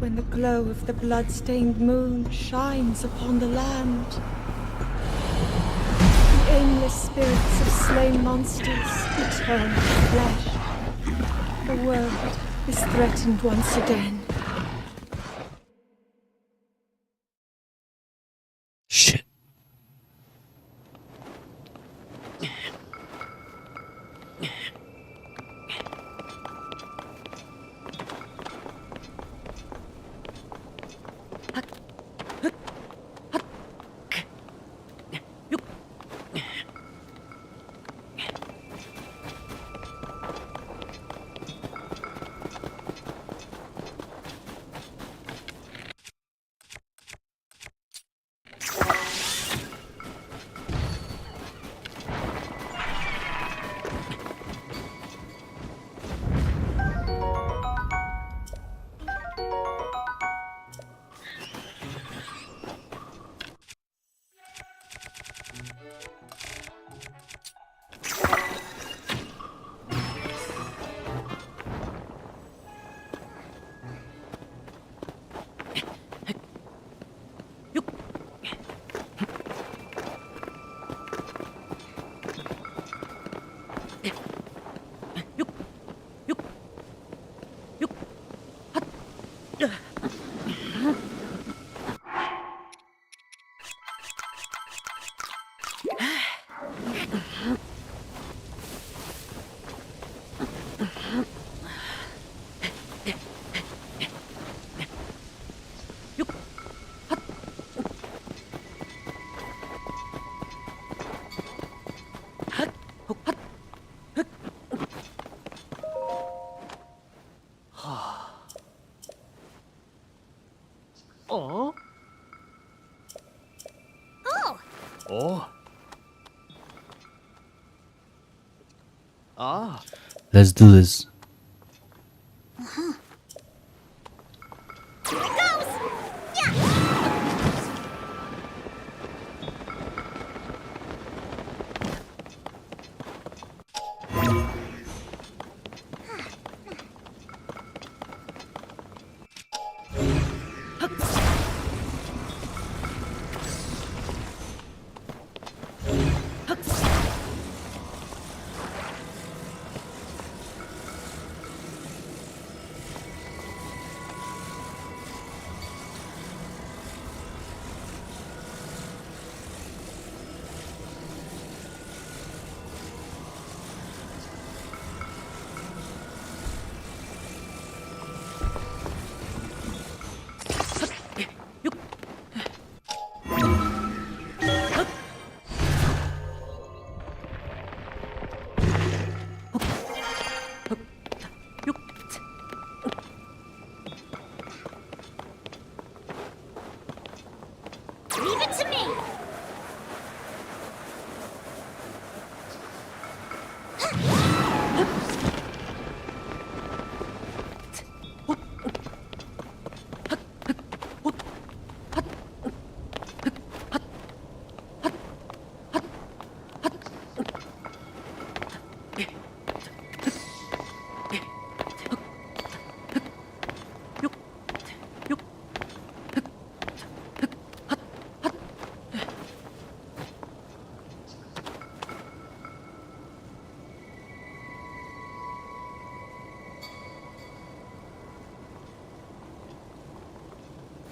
When the glow of the blood-stained moon shines upon the land, the aimless spirits of slain monsters return to flesh. The world is threatened once again. Shit. Oh. Let's do this. Here it goes. Yeah. Leave it to me.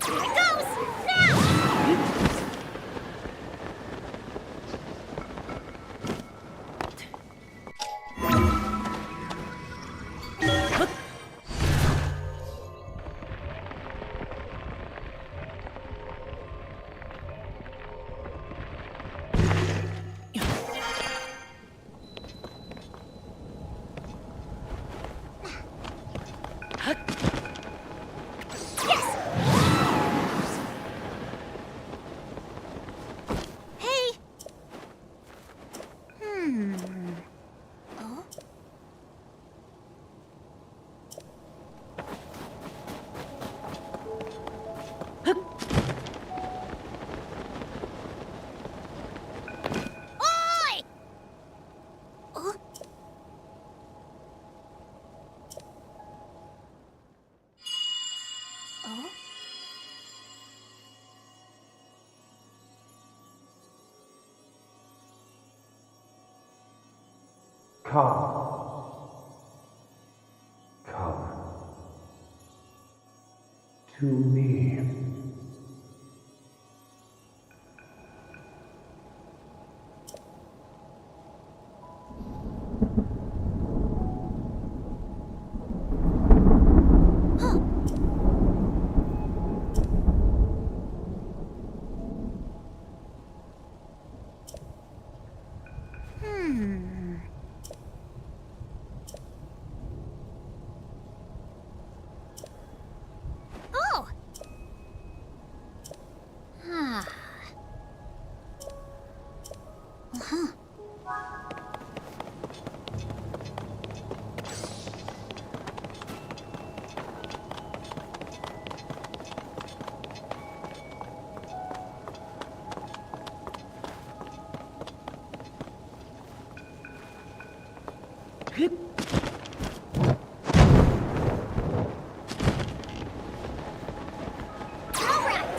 Here it goes. Now. Yes. Hey. Oh. Oi! Oh. Oh. Come to me. Oh. Ah. Uh-huh. All right.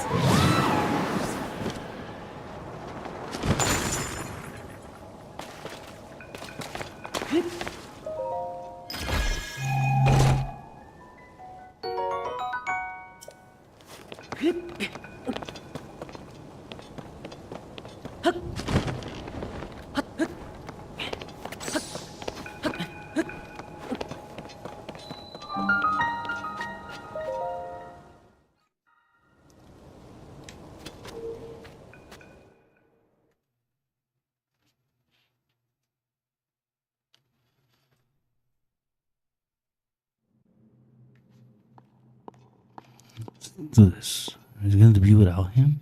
Do this. Is it going to be without him?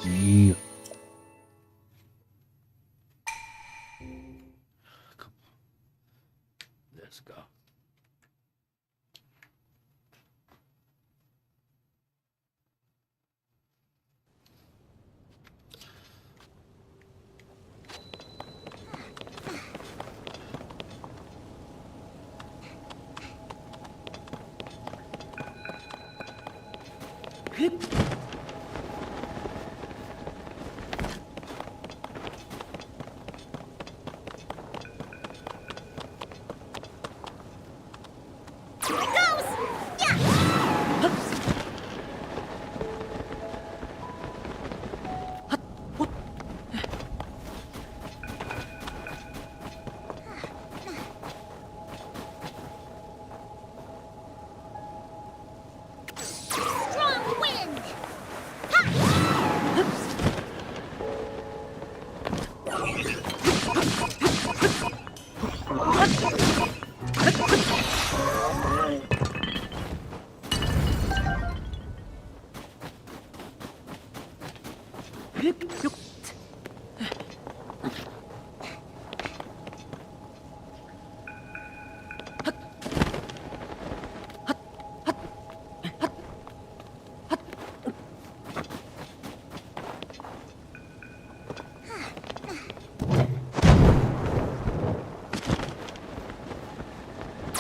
Yeah. Let's go. Strong wind!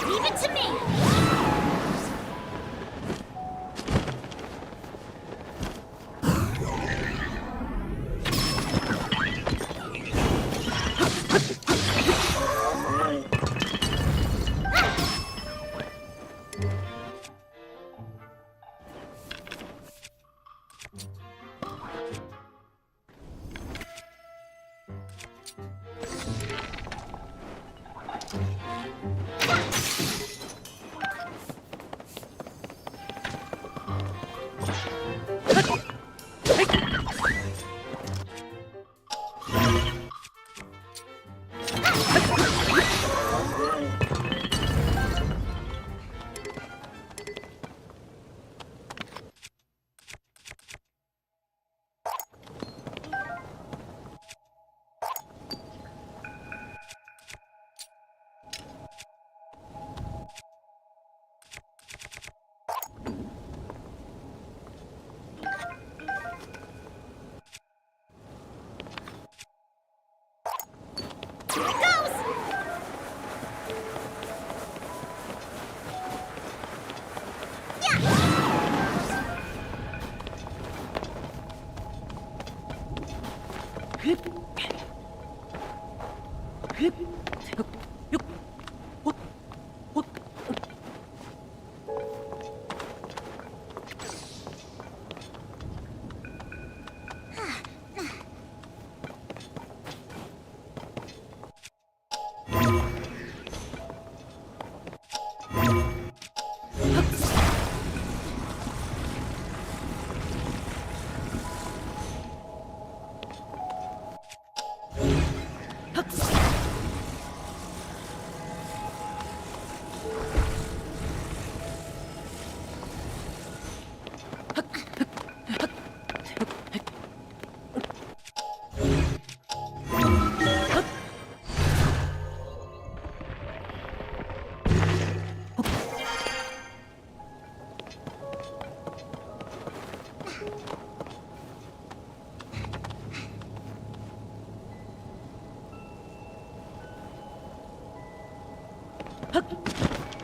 Leave it to me!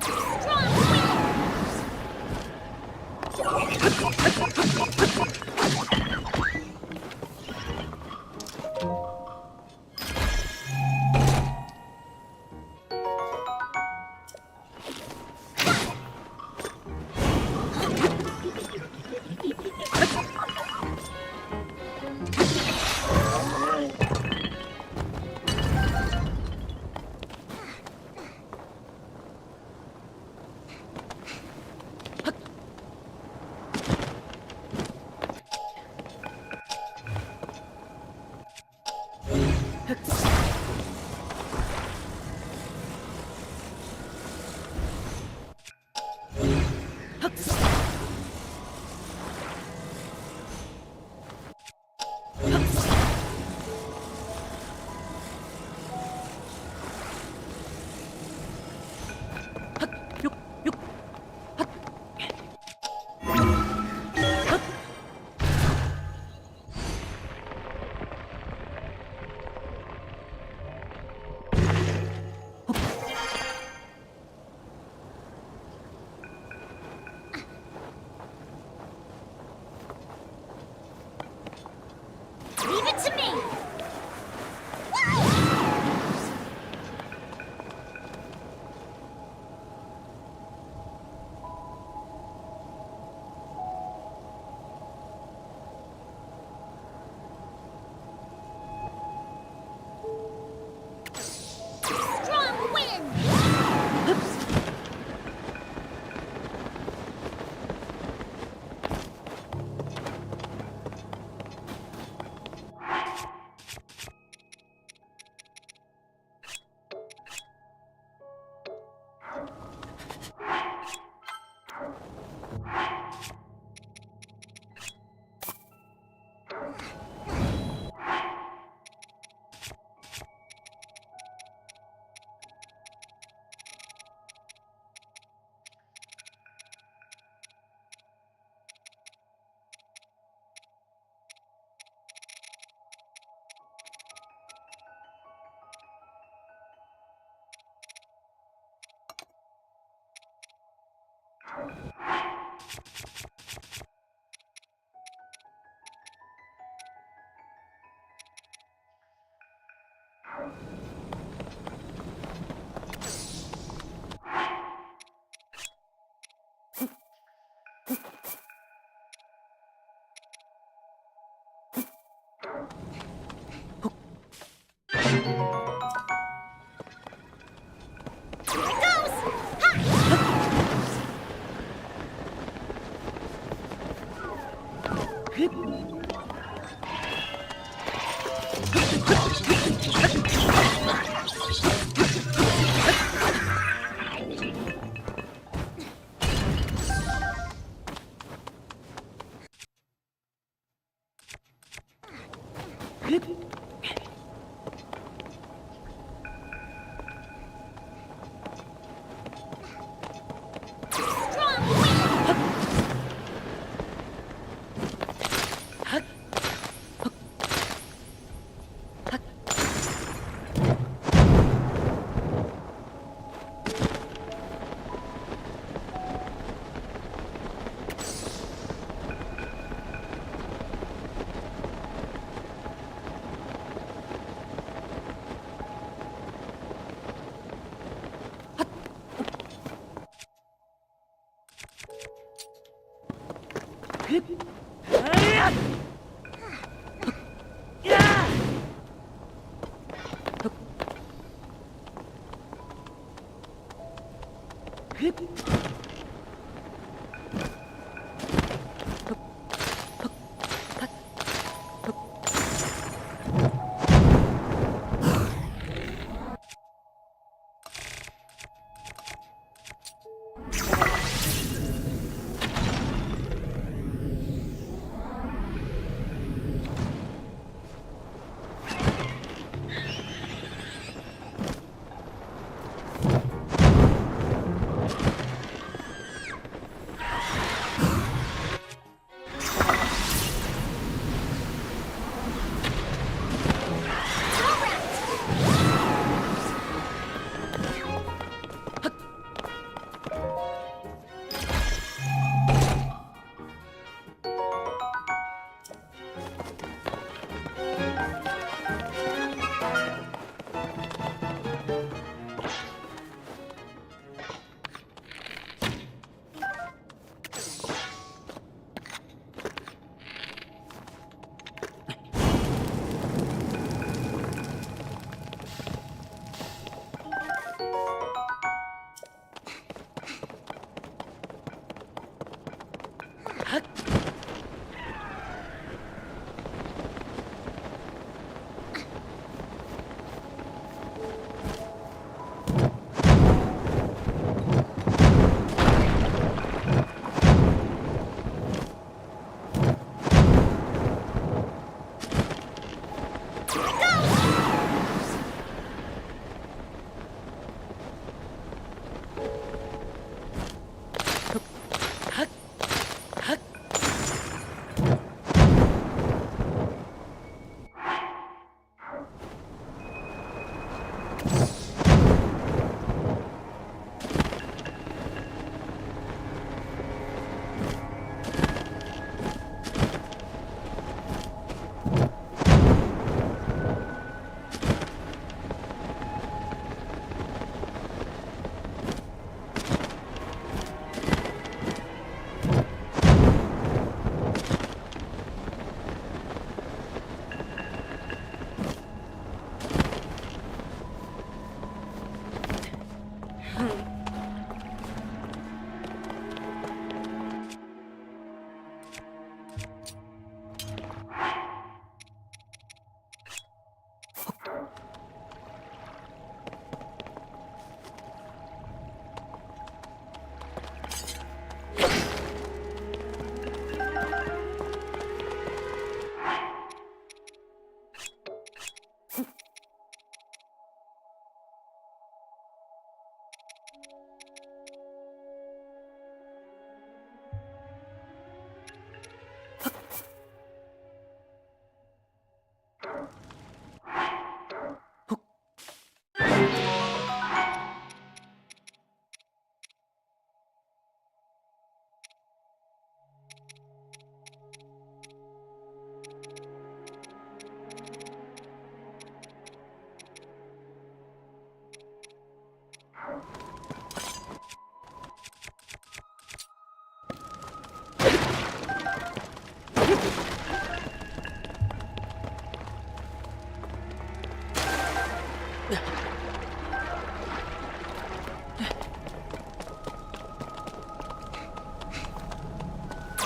Strong winds! Leave it to me! Strong wind! Here it goes! Strong wind!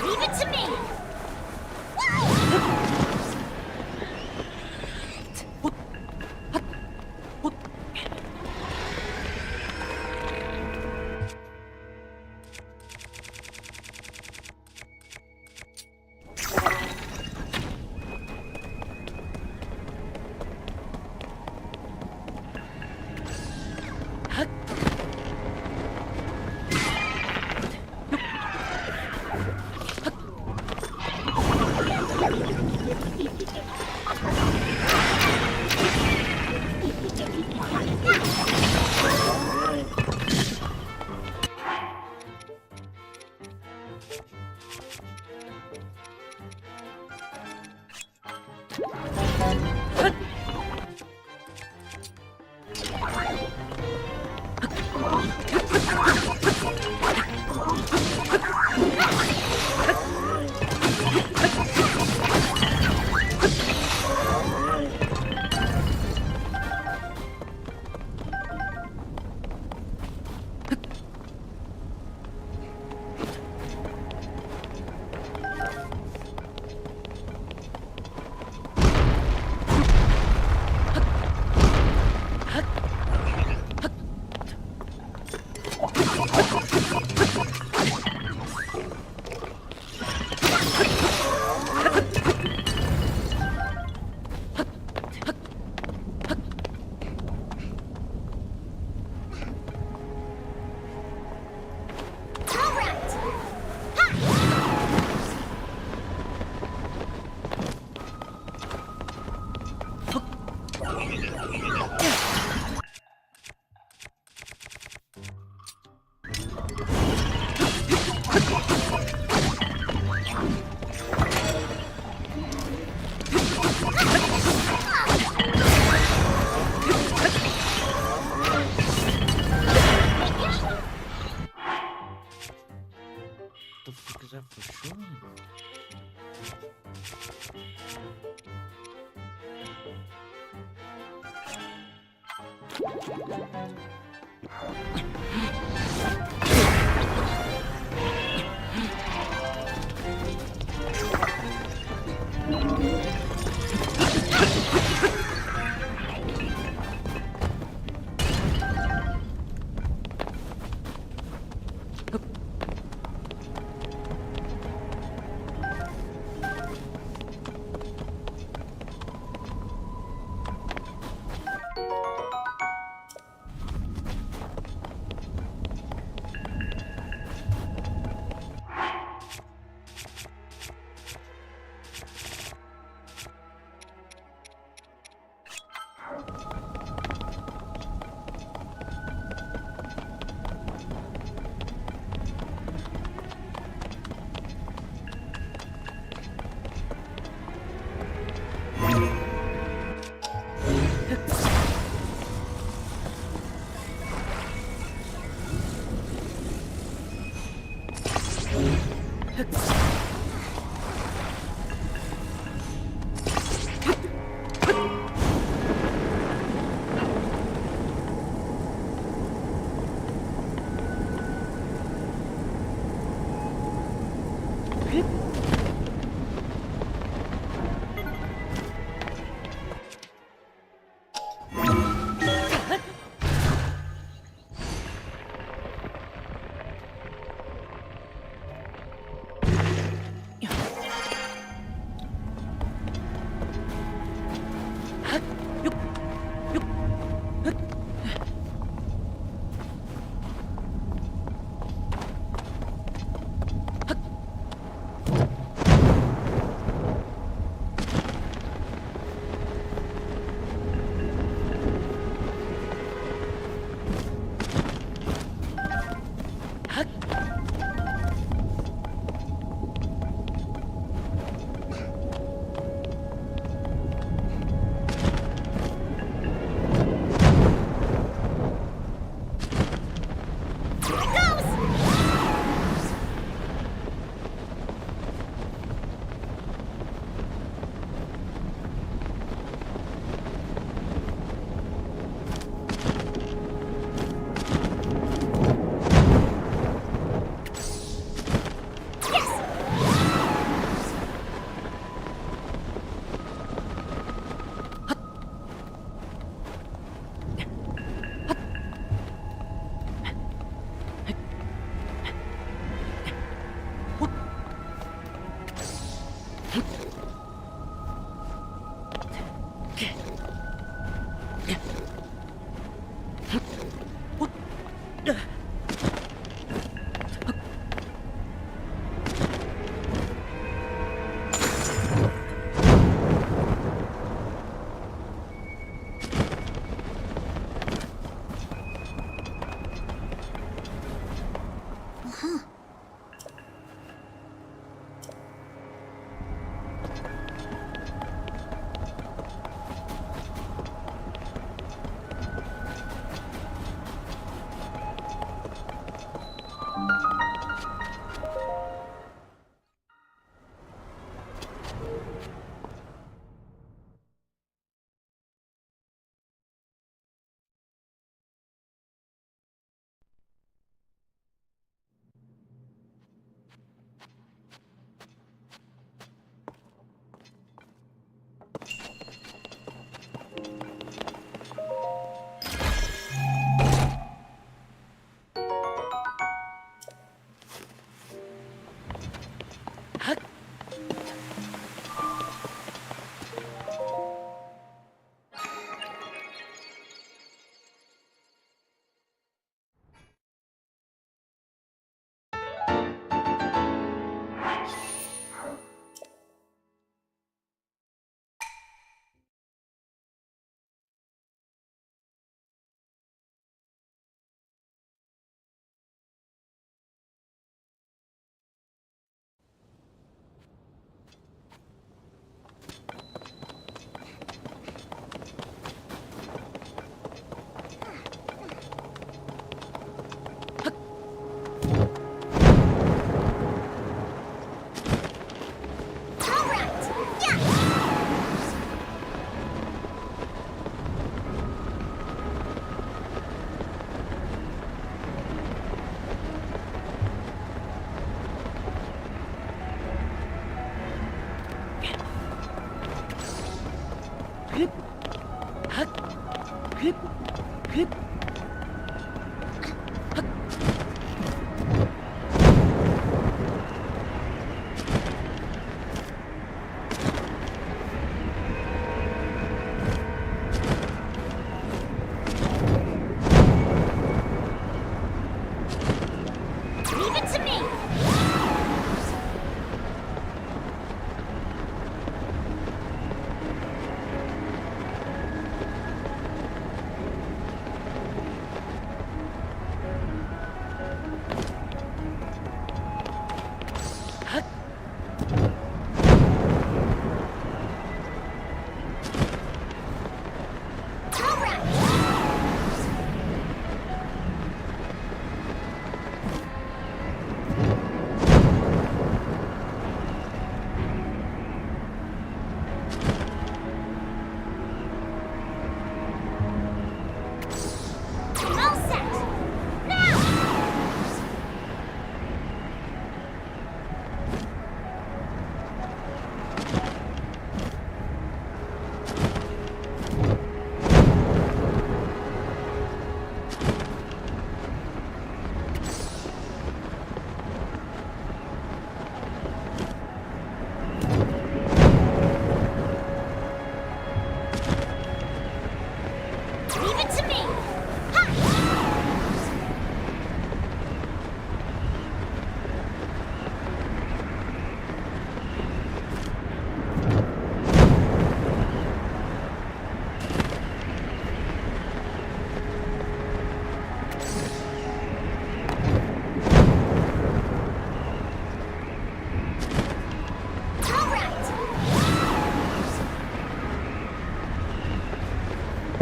Leave it to me! Here it goes!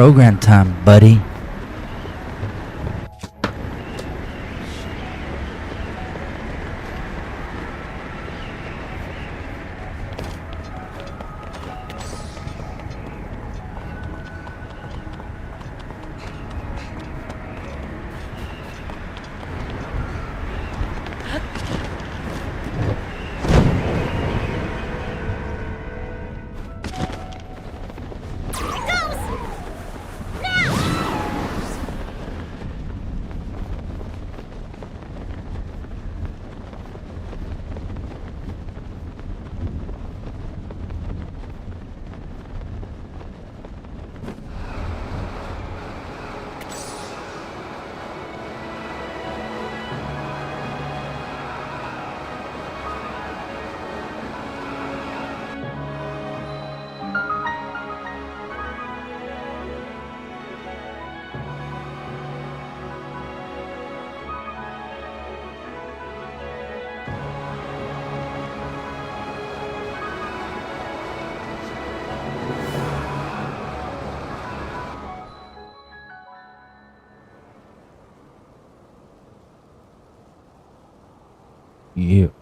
Program time, buddy. You.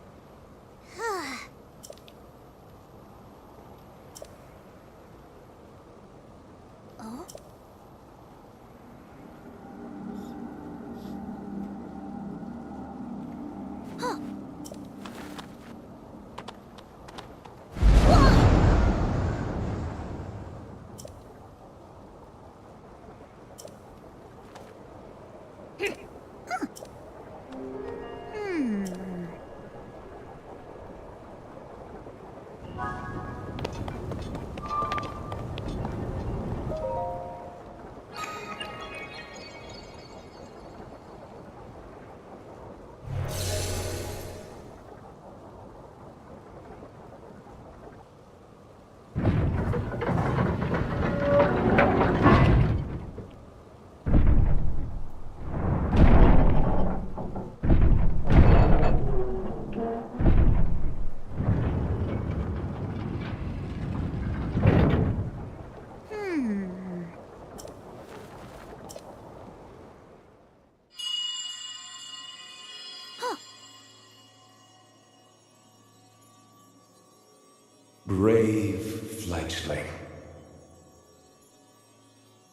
Brave fledgling.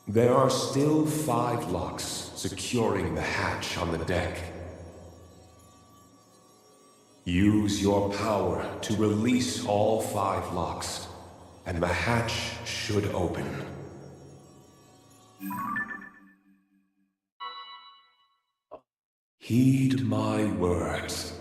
There are still 5 locks securing the hatch on the deck. Use your power to release all 5 locks, and the hatch should open. Heed my words.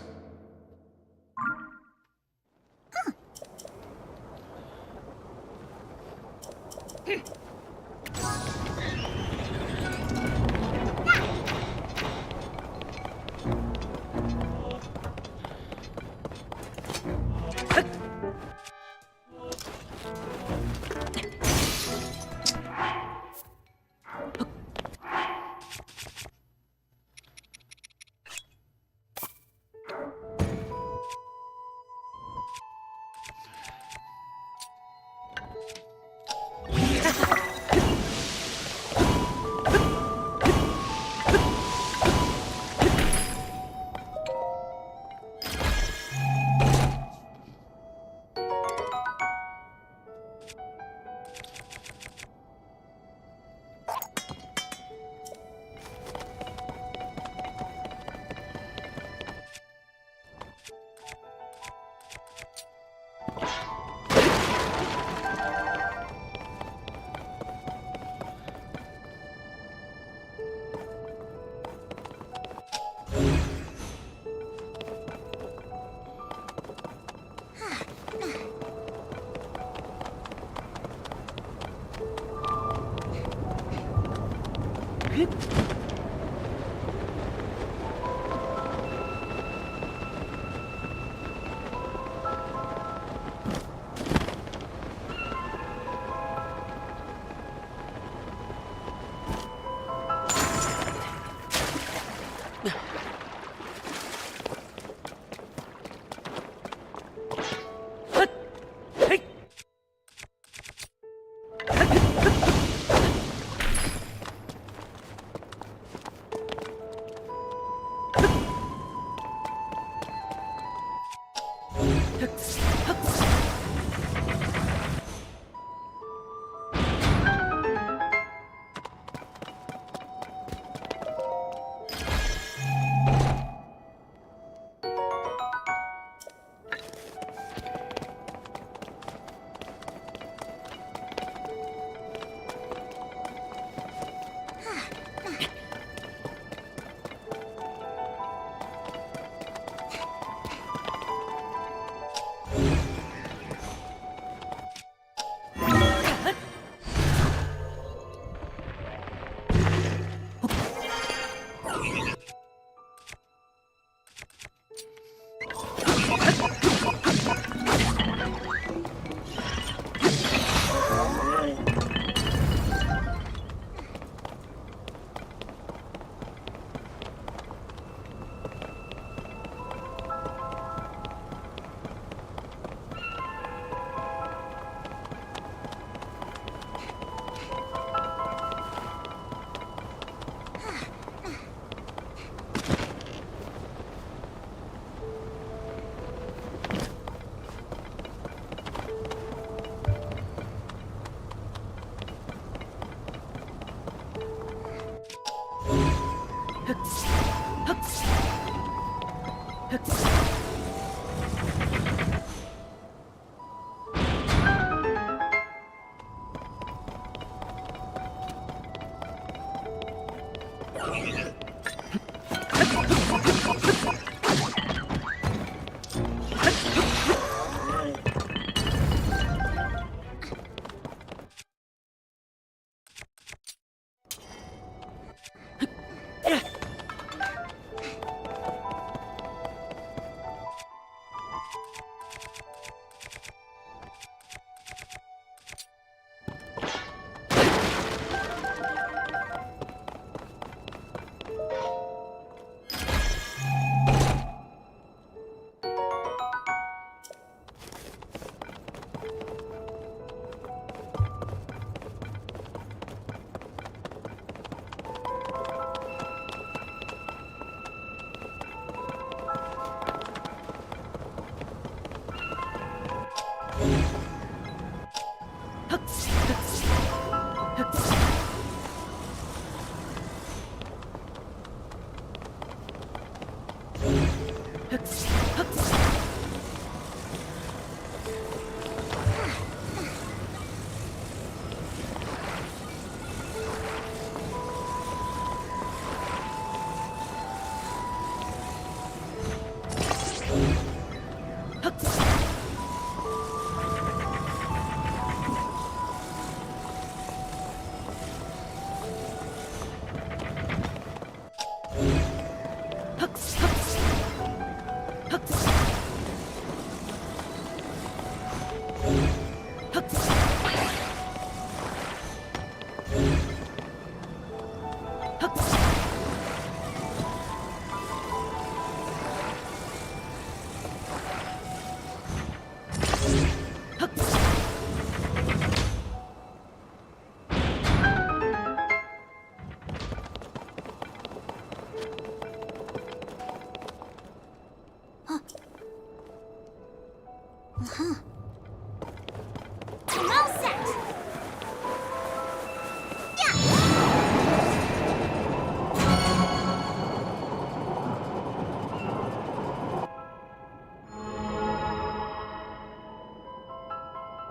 I'm all set.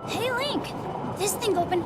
Hey, Link! This thing open.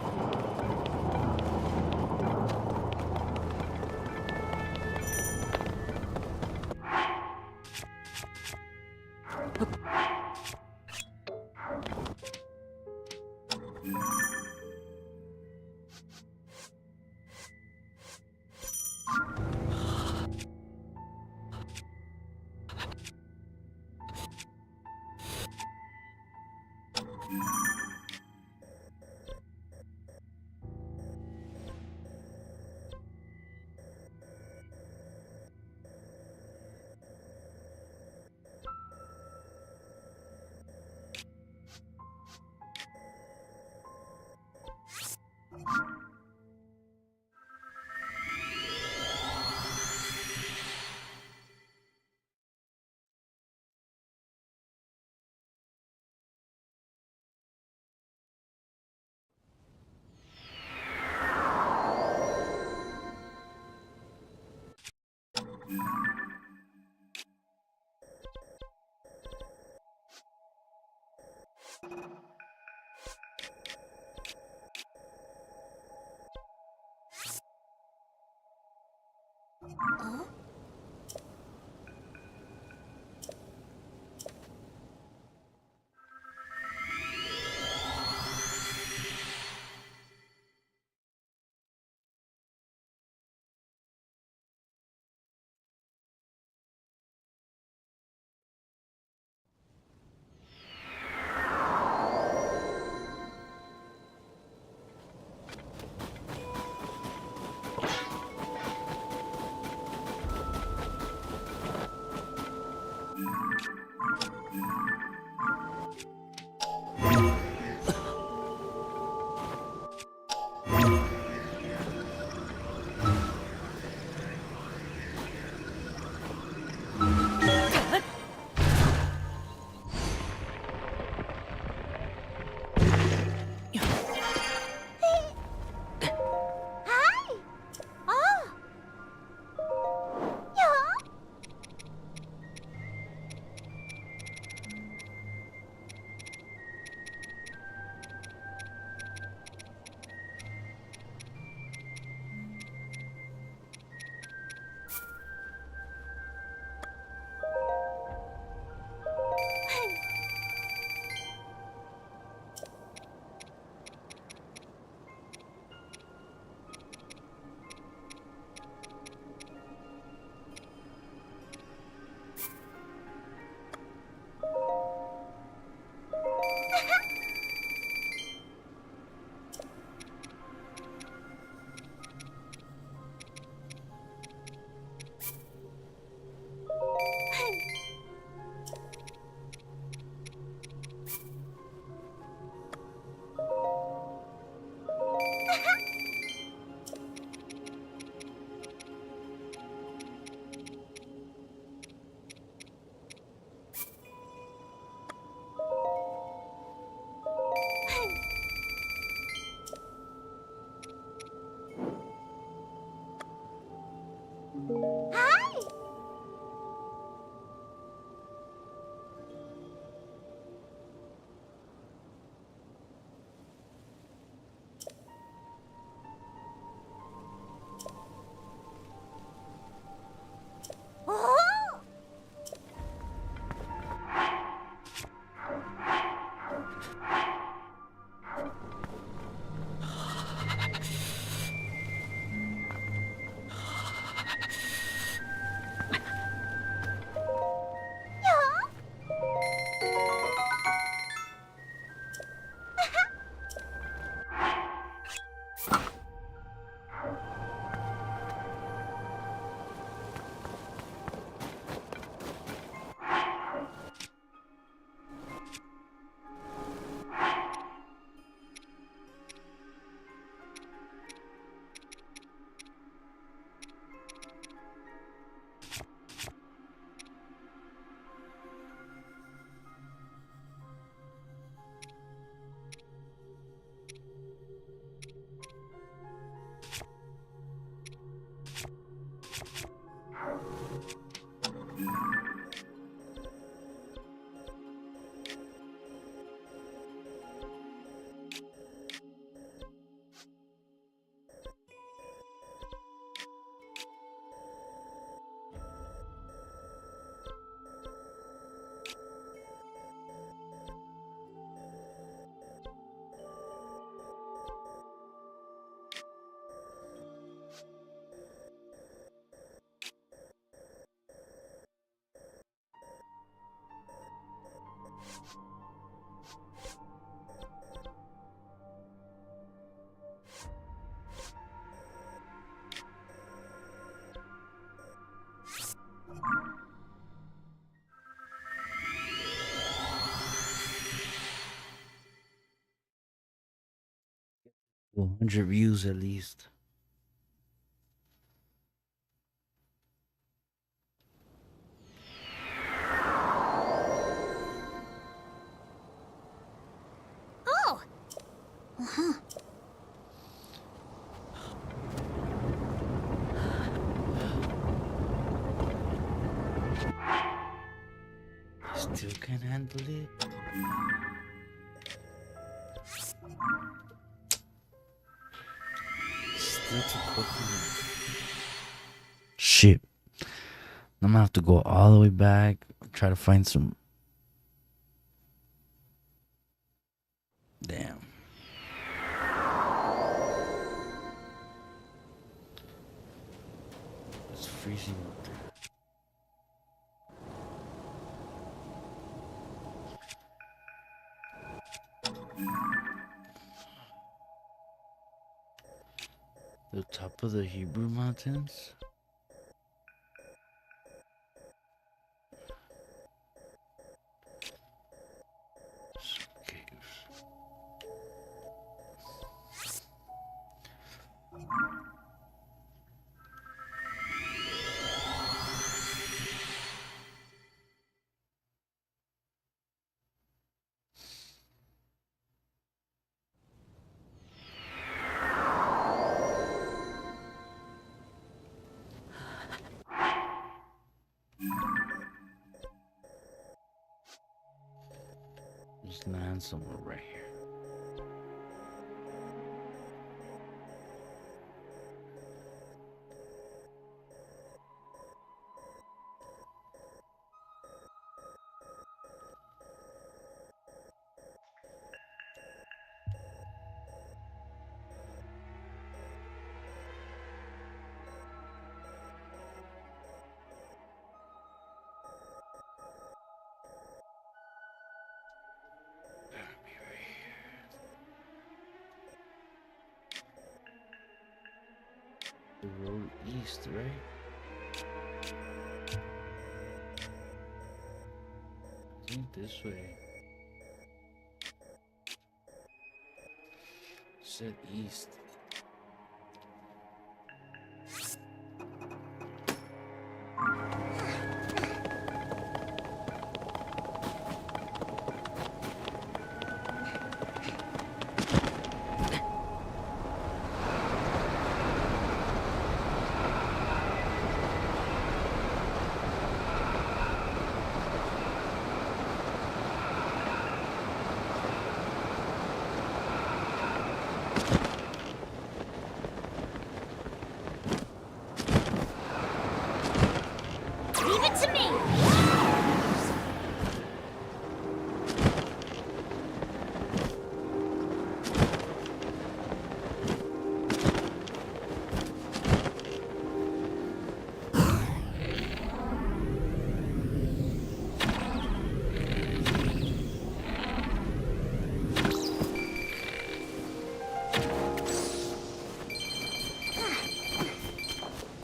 $100 views at least. Oh! Uh-huh. Still can't handle it. Still too quick for me. Shit. I'm gonna have to go all the way back. Try to find some. Damn. It's freezing out there. The top of the Hebrew Mountains? Some caves. Just land somewhere right here. The road east, right? I think this way. Said east.